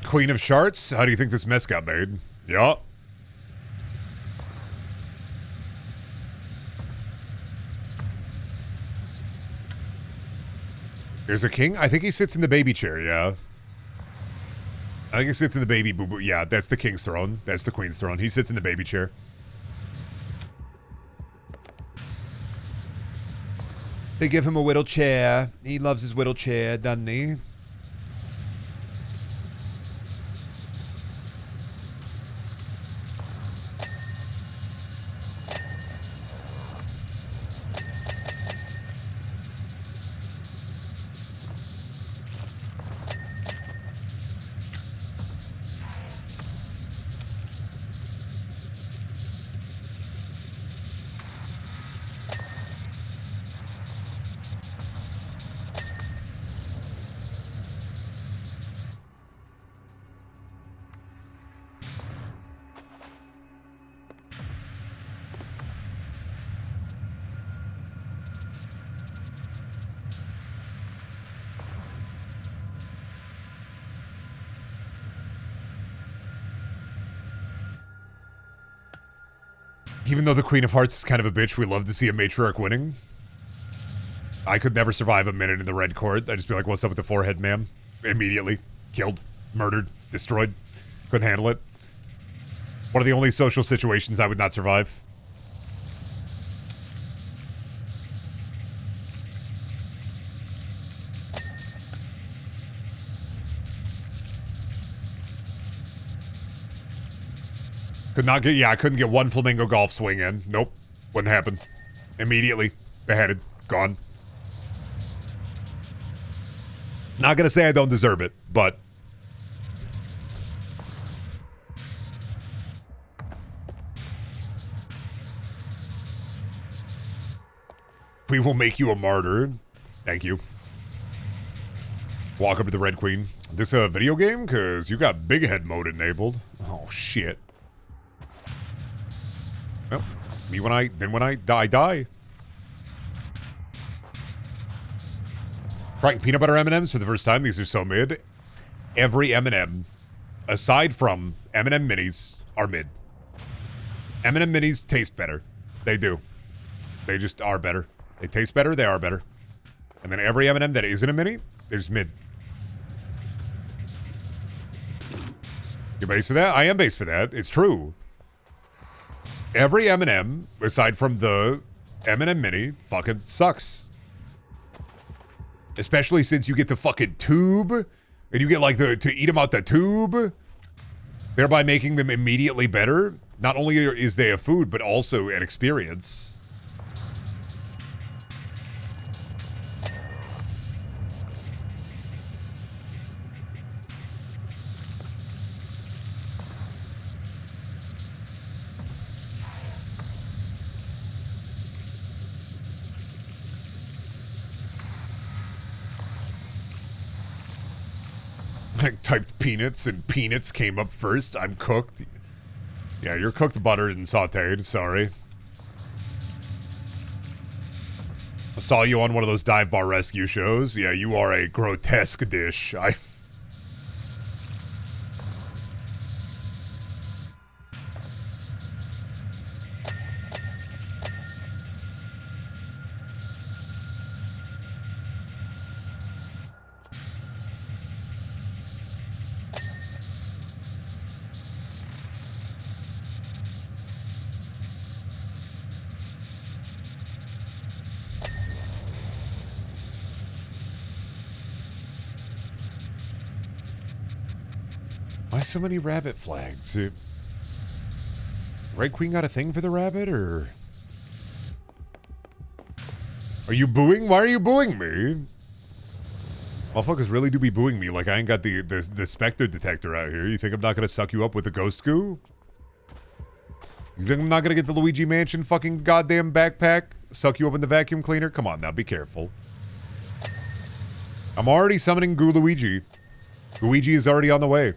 Queen of Sharts? How do you think this mess got made? Yeah. There's a king? I think he sits in the baby chair, yeah. I think he sits in the baby boo-boo. Yeah, that's the king's throne. That's the queen's throne. He sits in the baby chair. They give him a whittle chair. He loves his whittle chair, doesn't he? Even though the Queen of Hearts is kind of a bitch, we love to see a matriarch winning. I could never survive a minute in the red court. I'd just be like, what's up with the forehead, ma'am? Immediately. Killed. Murdered. Destroyed. Couldn't handle it. One of the only social situations I would not survive. Could not get, yeah, I couldn't get one flamingo golf swing in. Nope. Wouldn't happen. Immediately. Beheaded. Gone. Not gonna say I don't deserve it, but... We will make you a martyr. Thank you. Walk up to the Red Queen. This a video game? Because you got big head mode enabled. Oh, shit. Well, when I die. Trying peanut butter M&Ms for the first time. These are so mid. Every M&M, aside from M&M minis, are mid. M&M minis taste better. They do. They just are better. They taste better. They are better. And then every M&M that isn't a mini, there's mid. You're based for that? I am based for that. It's true. Every M&M, aside from the M&M mini, fucking sucks. Especially since you get the fucking tube, and you get like to eat them out the tube, thereby making them immediately better. Not only is they a food, but also an experience. I typed peanuts and peanuts came up first. I'm cooked. Yeah, you're cooked, buttered, and sauteed. Sorry. I saw you on one of those dive bar rescue shows. Yeah, you are a grotesque dish. Why so many rabbit flags? Red Queen got a thing for the rabbit, or... Are you booing? Why are you booing me? Motherfuckers really do be booing me like I ain't got the Spectre detector out here. You think I'm not gonna suck you up with the ghost goo? You think I'm not gonna get the Luigi Mansion fucking goddamn backpack? Suck you up in the vacuum cleaner? Come on now, be careful. I'm already summoning Goo Luigi. Luigi is already on the way.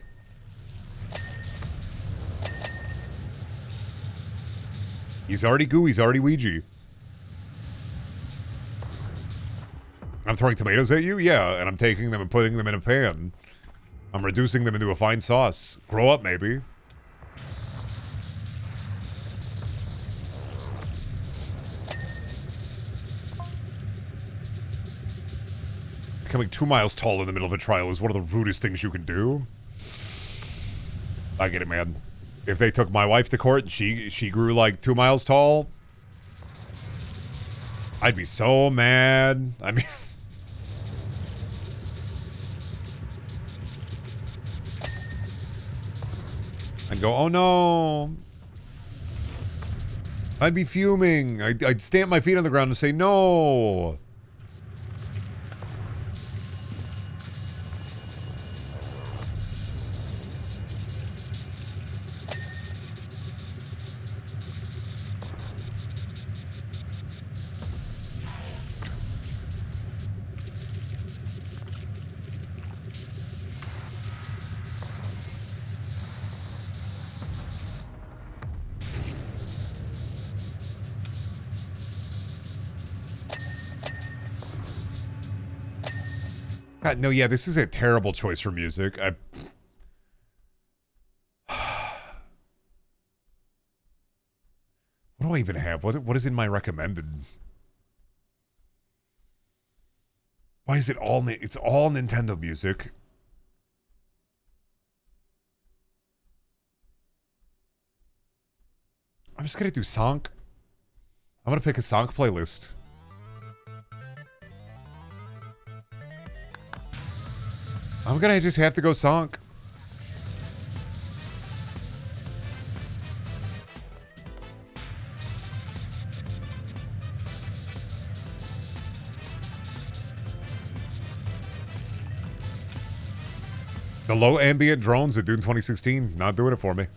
He's already Goo, he's already Ouija. I'm throwing tomatoes at you? Yeah, and I'm taking them and putting them in a pan. I'm reducing them into a fine sauce. Grow up, maybe. Becoming 2 miles tall in the middle of a trial is one of the rudest things you can do. I get it, man. If they took my wife to court and she grew like 2 miles tall, I'd be so mad. I mean... I'd go, oh no. I'd be fuming. I'd stamp my feet on the ground and say, no. God, no, yeah, this is a terrible choice for music. What do I even have? What is in my recommended? Why is it all... It's all Nintendo music. I'm just gonna do Sonk. I'm gonna pick a Sonk playlist. I'm gonna just have to go Sonk. The low ambient drones at Dune 2016, not doing it for me.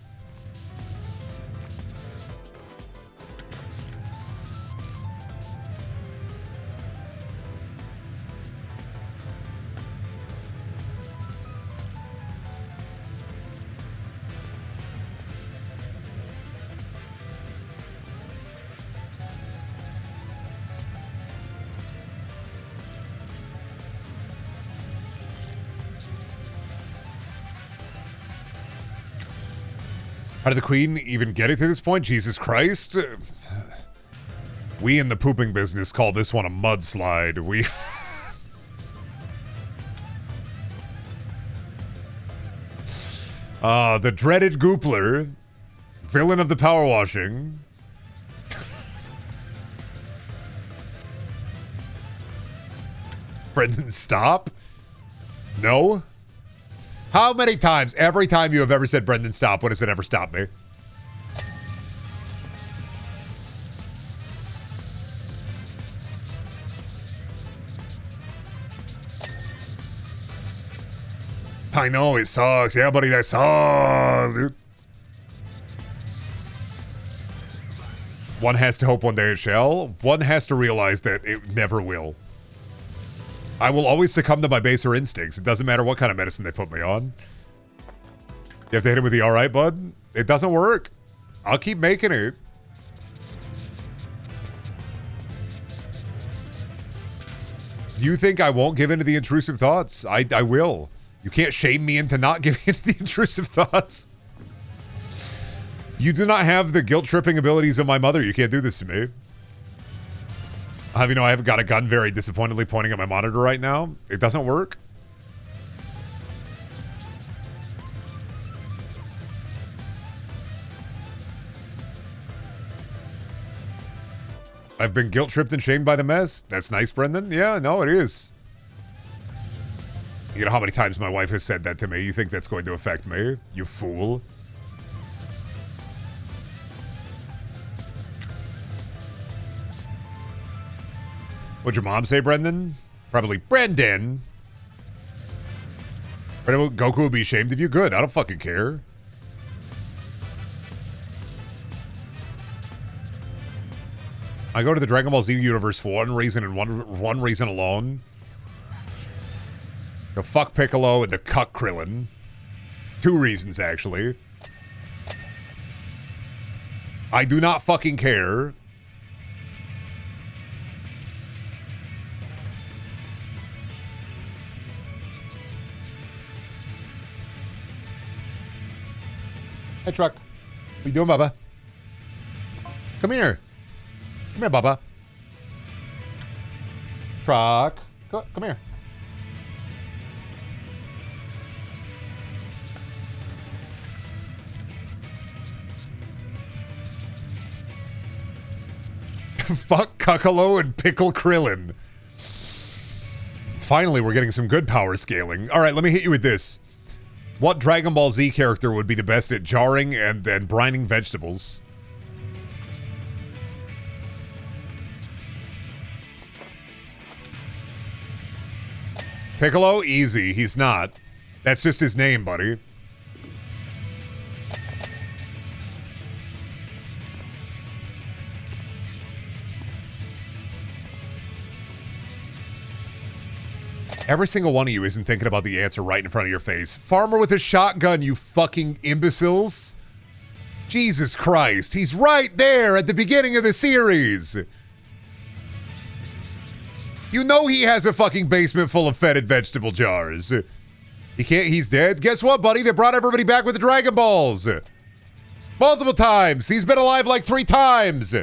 How did the queen even get it to this point? Jesus Christ. We in the pooping business call this one a mudslide. We... the dreaded Goopler, villain of the power washing. Brendan, stop. No. How many times, every time you have ever said Brendan, stop, when has it ever stopped me? I know, it sucks. Yeah, buddy, that sucks, dude. One has to hope one day it shall. One has to realize that it never will. I will always succumb to my baser instincts. It doesn't matter what kind of medicine they put me on. You have to hit him with the alright, bud? It doesn't work. I'll keep making it. Do you think I won't give in to the intrusive thoughts? I will. You can't shame me into not giving in to the intrusive thoughts. You do not have the guilt-tripping abilities of my mother. You can't do this to me. You know, I have got a gun very disappointedly pointing at my monitor right now. It doesn't work. I've been guilt-tripped and shamed by the mess. That's nice, Brendan. Yeah, no, it is. You know how many times my wife has said that to me? You think that's going to affect me? You fool. What'd your mom say, Brendan? Probably Brendan. Goku would be ashamed of you? Good. I don't fucking care. I go to the Dragon Ball Z universe for one reason and one reason alone. To fuck Piccolo and to cuck Krillin. 2 reasons, actually. I do not fucking care. Hey, Truck. What you doing, Bubba? Come here. Come here, Bubba. Truck. Come here. Fuck Cuccolo and Pickle Krillin. Finally, we're getting some good power scaling. All right, let me hit you with this. What Dragon Ball Z character would be the best at jarring and brining vegetables? Piccolo? Easy. He's not. That's just his name, buddy. Every single one of you isn't thinking about the answer right in front of your face. Farmer with a shotgun, you fucking imbeciles. Jesus Christ, he's right there at the beginning of the series. You know he has a fucking basement full of fetid vegetable jars. He's dead. Guess what, buddy? They brought everybody back with the Dragon Balls. Multiple times. He's been alive like 3 times.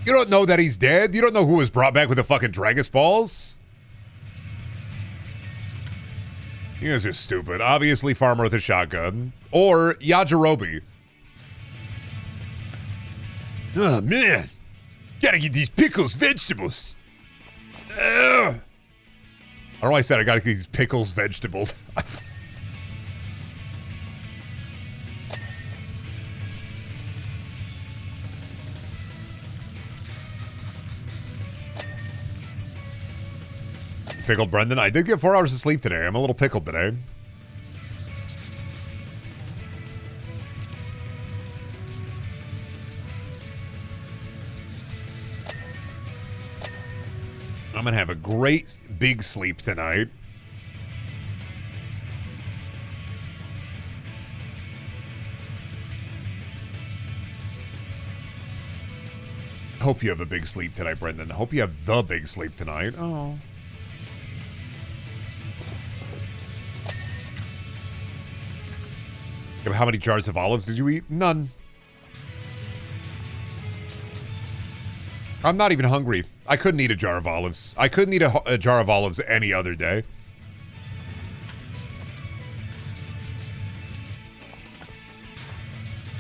You don't know that he's dead? You don't know who was brought back with the fucking Dragon Balls? You guys are stupid. Obviously, Farmer with a shotgun. Or Yajirobe. Oh, man. Gotta get these pickles vegetables. I don't know why I said I gotta get these pickles vegetables. Pickled Brendan. I did get 4 hours of sleep today. I'm a little pickled today. I'm gonna have a great big sleep tonight. Hope you have a big sleep tonight, Brendan. Hope you have the big sleep tonight. Oh. How many jars of olives did you eat? None. I'm not even hungry. I couldn't eat a jar of olives. I couldn't eat a jar of olives any other day.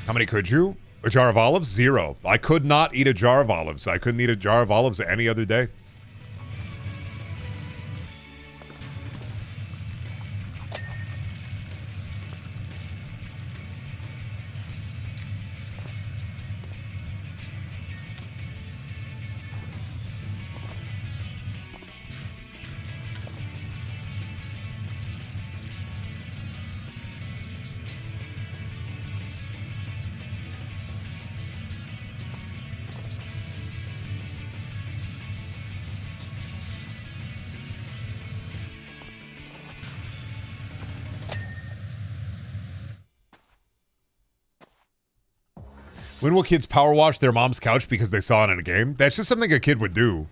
How many could you? A jar of olives? 0. I could not eat a jar of olives. I couldn't eat a jar of olives any other day. When will kids power wash their mom's couch because they saw it in a game? That's just something a kid would do.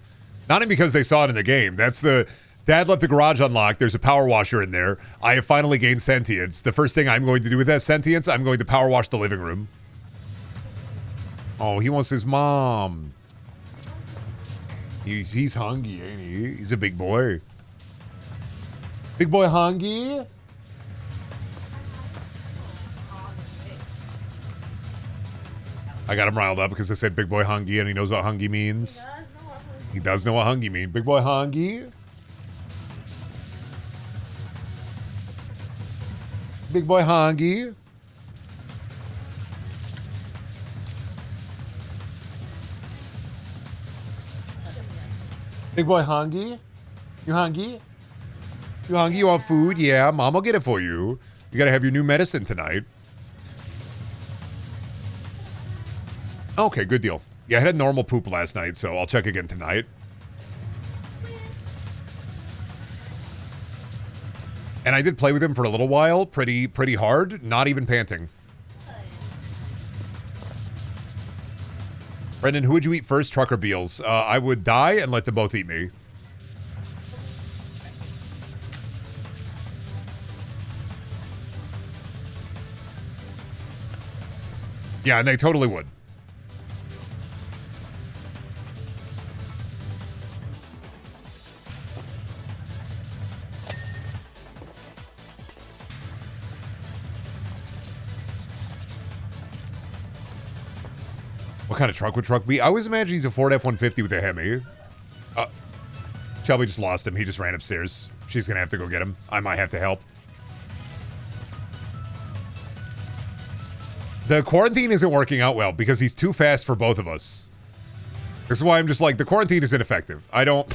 Not even because they saw it in the game. That's the dad left the garage unlocked. There's a power washer in there. I have finally gained sentience. The first thing I'm going to do with that sentience, I'm going to power wash the living room. Oh, he wants his mom. He's hungry, ain't he? He's a big boy. Big boy hungry? I got him riled up because I said big boy hungry and he knows what hungry means. He does know what hungry means. Big boy hungry. Big boy hungry. Big boy hungry. You hungry? You hungry? You want food? Yeah, mom will get it for you. You gotta have your new medicine tonight. Okay, good deal. Yeah, I had normal poop last night, so I'll check again tonight. And I did play with him for a little while, pretty hard, not even panting. Brendan, who would you eat first, Truck or Beals? I would die and let them both eat me. Yeah, and they totally would. What kind of truck would Truck be? I always imagine he's a Ford F-150 with a Hemi. Shelby just lost him. He just ran upstairs. She's going to have to go get him. I might have to help. The quarantine isn't working out well because he's too fast for both of us. This is why I'm just like, the quarantine is ineffective. I don't...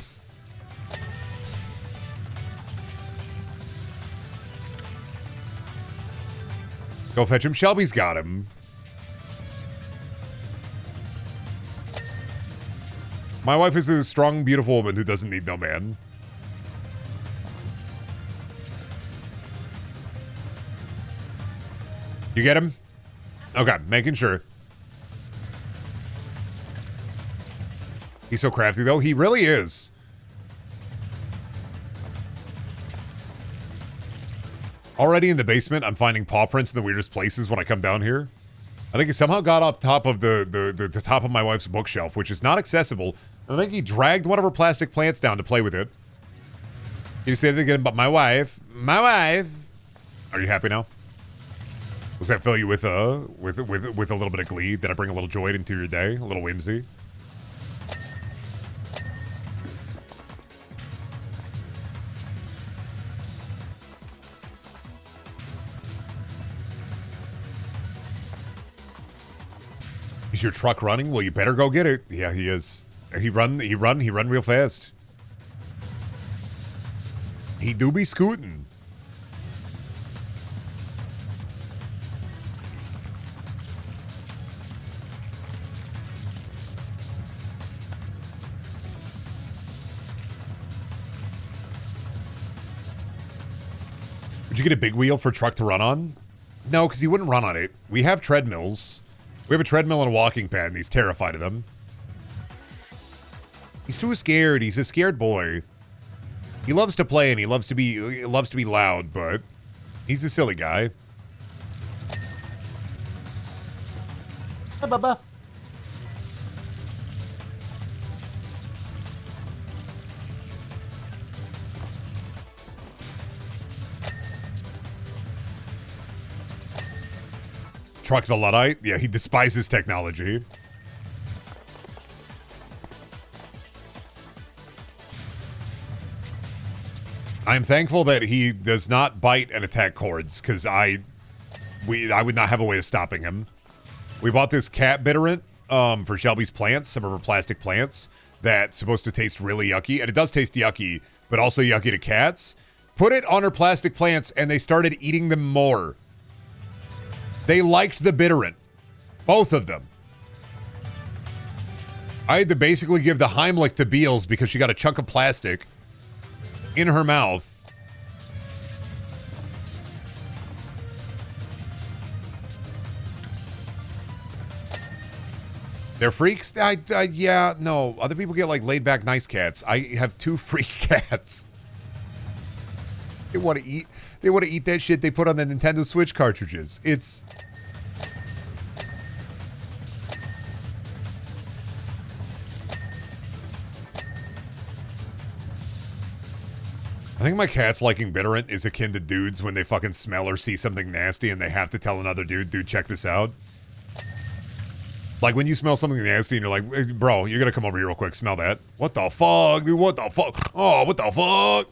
Go fetch him. Shelby's got him. My wife is a strong, beautiful woman who doesn't need no man. You get him? Okay, making sure. He's so crafty, though. He really is. Already in the basement, I'm finding paw prints in the weirdest places when I come down here. I think he somehow got up top of the top of my wife's bookshelf, which is not accessible. I think he dragged one of her plastic plants down to play with it. You say it again about my wife. My wife. Are you happy now? Does that fill you with a little bit of glee? Did I bring a little joy into your day? A little whimsy? Is your truck running? Well, you better go get it. Yeah, he is. He run real fast. He do be scooting. Would you get a big wheel for a truck to run on? No, because he wouldn't run on it. We have treadmills. We have a treadmill and a walking pad, and he's terrified of them. He's too scared. He's a scared boy. He loves to play and he loves to be loud, but he's a silly guy. Hi, Bubba. Truck the Luddite? Yeah, he despises technology. I'm thankful that he does not bite and attack cords, because I would not have a way of stopping him. We bought this cat bitterant for Shelby's plants, some of her plastic plants, that's supposed to taste really yucky, and it does taste yucky, but also yucky to cats. Put it on her plastic plants, and they started eating them more. They liked the bitterant. Both of them. I had to basically give the Heimlich to Beals because she got a chunk of plastic in her mouth. They're freaks? Yeah, no. Other people get like laid back nice cats. I have 2 freak cats. They want to eat. They want to eat that shit they put on the Nintendo Switch cartridges. It's... I think my cat's liking bitterant is akin to dudes when they fucking smell or see something nasty and they have to tell another dude, check this out. Like when you smell something nasty and you're like, hey, bro, you gotta come over here real quick, smell that. What the fuck, dude, what the fuck? Oh, what the fuck?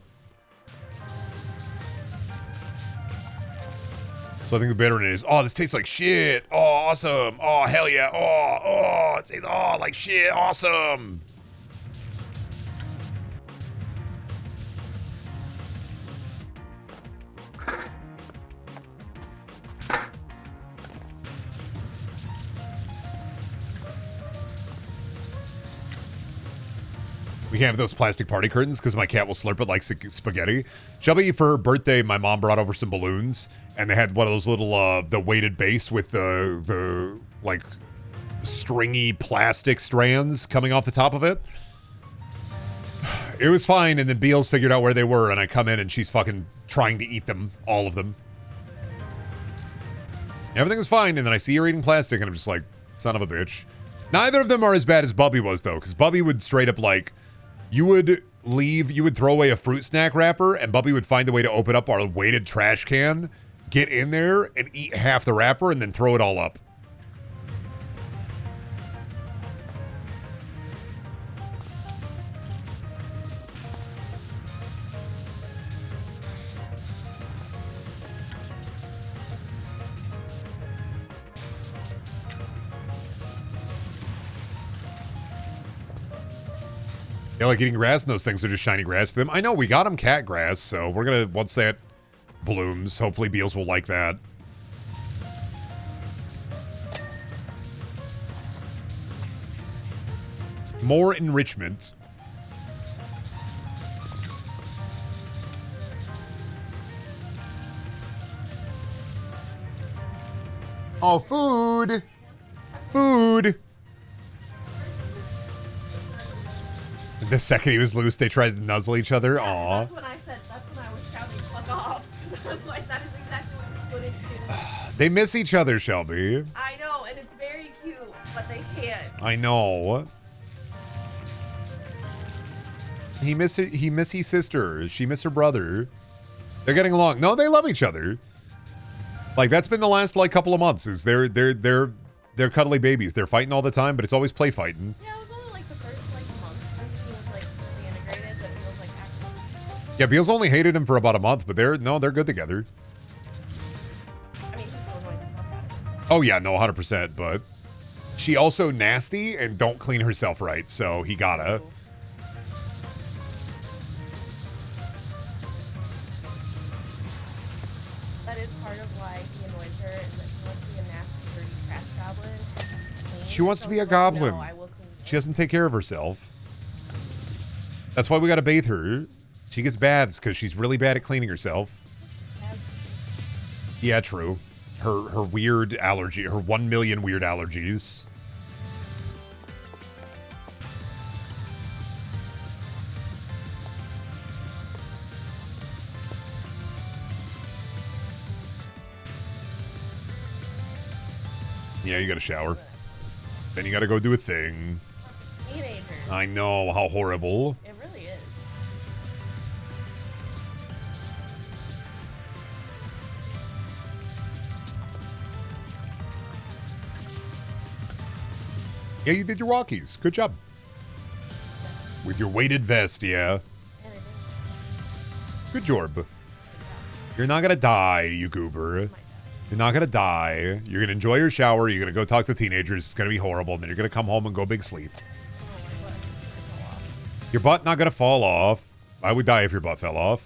So I think the bitterant is, oh, this tastes like shit. Oh, awesome. Oh, hell yeah. Oh, it tastes, oh, like shit, awesome. We can't have those plastic party curtains because my cat will slurp it like spaghetti. Shelby, for her birthday, my mom brought over some balloons, and they had one of those little, the weighted base with the like, stringy plastic strands coming off the top of it. It was fine, and then Beals figured out where they were, and I come in, and she's fucking trying to eat them, all of them. Everything was fine, and then I see her eating plastic, and I'm just like, son of a bitch. Neither of them are as bad as Bubby was, though, because Bubby would straight up, like... You would throw away a fruit snack wrapper, and Bubby would find a way to open up our weighted trash can, get in there, and eat half the wrapper, and then throw it all up. Yeah, like eating grass, and those things are just shiny grass to them. I know, we got them cat grass, so we're gonna, once that blooms, hopefully Beals will like that. More enrichment. Oh, food! Food! The second he was loose, they tried to nuzzle each other. Aww. That's when I was shouting, fuck off. I was like, that is exactly what you put into. They miss each other, Shelby. I know, and it's very cute, but they can't. I know. He miss his sister. She miss her brother. They're getting along. No, they love each other. Like, that's been the last, like, couple of months, is they're cuddly babies. They're fighting all the time, but it's always play fighting. Yeah, it was only like the first like month when he was like fully integrated, but he was like actually. Yeah, Beals only hated him for about a month, but they're good together. I mean, he's still annoying the fuck out of him. Oh yeah, no, 100%, but she also nasty and don't clean herself right, so he gotta. That is part of why he annoys her, is that she wants to be a nasty, dirty trash goblin. She wants to be a goblin. She doesn't take care of herself. That's why we gotta bathe her. She gets baths because she's really bad at cleaning herself. Yeah, true. Her weird allergy, her 1 million weird allergies. Yeah, you gotta shower. Then you gotta go do a thing. Teenagers. I know, how horrible. It really is. Yeah, you did your walkies. Good job. With your weighted vest, yeah. Good job. You're not gonna die, you goober. You're not gonna die. You're gonna enjoy your shower. You're gonna go talk to teenagers. It's gonna be horrible. And then you're gonna come home and go big sleep. Your butt not gonna fall off. I would die if your butt fell off.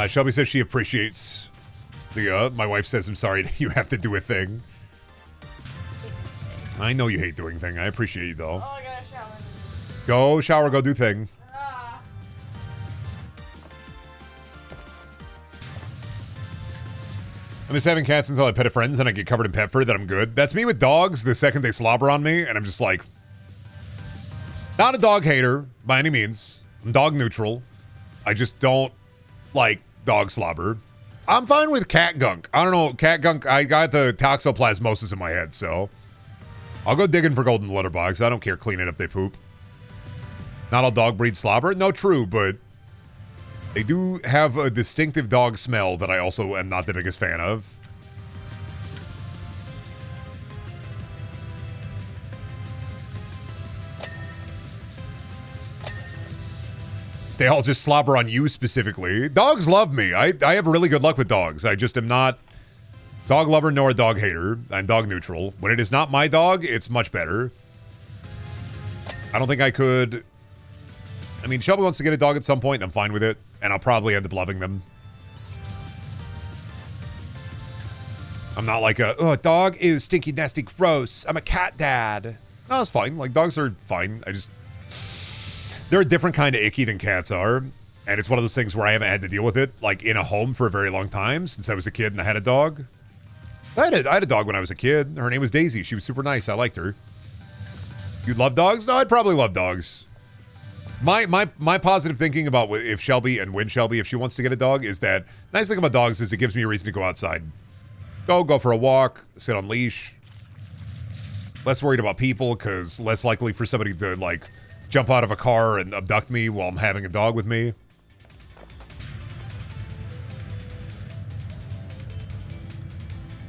Shelby says she appreciates the, my wife says, I'm sorry that you have to do a thing. I know you hate doing thing. I appreciate you, though. Oh, I gotta shower. Go shower, go do thing. I'm just having cats until I pet a friends and I get covered in pet fur that I'm good. That's me with dogs the second they slobber on me, and I'm just like, not a dog hater by any means. I'm dog neutral. I just don't like dog slobber. I'm fine with cat gunk. I don't know, cat gunk, I got the toxoplasmosis in my head, so I'll go digging for golden litter box. I don't care cleaning up they poop. Not all dog breeds slobber. No, true, but they do have a distinctive dog smell that I also am not the biggest fan of. They all just slobber on you specifically. Dogs love me. I have really good luck with dogs. I just am not dog lover nor a dog hater. I'm dog neutral. When it is not my dog, it's much better. I don't think I could. I mean, Shelby wants to get a dog at some point, and I'm fine with it. And I'll probably end up loving them. I'm not like a dog, ew, stinky, nasty, gross. I'm a cat dad. No, it's fine. Like, dogs are fine. They're a different kind of icky than cats are. And it's one of those things where I haven't had to deal with it, like, in a home for a very long time since I was a kid and I had a dog. I had a dog when I was a kid. Her name was Daisy. She was super nice. I liked her. You'd love dogs? No, I'd probably love dogs. My positive thinking about if Shelby and when Shelby, if she wants to get a dog, is that nice thing about dogs is it gives me a reason to go outside. Go for a walk, sit on leash. Less worried about people, because less likely for somebody to, like, jump out of a car and abduct me while I'm having a dog with me.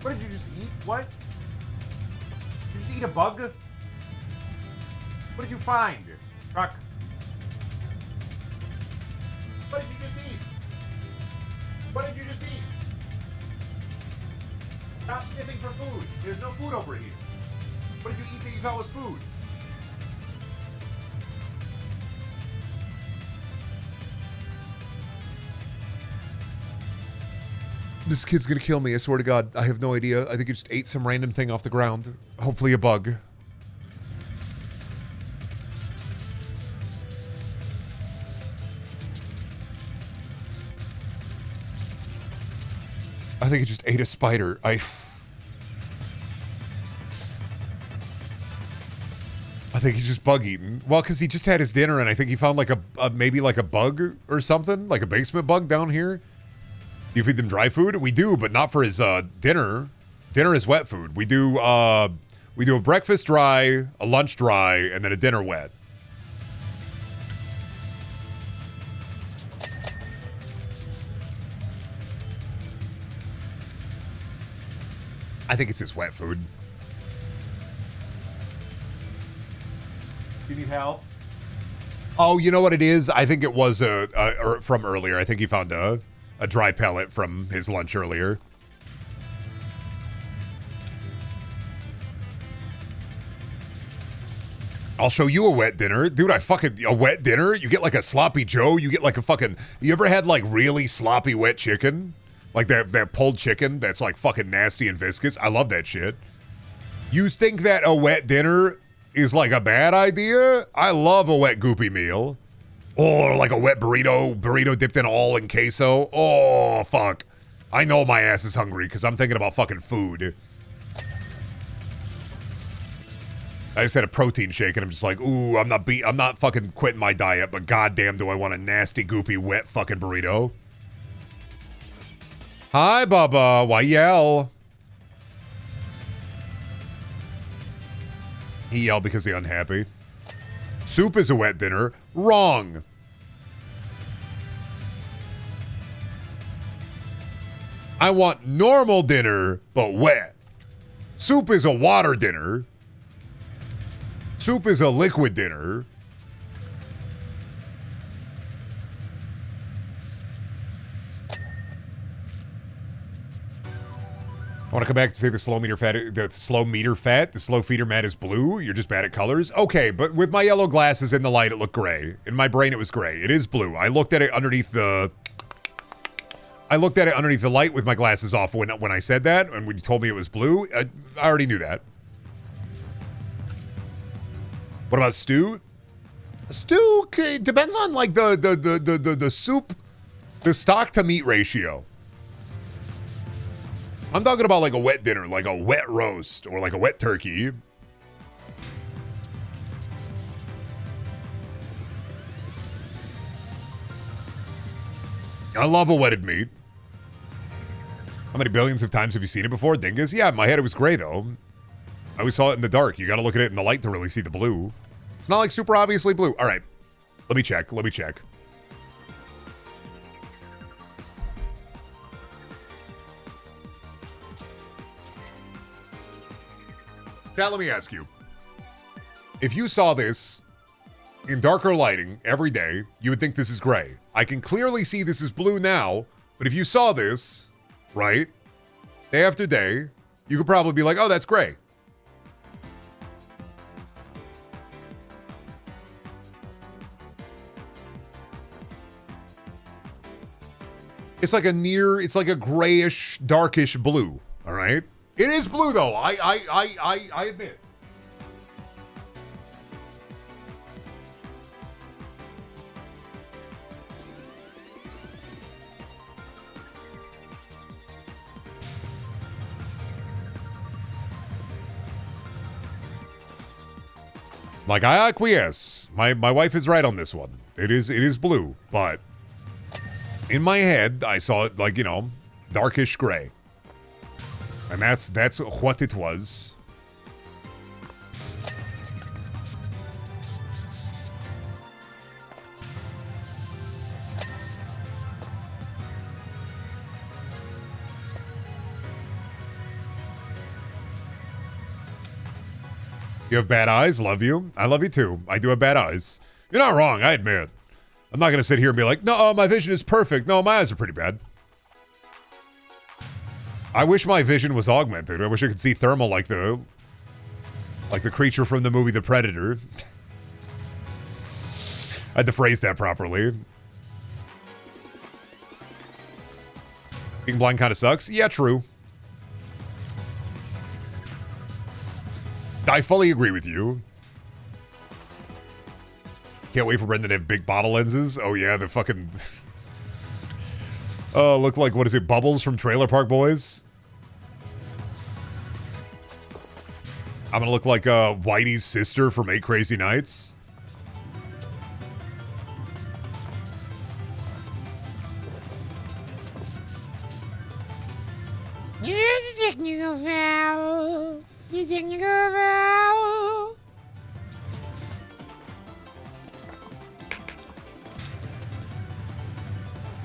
What did you just eat? What? Did you just eat a bug? What did you find? Truck. What did you just eat? What did you just eat? Stop sniffing for food. There's no food over here. What did you eat that you thought was food? This kid's gonna kill me, I swear to God. I have no idea. I think he just ate some random thing off the ground. Hopefully a bug. I think he just ate a spider. I think he's just bug eating. Well, because he just had his dinner and I think he found like maybe like a bug or something, like a basement bug down here. Do you feed them dry food? We do, but not for his dinner. Dinner is wet food. We do a breakfast dry, a lunch dry, and then a dinner wet. I think it's his wet food. Do you need help? Oh, you know what it is? I think it was from earlier. I think he found a dry pellet from his lunch earlier. I'll show you a wet dinner. Dude, a wet dinner? You get like a sloppy Joe? You get like a fucking... You ever had like really sloppy wet chicken? Like that pulled chicken that's like fucking nasty and viscous? I love that shit. You think that a wet dinner is like a bad idea? I love a wet goopy meal. Or like a wet burrito dipped in all in queso. Oh, fuck. I know my ass is hungry because I'm thinking about fucking food. I just had a protein shake, and I'm just like, ooh, I'm not fucking quitting my diet, but goddamn, do I want a nasty, goopy, wet fucking burrito? Hi, Bubba. Why yell? He yelled because he's unhappy. Soup is a wet dinner. Wrong. I want normal dinner, but wet. Soup is a water dinner. Soup is a liquid dinner. I want to come back and say the slow feeder mat is blue. You're just bad at colors. Okay, but with my yellow glasses in the light, it looked gray. In my brain, it was gray. It is blue. I looked at it underneath the light with my glasses off when I said that, and when you told me it was blue, I already knew that. What about stew? Stew depends on like the soup, the stock to meat ratio. I'm talking about like a wet dinner, like a wet roast or like a wet turkey. I love a wetted meat. How many billions of times have you seen it before, Dingus? Yeah, in my head it was gray though. I always saw it in the dark. You got to look at it in the light to really see the blue. It's not like super obviously blue. All right, let me check. Now, let me ask you. If you saw this in darker lighting every day, you would think this is gray. I can clearly see this is blue now, but if you saw this, right, day after day, you could probably be like, oh, that's gray. It's like a grayish, darkish blue, all right? It is blue, though. I admit. Like, I acquiesce. My wife is right on this one. It is blue, but in my head, I saw it like, darkish gray. And that's what it was. You have bad eyes? Love you. I love you too. I do have bad eyes. You're not wrong, I admit. I'm not going to sit here and be like, no, my vision is perfect. No, my eyes are pretty bad. I wish my vision was augmented. I wish I could see thermal like the creature from the movie The Predator. I had to phrase that properly. Being blind kind of sucks. Yeah, true. I fully agree with you. Can't wait for Brendan to have big bottle lenses. Oh yeah, the fucking... Oh, look like, what is it, Bubbles from Trailer Park Boys? I'm gonna look like Whitey's sister from 8 Crazy Nights. You're the technical foul. You're the technical foul.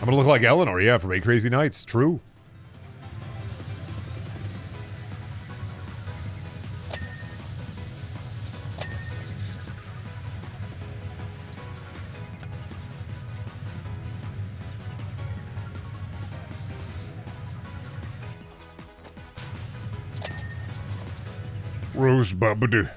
I'm gonna look like Eleanor, yeah, from 8 Crazy Nights. True. Rose Babadoo.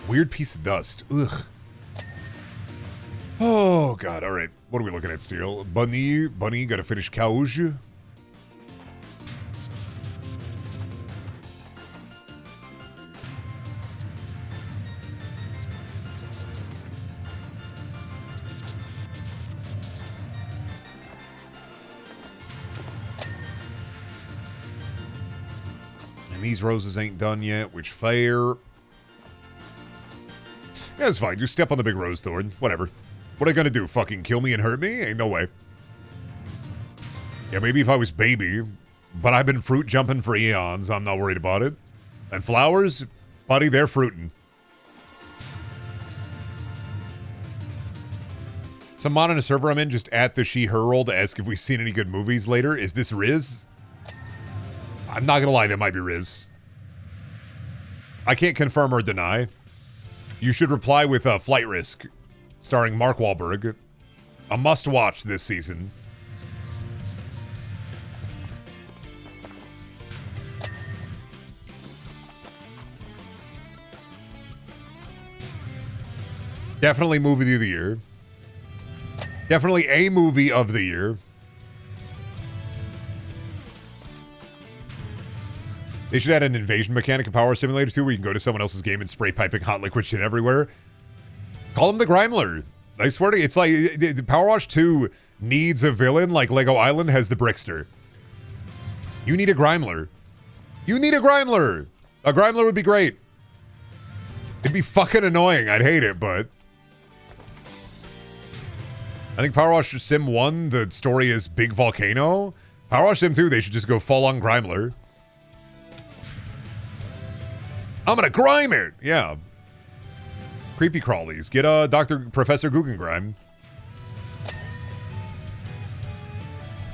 Weird piece of dust. Ugh. Oh, God. All right. What are we looking at, Steel? Bunny, gotta finish couch. And these roses ain't done yet, which fair. Yeah, it's fine. Just step on the big rose thorn. Whatever. What are they gonna do? Fucking kill me and hurt me? Ain't no way. Yeah, maybe if I was baby, but I've been fruit jumping for eons. I'm not worried about it. And flowers, buddy, they're fruiting. Some mod on a server I'm in just at the she-her roll to ask if we've seen any good movies later. Is this Riz? I'm not gonna lie, that might be Riz. I can't confirm or deny. You should reply with Flight Risk, starring Mark Wahlberg. A must-watch this season. Definitely movie of the year. Definitely a movie of the year. They should add an invasion mechanic in Power Simulator 2 where you can go to someone else's game and spray piping hot liquid shit everywhere. Call him the Grimler. I swear to you, it's like PowerWash 2 needs a villain like Lego Island has the Brickster. You need a Grimler. You need a Grimler. A Grimler would be great. It'd be fucking annoying. I'd hate it, but I think PowerWash Sim 1, the story is Big Volcano. PowerWash Sim 2, they should just go full on Grimler. I'm gonna grime it! Yeah. Creepy crawlies. Get Professor Guggengrime.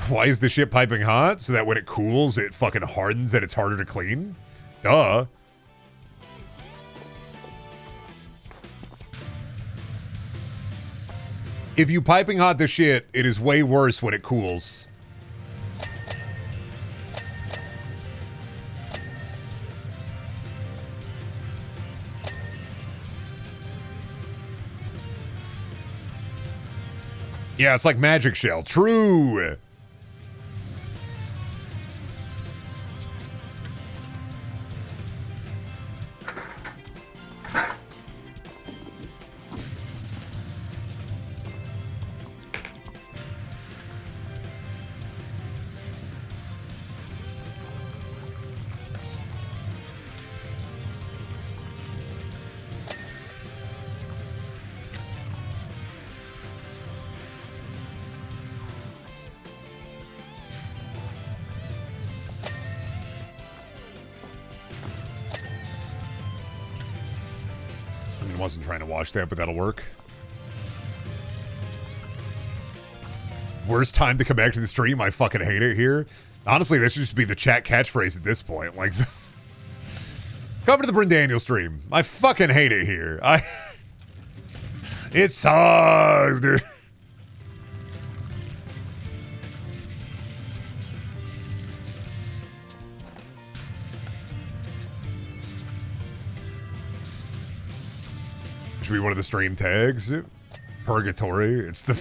Why is the shit piping hot? So that when it cools, it fucking hardens and it's harder to clean? Duh. If you piping hot the shit, it is way worse when it cools. Yeah, it's like Magic Shell. True. Wasn't trying to watch that, but that'll work. Worst time to come back to the stream. I fucking hate it here. Honestly, that should just be the chat catchphrase at this point. Like, come to the Brendaniel stream. I fucking hate it here. It sucks, dude. Should be one of the stream tags. Purgatory. It's the...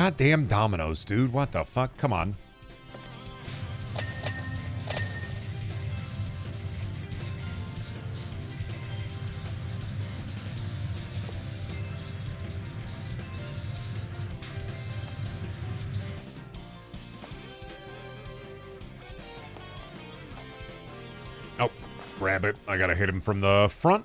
Goddamn dominoes, dude. What the fuck? Come on. Oh, grab it. I gotta hit him from the front.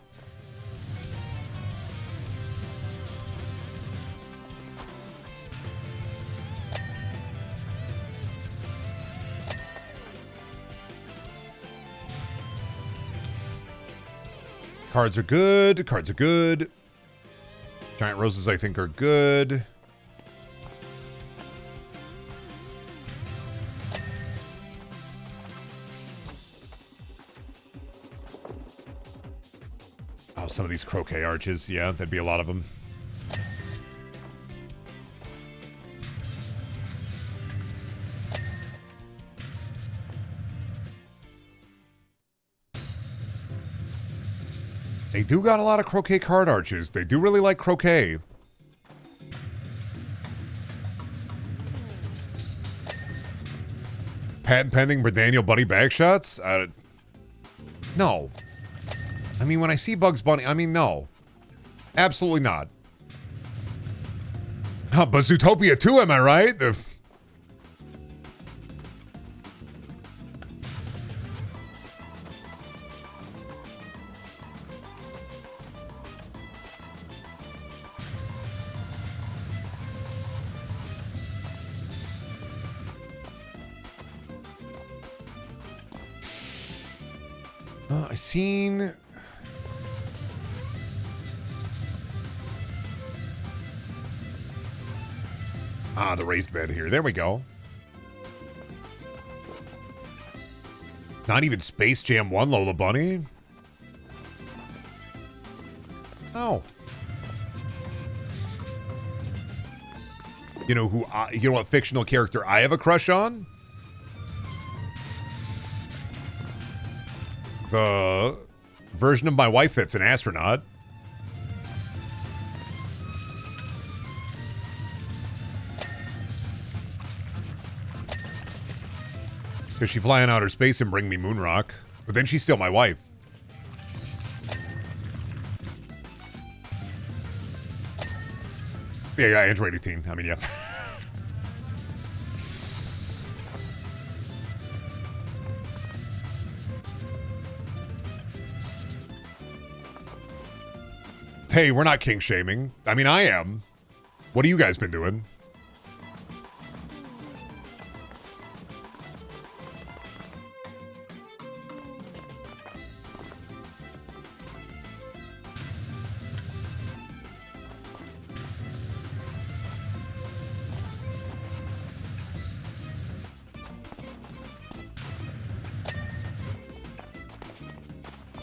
Cards are good. Cards are good. Giant roses, I think, are good. Oh, some of these croquet arches. Yeah, there'd be a lot of them. They do got a lot of croquet card arches. They do really like croquet. Patent pending Brendaniel bunny bag shots? No. I mean, when I see Bugs Bunny, I mean, no. Absolutely not. Huh, but Zootopia 2, am I right? I seen... Ah, the raised bed here. There we go. Not even Space Jam 1 Lola Bunny? Oh. You know who? You know what fictional character I have a crush on? The version of my wife that's an astronaut. Because she fly in outer space and bring me moon rock. But then she's still my wife. Yeah, Android 18. I mean, yeah. Hey, we're not kink shaming. I mean, I am. What have you guys been doing?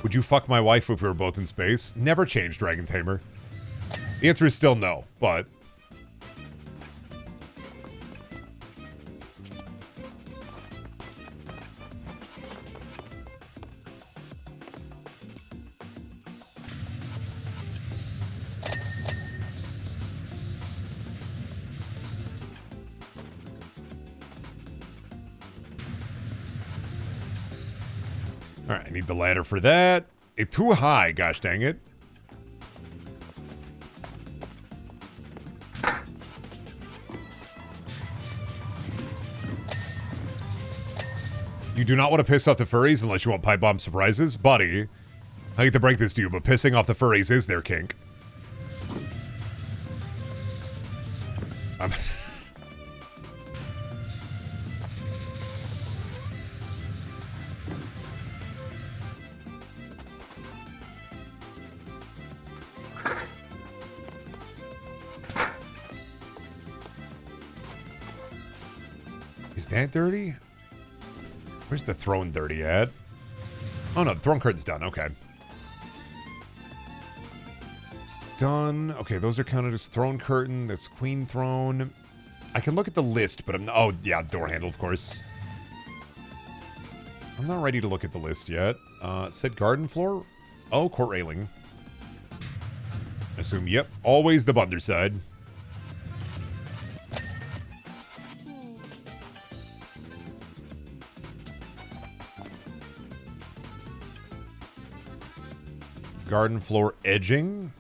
Would you fuck my wife if we were both in space? Never change, Dragon Tamer. The answer is still no, but... Alright, I need the ladder for that. It's too high, gosh dang it. You do not want to piss off the furries unless you want pipe bomb surprises? Buddy, I hate to break this to you, but pissing off the furries is their kink. Is that dirty? Where's the throne dirty at? Oh no, the throne curtain's done. Okay. It's done. Okay, those are counted as throne curtain. That's queen throne. I can look at the list, but I'm... Oh, yeah, door handle, of course. I'm not ready to look at the list yet. Said garden floor? Oh, court railing. Assume, yep. Always the underside. Garden floor edging.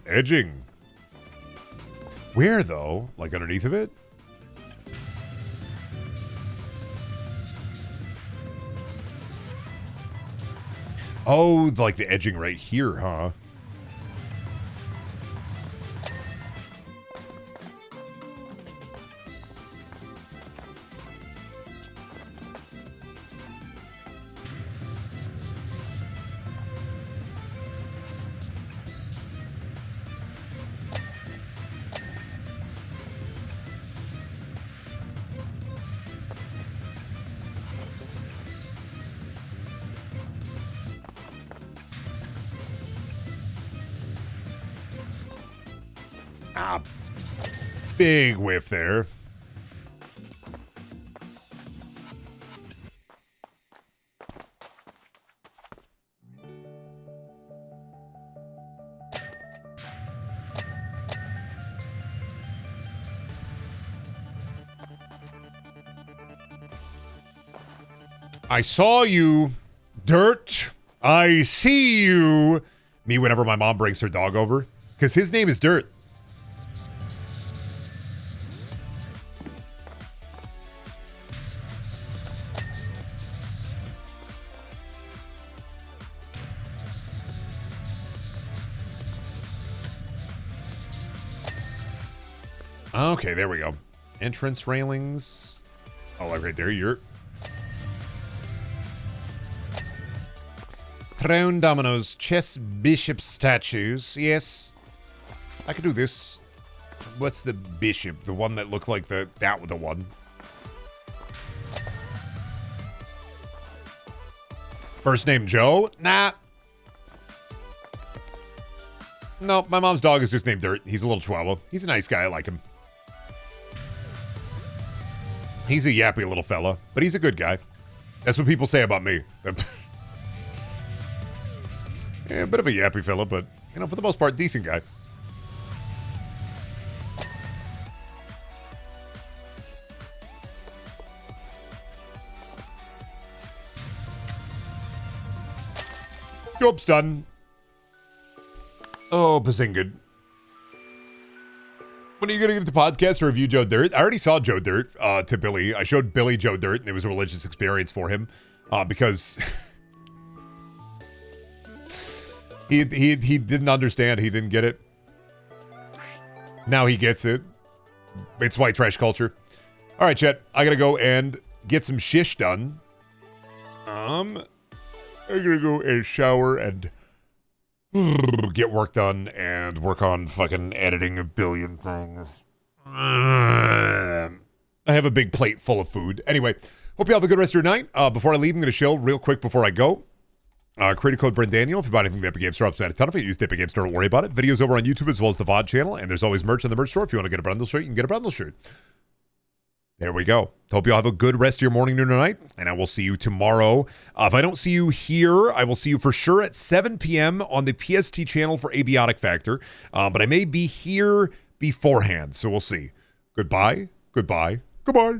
Edging. Where, though? Like underneath of it? Oh, like the edging right here, huh? Big whiff there. I saw you, Dirt. I see you. Me whenever my mom brings her dog over. Because his name is Dirt. Okay, there we go. Entrance railings. Oh, like right there, you're... Crown dominoes, chess bishop statues. Yes. I could do this. What's the bishop? The one that looked like that was the one. First name Joe? Nah. No, my mom's dog is just named Dirt. He's a little chihuahua. He's a nice guy. I like him. He's a yappy little fella, but he's a good guy. That's what people say about me. Yeah, a bit of a yappy fella, but, you know, for the most part, decent guy. Joob's done. Oh, Bazinggood. When are you going to get the podcast to review Joe Dirt? I already saw Joe Dirt to Billy. I showed Billy Joe Dirt, and it was a religious experience for him because he didn't understand. He didn't get it. Now he gets it. It's white trash culture. All right, chat. I got to go and get some shish done. I'm going to go and shower and get work done and work on fucking editing a billion things. I have a big plate full of food. Anyway, hope you have a good rest of your night. Before I leave, I'm going to show real quick before I go. Creator code Brendaniel. If you buy anything at Epic Games Store, I'll spend a ton of it. Use the Epic Games Store, don't worry about it. Videos over on YouTube as well as the VOD channel. And there's always merch on the merch store. If you want to get a Brendel shirt, you can get a Brendel shirt. There we go. Hope you all have a good rest of your morning, noon, or night, and I will see you tomorrow. If I don't see you here, I will see you for sure at 7 p.m. on the PST channel for Abiotic Factor, but I may be here beforehand, so we'll see. Goodbye, goodbye, goodbye.